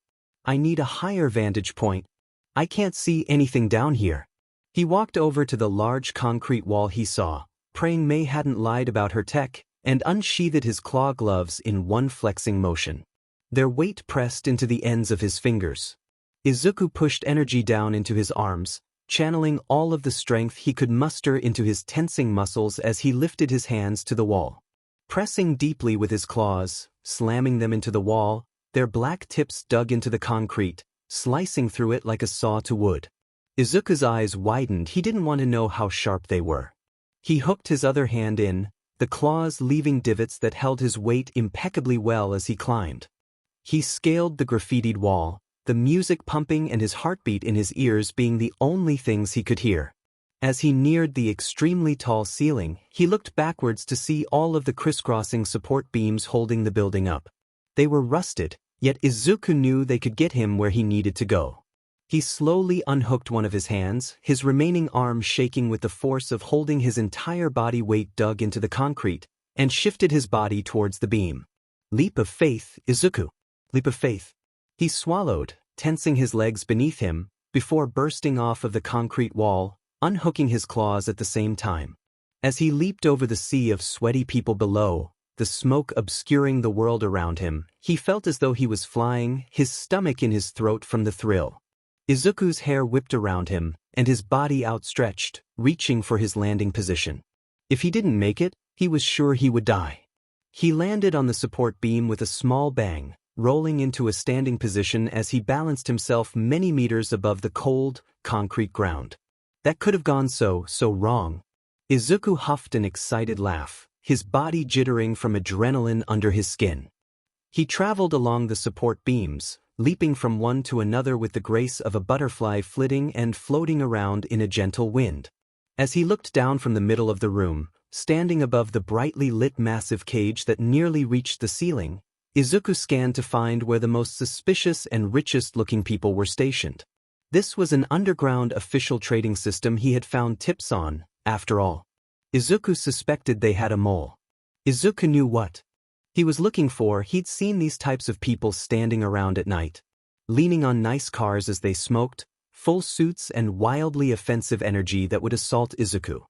I need a higher vantage point. I can't see anything down here. He walked over to the large concrete wall he saw, praying May hadn't lied about her tech, and unsheathed his claw gloves in one flexing motion. Their weight pressed into the ends of his fingers. Izuku pushed energy down into his arms, channeling all of the strength he could muster into his tensing muscles as he lifted his hands to the wall. Pressing deeply with his claws, slamming them into the wall, their black tips dug into the concrete, slicing through it like a saw to wood. Izuku's eyes widened. He didn't want to know how sharp they were. He hooked his other hand in, the claws leaving divots that held his weight impeccably well as he climbed. He scaled the graffitied wall, the music pumping and his heartbeat in his ears being the only things he could hear. As he neared the extremely tall ceiling, he looked backwards to see all of the crisscrossing support beams holding the building up. They were rusted, yet Izuku knew they could get him where he needed to go. He slowly unhooked one of his hands, his remaining arm shaking with the force of holding his entire body weight dug into the concrete, and shifted his body towards the beam. Leap of faith, Izuku. Leap of faith. He swallowed, tensing his legs beneath him, before bursting off of the concrete wall, unhooking his claws at the same time. As he leaped over the sea of sweaty people below, the smoke obscuring the world around him, he felt as though he was flying, his stomach in his throat from the thrill. Izuku's hair whipped around him, and his body outstretched, reaching for his landing position. If he didn't make it, he was sure he would die. He landed on the support beam with a small bang, rolling into a standing position as he balanced himself many meters above the cold, concrete ground. That could have gone so wrong. Izuku huffed an excited laugh, his body jittering from adrenaline under his skin. He traveled along the support beams, leaping from one to another with the grace of a butterfly flitting and floating around in a gentle wind. As he looked down from the middle of the room, standing above the brightly lit massive cage that nearly reached the ceiling, Izuku scanned to find where the most suspicious and richest-looking people were stationed. This was an underground official trading system he had found tips on, after all. Izuku suspected they had a mole. Izuku knew what he was looking for. He'd seen these types of people standing around at night, leaning on nice cars as they smoked, full suits and wildly offensive energy that would assault Izuku.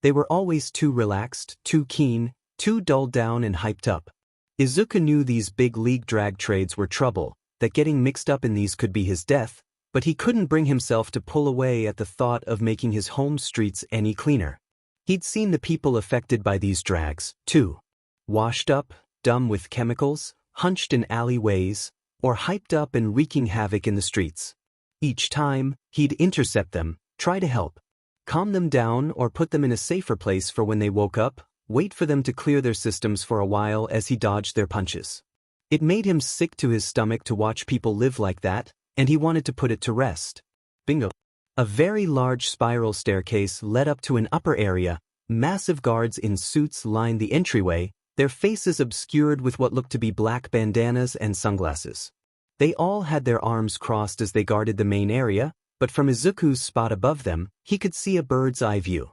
They were always too relaxed, too keen, too dulled down and hyped up. Izuku knew these big league drag trades were trouble, that getting mixed up in these could be his death, but he couldn't bring himself to pull away at the thought of making his home streets any cleaner. He'd seen the people affected by these drags, too. Washed up, dumb with chemicals, hunched in alleyways, or hyped up and wreaking havoc in the streets. Each time, he'd intercept them, try to help, calm them down or put them in a safer place for when they woke up, wait for them to clear their systems for a while as he dodged their punches. It made him sick to his stomach to watch people live like that, and he wanted to put it to rest. Bingo. A very large spiral staircase led up to an upper area. Massive guards in suits lined the entryway, their faces obscured with what looked to be black bandanas and sunglasses. They all had their arms crossed as they guarded the main area, but from Izuku's spot above them, he could see a bird's eye view.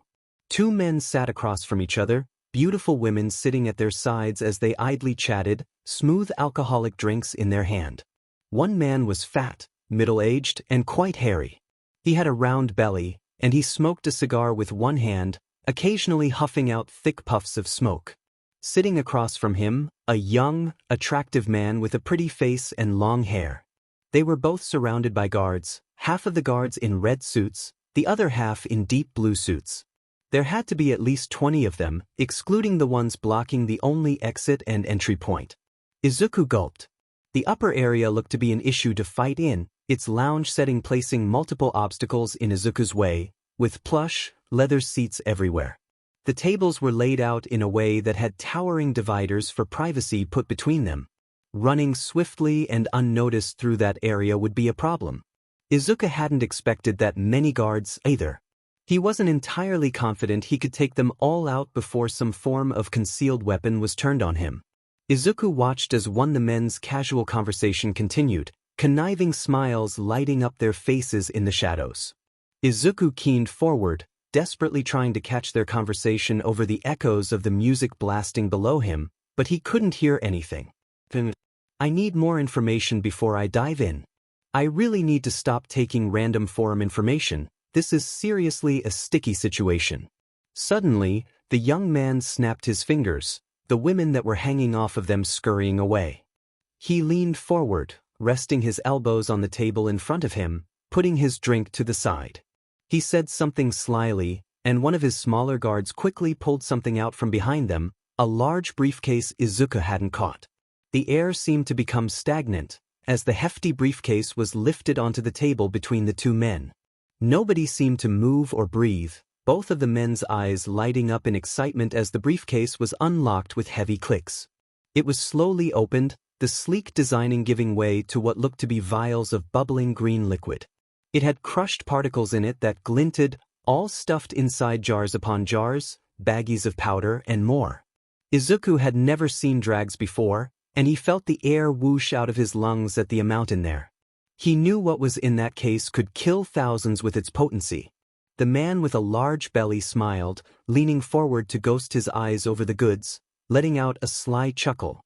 Two men sat across from each other, beautiful women sitting at their sides as they idly chatted, smooth alcoholic drinks in their hand. One man was fat, middle-aged, and quite hairy. He had a round belly, and he smoked a cigar with one hand, occasionally huffing out thick puffs of smoke. Sitting across from him, a young, attractive man with a pretty face and long hair. They were both surrounded by guards, half of the guards in red suits, the other half in deep blue suits. There had to be at least 20 of them, excluding the ones blocking the only exit and entry point. Izuku gulped. The upper area looked to be an issue to fight in, its lounge setting placing multiple obstacles in Izuku's way, with plush, leather seats everywhere. The tables were laid out in a way that had towering dividers for privacy put between them. Running swiftly and unnoticed through that area would be a problem. Izuku hadn't expected that many guards either. He wasn't entirely confident he could take them all out before some form of concealed weapon was turned on him. Izuku watched as the men's casual conversation continued, conniving smiles lighting up their faces in the shadows. Izuku keened forward, desperately trying to catch their conversation over the echoes of the music blasting below him, but he couldn't hear anything. I need more information before I dive in. I really need to stop taking random forum information. This is seriously a sticky situation. Suddenly, the young man snapped his fingers, the women that were hanging off of them scurrying away. He leaned forward, resting his elbows on the table in front of him, putting his drink to the side. He said something slyly, and one of his smaller guards quickly pulled something out from behind them, a large briefcase Izuku hadn't caught. The air seemed to become stagnant, as the hefty briefcase was lifted onto the table between the two men. Nobody seemed to move or breathe, both of the men's eyes lighting up in excitement as the briefcase was unlocked with heavy clicks. It was slowly opened, the sleek designing giving way to what looked to be vials of bubbling green liquid. It had crushed particles in it that glinted, all stuffed inside jars upon jars, baggies of powder, and more. Izuku had never seen drags before, and he felt the air whoosh out of his lungs at the amount in there. He knew what was in that case could kill thousands with its potency. The man with a large belly smiled, leaning forward to ghost his eyes over the goods, letting out a sly chuckle.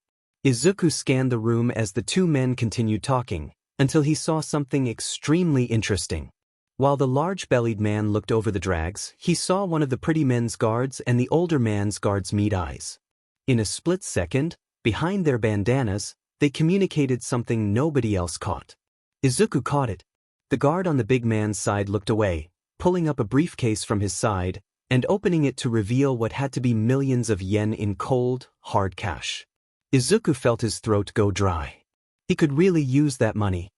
Izuku scanned the room as the two men continued talking, until he saw something extremely interesting. While the large-bellied man looked over the drags, he saw one of the pretty men's guards and the older man's guards meet eyes. In a split second, behind their bandanas, they communicated something nobody else caught. Izuku caught it. The guard on the big man's side looked away, pulling up a briefcase from his side, and opening it to reveal what had to be millions of yen in cold, hard cash. Izuku felt his throat go dry. He could really use that money.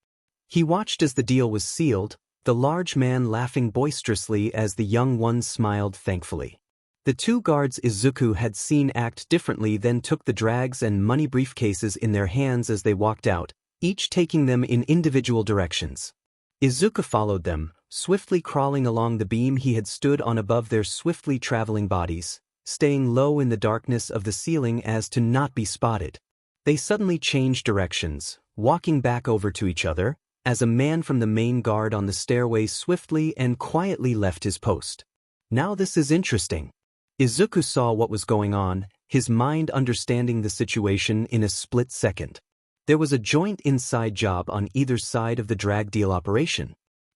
He watched as the deal was sealed, the large man laughing boisterously as the young one smiled thankfully. The two guards Izuku had seen act differently then took the drags and money briefcases in their hands as they walked out, each taking them in individual directions. Izuku followed them, swiftly crawling along the beam he had stood on above their swiftly traveling bodies, staying low in the darkness of the ceiling as to not be spotted. They suddenly changed directions, walking back over to each other, as a man from the main guard on the stairway swiftly and quietly left his post. Now this is interesting. Izuku saw what was going on, his mind understanding the situation in a split second. There was a joint inside job on either side of the drag deal operation.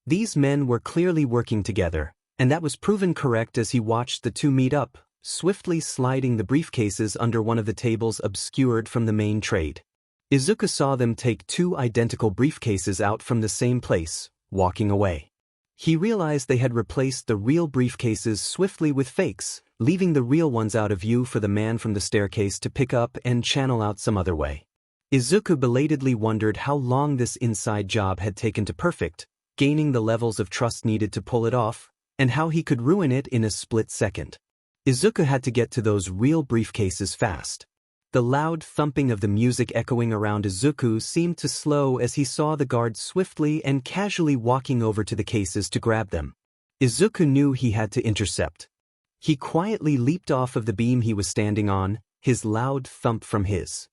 These men were clearly working together, and that was proven correct as he watched the two meet up, swiftly sliding the briefcases under one of the tables obscured from the main trade. Izuku saw them take two identical briefcases out from the same place, walking away. He realized they had replaced the real briefcases swiftly with fakes, leaving the real ones out of view for the man from the staircase to pick up and channel out some other way. Izuku belatedly wondered how long this inside job had taken to perfect, gaining the levels of trust needed to pull it off, and how he could ruin it in a split second. Izuku had to get to those real briefcases fast. The loud thumping of the music echoing around Izuku seemed to slow as he saw the guard swiftly and casually walking over to the cases to grab them. Izuku knew he had to intercept. He quietly leaped off of the beam he was standing on, his loud thump from his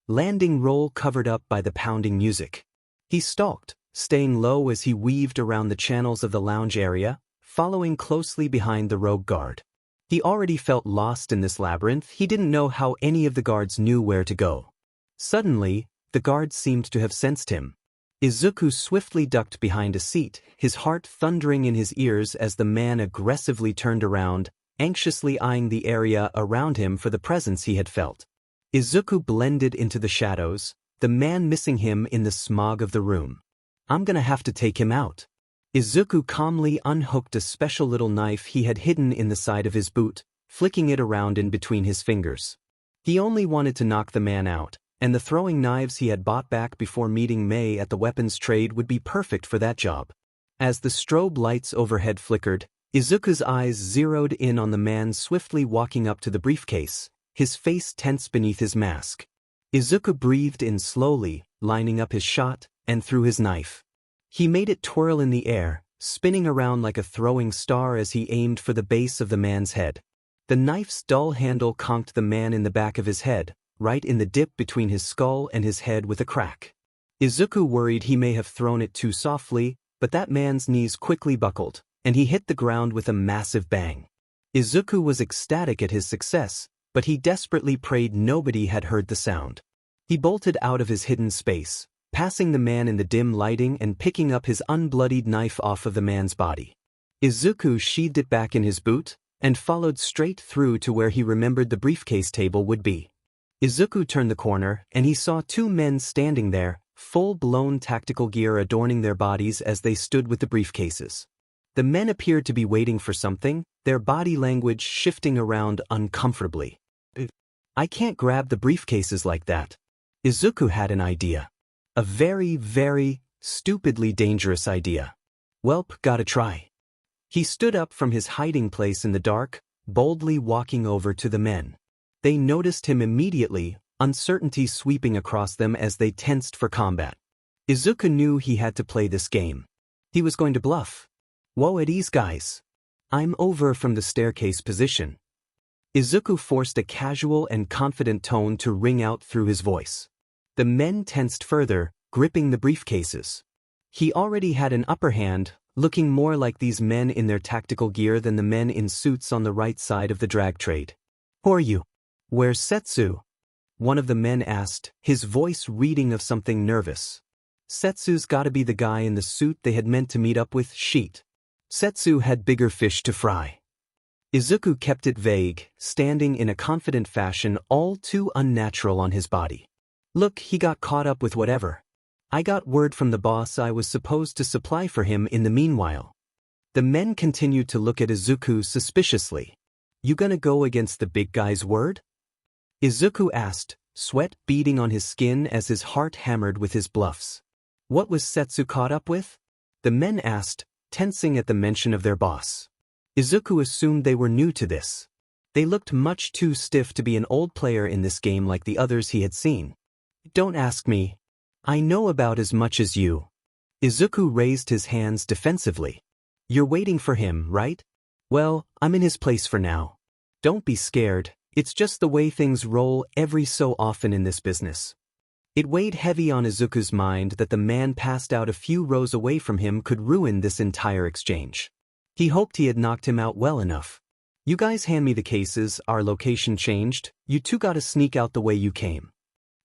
landing roll covered up by the pounding music. He stalked, staying low as he weaved around the channels of the lounge area, following closely behind the rogue guard. He already felt lost in this labyrinth. He didn't know how any of the guards knew where to go. Suddenly, the guards seemed to have sensed him. Izuku swiftly ducked behind a seat, his heart thundering in his ears as the man aggressively turned around, anxiously eyeing the area around him for the presence he had felt. Izuku blended into the shadows, the man missing him in the smog of the room. "I'm gonna have to take him out." Izuku calmly unhooked a special little knife he had hidden in the side of his boot, flicking it around in between his fingers. He only wanted to knock the man out, and the throwing knives he had bought back before meeting Mei at the weapons trade would be perfect for that job. As the strobe lights overhead flickered, Izuku's eyes zeroed in on the man swiftly walking up to the briefcase, his face tense beneath his mask. Izuku breathed in slowly, lining up his shot, and threw his knife. He made it twirl in the air, spinning around like a throwing star as he aimed for the base of the man's head. The knife's dull handle conked the man in the back of his head, right in the dip between his skull and his head with a crack. Izuku worried he may have thrown it too softly, but that man's knees quickly buckled, and he hit the ground with a massive bang. Izuku was ecstatic at his success, but he desperately prayed nobody had heard the sound. He bolted out of his hidden space, passing the man in the dim lighting and picking up his unbloodied knife off of the man's body. Izuku sheathed it back in his boot and followed straight through to where he remembered the briefcase table would be. Izuku turned the corner and he saw two men standing there, full-blown tactical gear adorning their bodies as they stood with the briefcases. The men appeared to be waiting for something, their body language shifting around uncomfortably. I can't grab the briefcases like that. Izuku had an idea. A very, very, stupidly dangerous idea. Welp, gotta try. He stood up from his hiding place in the dark, boldly walking over to the men. They noticed him immediately, uncertainty sweeping across them as they tensed for combat. Izuku knew he had to play this game. He was going to bluff. Whoa at ease, guys. I'm over from the staircase position. Izuku forced a casual and confident tone to ring out through his voice. The men tensed further, gripping the briefcases. He already had an upper hand, looking more like these men in their tactical gear than the men in suits on the right side of the drag trade. Who are you? Where's Setsu? One of the men asked, his voice reading of something nervous. Setsu's gotta be the guy in the suit they had meant to meet up with, sheet. Setsu had bigger fish to fry. Izuku kept it vague, standing in a confident fashion all too unnatural on his body. Look, he got caught up with whatever. I got word from the boss I was supposed to supply for him in the meanwhile. The men continued to look at Izuku suspiciously. You gonna go against the big guy's word? Izuku asked, sweat beading on his skin as his heart hammered with his bluffs. What was Setsu caught up with? The men asked, tensing at the mention of their boss. Izuku assumed they were new to this. They looked much too stiff to be an old player in this game like the others he had seen. Don't ask me. I know about as much as you. Izuku raised his hands defensively. You're waiting for him, right? Well, I'm in his place for now. Don't be scared, it's just the way things roll every so often in this business. It weighed heavy on Izuku's mind that the man passed out a few rows away from him could ruin this entire exchange. He hoped he had knocked him out well enough. You guys hand me the cases, our location changed, you two gotta sneak out the way you came.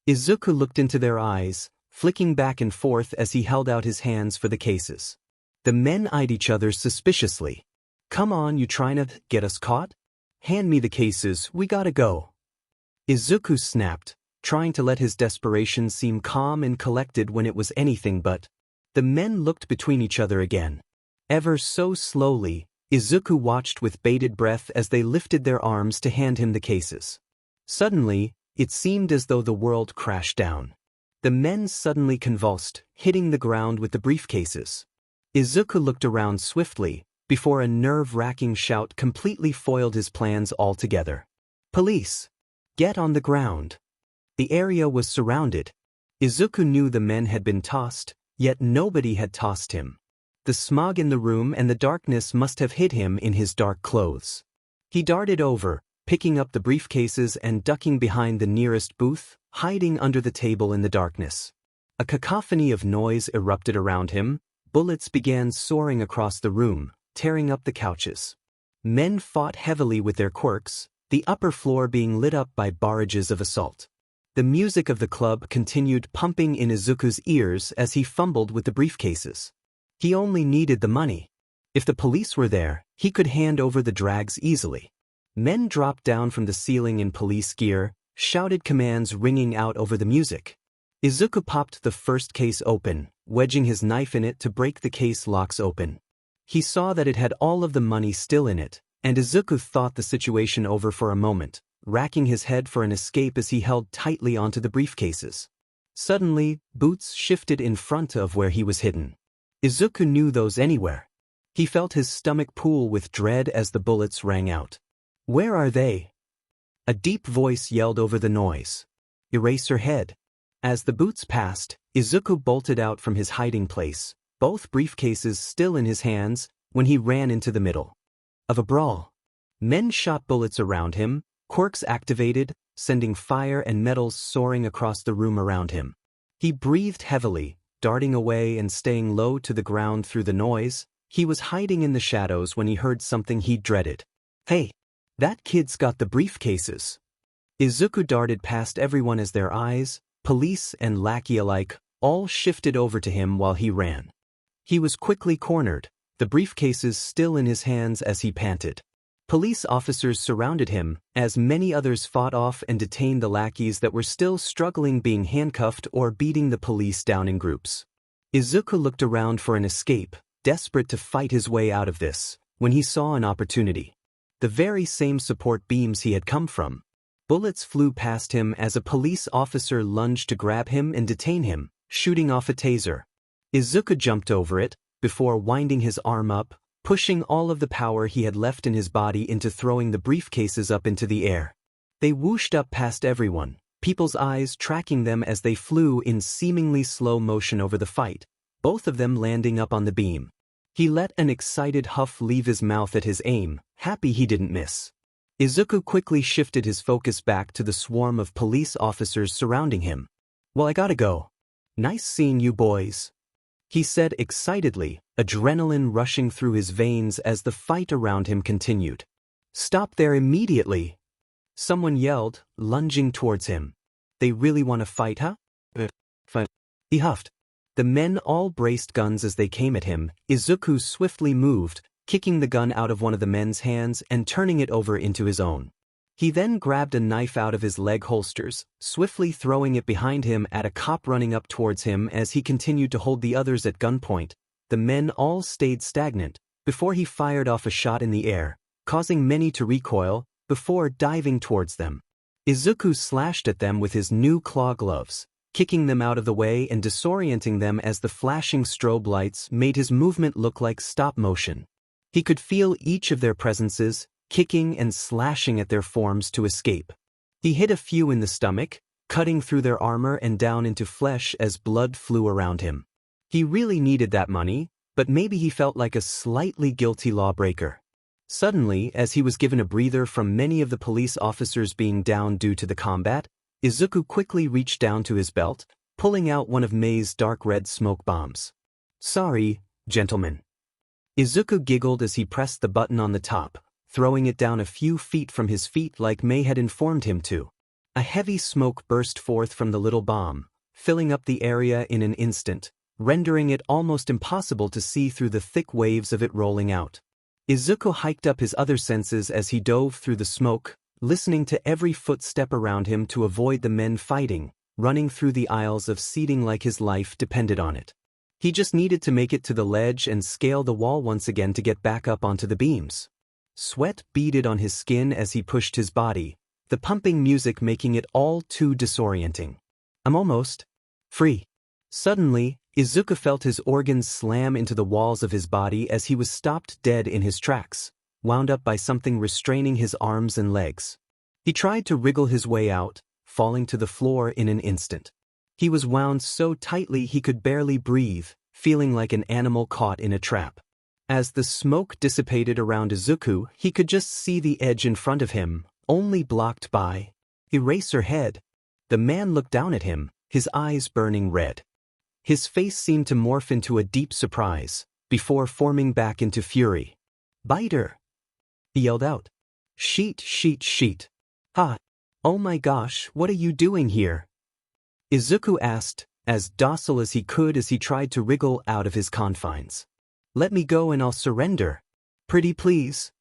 Izuku looked into their eyes, flicking back and forth as he held out his hands for the cases. The men eyed each other suspiciously. Come on, you trying to get us caught? Hand me the cases, we gotta go. Izuku snapped, trying to let his desperation seem calm and collected when it was anything but. The men looked between each other again. Ever so slowly, Izuku watched with bated breath as they lifted their arms to hand him the cases. Suddenly, it seemed as though the world crashed down. The men suddenly convulsed, hitting the ground with the briefcases. Izuku looked around swiftly, before a nerve-wracking shout completely foiled his plans altogether. Police! Get on the ground! The area was surrounded. Izuku knew the men had been tossed, yet nobody had tossed him. The smog in the room and the darkness must have hid him in his dark clothes. He darted over, picking up the briefcases and ducking behind the nearest booth, hiding under the table in the darkness. A cacophony of noise erupted around him, bullets began soaring across the room, tearing up the couches. Men fought heavily with their quirks, the upper floor being lit up by barrages of assault. The music of the club continued pumping in Izuku's ears as he fumbled with the briefcases. He only needed the money. If the police were there, he could hand over the drags easily. Men dropped down from the ceiling in police gear, shouted commands ringing out over the music. Izuku popped the first case open, wedging his knife in it to break the case locks open. He saw that it had all of the money still in it, and Izuku thought the situation over for a moment, racking his head for an escape as he held tightly onto the briefcases. Suddenly, boots shifted in front of where he was hidden. Izuku knew those anywhere. He felt his stomach pool with dread as the bullets rang out. Where are they? A deep voice yelled over the noise. Erase her head. As the boots passed, Izuku bolted out from his hiding place, both briefcases still in his hands, when he ran into the middle of a brawl. Men shot bullets around him, quirks activated, sending fire and metals soaring across the room around him. He breathed heavily, darting away and staying low to the ground through the noise, He was hiding in the shadows when he heard something he dreaded. Hey! That kid's got the briefcases. Izuku darted past everyone as their eyes, police and lackey alike, all shifted over to him while he ran. He was quickly cornered, the briefcases still in his hands as he panted. Police officers surrounded him, as many others fought off and detained the lackeys that were still struggling being handcuffed or beating the police down in groups. Izuku looked around for an escape, desperate to fight his way out of this, when he saw an opportunity. The very same support beams he had come from. Bullets flew past him as a police officer lunged to grab him and detain him, shooting off a taser. Izuku jumped over it, before winding his arm up, pushing all of the power he had left in his body into throwing the briefcases up into the air. They whooshed up past everyone, people's eyes tracking them as they flew in seemingly slow motion over the fight, both of them landing up on the beam. He let an excited huff leave his mouth at his aim, happy he didn't miss. Izuku quickly shifted his focus back to the swarm of police officers surrounding him. Well, I gotta go. Nice seeing you boys, he said excitedly, adrenaline rushing through his veins as the fight around him continued. Stop there immediately! Someone yelled, lunging towards him. They really want to fight, huh? Fight. He huffed. The men all braced guns as they came at him. Izuku swiftly moved, kicking the gun out of one of the men's hands and turning it over into his own. He then grabbed a knife out of his leg holsters, swiftly throwing it behind him at a cop running up towards him as he continued to hold the others at gunpoint. The men all stayed stagnant, before he fired off a shot in the air, causing many to recoil, before diving towards them. Izuku slashed at them with his new claw gloves, kicking them out of the way and disorienting them as the flashing strobe lights made his movement look like stop motion. He could feel each of their presences, kicking and slashing at their forms to escape. He hit a few in the stomach, cutting through their armor and down into flesh as blood flew around him. He really needed that money, but maybe he felt like a slightly guilty lawbreaker. Suddenly, as he was given a breather from many of the police officers being down due to the combat, Izuku quickly reached down to his belt, pulling out one of Mei's dark red smoke bombs. Sorry, gentlemen. Izuku giggled as he pressed the button on the top, throwing it down a few feet from his feet like Mei had informed him to. A heavy smoke burst forth from the little bomb, filling up the area in an instant, rendering it almost impossible to see through the thick waves of it rolling out. Izuku hiked up his other senses as he dove through the smoke, listening to every footstep around him to avoid the men fighting, running through the aisles of seating like his life depended on it. He just needed to make it to the ledge and scale the wall once again to get back up onto the beams. Sweat beaded on his skin as he pushed his body, the pumping music making it all too disorienting. I'm almost free. Suddenly, Izuku felt his organs slam into the walls of his body as he was stopped dead in his tracks, wound up by something restraining his arms and legs. He tried to wriggle his way out, falling to the floor in an instant. He was wound so tightly he could barely breathe, feeling like an animal caught in a trap. As the smoke dissipated around Izuku, he could just see the edge in front of him, only blocked by Eraserhead. The man looked down at him, his eyes burning red. His face seemed to morph into a deep surprise, before forming back into fury. Biter! He yelled out. Sheet, sheet, sheet. Ha! Oh my gosh, what are you doing here? Izuku asked, as docile as he could as he tried to wriggle out of his confines. Let me go and I'll surrender. Pretty please.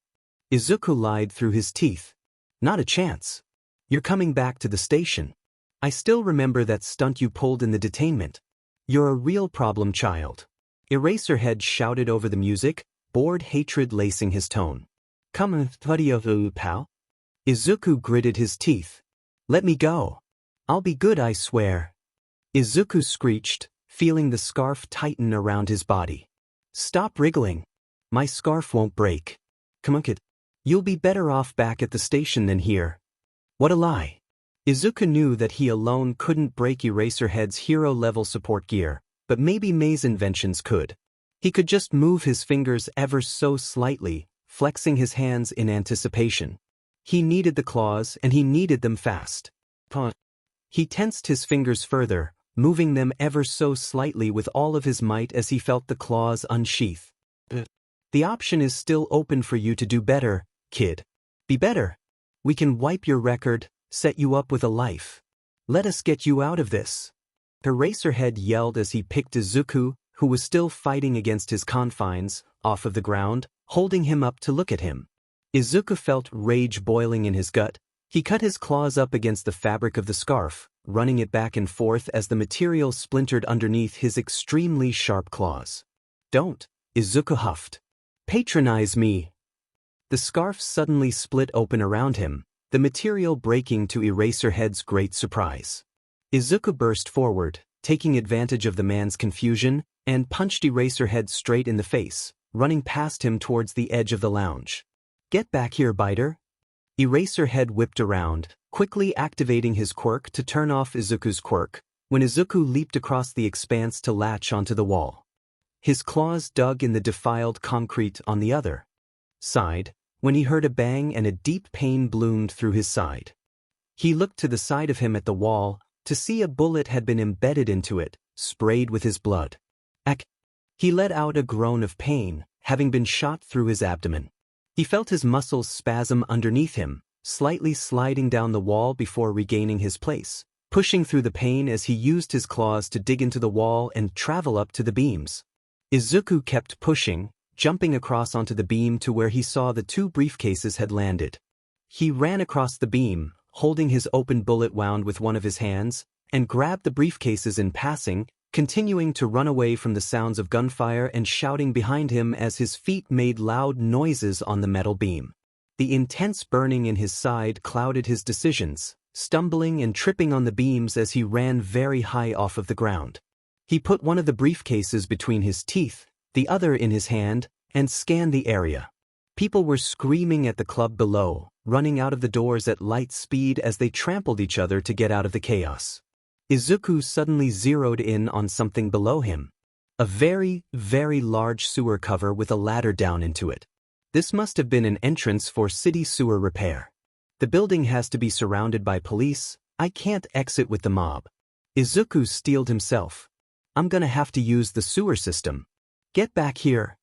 Izuku lied through his teeth. Not a chance. You're coming back to the station. I still remember that stunt you pulled in the detainment. You're a real problem child. Eraserhead shouted over the music, bored hatred lacing his tone. Come on, pal. Izuku gritted his teeth. Let me go. I'll be good, I swear. Izuku screeched, feeling the scarf tighten around his body. Stop wriggling. My scarf won't break. Come on, kid. You'll be better off back at the station than here. What a lie. Izuku knew that he alone couldn't break Eraserhead's hero-level support gear, but maybe Mei's inventions could. He could just move his fingers ever so slightly, flexing his hands in anticipation. He needed the claws and he needed them fast. He tensed his fingers further, moving them ever so slightly with all of his might as he felt the claws unsheath. The option is still open for you to do better, kid. Be better. We can wipe your record, set you up with a life. Let us get you out of this. Eraserhead yelled as he picked Izuku, who was still fighting against his confines, off of the ground, holding him up to look at him. Izuku felt rage boiling in his gut. He cut his claws up against the fabric of the scarf, running it back and forth as the material splintered underneath his extremely sharp claws. Don't, Izuku huffed. Patronize me. The scarf suddenly split open around him, the material breaking to Eraserhead's great surprise. Izuku burst forward, taking advantage of the man's confusion, and punched Eraserhead straight in the face, running past him towards the edge of the lounge. Get back here, biter. Eraserhead whipped around, quickly activating his quirk to turn off Izuku's quirk, when Izuku leaped across the expanse to latch onto the wall. His claws dug in the defiled concrete on the other side, when he heard a bang and a deep pain bloomed through his side. He looked to the side of him at the wall, to see a bullet had been embedded into it, sprayed with his blood. Ack! He let out a groan of pain, having been shot through his abdomen. He felt his muscles spasm underneath him, slightly sliding down the wall before regaining his place, pushing through the pain as he used his claws to dig into the wall and travel up to the beams. Izuku kept pushing, jumping across onto the beam to where he saw the two briefcases had landed. He ran across the beam, holding his open bullet wound with one of his hands, and grabbed the briefcases in passing, continuing to run away from the sounds of gunfire and shouting behind him as his feet made loud noises on the metal beam. The intense burning in his side clouded his decisions, stumbling and tripping on the beams as he ran very high off of the ground. He put one of the briefcases between his teeth, the other in his hand, and scanned the area. People were screaming at the club below, running out of the doors at light speed as they trampled each other to get out of the chaos. Izuku suddenly zeroed in on something below him. A very, very large sewer cover with a ladder down into it. This must have been an entrance for city sewer repair. The building has to be surrounded by police. I can't exit with the mob. Izuku steeled himself. I'm gonna have to use the sewer system. Get back here.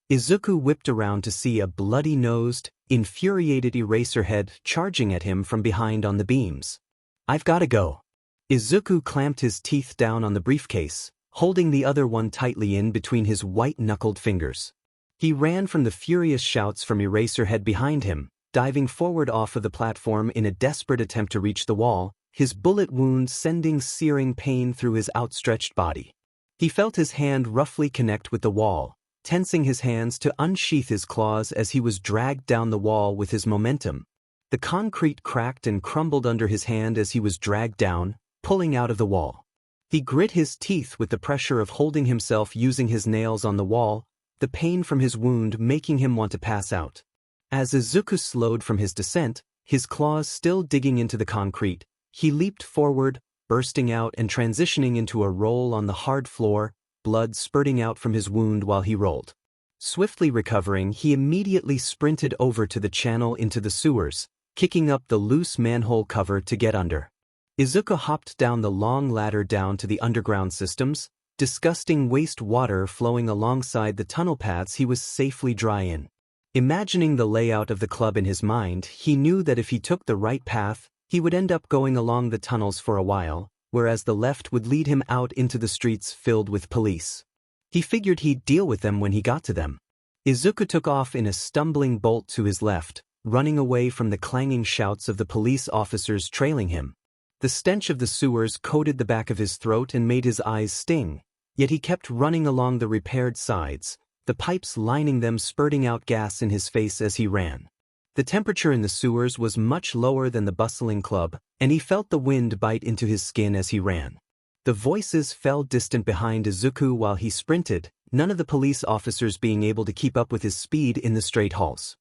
Izuku whipped around to see a bloody-nosed, infuriated Eraserhead charging at him from behind on the beams. I've gotta go. Izuku clamped his teeth down on the briefcase, holding the other one tightly in between his white-knuckled fingers. He ran from the furious shouts from Eraserhead behind him, diving forward off of the platform in a desperate attempt to reach the wall, his bullet wound sending searing pain through his outstretched body. He felt his hand roughly connect with the wall, tensing his hands to unsheath his claws as he was dragged down the wall with his momentum. The concrete cracked and crumbled under his hand as he was dragged down, pulling out of the wall. He grit his teeth with the pressure of holding himself using his nails on the wall, the pain from his wound making him want to pass out. As Izuku slowed from his descent, his claws still digging into the concrete, he leaped forward, bursting out and transitioning into a roll on the hard floor, blood spurting out from his wound while he rolled. Swiftly recovering, he immediately sprinted over to the channel into the sewers, kicking up the loose manhole cover to get under. Izuku hopped down the long ladder down to the underground systems, disgusting waste water flowing alongside the tunnel paths he was safely dry in. Imagining the layout of the club in his mind, he knew that if he took the right path, he would end up going along the tunnels for a while, whereas the left would lead him out into the streets filled with police. He figured he'd deal with them when he got to them. Izuku took off in a stumbling bolt to his left, running away from the clanging shouts of the police officers trailing him. The stench of the sewers coated the back of his throat and made his eyes sting, yet he kept running along the repaired sides, the pipes lining them spurting out gas in his face as he ran. The temperature in the sewers was much lower than the bustling club, and he felt the wind bite into his skin as he ran. The voices fell distant behind Izuku while he sprinted, none of the police officers being able to keep up with his speed in the straight halls.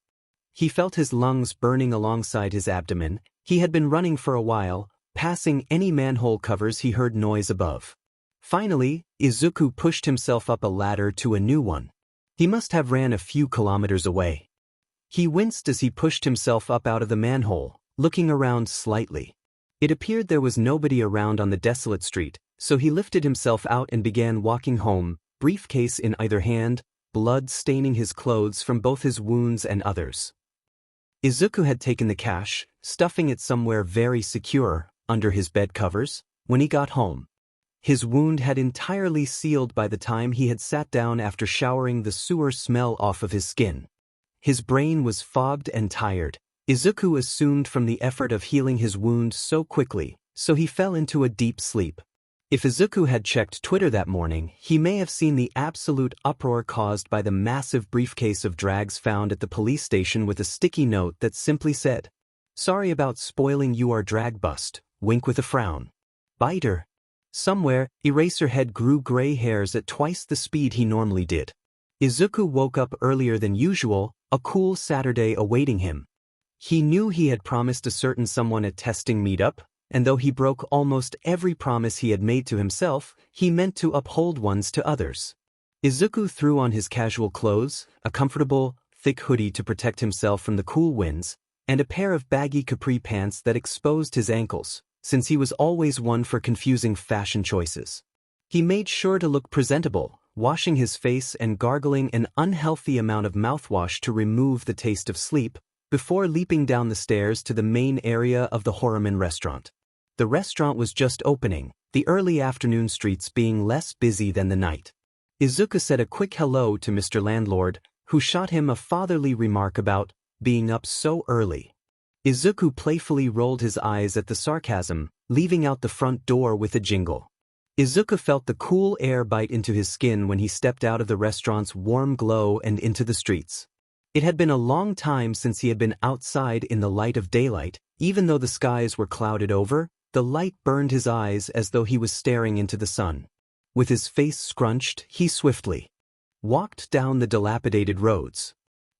He felt his lungs burning alongside his abdomen. He had been running for a while, passing any manhole covers he heard noise above. Finally, Izuku pushed himself up a ladder to a new one. He must have ran a few kilometers away. He winced as he pushed himself up out of the manhole, looking around slightly. It appeared there was nobody around on the desolate street, so he lifted himself out and began walking home, briefcase in either hand, blood staining his clothes from both his wounds and others. Izuku had taken the cash, stuffing it somewhere very secure, under his bed covers, when he got home. His wound had entirely sealed by the time he had sat down after showering the sewer smell off of his skin. His brain was fogged and tired. Izuku assumed from the effort of healing his wound so quickly, so he fell into a deep sleep. If Izuku had checked Twitter that morning, he may have seen the absolute uproar caused by the massive briefcase of drags found at the police station with a sticky note that simply said, "Sorry about spoiling your drag bust, wink with a frown. Biter." Somewhere, Eraserhead grew gray hairs at twice the speed he normally did. Izuku woke up earlier than usual, a cool Saturday awaiting him. He knew he had promised a certain someone a testing meetup, and though he broke almost every promise he had made to himself, he meant to uphold ones to others. Izuku threw on his casual clothes, a comfortable, thick hoodie to protect himself from the cool winds, and a pair of baggy capri pants that exposed his ankles, since he was always one for confusing fashion choices. He made sure to look presentable, washing his face and gargling an unhealthy amount of mouthwash to remove the taste of sleep, before leaping down the stairs to the main area of the Horrify restaurant. The restaurant was just opening, the early afternoon streets being less busy than the night. Izuku said a quick hello to Mr. Landlord, who shot him a fatherly remark about being up so early. Izuku playfully rolled his eyes at the sarcasm, leaving out the front door with a jingle. Izuku felt the cool air bite into his skin when he stepped out of the restaurant's warm glow and into the streets. It had been a long time since he had been outside in the light of daylight. Even though the skies were clouded over, the light burned his eyes as though he was staring into the sun. With his face scrunched, he swiftly walked down the dilapidated roads.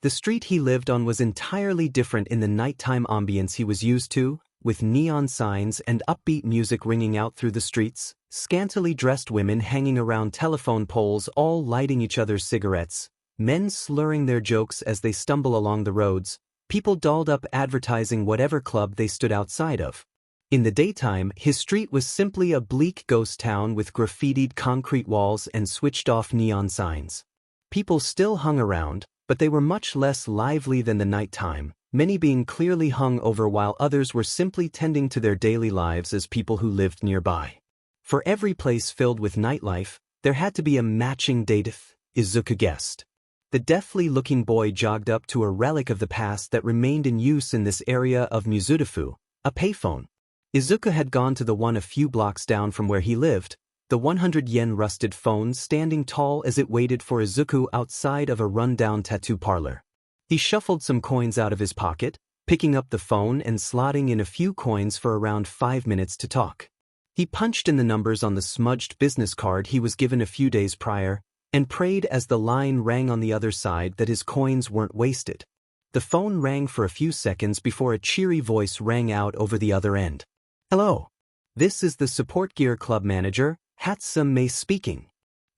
The street he lived on was entirely different in the nighttime ambience he was used to, with neon signs and upbeat music ringing out through the streets, scantily dressed women hanging around telephone poles all lighting each other's cigarettes, men slurring their jokes as they stumble along the roads, people dolled up advertising whatever club they stood outside of. In the daytime, his street was simply a bleak ghost town with graffitied concrete walls and switched-off neon signs. People still hung around, but they were much less lively than the nighttime, many being clearly hung over while others were simply tending to their daily lives as people who lived nearby. For every place filled with nightlife, there had to be a matching dative, Izuku guessed. The deathly-looking boy jogged up to a relic of the past that remained in use in this area of Mizudafu, a payphone. Izuku had gone to the one a few blocks down from where he lived, the 100-yen rusted phone standing tall as it waited for Izuku outside of a run-down tattoo parlor. He shuffled some coins out of his pocket, picking up the phone and slotting in a few coins for around 5 minutes to talk. He punched in the numbers on the smudged business card he was given a few days prior, and prayed as the line rang on the other side that his coins weren't wasted. The phone rang for a few seconds before a cheery voice rang out over the other end. "Hello. This is the Support Gear Club manager, Hatsune speaking."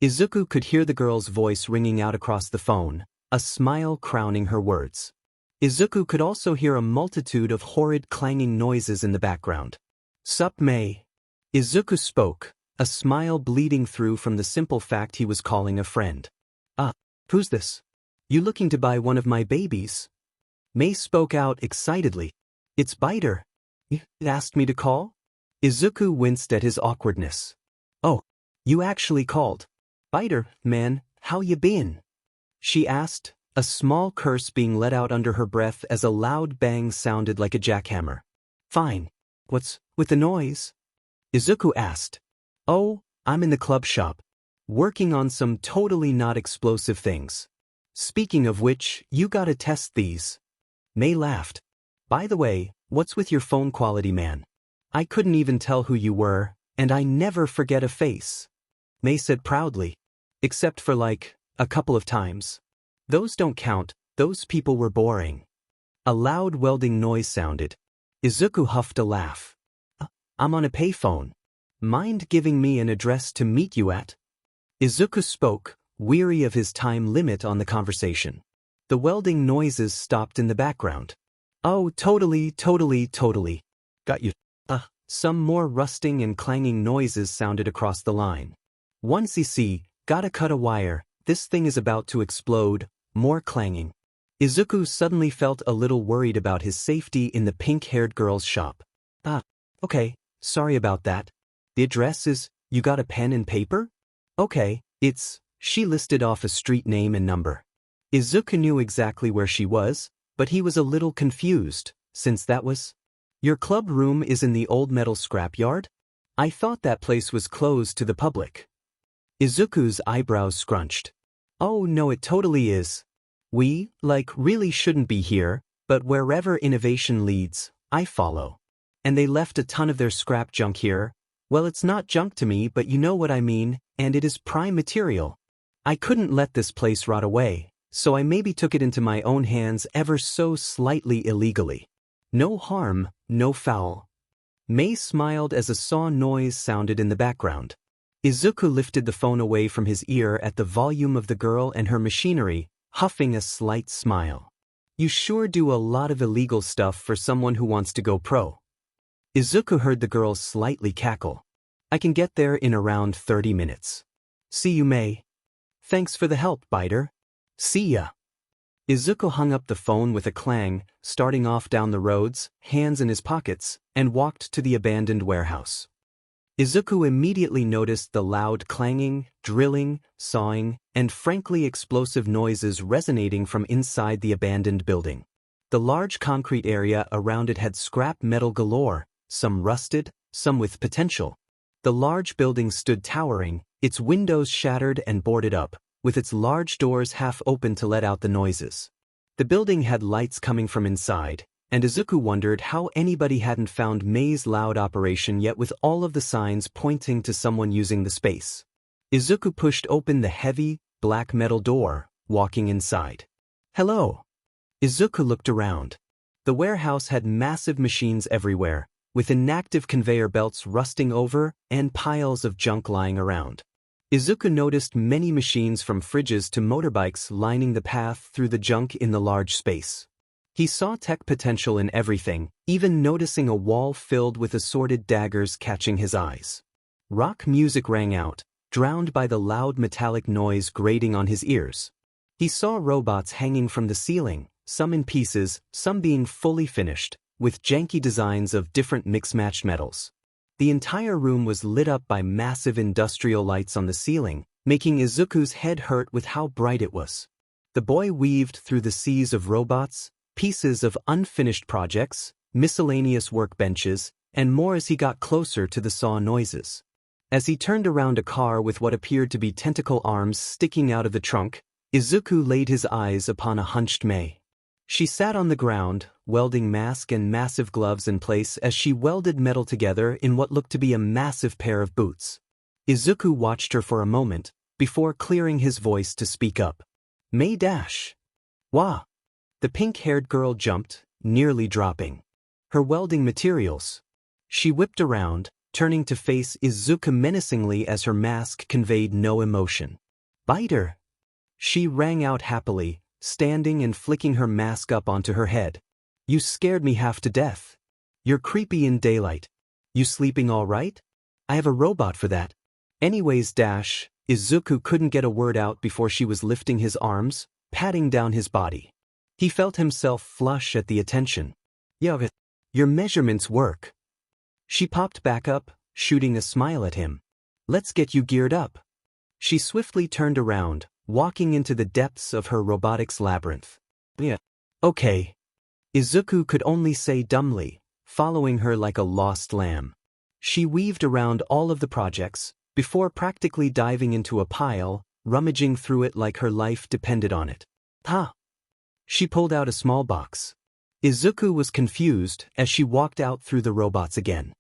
Izuku could hear the girl's voice ringing out across the phone, a smile crowning her words. Izuku could also hear a multitude of horrid clanging noises in the background. "Sup, May?" Izuku spoke, a smile bleeding through from the simple fact he was calling a friend. Who's this? You looking to buy one of my babies?" May spoke out excitedly. "It's Biter. You asked me to call?" Izuku winced at his awkwardness. "Oh, you actually called. Biter, man, how you been?" she asked, a small curse being let out under her breath as a loud bang sounded like a jackhammer. "Fine. What's with the noise?" Izuku asked. "Oh, I'm in the club shop, working on some totally not explosive things. Speaking of which, you gotta test these." May laughed. "By the way, what's with your phone quality, man? I couldn't even tell who you were, and I never forget a face." May said proudly. "Except for like, a couple of times. Those don't count, those people were boring." A loud welding noise sounded. Izuku huffed a laugh. "I'm on a payphone. Mind giving me an address to meet you at?" Izuku spoke, weary of his time limit on the conversation. The welding noises stopped in the background. "Oh, totally. Got you." Some more rusting and clanging noises sounded across the line. "1cc, gotta cut a wire, this thing is about to explode, more clanging. Izuku suddenly felt a little worried about his safety in the pink-haired girl's shop. Okay, sorry about that. The address is, you got a pen and paper? Okay, she listed off a street name and number. Izuku knew exactly where she was, but he was a little confused, since that was, your club room is in the old metal scrapyard? I thought that place was closed to the public. Izuku's eyebrows scrunched. Oh no, it totally is. We, really shouldn't be here, but wherever innovation leads, I follow. And they left a ton of their scrap junk here. Well, it's not junk to me, but you know what I mean, and it is prime material. I couldn't let this place rot away, so I maybe took it into my own hands ever so slightly illegally. No harm, no foul. Mei smiled as a saw noise sounded in the background. Izuku lifted the phone away from his ear at the volume of the girl and her machinery, huffing a slight smile. You sure do a lot of illegal stuff for someone who wants to go pro. Izuku heard the girl slightly cackle. I can get there in around 30 minutes. See you, Mei. Thanks for the help, Biter. See ya. Izuku hung up the phone with a clang, starting off down the roads, hands in his pockets, and walked to the abandoned warehouse. Izuku immediately noticed the loud clanging, drilling, sawing, and frankly explosive noises resonating from inside the abandoned building. The large concrete area around it had scrap metal galore, some rusted, some with potential. The large building stood towering, its windows shattered and boarded up, with its large doors half open to let out the noises. The building had lights coming from inside, and Izuku wondered how anybody hadn't found Mei's loud operation yet with all of the signs pointing to someone using the space. Izuku pushed open the heavy, black metal door, walking inside. Hello. Izuku looked around. The warehouse had massive machines everywhere, with inactive conveyor belts rusting over and piles of junk lying around. Izuku noticed many machines from fridges to motorbikes lining the path through the junk in the large space. He saw tech potential in everything, even noticing a wall filled with assorted daggers catching his eyes. Rock music rang out, drowned by the loud metallic noise grating on his ears. He saw robots hanging from the ceiling, some in pieces, some being fully finished, with janky designs of different mix-matched metals. The entire room was lit up by massive industrial lights on the ceiling, making Izuku's head hurt with how bright it was. The boy weaved through the seas of robots, pieces of unfinished projects, miscellaneous workbenches, and more as he got closer to the saw noises. As he turned around a car with what appeared to be tentacle arms sticking out of the trunk, Izuku laid his eyes upon a hunched Mei. She sat on the ground, welding mask and massive gloves in place as she welded metal together in what looked to be a massive pair of boots. Izuku watched her for a moment, before clearing his voice to speak up. Mei dash. Wah. The pink-haired girl jumped, nearly dropping her welding materials. She whipped around, turning to face Izuku menacingly as her mask conveyed no emotion. Biter. She rang out happily, standing and flicking her mask up onto her head. You scared me half to death. You're creepy in daylight. You sleeping all right? I have a robot for that. Anyways, dash, Izuku couldn't get a word out before she was lifting his arms, patting down his body. He felt himself flush at the attention. Yeah, your measurements work. She popped back up, shooting a smile at him. Let's get you geared up. She swiftly turned around, walking into the depths of her robotics labyrinth. Yeah. Okay. Izuku could only say dumbly, following her like a lost lamb. She weaved around all of the projects, before practically diving into a pile, rummaging through it like her life depended on it. She pulled out a small box. Izuku was confused as she walked out through the robots again.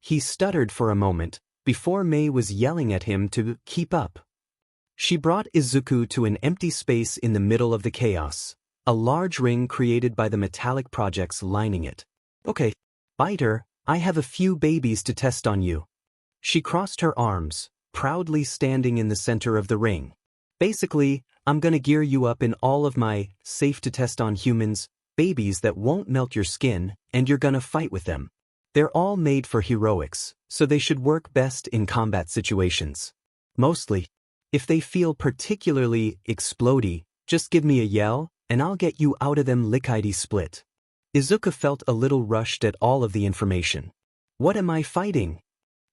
He stuttered for a moment, before Mei was yelling at him to keep up. She brought Izuku to an empty space in the middle of the chaos, a large ring created by the metallic projects lining it. Okay, Biter, I have a few babies to test on you. She crossed her arms, proudly standing in the center of the ring. Basically, I'm gonna gear you up in all of my safe-to-test-on-humans babies that won't melt your skin, and you're gonna fight with them. They're all made for heroics, so they should work best in combat situations. Mostly. If they feel particularly explodey, just give me a yell, and I'll get you out of them lickety-split. Izuku felt a little rushed at all of the information. What am I fighting?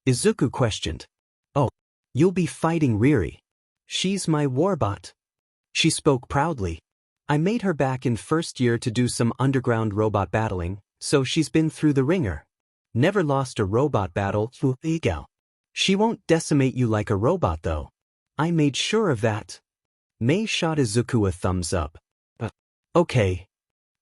Izuku questioned. Oh, you'll be fighting Riri. She's my warbot. She spoke proudly. I made her back in first year to do some underground robot battling, so she's been through the ringer. Never lost a robot battle, ego. She won't decimate you like a robot though. I made sure of that. Mei shot Izuku a thumbs up. Okay.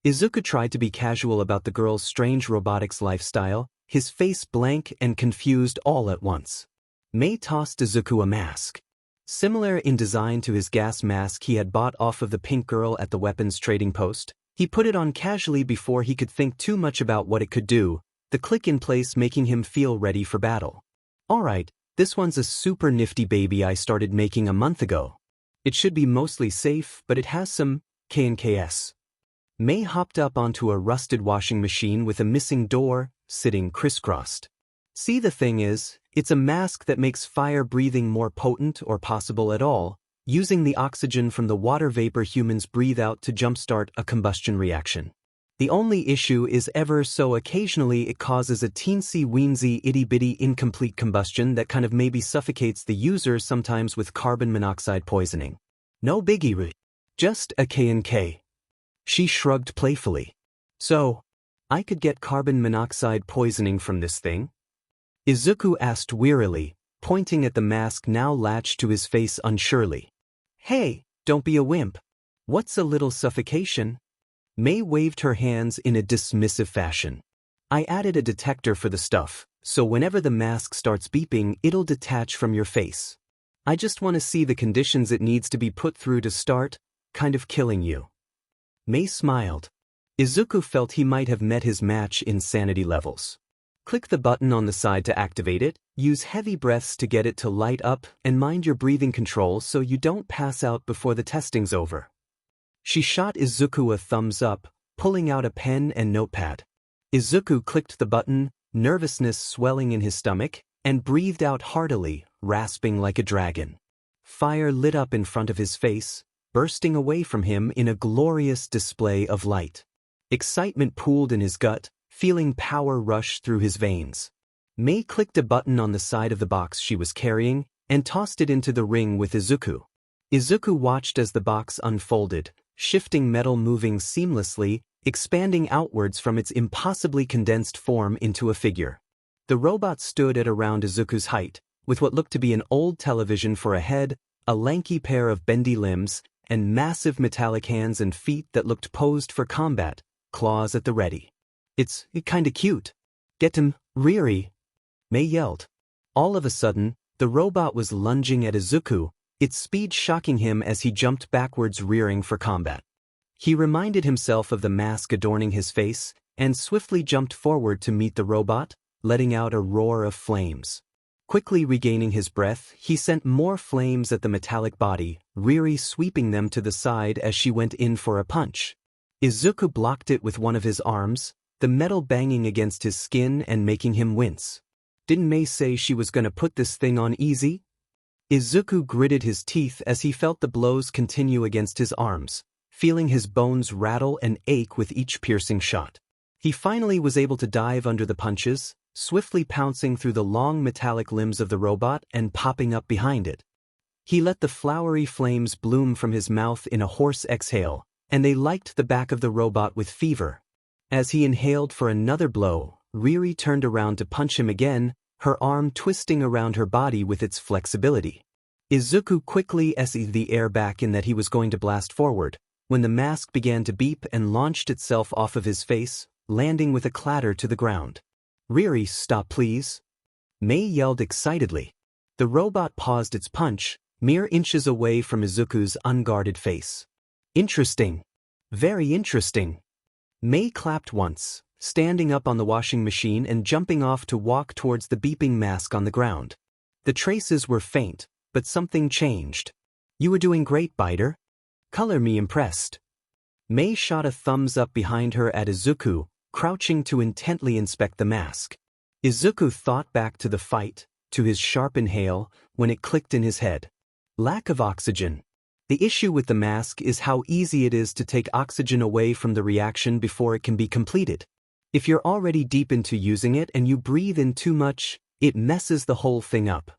Izuku tried to be casual about the girl's strange robotics lifestyle, his face blank and confused all at once. Mei tossed Izuku a mask. Similar in design to his gas mask he had bought off of the pink girl at the weapons trading post, he put it on casually before he could think too much about what it could do, the click in place making him feel ready for battle. Alright, this one's a super nifty baby I started making a month ago. It should be mostly safe, but it has some K&KS. Mei hopped up onto a rusted washing machine with a missing door, sitting crisscrossed. See, the thing is, it's a mask that makes fire breathing more potent or possible at all, using the oxygen from the water vapor humans breathe out to jumpstart a combustion reaction. The only issue is ever so occasionally it causes a teensy-weensy itty-bitty incomplete combustion that kind of maybe suffocates the user, sometimes with carbon monoxide poisoning. No biggie, just a K&K. She shrugged playfully. So, I could get carbon monoxide poisoning from this thing? Izuku asked wearily, pointing at the mask now latched to his face unsurely. Hey, don't be a wimp. What's a little suffocation? Mei waved her hands in a dismissive fashion. I added a detector for the stuff, so whenever the mask starts beeping, it'll detach from your face. I just want to see the conditions it needs to be put through to start, kind of killing you. Mei smiled. Izuku felt he might have met his match in sanity levels. Click the button on the side to activate it, use heavy breaths to get it to light up, and mind your breathing control so you don't pass out before the testing's over. She shot Izuku a thumbs up, pulling out a pen and notepad. Izuku clicked the button, nervousness swelling in his stomach, and breathed out heartily, rasping like a dragon. Fire lit up in front of his face, bursting away from him in a glorious display of light. Excitement pooled in his gut, feeling power rush through his veins. Mei clicked a button on the side of the box she was carrying, and tossed it into the ring with Izuku. Izuku watched as the box unfolded, shifting metal moving seamlessly, expanding outwards from its impossibly condensed form into a figure. The robot stood at around Izuku's height, with what looked to be an old television for a head, a lanky pair of bendy limbs, and massive metallic hands and feet that looked posed for combat, claws at the ready. It's kinda cute. Get him, Riri, Mei yelled. All of a sudden, the robot was lunging at Izuku, its speed shocking him as he jumped backwards, rearing for combat. He reminded himself of the mask adorning his face, and swiftly jumped forward to meet the robot, letting out a roar of flames. Quickly regaining his breath, he sent more flames at the metallic body, Riri sweeping them to the side as she went in for a punch. Izuku blocked it with one of his arms, the metal banging against his skin and making him wince. Didn't Mei say she was gonna put this thing on easy? Izuku gritted his teeth as he felt the blows continue against his arms, feeling his bones rattle and ache with each piercing shot. He finally was able to dive under the punches, swiftly pouncing through the long metallic limbs of the robot and popping up behind it. He let the flowery flames bloom from his mouth in a hoarse exhale, and they liked the back of the robot with fever. As he inhaled for another blow, Riri turned around to punch him again, her arm twisting around her body with its flexibility. Izuku quickly SE'd the air back in that he was going to blast forward, when the mask began to beep and launched itself off of his face, landing with a clatter to the ground. Riri, stop please. Mei yelled excitedly. The robot paused its punch, mere inches away from Izuku's unguarded face. Interesting. Very interesting. Mei clapped once, standing up on the washing machine and jumping off to walk towards the beeping mask on the ground. The traces were faint, but something changed. You were doing great, Biter. Color me impressed. Mei shot a thumbs up behind her at Izuku, crouching to intently inspect the mask. Izuku thought back to the fight, to his sharp inhale, when it clicked in his head. Lack of oxygen. The issue with the mask is how easy it is to take oxygen away from the reaction before it can be completed. If you're already deep into using it and you breathe in too much, it messes the whole thing up.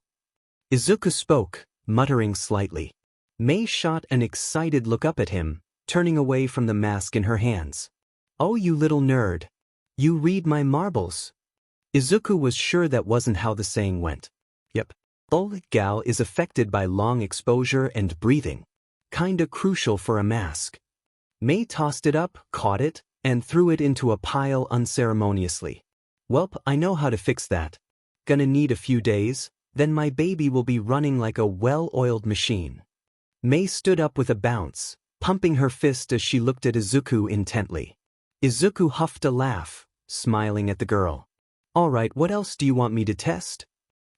Izuku spoke, muttering slightly. Mei shot an excited look up at him, turning away from the mask in her hands. "Oh, you little nerd. You read my marbles." Izuku was sure that wasn't how the saying went. Yep. Old gal is affected by long exposure and breathing. Kinda crucial for a mask. Mei tossed it up, caught it, and threw it into a pile unceremoniously. "Welp, I know how to fix that. Gonna need a few days, then my baby will be running like a well-oiled machine." Mei stood up with a bounce, pumping her fist as she looked at Izuku intently. Izuku huffed a laugh, smiling at the girl. "Alright, what else do you want me to test?"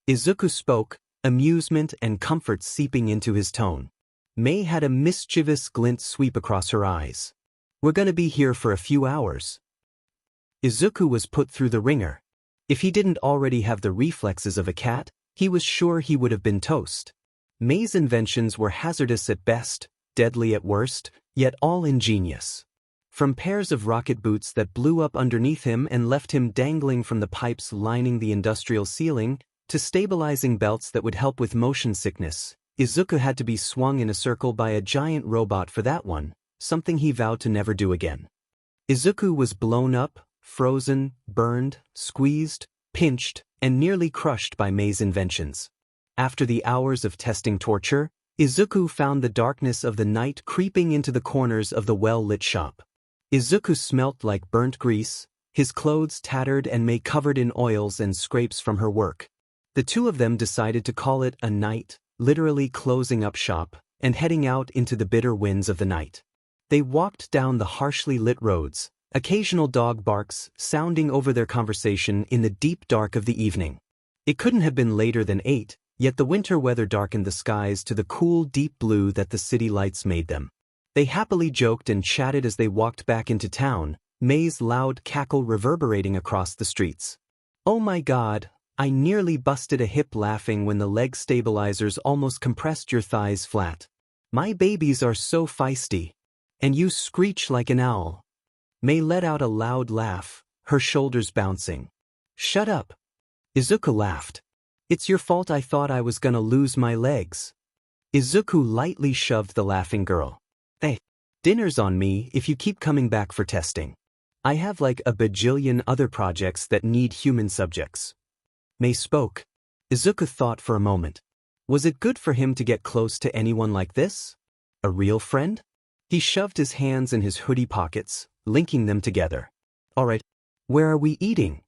Izuku spoke, amusement and comfort seeping into his tone. Mei had a mischievous glint sweep across her eyes. "We're gonna be here for a few hours." Izuku was put through the ringer. If he didn't already have the reflexes of a cat, he was sure he would have been toast. Mei's inventions were hazardous at best, deadly at worst, yet all ingenious. From pairs of rocket boots that blew up underneath him and left him dangling from the pipes lining the industrial ceiling, to stabilizing belts that would help with motion sickness, Izuku had to be swung in a circle by a giant robot for that one, something he vowed to never do again. Izuku was blown up, frozen, burned, squeezed, pinched, and nearly crushed by Mei's inventions. After the hours of testing torture, Izuku found the darkness of the night creeping into the corners of the well-lit shop. Izuku smelt like burnt grease, his clothes tattered and Mei covered in oils and scrapes from her work. The two of them decided to call it a night, literally closing up shop and heading out into the bitter winds of the night. They walked down the harshly lit roads, occasional dog barks sounding over their conversation in the deep dark of the evening. It couldn't have been later than 8, yet the winter weather darkened the skies to the cool deep blue that the city lights made them. They happily joked and chatted as they walked back into town, Mei's loud cackle reverberating across the streets. "Oh my God, I nearly busted a hip laughing when the leg stabilizers almost compressed your thighs flat. My babies are so feisty. And you screech like an owl." Mei let out a loud laugh, her shoulders bouncing. "Shut up." Izuku laughed. "It's your fault I thought I was gonna lose my legs." Izuku lightly shoved the laughing girl. "Hey, dinner's on me if you keep coming back for testing. I have like a bajillion other projects that need human subjects." Mei spoke. Izuku thought for a moment. Was it good for him to get close to anyone like this? A real friend? He shoved his hands in his hoodie pockets, linking them together. "Alright, where are we eating?"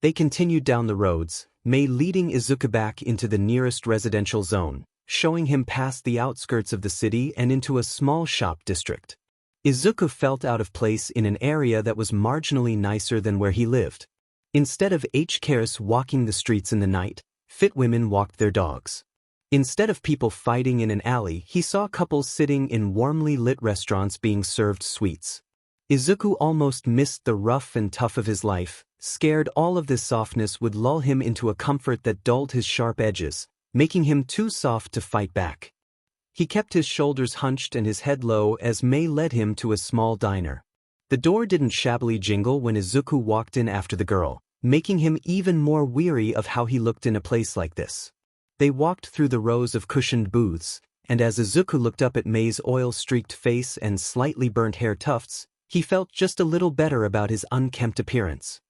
They continued down the roads, Mei leading Izuku back into the nearest residential zone, showing him past the outskirts of the city and into a small shop district. Izuku felt out of place in an area that was marginally nicer than where he lived. Instead of HKers walking the streets in the night, fit women walked their dogs. Instead of people fighting in an alley, he saw couples sitting in warmly lit restaurants being served sweets. Izuku almost missed the rough and tough of his life, scared all of this softness would lull him into a comfort that dulled his sharp edges, making him too soft to fight back. He kept his shoulders hunched and his head low as Mei led him to a small diner. The door didn't shabbily jingle when Izuku walked in after the girl, making him even more weary of how he looked in a place like this. They walked through the rows of cushioned booths, and as Izuku looked up at Mei's oil-streaked face and slightly burnt hair tufts, he felt just a little better about his unkempt appearance.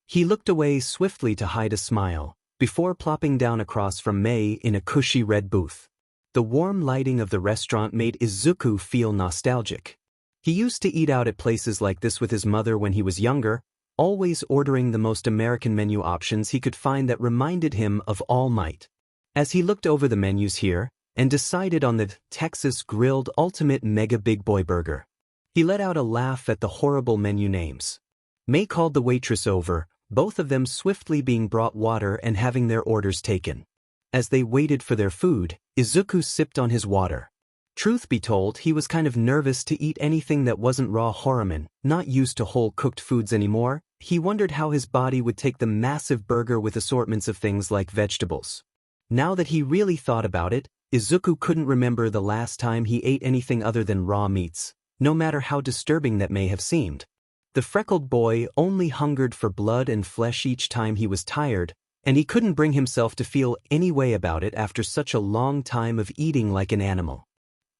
He looked away swiftly to hide a smile, before plopping down across from Mei in a cushy red booth. The warm lighting of the restaurant made Izuku feel nostalgic. He used to eat out at places like this with his mother when he was younger, always ordering the most American menu options he could find that reminded him of All Might. As he looked over the menus here, and decided on the Texas Grilled Ultimate Mega Big Boy Burger, he let out a laugh at the horrible menu names. Mei called the waitress over, both of them swiftly being brought water and having their orders taken. As they waited for their food, Izuku sipped on his water. Truth be told, he was kind of nervous to eat anything that wasn't raw horror. Not used to whole-cooked foods anymore, he wondered how his body would take the massive burger with assortments of things like vegetables. Now that he really thought about it, Izuku couldn't remember the last time he ate anything other than raw meats, no matter how disturbing that may have seemed. The freckled boy only hungered for blood and flesh each time he was tired, and he couldn't bring himself to feel any way about it after such a long time of eating like an animal.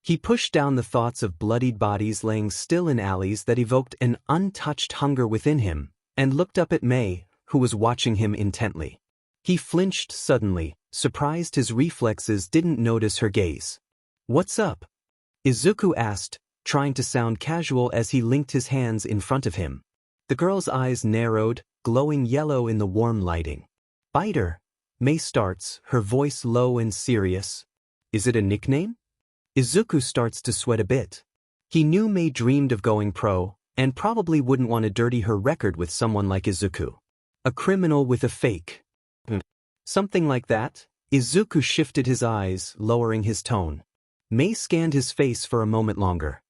He pushed down the thoughts of bloodied bodies laying still in alleys that evoked an untouched hunger within him, and looked up at Mei, who was watching him intently. He flinched suddenly, surprised his reflexes didn't notice her gaze. "What's up?" Izuku asked, trying to sound casual as he linked his hands in front of him. The girl's eyes narrowed, glowing yellow in the warm lighting. "Biter," Mei starts, her voice low and serious. "Is it a nickname?" Izuku starts to sweat a bit. He knew Mei dreamed of going pro, and probably wouldn't want to dirty her record with someone like Izuku. A criminal with a fake. Something like that. Izuku shifted his eyes, lowering his tone. Mei scanned his face for a moment longer.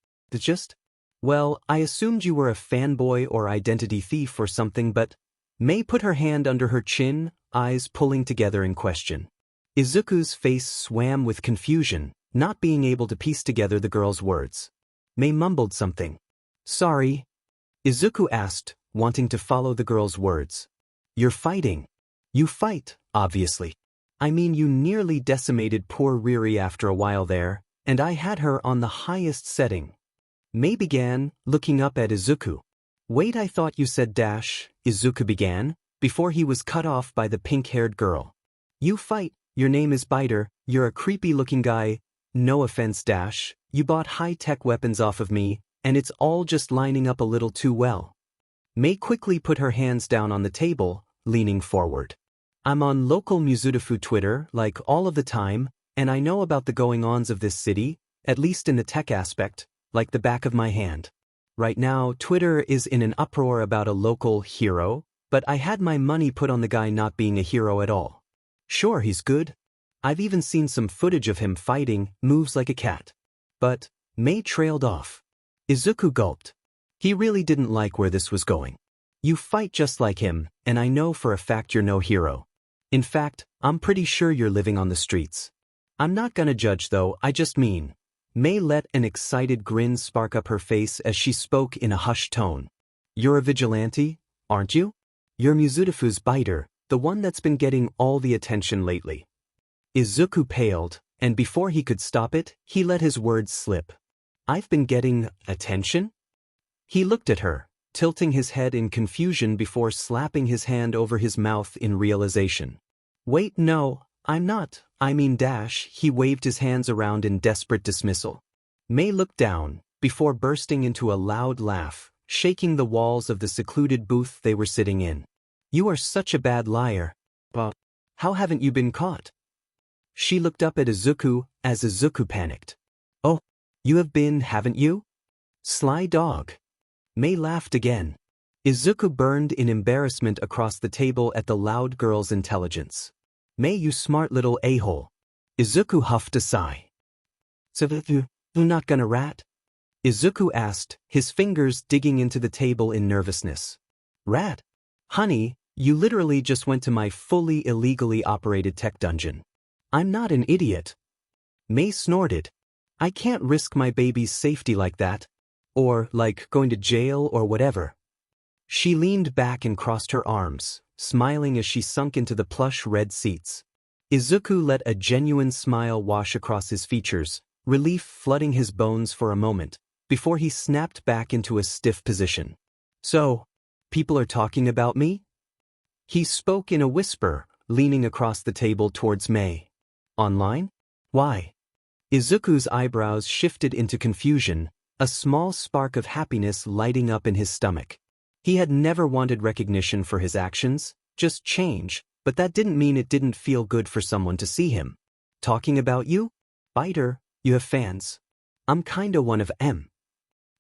Well, I assumed you were a fanboy or identity thief or something, but... Mei put her hand under her chin, eyes pulling together in question. Izuku's face swam with confusion, not being able to piece together the girl's words. Mei mumbled something. "Sorry." Izuku asked, wanting to follow the girl's words. "You're fighting. You fight, obviously. I mean, you nearly decimated poor Riri after a while there, and I had her on the highest setting." Mei began, looking up at Izuku. "Wait, I thought you said dash," Izuku began, before he was cut off by the pink-haired girl. "You fight, your name is Biter, you're a creepy-looking guy, no offense dash, you bought high-tech weapons off of me, and it's all just lining up a little too well." Mei quickly put her hands down on the table, leaning forward. "I'm on local Mizudafu Twitter, like all of the time, and I know about the going-ons of this city, at least in the tech aspect, like the back of my hand. Right now, Twitter is in an uproar about a local hero, but I had my money put on the guy not being a hero at all. Sure, he's good. I've even seen some footage of him fighting, moves like a cat." But Mei trailed off. Izuku gulped. He really didn't like where this was going. "You fight just like him, and I know for a fact you're no hero. In fact, I'm pretty sure you're living on the streets. I'm not gonna judge though, I just mean." Mei let an excited grin spark up her face as she spoke in a hushed tone. "You're a vigilante, aren't you? You're Mizudafu's Biter, the one that's been getting all the attention lately." Izuku paled, and before he could stop it, he let his words slip. "I've been getting attention?" He looked at her, tilting his head in confusion before slapping his hand over his mouth in realization. "Wait, no, I'm not, I mean dash," he waved his hands around in desperate dismissal. Mei looked down, before bursting into a loud laugh, shaking the walls of the secluded booth they were sitting in. "You are such a bad liar. But how haven't you been caught?" She looked up at Izuku, as Izuku panicked. "Oh, you have been, haven't you? Sly dog." Mei laughed again. Izuku burned in embarrassment across the table at the loud girl's intelligence. "Mei, you smart little a-hole." Izuku huffed a sigh. "So you not gonna rat?" Izuku asked, his fingers digging into the table in nervousness. "Rat? Honey, you literally just went to my fully illegally operated tech dungeon. I'm not an idiot." Mei snorted. "I can't risk my baby's safety like that. Or, like, going to jail or whatever." She leaned back and crossed her arms, smiling as she sunk into the plush red seats. Izuku let a genuine smile wash across his features, relief flooding his bones for a moment, before he snapped back into a stiff position. "So, people are talking about me?" He spoke in a whisper, leaning across the table towards Mei. "Online? Why?" Izuku's eyebrows shifted into confusion, a small spark of happiness lighting up in his stomach. He had never wanted recognition for his actions, just change, but that didn't mean it didn't feel good for someone to see him. "Talking about you? Biter, you have fans. I'm kinda one of 'em."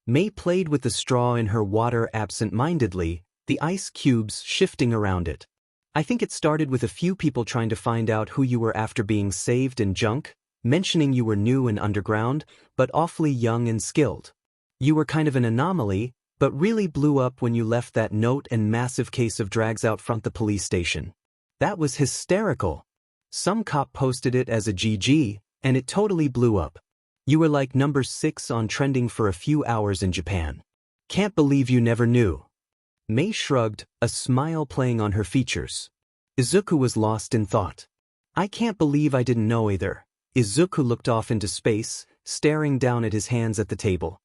Mei played with the straw in her water absent-mindedly, the ice cubes shifting around it. "I think it started with a few people trying to find out who you were after being saved and junk, mentioning you were new and underground, but awfully young and skilled. You were kind of an anomaly, but really blew up when you left that note and massive case of drags out front the police station. That was hysterical. Some cop posted it as a GG, and it totally blew up. You were like number 6 on trending for a few hours in Japan. Can't believe you never knew. Mei shrugged, a smile playing on her features. Izuku was lost in thought. I can't believe I didn't know either. Izuku looked off into space, staring down at his hands at the table.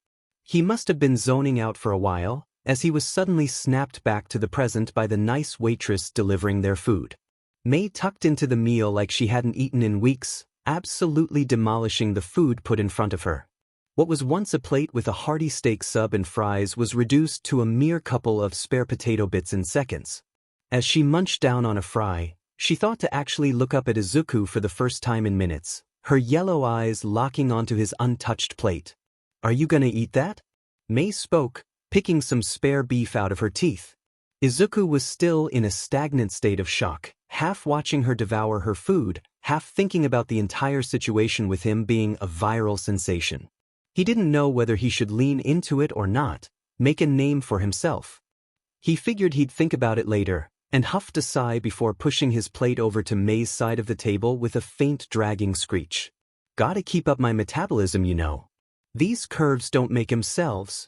He must have been zoning out for a while, as he was suddenly snapped back to the present by the nice waitress delivering their food. Mei tucked into the meal like she hadn't eaten in weeks, absolutely demolishing the food put in front of her. What was once a plate with a hearty steak sub and fries was reduced to a mere couple of spare potato bits in seconds. As she munched down on a fry, she thought to actually look up at Izuku for the first time in minutes, her yellow eyes locking onto his untouched plate. Are you gonna eat that? Mei spoke, picking some spare beef out of her teeth. Izuku was still in a stagnant state of shock, half watching her devour her food, half thinking about the entire situation with him being a viral sensation. He didn't know whether he should lean into it or not, make a name for himself. He figured he'd think about it later, and huffed a sigh before pushing his plate over to Mei's side of the table with a faint dragging screech. Gotta keep up my metabolism, you know. These curves don't make themselves.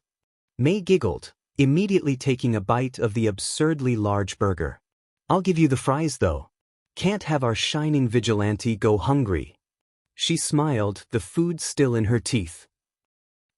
Mei giggled, immediately taking a bite of the absurdly large burger. I'll give you the fries though. Can't have our shining vigilante go hungry. She smiled, the food still in her teeth.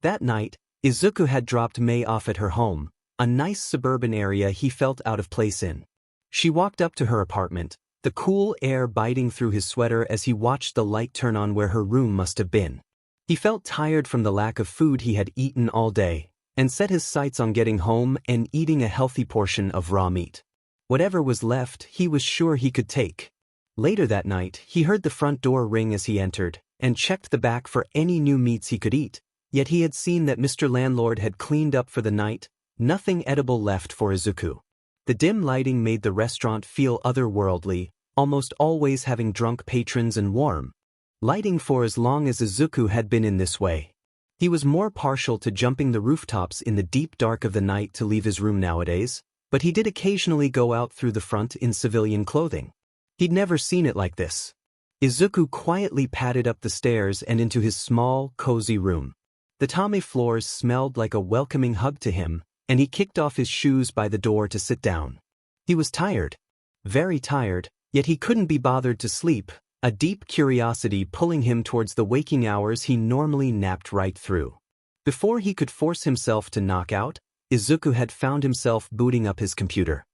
That night, Izuku had dropped Mei off at her home, a nice suburban area he felt out of place in. She walked up to her apartment, the cool air biting through his sweater as he watched the light turn on where her room must have been. He felt tired from the lack of food he had eaten all day, and set his sights on getting home and eating a healthy portion of raw meat. Whatever was left, he was sure he could take. Later that night, he heard the front door ring as he entered, and checked the back for any new meats he could eat. Yet he had seen that Mr. Landlord had cleaned up for the night, nothing edible left for Izuku. The dim lighting made the restaurant feel otherworldly, almost always having drunk patrons and warm lighting for as long as Izuku had been in this way. He was more partial to jumping the rooftops in the deep dark of the night to leave his room nowadays, but he did occasionally go out through the front in civilian clothing. He'd never seen it like this. Izuku quietly padded up the stairs and into his small, cozy room. The tatami floors smelled like a welcoming hug to him, and he kicked off his shoes by the door to sit down. He was tired. Very tired, yet he couldn't be bothered to sleep, a deep curiosity pulling him towards the waking hours he normally napped right through. Before he could force himself to knock out, Izuku had found himself booting up his computer.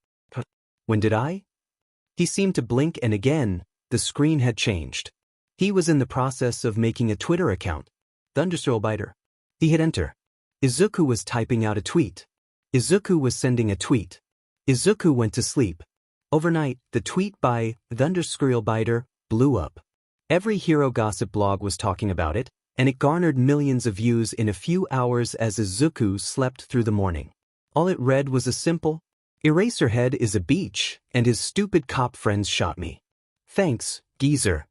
When did I? He seemed to blink and again, the screen had changed. He was in the process of making a Twitter account. Thunderstillbiter. He hit enter. Izuku was typing out a tweet. Izuku was sending a tweet. Izuku went to sleep. Overnight, the tweet by Thunderstillbiter blew up. Every hero gossip blog was talking about it, and it garnered millions of views in a few hours as Izuku slept through the morning. All it read was a simple, Eraserhead is a beach, and his stupid cop friends shot me. Thanks, geezer.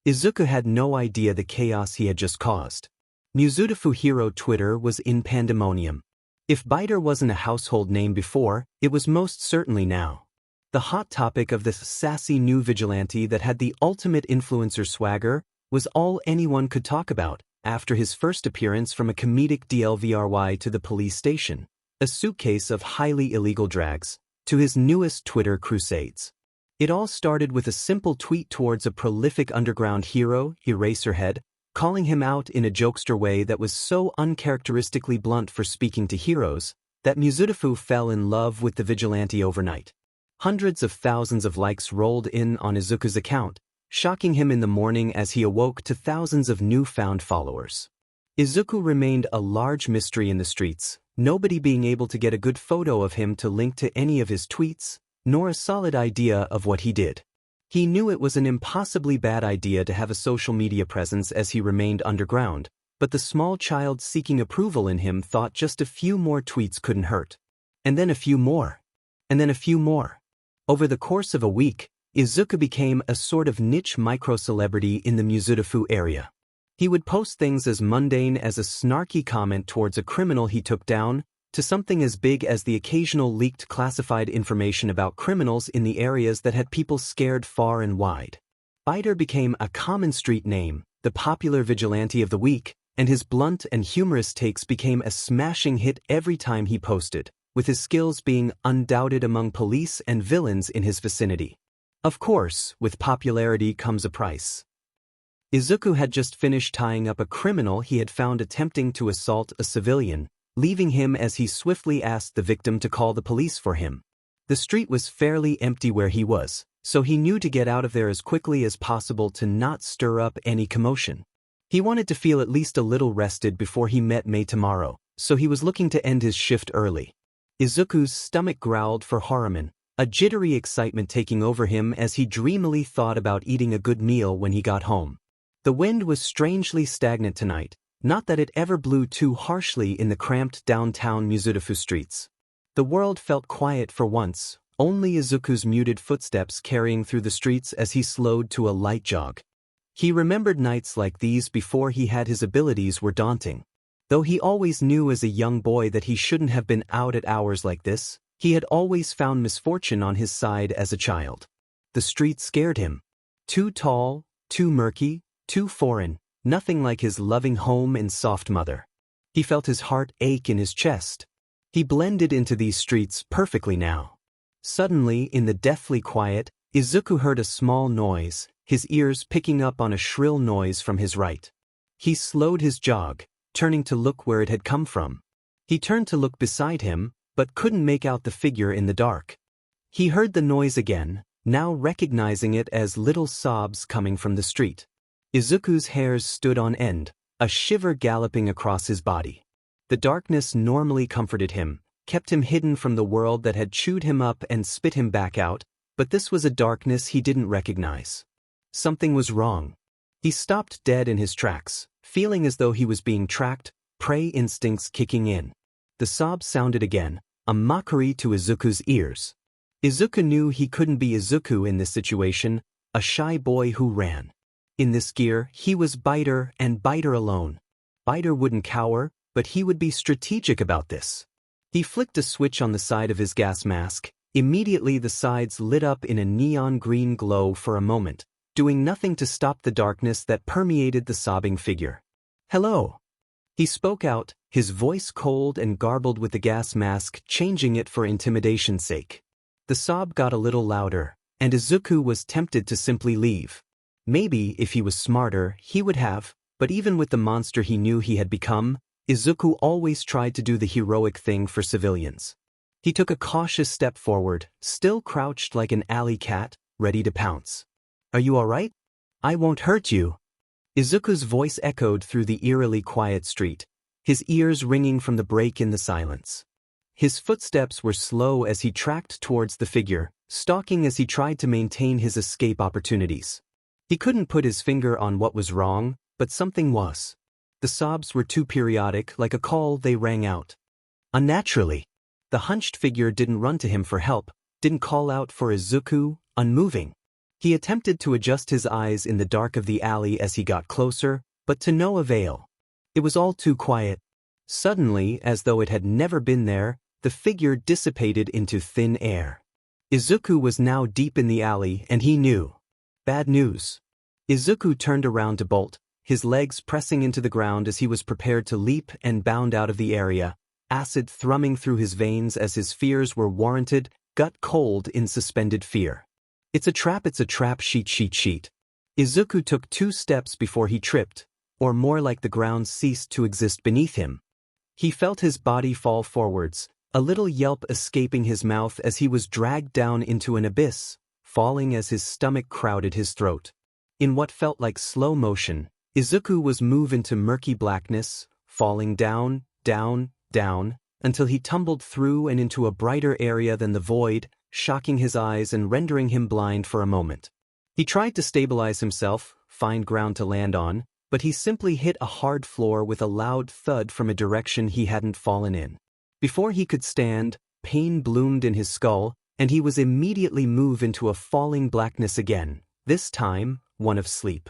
Izuku had no idea the chaos he had just caused. Muzutafu Hero Twitter was in pandemonium. If Biter wasn't a household name before, it was most certainly now. The hot topic of this sassy new vigilante that had the ultimate influencer swagger was all anyone could talk about after his first appearance from a comedic DLVRY to the police station, a suitcase of highly illegal drags, to his newest Twitter crusades. It all started with a simple tweet towards a prolific underground hero, Eraserhead, calling him out in a jokester way that was so uncharacteristically blunt for speaking to heroes that Muzutafu fell in love with the vigilante overnight. Hundreds of thousands of likes rolled in on Izuku's account, shocking him in the morning as he awoke to thousands of newfound followers. Izuku remained a large mystery in the streets, nobody being able to get a good photo of him to link to any of his tweets, nor a solid idea of what he did. He knew it was an impossibly bad idea to have a social media presence as he remained underground, but the small child seeking approval in him thought just a few more tweets couldn't hurt. And then a few more. And then a few more. Over the course of a week, Izuku became a sort of niche micro-celebrity in the Muzutafu area. He would post things as mundane as a snarky comment towards a criminal he took down, to something as big as the occasional leaked classified information about criminals in the areas that had people scared far and wide. Biter became a common street name, the popular vigilante of the week, and his blunt and humorous takes became a smashing hit every time he posted, with his skills being undoubted among police and villains in his vicinity. Of course, with popularity comes a price. Izuku had just finished tying up a criminal he had found attempting to assault a civilian, leaving him as he swiftly asked the victim to call the police for him. The street was fairly empty where he was, so he knew to get out of there as quickly as possible to not stir up any commotion. He wanted to feel at least a little rested before he met Mei tomorrow, so he was looking to end his shift early. Izuku's stomach growled for Haruman, a jittery excitement taking over him as he dreamily thought about eating a good meal when he got home. The wind was strangely stagnant tonight, not that it ever blew too harshly in the cramped downtown Mizudafu streets. The world felt quiet for once, only Izuku's muted footsteps carrying through the streets as he slowed to a light jog. He remembered nights like these before he had his abilities were daunting. Though he always knew as a young boy that he shouldn't have been out at hours like this, he had always found misfortune on his side as a child. The street scared him. Too tall, too murky, too foreign, nothing like his loving home and soft mother. He felt his heart ache in his chest. He blended into these streets perfectly now. Suddenly, in the deathly quiet, Izuku heard a small noise, his ears picking up on a shrill noise from his right. He slowed his jog, turning to look where it had come from. He turned to look beside him, but couldn't make out the figure in the dark. He heard the noise again, now recognizing it as little sobs coming from the street. Izuku's hairs stood on end, a shiver galloping across his body. The darkness normally comforted him, kept him hidden from the world that had chewed him up and spit him back out, but this was a darkness he didn't recognize. Something was wrong. He stopped dead in his tracks, feeling as though he was being tracked, prey instincts kicking in. The sobs sounded again, a mockery to Izuku's ears. Izuku knew he couldn't be Izuku in this situation, a shy boy who ran. In this gear, he was Biter and Biter alone. Biter wouldn't cower, but he would be strategic about this. He flicked a switch on the side of his gas mask. Immediately the sides lit up in a neon green glow for a moment, doing nothing to stop the darkness that permeated the sobbing figure. "Hello." He spoke out, his voice cold and garbled with the gas mask changing it for intimidation's sake. The sob got a little louder, and Izuku was tempted to simply leave. Maybe, if he was smarter, he would have, but even with the monster he knew he had become, Izuku always tried to do the heroic thing for civilians. He took a cautious step forward, still crouched like an alley cat, ready to pounce. "Are you all right? I won't hurt you." Izuku's voice echoed through the eerily quiet street, his ears ringing from the break in the silence. His footsteps were slow as he tracked towards the figure, stalking as he tried to maintain his escape opportunities. He couldn't put his finger on what was wrong, but something was. The sobs were too periodic, like a call they rang out. Unnaturally. The hunched figure didn't run to him for help, didn't call out for Izuku, unmoving. He attempted to adjust his eyes in the dark of the alley as he got closer, but to no avail. It was all too quiet. Suddenly, as though it had never been there, the figure dissipated into thin air. Izuku was now deep in the alley, and he knew. Bad news. Izuku turned around to bolt, his legs pressing into the ground as he was prepared to leap and bound out of the area, acid thrumming through his veins as his fears were warranted, gut cold in suspended fear. It's a trap, sheet. Izuku took 2 steps before he tripped, or more like the ground ceased to exist beneath him. He felt his body fall forwards, a little yelp escaping his mouth as he was dragged down into an abyss, falling as his stomach crowded his throat. In what felt like slow motion, Izuku was moved into murky blackness, falling down, until he tumbled through and into a brighter area than the void, shocking his eyes and rendering him blind for a moment. He tried to stabilize himself, find ground to land on, but he simply hit a hard floor with a loud thud from a direction he hadn't fallen in. Before he could stand, pain bloomed in his skull, and he was immediately moved into a falling blackness again, this time, one of sleep.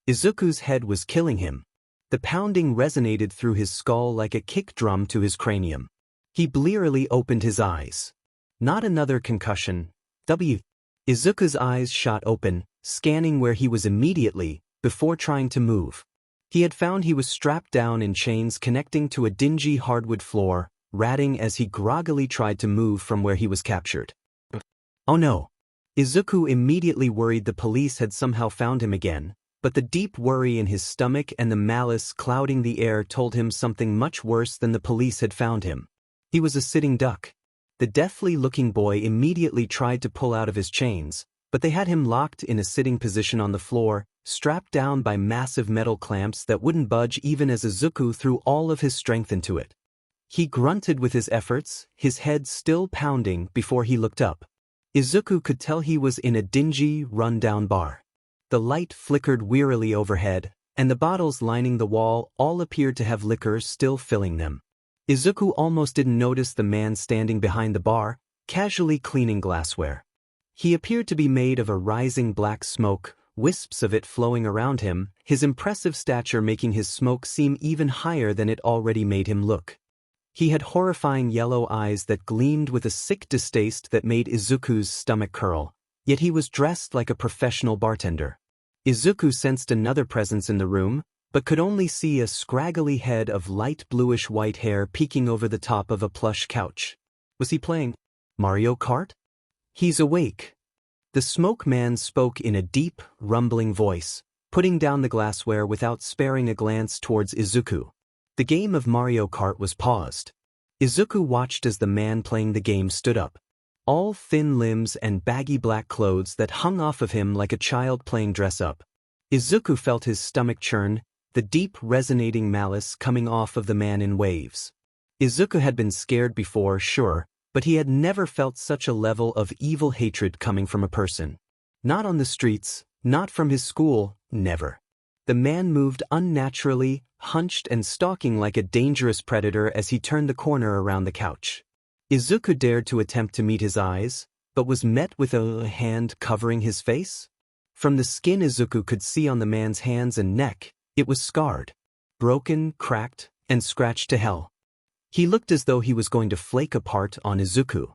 Izuku's head was killing him. The pounding resonated through his skull like a kick drum to his cranium. He blearily opened his eyes. Not another concussion. Izuku's eyes shot open, scanning where he was immediately, before trying to move. He had found he was strapped down in chains connecting to a dingy hardwood floor, ratting as he groggily tried to move from where he was captured. Oh no! Izuku immediately worried the police had somehow found him again, but the deep worry in his stomach and the malice clouding the air told him something much worse than the police had found him. He was a sitting duck. The deathly-looking boy immediately tried to pull out of his chains, but they had him locked in a sitting position on the floor, strapped down by massive metal clamps that wouldn't budge even as Izuku threw all of his strength into it. He grunted with his efforts, his head still pounding, before he looked up. Izuku could tell he was in a dingy, run-down bar. The light flickered wearily overhead, and the bottles lining the wall all appeared to have liquor still filling them. Izuku almost didn't notice the man standing behind the bar, casually cleaning glassware. He appeared to be made of a rising black smoke, wisps of it flowing around him, his impressive stature making his smoke seem even higher than it already made him look. He had horrifying yellow eyes that gleamed with a sick distaste that made Izuku's stomach curl, yet he was dressed like a professional bartender. Izuku sensed another presence in the room, but could only see a scraggly head of light bluish-white hair peeking over the top of a plush couch. Was he playing Mario Kart? He's awake. The smoke man spoke in a deep, rumbling voice, putting down the glassware without sparing a glance towards Izuku. The game of Mario Kart was paused. Izuku watched as the man playing the game stood up. All thin limbs and baggy black clothes that hung off of him like a child playing dress-up. Izuku felt his stomach churn, the deep resonating malice coming off of the man in waves. Izuku had been scared before, sure, but he had never felt such a level of evil hatred coming from a person. Not on the streets, not from his school, never. The man moved unnaturally, hunched and stalking like a dangerous predator as he turned the corner around the couch. Izuku dared to attempt to meet his eyes, but was met with a hand covering his face. From the skin Izuku could see on the man's hands and neck, it was scarred, broken, cracked, and scratched to hell. He looked as though he was going to flake apart on Izuku.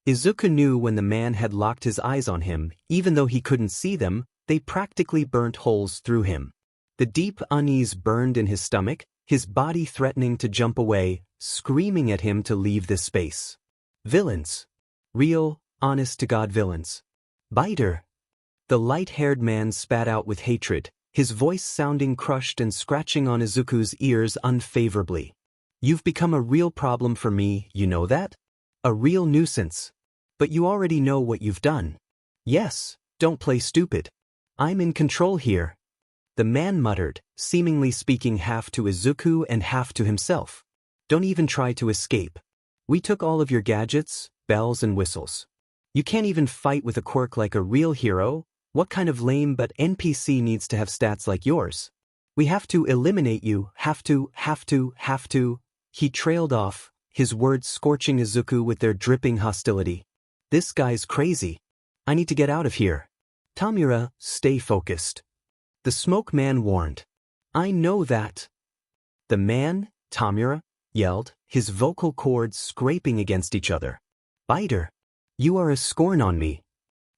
Izuku knew when the man had locked his eyes on him, even though he couldn't see them, they practically burnt holes through him. The deep unease burned in his stomach, his body threatening to jump away, screaming at him to leave this space. Villains. Real, honest-to-God villains. Biter. The light-haired man spat out with hatred, his voice sounding crushed and scratching on Izuku's ears unfavorably. You've become a real problem for me, you know that? A real nuisance. But you already know what you've done. Yes, don't play stupid. I'm in control here. The man muttered, seemingly speaking half to Izuku and half to himself. Don't even try to escape. We took all of your gadgets, bells and whistles. You can't even fight with a quirk like a real hero. What kind of lame but NPC needs to have stats like yours? We have to eliminate you, have to. He trailed off, his words scorching Izuku with their dripping hostility. This guy's crazy. I need to get out of here. Tamura, stay focused. The smoke man warned. I know that. The man, Tamura, yelled, his vocal cords scraping against each other. Biter. You are a scorn on me.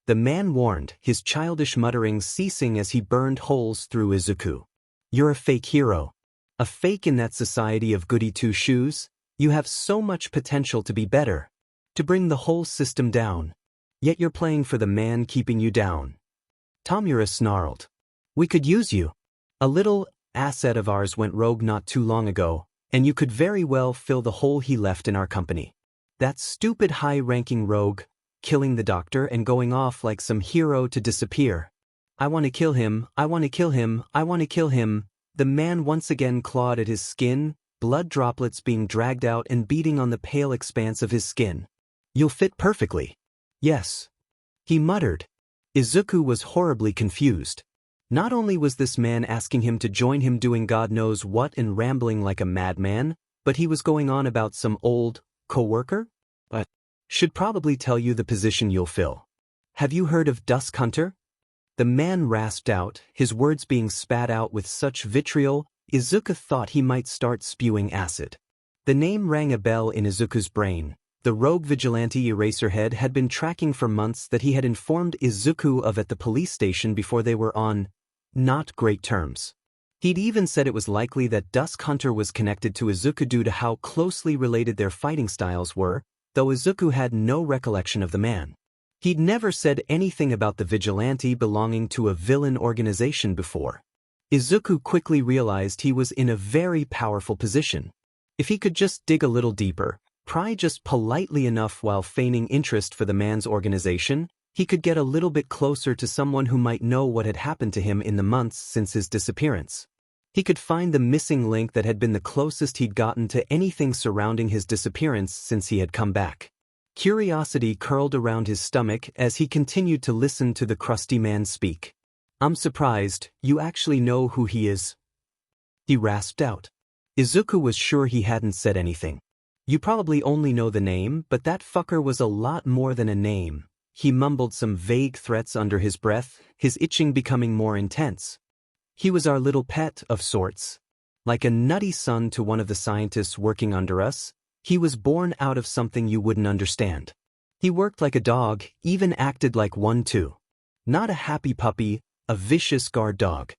The man warned, his childish mutterings ceasing as he burned holes through Izuku. You're a fake hero. A fake in that society of goody two-shoes. You have so much potential to be better. To bring the whole system down. Yet you're playing for the man keeping you down. Tamura snarled. We could use you. A little asset of ours went rogue not too long ago, and you could very well fill the hole he left in our company. That stupid high-ranking rogue, killing the doctor and going off like some hero to disappear. I want to kill him, I want to kill him, I want to kill him. The man once again clawed at his skin, blood droplets being dragged out and beating on the pale expanse of his skin. You'll fit perfectly. Yes. He muttered. Izuku was horribly confused. Not only was this man asking him to join him doing God knows what and rambling like a madman, but he was going on about some old co-worker? But should probably tell you the position you'll fill. Have you heard of Dusk Hunter? The man rasped out, his words being spat out with such vitriol, Izuku thought he might start spewing acid. The name rang a bell in Izuku's brain. The rogue vigilante Eraserhead had been tracking for months that he had informed Izuku of at the police station before they were on not great terms. He'd even said it was likely that Dusk Hunter was connected to Izuku due to how closely related their fighting styles were, though Izuku had no recollection of the man. He'd never said anything about the vigilante belonging to a villain organization before. Izuku quickly realized he was in a very powerful position. If he could just dig a little deeper, pry just politely enough while feigning interest for the man's organization, he could get a little bit closer to someone who might know what had happened to him in the months since his disappearance. He could find the missing link that had been the closest he'd gotten to anything surrounding his disappearance since he had come back. Curiosity curled around his stomach as he continued to listen to the crusty man speak. "I'm surprised, you actually know who he is?" he rasped out. Izuku was sure he hadn't said anything. "You probably only know the name, but that fucker was a lot more than a name." He mumbled some vague threats under his breath, his itching becoming more intense. "He was our little pet, of sorts. Like a nutty son to one of the scientists working under us, he was born out of something you wouldn't understand. He worked like a dog, even acted like one too. Not a happy puppy, a vicious guard dog.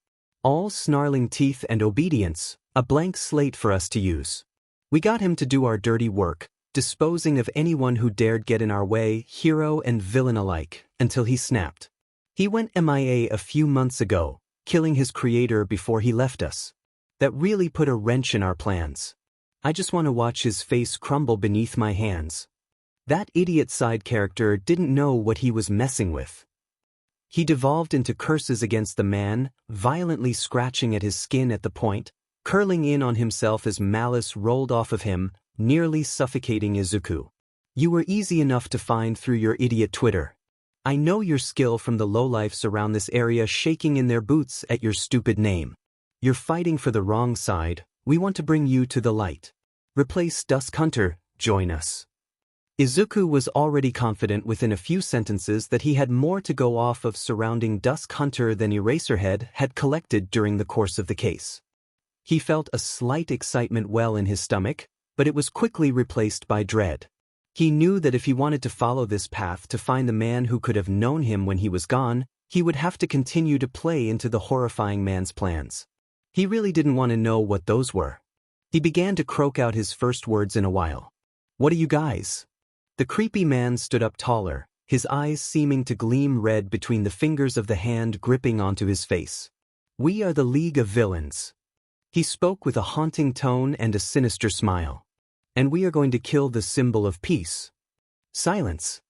All snarling teeth and obedience, a blank slate for us to use. We got him to do our dirty work, disposing of anyone who dared get in our way, hero and villain alike, until he snapped. He went MIA a few months ago, killing his creator before he left us. That really put a wrench in our plans. I just want to watch his face crumble beneath my hands." That idiot side character didn't know what he was messing with. He devolved into curses against the man, violently scratching at his skin at the point, curling in on himself as malice rolled off of him, nearly suffocating Izuku. "You were easy enough to find through your idiot Twitter. I know your skill from the lowlifes around this area shaking in their boots at your stupid name. You're fighting for the wrong side, we want to bring you to the light. Replace Dusk Hunter, join us." Izuku was already confident within a few sentences that he had more to go off of surrounding Dusk Hunter than Eraserhead had collected during the course of the case. He felt a slight excitement well in his stomach, but it was quickly replaced by dread. He knew that if he wanted to follow this path to find the man who could have known him when he was gone, he would have to continue to play into the horrifying man's plans. He really didn't want to know what those were. He began to croak out his first words in a while. "What are you guys?" The creepy man stood up taller, his eyes seeming to gleam red between the fingers of the hand gripping onto his face. "We are the League of Villains." He spoke with a haunting tone and a sinister smile. "And we are going to kill the symbol of peace." Silence.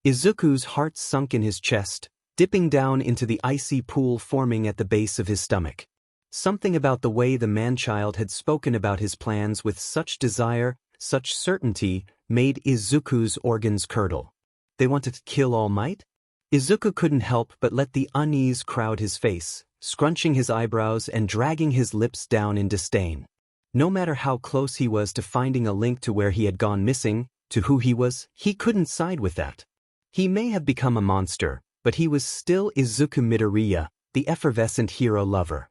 Izuku's heart sunk in his chest, dipping down into the icy pool forming at the base of his stomach. Something about the way the man-child had spoken about his plans with such desire, such certainty, made Izuku's organs curdle. They wanted to kill All Might? Izuku couldn't help but let the unease crowd his face, scrunching his eyebrows and dragging his lips down in disdain. No matter how close he was to finding a link to where he had gone missing, to who he was, he couldn't side with that. He may have become a monster, but he was still Izuku Midoriya, the effervescent hero lover.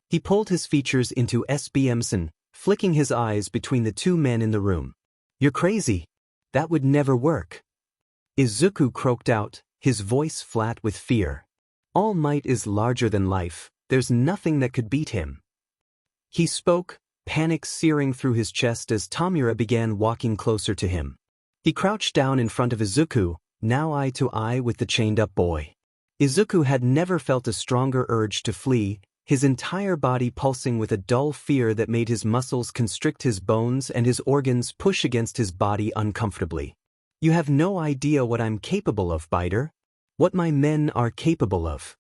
He pulled his features into SBMson, flicking his eyes between the two men in the room. "You're crazy. That would never work." Izuku croaked out, his voice flat with fear. "All Might is larger than life, there's nothing that could beat him." He spoke, panic searing through his chest as Tamura began walking closer to him. He crouched down in front of Izuku, now eye to eye with the chained-up boy. Izuku had never felt a stronger urge to flee, his entire body pulsing with a dull fear that made his muscles constrict his bones and his organs push against his body uncomfortably. "You have no idea what I'm capable of, Biter. What my men are capable of."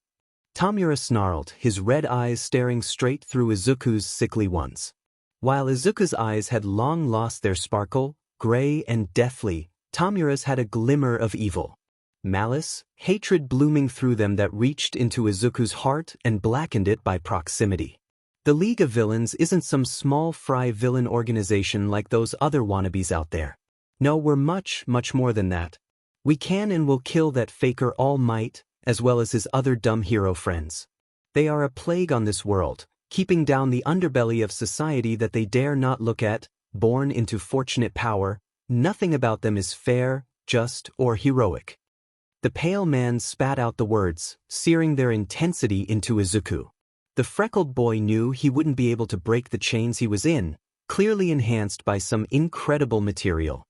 Tamura snarled, his red eyes staring straight through Izuku's sickly ones. While Izuku's eyes had long lost their sparkle, gray and deathly, Tamura's had a glimmer of evil. Malice, hatred blooming through them that reached into Izuku's heart and blackened it by proximity. The League of Villains isn't some small fry villain organization like those other wannabes out there. No, we're much, much more than that. We can and will kill that faker All Might, as well as his other dumb hero friends. They are a plague on this world, keeping down the underbelly of society that they dare not look at, born into fortunate power. Nothing about them is fair, just, or heroic. The pale man spat out the words, searing their intensity into Izuku. The freckled boy knew he wouldn't be able to break the chains he was in, clearly enhanced by some incredible material.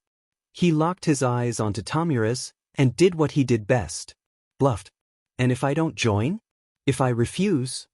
He locked his eyes onto Tamura's and did what he did best. Bluffed. And if I don't join? If I refuse?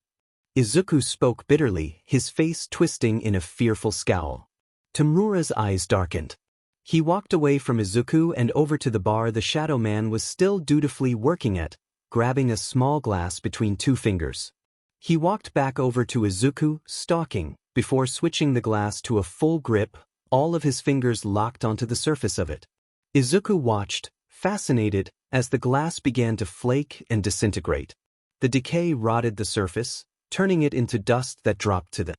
Izuku spoke bitterly, his face twisting in a fearful scowl. Tamura's eyes darkened. He walked away from Izuku and over to the bar the Shadow Man was still dutifully working at, grabbing a small glass between two fingers. He walked back over to Izuku, stalking, before switching the glass to a full grip, all of his fingers locked onto the surface of it. Izuku watched, fascinated, as the glass began to flake and disintegrate. The decay rotted the surface, turning it into dust that dropped to the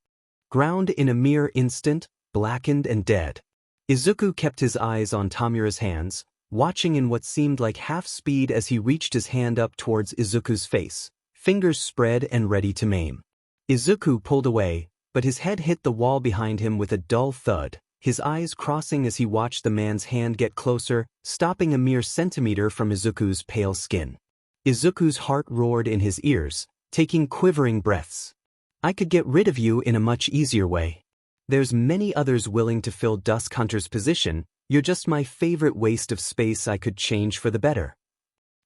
ground in a mere instant, blackened and dead. Izuku kept his eyes on Tamura's hands, watching in what seemed like half speed as he reached his hand up towards Izuku's face, fingers spread and ready to maim. Izuku pulled away, but his head hit the wall behind him with a dull thud, his eyes crossing as he watched the man's hand get closer, stopping a mere centimeter from Izuku's pale skin. Izuku's heart roared in his ears, taking quivering breaths. I could get rid of you in a much easier way. There's many others willing to fill Dusk Hunter's position, you're just my favorite waste of space I could change for the better.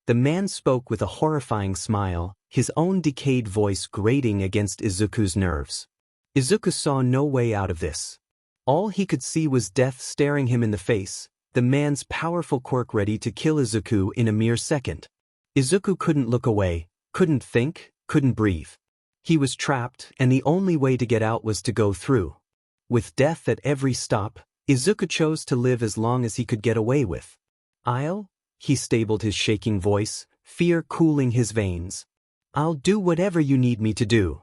The man spoke with a horrifying smile, his own decayed voice grating against Izuku's nerves. Izuku saw no way out of this. All he could see was death staring him in the face, the man's powerful quirk ready to kill Izuku in a mere second. Izuku couldn't look away, couldn't think, couldn't breathe. He was trapped, and the only way to get out was to go through. With death at every stop, Izuku chose to live as long as he could get away with. He stabled his shaking voice, fear cooling his veins. I'll do whatever you need me to do.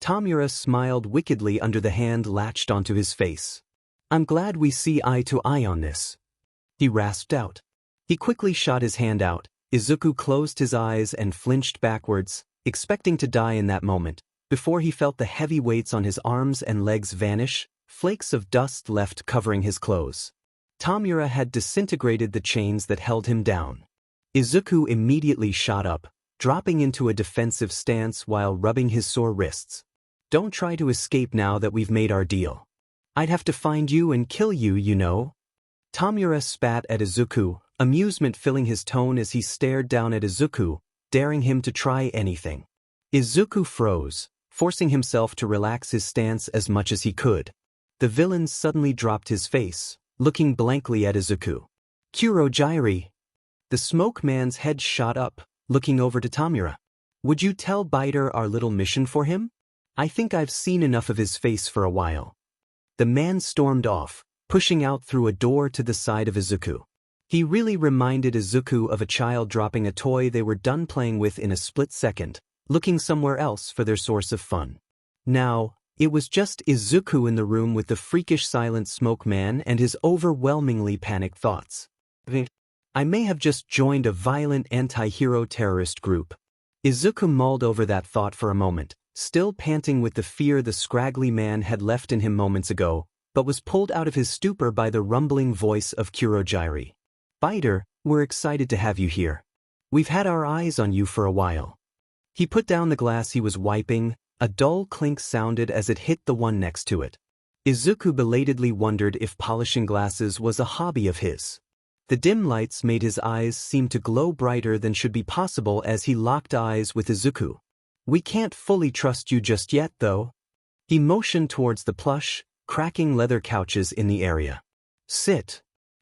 Tamura smiled wickedly under the hand latched onto his face. I'm glad we see eye to eye on this. He rasped out. He quickly shot his hand out. Izuku closed his eyes and flinched backwards, expecting to die in that moment, before he felt the heavy weights on his arms and legs vanish, flakes of dust left covering his clothes. Tamura had disintegrated the chains that held him down. Izuku immediately shot up, dropping into a defensive stance while rubbing his sore wrists. Don't try to escape now that we've made our deal. I'd have to find you and kill you, you know. Tamura spat at Izuku, amusement filling his tone as he stared down at Izuku, daring him to try anything. Izuku froze, forcing himself to relax his stance as much as he could. The villain suddenly dropped his face, looking blankly at Izuku. Kurogyri. The smoke man's head shot up, looking over to Tamura. Would you tell Biter our little mission for him? I think I've seen enough of his face for a while. The man stormed off, pushing out through a door to the side of Izuku. He really reminded Izuku of a child dropping a toy they were done playing with in a split second, looking somewhere else for their source of fun. Now, it was just Izuku in the room with the freakish silent smoke man and his overwhelmingly panicked thoughts. I may have just joined a violent anti-hero terrorist group. Izuku mulled over that thought for a moment, still panting with the fear the scraggly man had left in him moments ago, but was pulled out of his stupor by the rumbling voice of Kurogyri. Biter, we're excited to have you here. We've had our eyes on you for a while. He put down the glass he was wiping. A dull clink sounded as it hit the one next to it. Izuku belatedly wondered if polishing glasses was a hobby of his. The dim lights made his eyes seem to glow brighter than should be possible as he locked eyes with Izuku. We can't fully trust you just yet, though. He motioned towards the plush, cracking leather couches in the area. Sit.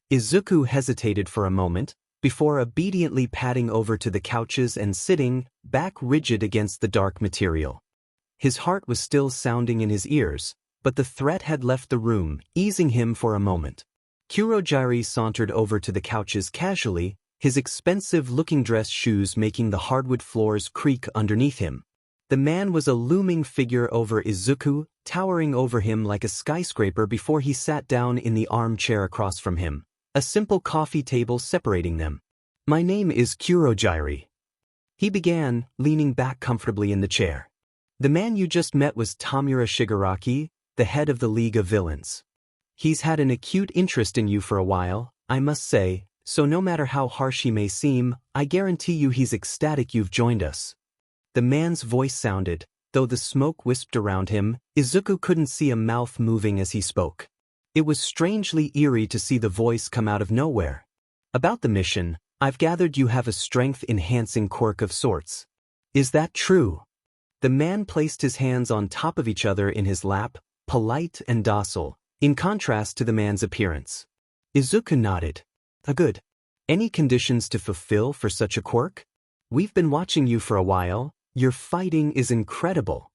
Izuku hesitated for a moment, before obediently padding over to the couches and sitting, back rigid against the dark material. His heart was still sounding in his ears, but the threat had left the room, easing him for a moment. Kurogyri sauntered over to the couches casually, his expensive-looking dress shoes making the hardwood floors creak underneath him. The man was a looming figure over Izuku, towering over him like a skyscraper before he sat down in the armchair across from him, a simple coffee table separating them. My name is Kurogyri. He began, leaning back comfortably in the chair. The man you just met was Tamura Shigaraki, the head of the League of Villains. He's had an acute interest in you for a while, I must say, so no matter how harsh he may seem, I guarantee you he's ecstatic you've joined us. The man's voice sounded, Though the smoke wisped around him, Izuku couldn't see a mouth moving as he spoke. It was strangely eerie to see the voice come out of nowhere. About the mission, I've gathered you have a strength-enhancing quirk of sorts. Is that true? The man placed his hands on top of each other in his lap, polite and docile, in contrast to the man's appearance. Izuku nodded. Good. Any conditions to fulfill for such a quirk? We've been watching you for a while. Your fighting is incredible.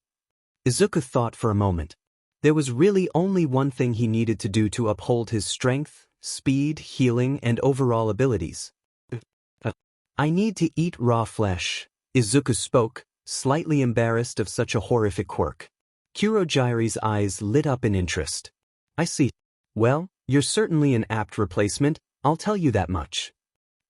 Izuku thought for a moment. There was really only one thing he needed to do to uphold his strength, speed, healing, and overall abilities. I need to eat raw flesh, Izuku spoke, slightly embarrassed of such a horrific quirk. Kurojire's eyes lit up in interest. I see. Well, you're certainly an apt replacement, I'll tell you that much.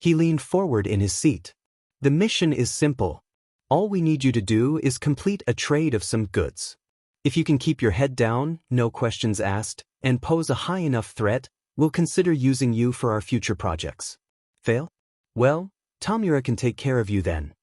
He leaned forward in his seat. The mission is simple. All we need you to do is complete a trade of some goods. If you can keep your head down, no questions asked, and pose a high enough threat, we'll consider using you for our future projects. Fail? Well, Tomura can take care of you then.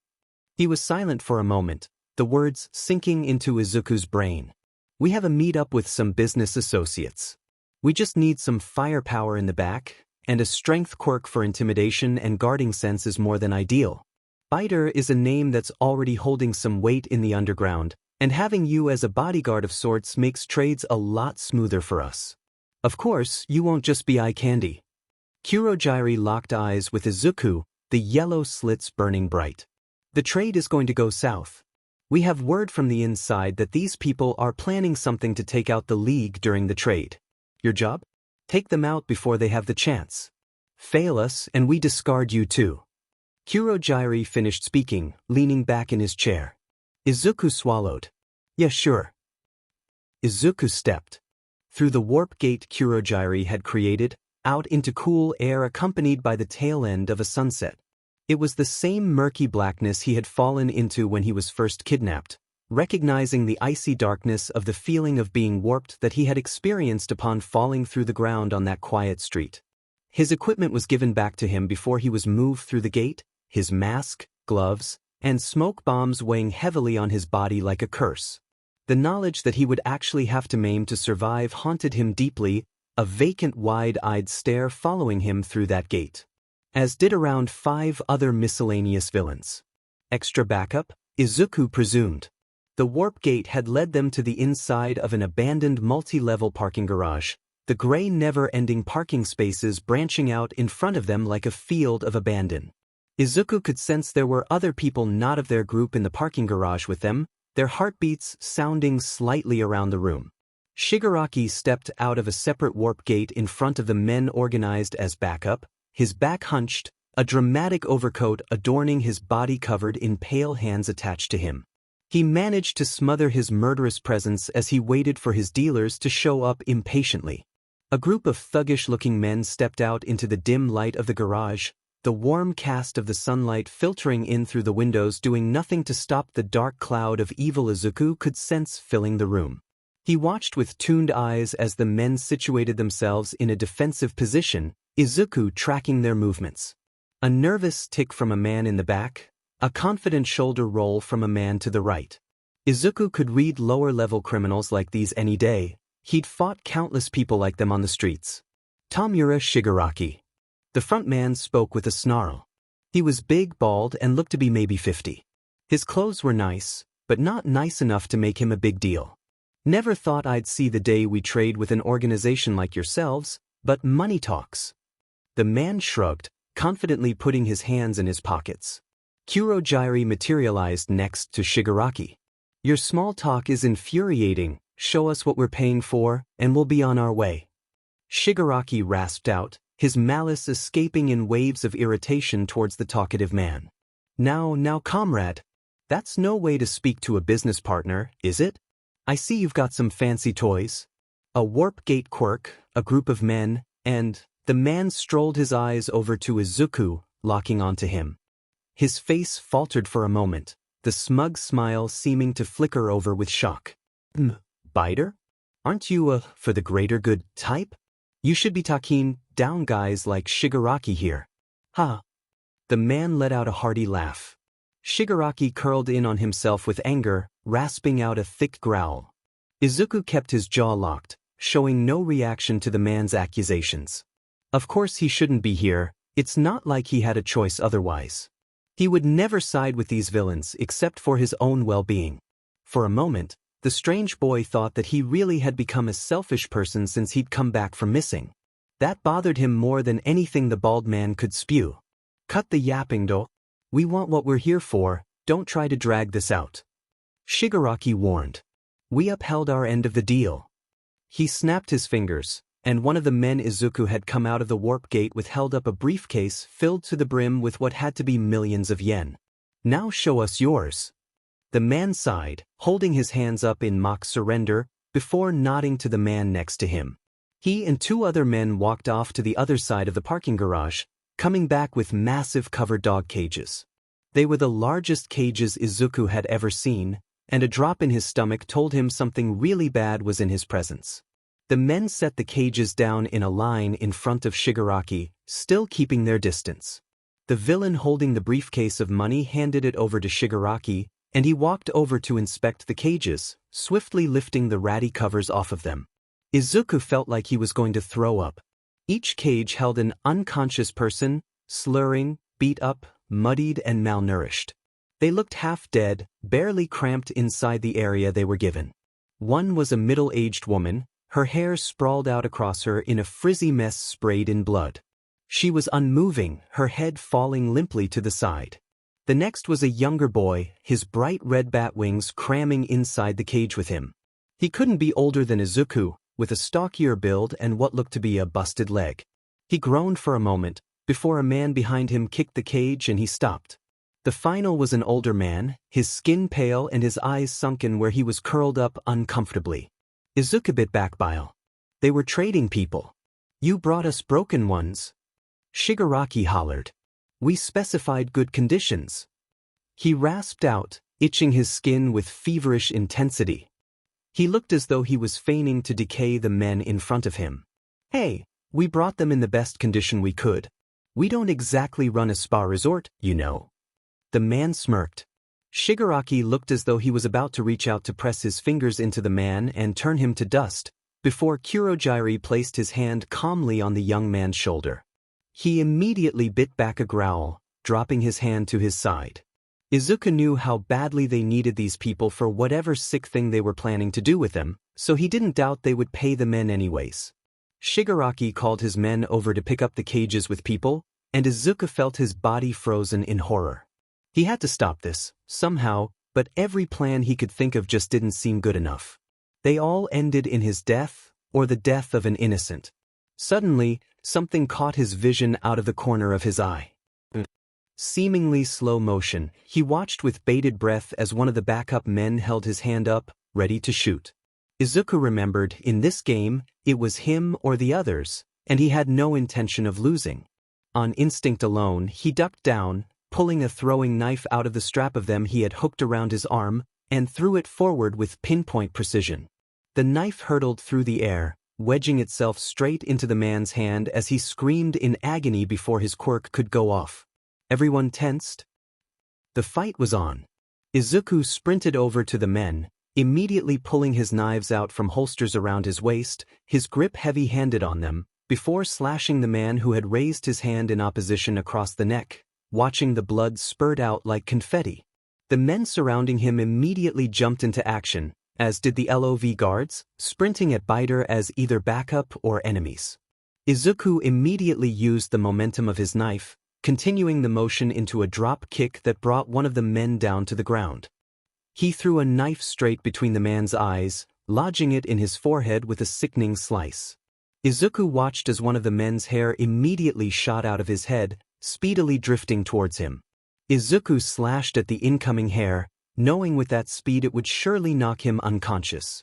He was silent for a moment, the words sinking into Izuku's brain. We have a meet-up with some business associates. We just need some firepower in the back, and a strength quirk for intimidation and guarding sense is more than ideal. Biter is a name that's already holding some weight in the underground, and having you as a bodyguard of sorts makes trades a lot smoother for us. Of course, you won't just be eye candy. Kurojire locked eyes with Izuku, the yellow slits burning bright. The trade is going to go south. We have word from the inside that these people are planning something to take out the League during the trade. Your job? Take them out before they have the chance. Fail us and we discard you too. Kurojire finished speaking, leaning back in his chair. Izuku swallowed. Yeah, sure. Izuku stepped through the warp gate Kurojire had created, out into cool air accompanied by the tail end of a sunset. It was the same murky blackness he had fallen into when he was first kidnapped, recognizing the icy darkness of the feeling of being warped that he had experienced upon falling through the ground on that quiet street. His equipment was given back to him before he was moved through the gate, his mask, gloves, and smoke bombs weighing heavily on his body like a curse. The knowledge that he would actually have to maim to survive haunted him deeply, a vacant wide-eyed stare following him through that gate. As did around 5 other miscellaneous villains. Extra backup, Izuku presumed. The warp gate had led them to the inside of an abandoned multi-level parking garage, the gray never-ending parking spaces branching out in front of them like a field of abandon. Izuku could sense there were other people not of their group in the parking garage with them, their heartbeats sounding slightly around the room. Shigaraki stepped out of a separate warp gate in front of the men organized as backup, his back hunched, a dramatic overcoat adorning his body covered in pale hands attached to him. He managed to smother his murderous presence as he waited for his dealers to show up impatiently. A group of thuggish-looking men stepped out into the dim light of the garage, the warm cast of the sunlight filtering in through the windows doing nothing to stop the dark cloud of evil Izuku could sense filling the room. He watched with tuned eyes as the men situated themselves in a defensive position, Izuku tracking their movements. A nervous tick from a man in the back, a confident shoulder roll from a man to the right. Izuku could read lower-level criminals like these any day. He'd fought countless people like them on the streets. Tomura Shigaraki. The front man spoke with a snarl. He was big, bald, and looked to be maybe 50. His clothes were nice, but not nice enough to make him a big deal. Never thought I'd see the day we trade with an organization like yourselves, but money talks. The man shrugged, confidently putting his hands in his pockets. Kurojire materialized next to Shigaraki. Your small talk is infuriating, show us what we're paying for, and we'll be on our way. Shigaraki rasped out, his malice escaping in waves of irritation towards the talkative man. Now, comrade. That's no way to speak to a business partner, is it? I see you've got some fancy toys. A warp gate quirk, a group of men, and... The man strolled his eyes over to Izuku, locking onto him. His face faltered for a moment, the smug smile seeming to flicker over with shock. Biter? Aren't you for the greater good type? You should be talking down guys like Shigaraki here. Ha! The man let out a hearty laugh. Shigaraki curled in on himself with anger, rasping out a thick growl. Izuku kept his jaw locked, showing no reaction to the man's accusations. Of course he shouldn't be here, it's not like he had a choice otherwise. He would never side with these villains except for his own well-being. For a moment, the strange boy thought that he really had become a selfish person since he'd come back from missing. That bothered him more than anything the bald man could spew. "Cut the yapping, do. We want what we're here for, don't try to drag this out," Shigaraki warned. "We upheld our end of the deal." He snapped his fingers, and one of the men Izuku had come out of the warp gate with held up a briefcase filled to the brim with what had to be millions of yen. "Now show us yours." The man sighed, holding his hands up in mock surrender, before nodding to the man next to him. He and two other men walked off to the other side of the parking garage, coming back with massive covered dog cages. They were the largest cages Izuku had ever seen, and a drop in his stomach told him something really bad was in his presence. The men set the cages down in a line in front of Shigaraki, still keeping their distance. The villain holding the briefcase of money handed it over to Shigaraki, and he walked over to inspect the cages, swiftly lifting the ratty covers off of them. Izuku felt like he was going to throw up. Each cage held an unconscious person, slurring, beat up, muddied and malnourished. They looked half dead, barely cramped inside the area they were given. One was a middle-aged woman, her hair sprawled out across her in a frizzy mess sprayed in blood. She was unmoving, her head falling limply to the side. The next was a younger boy, his bright red bat wings cramming inside the cage with him. He couldn't be older than Izuku, with a stockier build and what looked to be a busted leg. He groaned for a moment, before a man behind him kicked the cage and he stopped. The final was an older man, his skin pale and his eyes sunken where he was curled up uncomfortably. Izuku bit back bile. "They were trading people. You brought us broken ones." Shigaraki hollered. "We specified good conditions." He rasped out, itching his skin with feverish intensity. He looked as though he was feigning to decay the men in front of him. "Hey, we brought them in the best condition we could. We don't exactly run a spa resort, you know." The man smirked. Shigaraki looked as though he was about to reach out to press his fingers into the man and turn him to dust, before Kurogiri placed his hand calmly on the young man's shoulder. He immediately bit back a growl, dropping his hand to his side. Izuku knew how badly they needed these people for whatever sick thing they were planning to do with them, so he didn't doubt they would pay the men anyways. Shigaraki called his men over to pick up the cages with people, and Izuku felt his body frozen in horror. He had to stop this, somehow, but every plan he could think of just didn't seem good enough. They all ended in his death, or the death of an innocent. Suddenly, something caught his vision out of the corner of his eye. Seemingly slow motion, he watched with bated breath as one of the backup men held his hand up, ready to shoot. Izuku remembered, in this game, it was him or the others, and he had no intention of losing. On instinct alone, he ducked down, pulling a throwing knife out of the strap of them he had hooked around his arm, and threw it forward with pinpoint precision. The knife hurtled through the air, wedging itself straight into the man's hand as he screamed in agony before his quirk could go off. Everyone tensed. The fight was on. Izuku sprinted over to the men, immediately pulling his knives out from holsters around his waist, his grip heavy-handed on them, before slashing the man who had raised his hand in opposition across the neck, watching the blood spurt out like confetti. The men surrounding him immediately jumped into action, as did the LOV guards, sprinting at Biter as either backup or enemies. Izuku immediately used the momentum of his knife, continuing the motion into a drop kick that brought one of the men down to the ground. He threw a knife straight between the man's eyes, lodging it in his forehead with a sickening slice. Izuku watched as one of the men's hair immediately shot out of his head, speedily drifting towards him. Izuku slashed at the incoming hair, knowing with that speed it would surely knock him unconscious.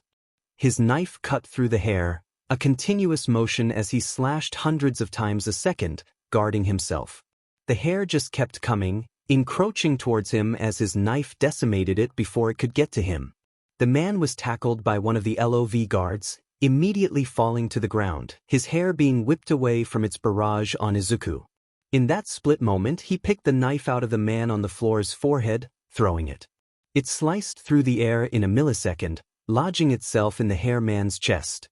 His knife cut through the hair, a continuous motion as he slashed hundreds of times a second, guarding himself. The hair just kept coming, encroaching towards him as his knife decimated it before it could get to him. The man was tackled by one of the LOV guards, immediately falling to the ground, his hair being whipped away from its barrage on Izuku. In that split moment he picked the knife out of the man on the floor's forehead, throwing it. It sliced through the air in a millisecond, lodging itself in the hair man's chest.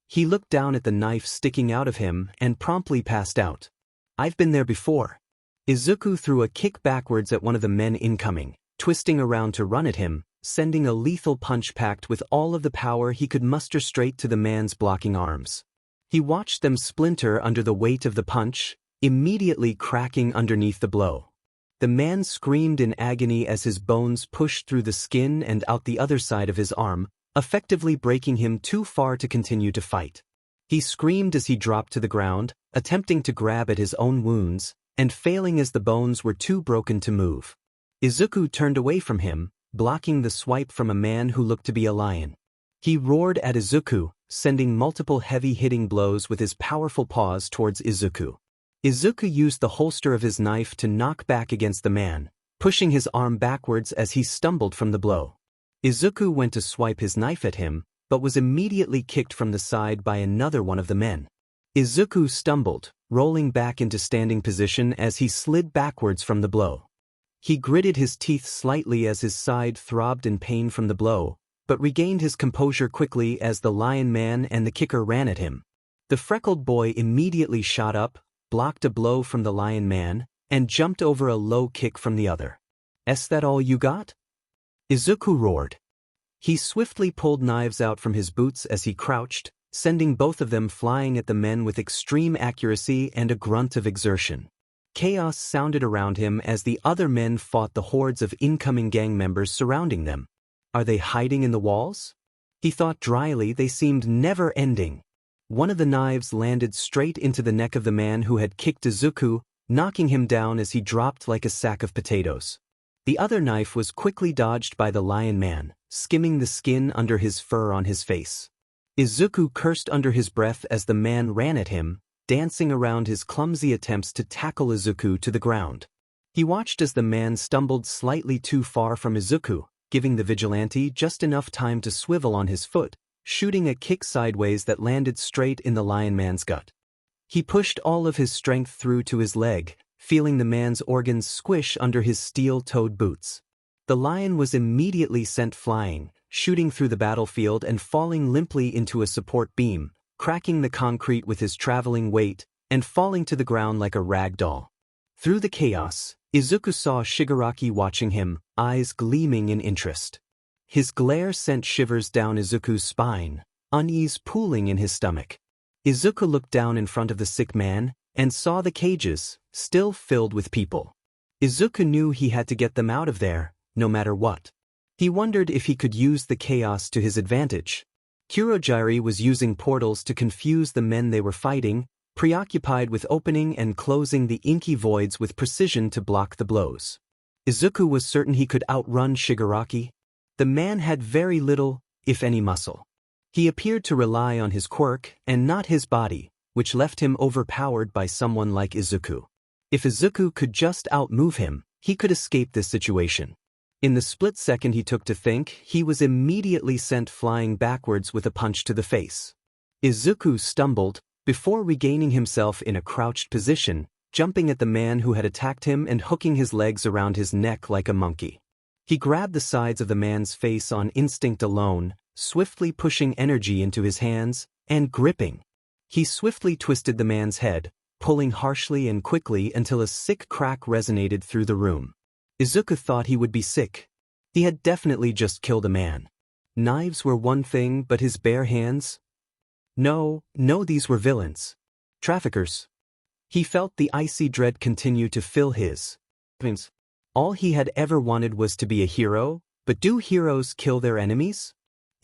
He looked down at the knife sticking out of him and promptly passed out. I've been there before. Izuku threw a kick backwards at one of the men incoming, twisting around to run at him, sending a lethal punch packed with all of the power he could muster straight to the man's blocking arms. He watched them splinter under the weight of the punch, immediately cracking underneath the blow. The man screamed in agony as his bones pushed through the skin and out the other side of his arm, effectively breaking him too far to continue to fight. He screamed as he dropped to the ground, attempting to grab at his own wounds, and failing as the bones were too broken to move. Izuku turned away from him, blocking the swipe from a man who looked to be a lion. He roared at Izuku, sending multiple heavy-hitting blows with his powerful paws towards Izuku. Izuku used the holster of his knife to knock back against the man, pushing his arm backwards as he stumbled from the blow. Izuku went to swipe his knife at him, but was immediately kicked from the side by another one of the men. Izuku stumbled, rolling back into standing position as he slid backwards from the blow. He gritted his teeth slightly as his side throbbed in pain from the blow, but regained his composure quickly as the lion man and the kicker ran at him. The freckled boy immediately shot up, blocked a blow from the lion man, and jumped over a low kick from the other. "Is that all you got?" Izuku roared. He swiftly pulled knives out from his boots as he crouched, sending both of them flying at the men with extreme accuracy and a grunt of exertion. Chaos sounded around him as the other men fought the hordes of incoming gang members surrounding them. Are they hiding in the walls? He thought dryly. They seemed never-ending. One of the knives landed straight into the neck of the man who had kicked Izuku, knocking him down as he dropped like a sack of potatoes. The other knife was quickly dodged by the lion man, skimming the skin under his fur on his face. Izuku cursed under his breath as the man ran at him, dancing around his clumsy attempts to tackle Izuku to the ground. He watched as the man stumbled slightly too far from Izuku, giving the vigilante just enough time to swivel on his foot, shooting a kick sideways that landed straight in the lion man's gut. He pushed all of his strength through to his leg, feeling the man's organs squish under his steel-toed boots. The lion was immediately sent flying, shooting through the battlefield and falling limply into a support beam, cracking the concrete with his traveling weight, and falling to the ground like a rag doll. Through the chaos, Izuku saw Shigaraki watching him, eyes gleaming in interest. His glare sent shivers down Izuku's spine, unease pooling in his stomach. Izuku looked down in front of the sick man, and saw the cages, still filled with people. Izuku knew he had to get them out of there, no matter what. He wondered if he could use the chaos to his advantage. Kurogiri was using portals to confuse the men they were fighting, preoccupied with opening and closing the inky voids with precision to block the blows. Izuku was certain he could outrun Shigaraki. The man had very little, if any, muscle. He appeared to rely on his quirk and not his body, which left him overpowered by someone like Izuku. If Izuku could just outmove him, he could escape this situation. In the split second he took to think, he was immediately sent flying backwards with a punch to the face. Izuku stumbled, before regaining himself in a crouched position, jumping at the man who had attacked him and hooking his legs around his neck like a monkey. He grabbed the sides of the man's face on instinct alone, swiftly pushing energy into his hands, and gripping. He swiftly twisted the man's head, pulling harshly and quickly until a sick crack resonated through the room. Izuku thought he would be sick. He had definitely just killed a man. Knives were one thing, but his bare hands? No, these were villains. Traffickers. He felt the icy dread continue to fill his veins. All he had ever wanted was to be a hero, but do heroes kill their enemies?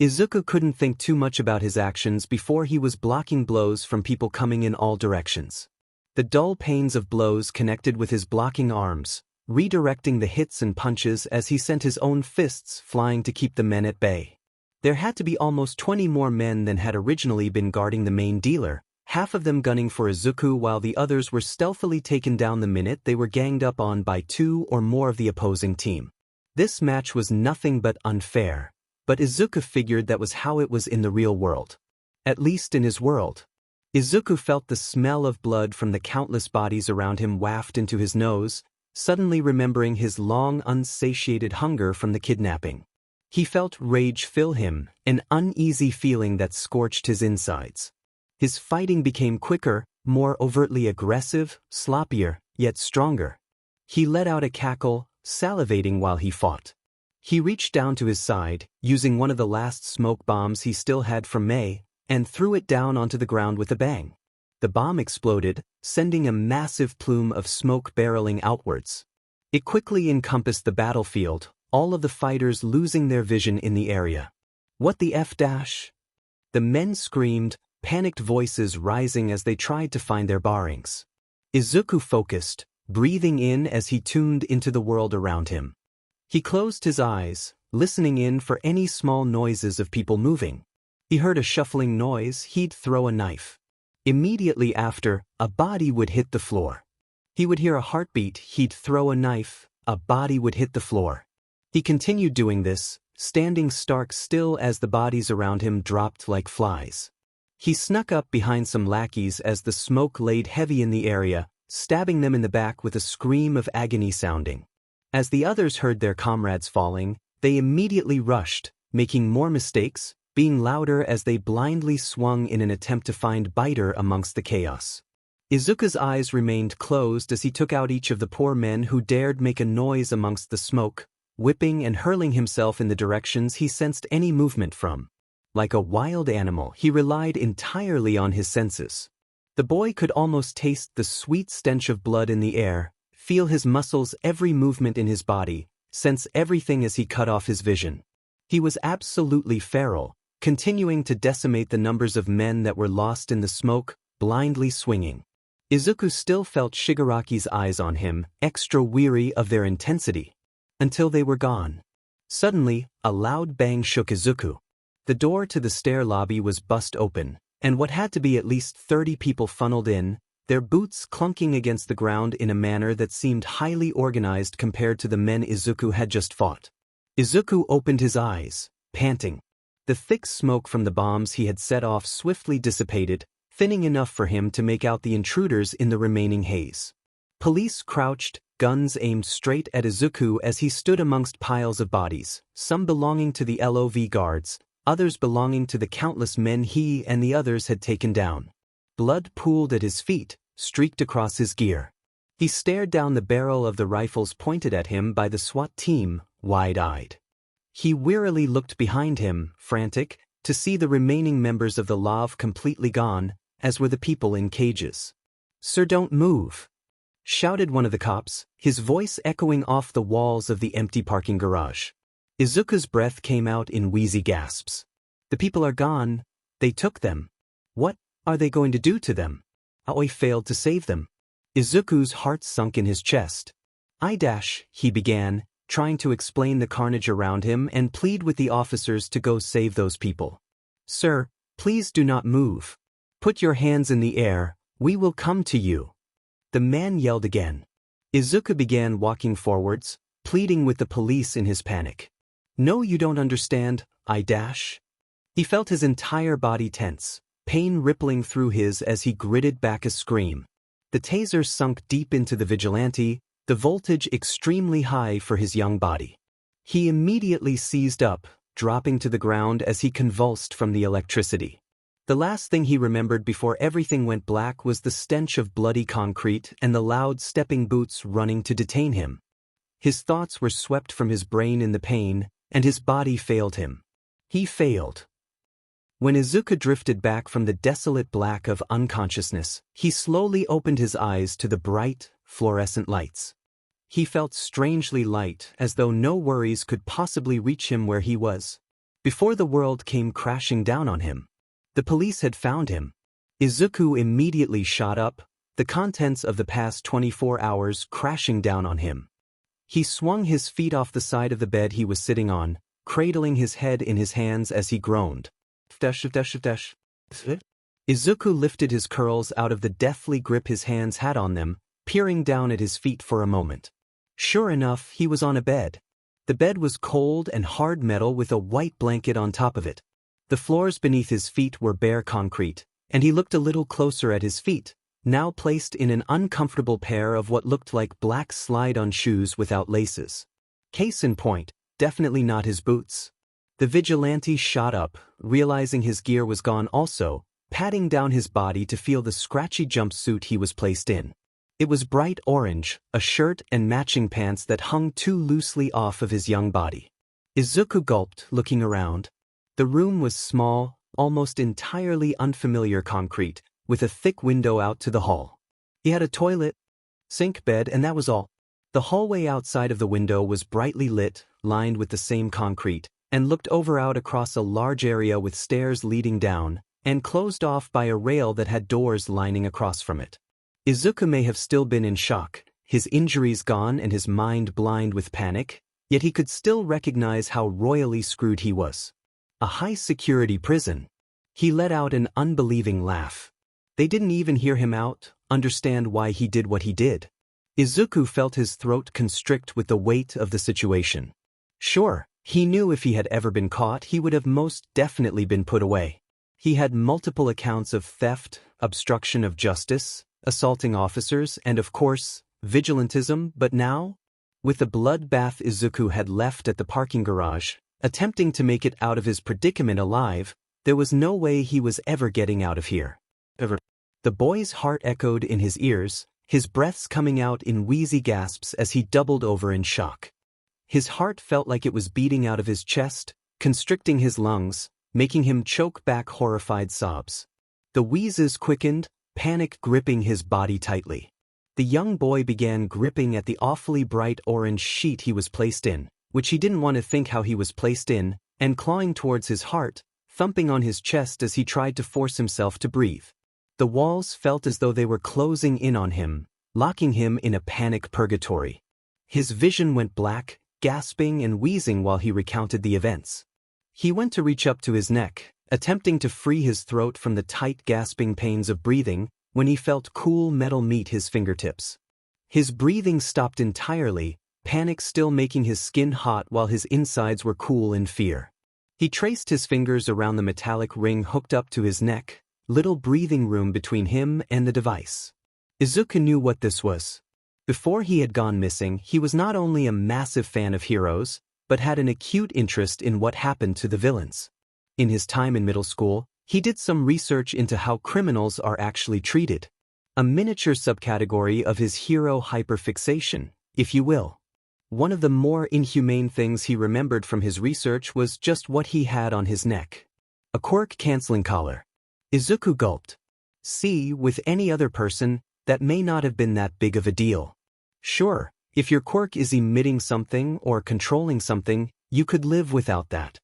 Izuku couldn't think too much about his actions before he was blocking blows from people coming in all directions. The dull pains of blows connected with his blocking arms, redirecting the hits and punches as he sent his own fists flying to keep the men at bay. There had to be almost 20 more men than had originally been guarding the main dealer, half of them gunning for Izuku while the others were stealthily taken down the minute they were ganged up on by 2 or more of the opposing team. This match was nothing but unfair, but Izuku figured that was how it was in the real world. At least in his world. Izuku felt the smell of blood from the countless bodies around him waft into his nose, suddenly remembering his long unsatiated hunger from the kidnapping. He felt rage fill him, an uneasy feeling that scorched his insides. His fighting became quicker, more overtly aggressive, sloppier, yet stronger. He let out a cackle, salivating while he fought. He reached down to his side, using one of the last smoke bombs he still had from May, and threw it down onto the ground with a bang. The bomb exploded, sending a massive plume of smoke barreling outwards. It quickly encompassed the battlefield, all of the fighters losing their vision in the area. What the F dash? The men screamed, panicked voices rising as they tried to find their bearings. Izuku focused, breathing in as he tuned into the world around him. He closed his eyes, listening in for any small noises of people moving. He heard a shuffling noise, he'd throw a knife. Immediately after, a body would hit the floor. He would hear a heartbeat, he'd throw a knife, a body would hit the floor. He continued doing this, standing stark still as the bodies around him dropped like flies. He snuck up behind some lackeys as the smoke laid heavy in the area, stabbing them in the back with a scream of agony sounding. As the others heard their comrades falling, they immediately rushed, making more mistakes, being louder as they blindly swung in an attempt to find Biter amongst the chaos. Izuku's eyes remained closed as he took out each of the poor men who dared make a noise amongst the smoke, whipping and hurling himself in the directions he sensed any movement from. Like a wild animal, he relied entirely on his senses. The boy could almost taste the sweet stench of blood in the air, feel his muscles every movement in his body, sense everything as he cut off his vision. He was absolutely feral, continuing to decimate the numbers of men that were lost in the smoke, blindly swinging. Izuku still felt Shigaraki's eyes on him, extra weary of their intensity. Until they were gone. Suddenly, a loud bang shook Izuku. The door to the stair lobby was bust open, and what had to be at least 30 people funneled in, their boots clunking against the ground in a manner that seemed highly organized compared to the men Izuku had just fought. Izuku opened his eyes, panting. The thick smoke from the bombs he had set off swiftly dissipated, thinning enough for him to make out the intruders in the remaining haze. Police crouched, guns aimed straight at Izuku as he stood amongst piles of bodies, some belonging to the LOV guards, others belonging to the countless men he and the others had taken down. Blood pooled at his feet, streaked across his gear. He stared down the barrel of the rifles pointed at him by the SWAT team, wide-eyed. He wearily looked behind him, frantic, to see the remaining members of the LOV completely gone, as were the people in cages. "Sir, don't move," shouted one of the cops, his voice echoing off the walls of the empty parking garage. Izuku's breath came out in wheezy gasps. "The people are gone. They took them. What are they going to do to them? Aoi failed to save them." Izuku's heart sunk in his chest. He began, trying to explain the carnage around him and plead with the officers to go save those people. "Sir, please do not move. Put your hands in the air, we will come to you." The man yelled again. Izuku began walking forwards, pleading with the police in his panic. "No, you don't understand, He felt his entire body tense, pain rippling through his as he gritted back a scream. The taser sunk deep into the vigilante, the voltage extremely high for his young body. He immediately seized up, dropping to the ground as he convulsed from the electricity. The last thing he remembered before everything went black was the stench of bloody concrete and the loud stepping boots running to detain him. His thoughts were swept from his brain in the pain, and his body failed him. He failed. When Izuku drifted back from the desolate black of unconsciousness, he slowly opened his eyes to the bright, fluorescent lights. He felt strangely light, as though no worries could possibly reach him where he was. Before the world came crashing down on him. The police had found him. Izuku immediately shot up, the contents of the past 24 hours crashing down on him. He swung his feet off the side of the bed he was sitting on, cradling his head in his hands as he groaned. Izuku lifted his curls out of the deathly grip his hands had on them, peering down at his feet for a moment. Sure enough, he was on a bed. The bed was cold and hard metal with a white blanket on top of it. The floors beneath his feet were bare concrete, and he looked a little closer at his feet, now placed in an uncomfortable pair of what looked like black slide-on shoes without laces. Case in point, definitely not his boots. The vigilante shot up, realizing his gear was gone also, patting down his body to feel the scratchy jumpsuit he was placed in. It was bright orange, a shirt and matching pants that hung too loosely off of his young body. Izuku gulped, looking around. The room was small, almost entirely unfamiliar concrete, with a thick window out to the hall. He had a toilet, sink, bed, and that was all. The hallway outside of the window was brightly lit, lined with the same concrete, and looked out across a large area with stairs leading down, and closed off by a rail that had doors lining across from it. Izuku may have still been in shock, his injuries gone and his mind blind with panic, yet he could still recognize how royally screwed he was. A high-security prison. He let out an unbelieving laugh. They didn't even hear him out, understand why he did what he did. Izuku felt his throat constrict with the weight of the situation. Sure, he knew if he had ever been caught he would have most definitely been put away. He had multiple accounts of theft, obstruction of justice, assaulting officers, and of course, vigilantism, but now? With the bloodbath Izuku had left at the parking garage, attempting to make it out of his predicament alive, there was no way he was ever getting out of here. Ever. The boy's heart echoed in his ears, his breaths coming out in wheezy gasps as he doubled over in shock. His heart felt like it was beating out of his chest, constricting his lungs, making him choke back horrified sobs. The wheezes quickened, panic gripping his body tightly. The young boy began gripping at the awfully bright orange sheet he was placed in, which he didn't want to think how he was placed in, and clawing towards his heart, thumping on his chest as he tried to force himself to breathe. The walls felt as though they were closing in on him, locking him in a panic purgatory. His vision went black, gasping and wheezing while he recounted the events. He went to reach up to his neck, attempting to free his throat from the tight gasping pains of breathing, when he felt cool metal meet his fingertips. His breathing stopped entirely, panic still making his skin hot while his insides were cool in fear. He traced his fingers around the metallic ring hooked up to his neck, little breathing room between him and the device. Izuku knew what this was. Before he had gone missing, he was not only a massive fan of heroes, but had an acute interest in what happened to the villains. In his time in middle school, he did some research into how criminals are actually treated. A miniature subcategory of his hero hyperfixation, if you will. One of the more inhumane things he remembered from his research was just what he had on his neck. A quirk-canceling collar. Izuku gulped. See, with any other person, that may not have been that big of a deal. Sure, if your quirk is emitting something or controlling something, you could live without that.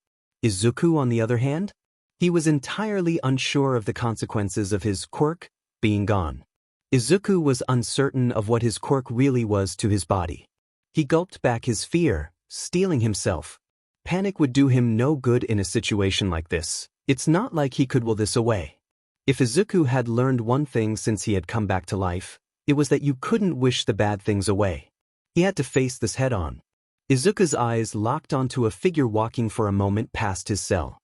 Izuku, on the other hand? He was entirely unsure of the consequences of his quirk being gone. Izuku was uncertain of what his quirk really was to his body. He gulped back his fear, steeling himself. Panic would do him no good in a situation like this. It's not like he could will this away. If Izuku had learned one thing since he had come back to life, it was that you couldn't wish the bad things away. He had to face this head-on. Izuku's eyes locked onto a figure walking for a moment past his cell.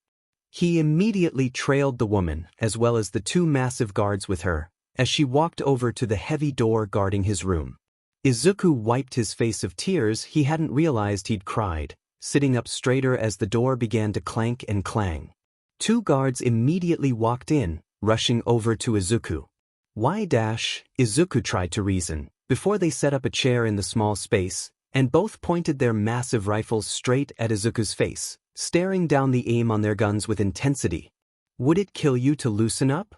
He immediately trailed the woman, as well as the two massive guards with her, as she walked over to the heavy door guarding his room. Izuku wiped his face of tears. He hadn't realized he'd cried, sitting up straighter as the door began to clank and clang. Two guards immediately walked in, rushing over to Izuku. Why dash, Izuku tried to reason, before they set up a chair in the small space, and both pointed their massive rifles straight at Izuku's face, staring down the aim on their guns with intensity. Would it kill you to loosen up?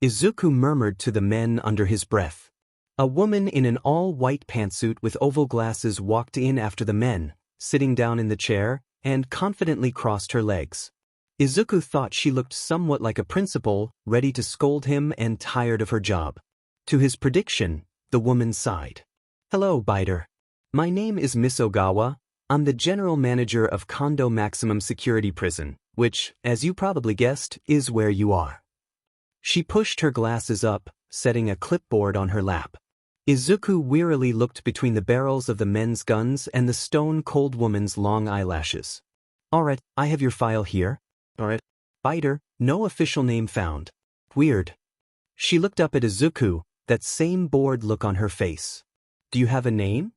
Izuku murmured to the men under his breath. A woman in an all-white pantsuit with oval glasses walked in after the men, sitting down in the chair, and confidently crossed her legs. Izuku thought she looked somewhat like a principal, ready to scold him and tired of her job. To his prediction, the woman sighed. Hello, Biter. My name is Miss Ogawa. I'm the general manager of Kondo Maximum Security Prison, which, as you probably guessed, is where you are. She pushed her glasses up, setting a clipboard on her lap. Izuku wearily looked between the barrels of the men's guns and the stone-cold woman's long eyelashes. Alright, I have your file here. Alright. Biter, no official name found. Weird. She looked up at Izuku, that same bored look on her face. Do you have a name?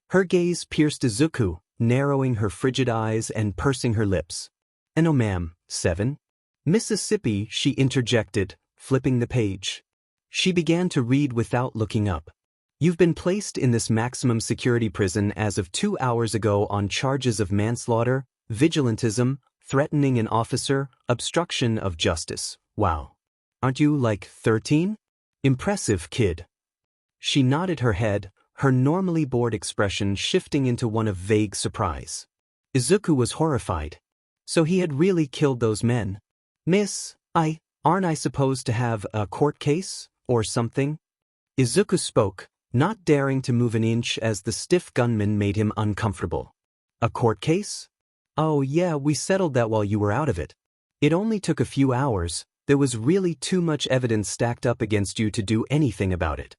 Her gaze pierced Izuku, narrowing her frigid eyes and pursing her lips. No ma'am, 7. Mississippi, she interjected, flipping the page. She began to read without looking up. You've been placed in this maximum security prison as of 2 hours ago on charges of manslaughter, vigilantism, threatening an officer, obstruction of justice. Wow. Aren't you like 13? Impressive, kid. She nodded her head, her normally bored expression shifting into one of vague surprise. Izuku was horrified. So he had really killed those men. Miss, aren't I supposed to have a court case, or something? Izuku spoke, not daring to move an inch as the stiff gunman made him uncomfortable. A court case? Oh yeah, we settled that while you were out of it. It only took a few hours, there was really too much evidence stacked up against you to do anything about it.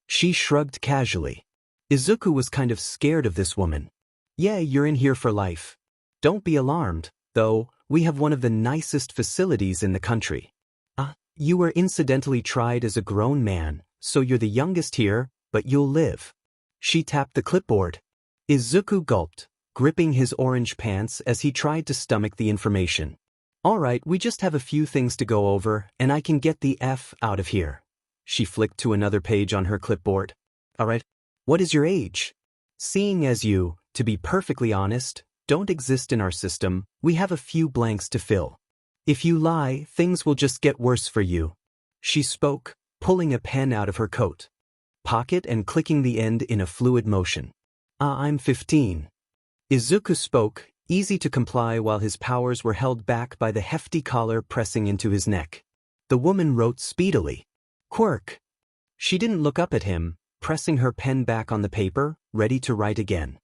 She shrugged casually. Izuku was kind of scared of this woman. Yeah, you're in here for life. Don't be alarmed, though, we have one of the nicest facilities in the country. You were incidentally tried as a grown man, so you're the youngest here, but you'll live. She tapped the clipboard. Izuku gulped, gripping his orange pants as he tried to stomach the information. All right, we just have a few things to go over, and I can get the F out of here. She flicked to another page on her clipboard. All right, what is your age? Seeing as you, to be perfectly honest, don't exist in our system, we have a few blanks to fill. If you lie, things will just get worse for you. She spoke, pulling a pen out of her coat pocket and clicking the end in a fluid motion. I'm 15. Izuku spoke, easy to comply while his powers were held back by the hefty collar pressing into his neck. The woman wrote speedily. Quirk. She didn't look up at him, pressing her pen back on the paper, ready to write again.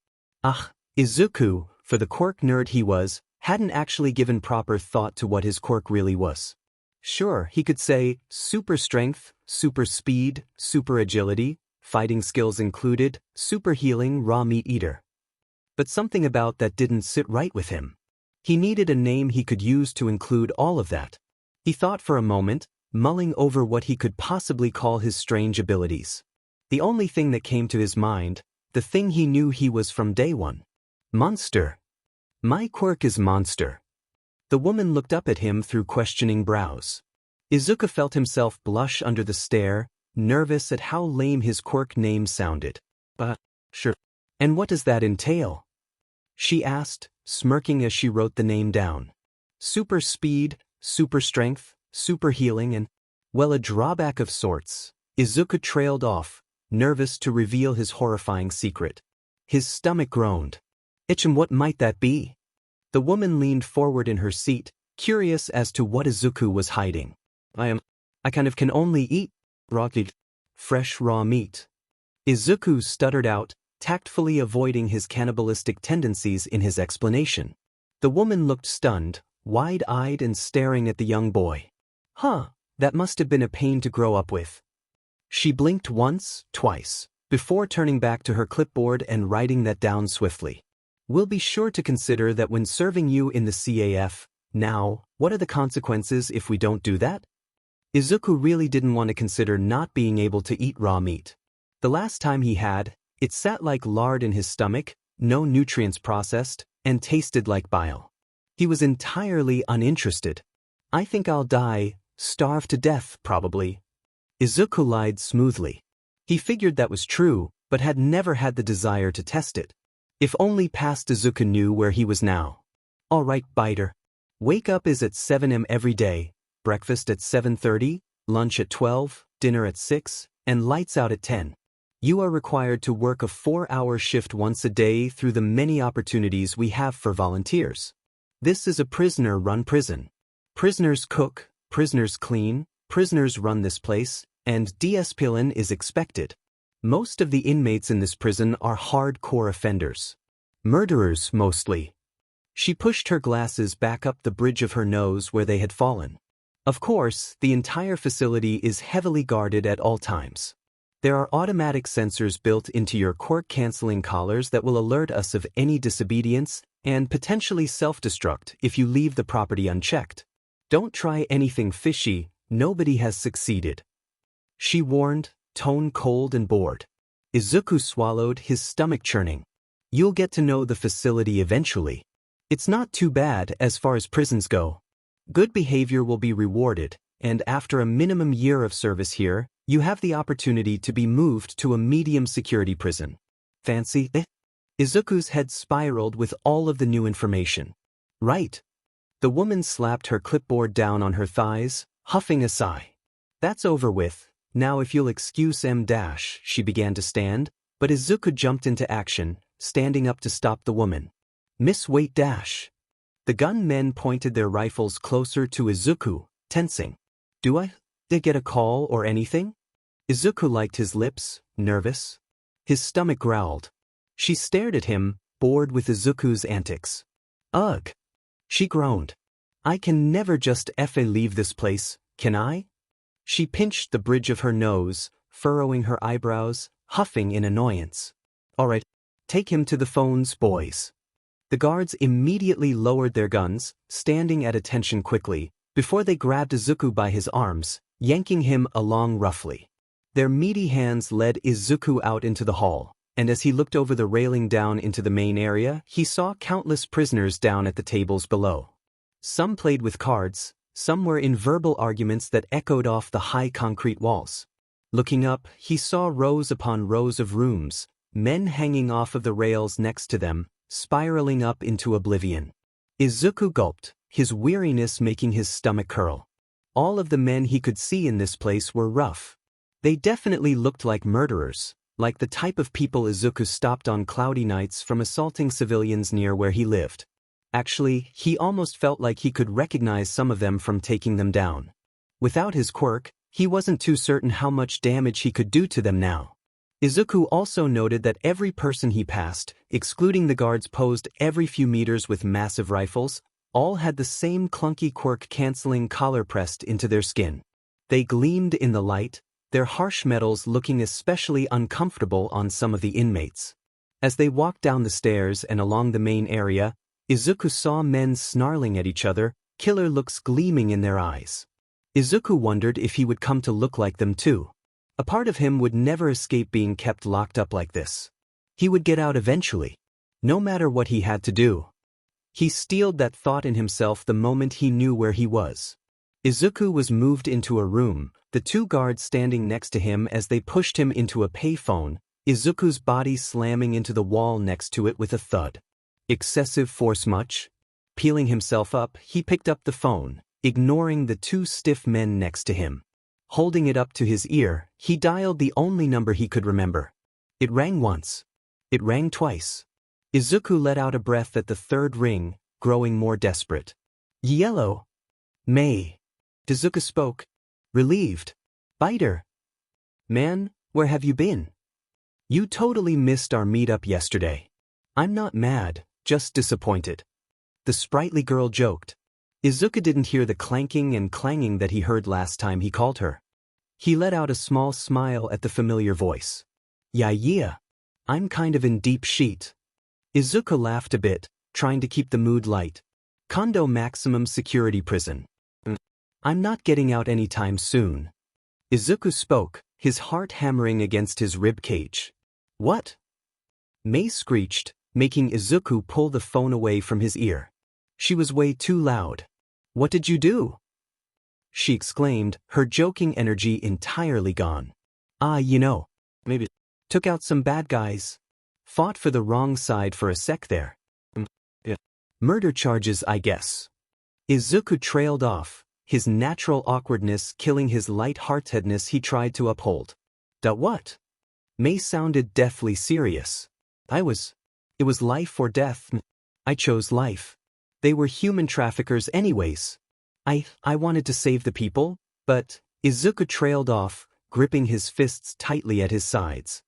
Izuku, for the quirk nerd he was, hadn't actually given proper thought to what his quirk really was. Sure, he could say, super strength, super speed, super agility, fighting skills included, super healing, raw meat eater. But something about that didn't sit right with him. He needed a name he could use to include all of that. He thought for a moment, mulling over what he could possibly call his strange abilities. The only thing that came to his mind, the thing he knew he was from day one. Monster. My quirk is monster. The woman looked up at him through questioning brows. Izuku felt himself blush under the stare, nervous at how lame his quirk name sounded. Sure. And what does that entail? She asked, smirking as she wrote the name down. Super speed, super strength, super healing and, well, a drawback of sorts. Izuku trailed off, nervous to reveal his horrifying secret. His stomach groaned. And what might that be? The woman leaned forward in her seat, curious as to what Izuku was hiding. I kind of can only eat fresh raw meat. Izuku stuttered out, tactfully avoiding his cannibalistic tendencies in his explanation. The woman looked stunned, wide-eyed and staring at the young boy. That must have been a pain to grow up with. She blinked once, twice, before turning back to her clipboard and writing that down swiftly. We'll be sure to consider that when serving you in the CAF. Now, what are the consequences if we don't do that? Izuku really didn't want to consider not being able to eat raw meat. The last time he had, it sat like lard in his stomach, no nutrients processed, and tasted like bile. He was entirely uninterested. I think I'll die, starve to death, probably. Izuku lied smoothly. He figured that was true, but had never had the desire to test it. If only past Izuku knew where he was now. All right, biter. Wake up is at 7 am every day, breakfast at 7:30, lunch at 12, dinner at 6, and lights out at 10. You are required to work a 4-hour shift once a day through the many opportunities we have for volunteers. This is a prisoner-run prison. Prisoners cook, prisoners clean, prisoners run this place, and discipline is expected. Most of the inmates in this prison are hardcore offenders. Murderers, mostly. She pushed her glasses back up the bridge of her nose where they had fallen. Of course, the entire facility is heavily guarded at all times. There are automatic sensors built into your quirk-canceling collars that will alert us of any disobedience and potentially self-destruct if you leave the property unchecked. Don't try anything fishy, nobody has succeeded. she warned, tone cold and bored. Izuku swallowed, his stomach churning. You'll get to know the facility eventually. It's not too bad as far as prisons go. Good behavior will be rewarded, and after a minimum year of service here, you have the opportunity to be moved to a medium security prison. Fancy? Izuku's head spiraled with all of the new information. Right. The woman slapped her clipboard down on her thighs, huffing a sigh. That's over with. Now if you'll excuse M-, she began to stand, but Izuku jumped into action, standing up to stop the woman. Miss Wait-. The gunmen pointed their rifles closer to Izuku, tensing. Do I get a call or anything? Izuku liked his lips, nervous. His stomach growled. She stared at him, bored with Izuku's antics. Ugh. She groaned. I can never just leave this place, can I? She pinched the bridge of her nose, furrowing her eyebrows, huffing in annoyance. All right, take him to the phones, boys. The guards immediately lowered their guns, standing at attention quickly, before they grabbed Izuku by his arms, yanking him along roughly. Their meaty hands led Izuku out into the hall, and as he looked over the railing down into the main area, he saw countless prisoners down at the tables below. Some played with cards, some were in verbal arguments that echoed off the high concrete walls. Looking up, he saw rows upon rows of rooms, men hanging off of the rails next to them, spiraling up into oblivion. Izuku gulped, his weariness making his stomach curl. All of the men he could see in this place were rough. They definitely looked like murderers, like the type of people Izuku stopped on cloudy nights from assaulting civilians near where he lived. Actually, he almost felt like he could recognize some of them from taking them down. Without his quirk, he wasn't too certain how much damage he could do to them now. Izuku also noted that every person he passed, excluding the guards posed every few meters with massive rifles, all had the same clunky quirk-canceling collar pressed into their skin. They gleamed in the light, their harsh metals looking especially uncomfortable on some of the inmates. As they walked down the stairs and along the main area, Izuku saw men snarling at each other, killer looks gleaming in their eyes. Izuku wondered if he would come to look like them too. A part of him would never escape being kept locked up like this. He would get out eventually, no matter what he had to do. He steeled that thought in himself the moment he knew where he was. Izuku was moved into a room, the two guards standing next to him as they pushed him into a payphone, Izuku's body slamming into the wall next to it with a thud. Excessive force much? Peeling himself up, he picked up the phone, ignoring the two stiff men next to him. Holding it up to his ear, he dialed the only number he could remember. It rang once. It rang twice. Izuku let out a breath at the third ring, growing more desperate. Yellow. May. Izuku spoke. Relieved. Biter. Man, where have you been? You totally missed our meetup yesterday. I'm not mad, just disappointed. The sprightly girl joked. Izuku didn't hear the clanking and clanging that he heard last time he called her. He let out a small smile at the familiar voice. Yeah, I'm kind of in deep shit. Izuku laughed a bit, trying to keep the mood light. Kondo maximum security prison. I'm not getting out anytime soon. Izuku spoke, his heart hammering against his rib cage. What? May screeched, making Izuku pull the phone away from his ear. She was way too loud. What did you do? She exclaimed, her joking energy entirely gone. Maybe took out some bad guys. Fought for the wrong side for a sec there. Yeah. Murder charges, I guess. Izuku trailed off, his natural awkwardness killing his light-heartedness he tried to uphold. What? May sounded deathly serious. It was life or death. I chose life. They were human traffickers anyways. I wanted to save the people, but Izuku trailed off, gripping his fists tightly at his sides.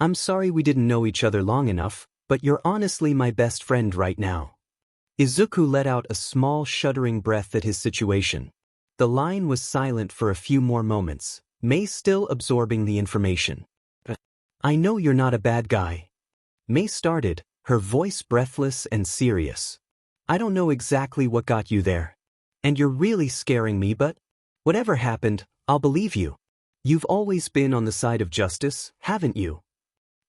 I'm sorry we didn't know each other long enough, but you're honestly my best friend right now. Izuku let out a small shuddering breath at his situation. The line was silent for a few more moments, May still absorbing the information. I know you're not a bad guy. May started, her voice breathless and serious. I don't know exactly what got you there. And you're really scaring me, but whatever happened, I'll believe you. You've always been on the side of justice, haven't you?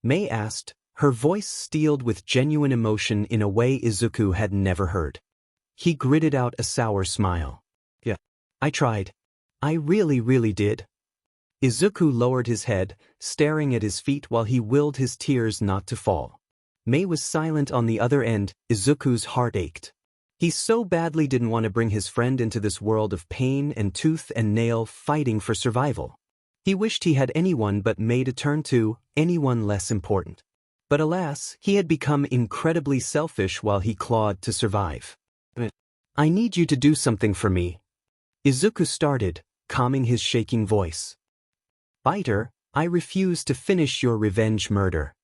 Mei asked, her voice steeled with genuine emotion in a way Izuku had never heard. He gritted out a sour smile. Yeah. I tried. I really did. Izuku lowered his head, staring at his feet while he willed his tears not to fall. Mei was silent on the other end. Izuku's heart ached. He so badly didn't want to bring his friend into this world of pain and tooth and nail fighting for survival. He wished he had anyone but Mei to turn to, anyone less important. But alas, he had become incredibly selfish while he clawed to survive. I need you to do something for me. Izuku started, calming his shaking voice. Biter, I refuse to finish your revenge murder.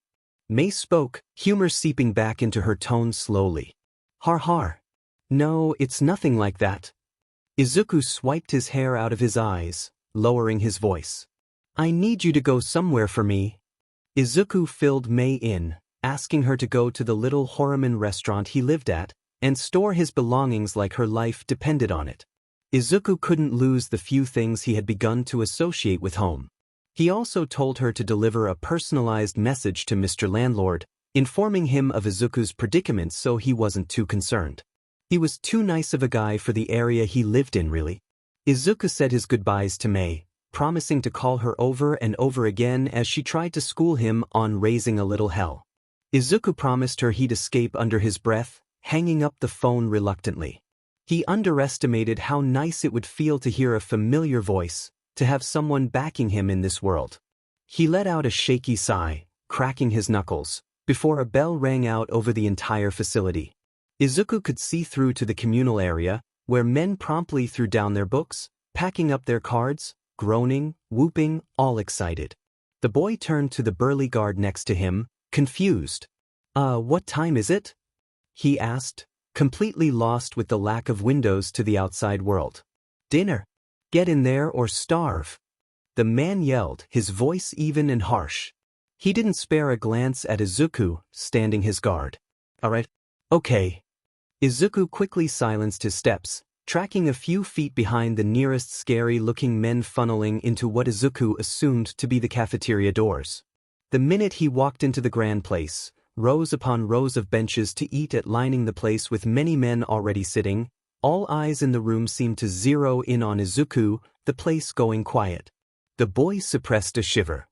Mei spoke, humor seeping back into her tone slowly. Har. No, it's nothing like that. Izuku swiped his hair out of his eyes, lowering his voice. I need you to go somewhere for me. Izuku filled Mei in, asking her to go to the little Horrify restaurant he lived at, and store his belongings like her life depended on it. Izuku couldn't lose the few things he had begun to associate with home. He also told her to deliver a personalized message to Mr. Landlord, informing him of Izuku's predicament so he wasn't too concerned. He was too nice of a guy for the area he lived in, really. Izuku said his goodbyes to Mei, promising to call her over and over again as she tried to school him on raising a little hell. Izuku promised her he'd escape under his breath, hanging up the phone reluctantly. He underestimated how nice it would feel to hear a familiar voice, to have someone backing him in this world. He let out a shaky sigh, cracking his knuckles, before a bell rang out over the entire facility. Izuku could see through to the communal area, where men promptly threw down their books, packing up their cards, groaning, whooping, all excited. The boy turned to the burly guard next to him, confused. What time is it? He asked, completely lost with the lack of windows to the outside world. Dinner. Get in there or starve. The man yelled, his voice even and harsh. He didn't spare a glance at Izuku, standing his guard. Alright. Okay. Izuku quickly silenced his steps, tracking a few feet behind the nearest scary-looking men funneling into what Izuku assumed to be the cafeteria doors. The minute he walked into the grand place, rows upon rows of benches to eat at lining the place with many men already sitting, all eyes in the room seemed to zero in on Izuku, the place going quiet. The boy suppressed a shiver.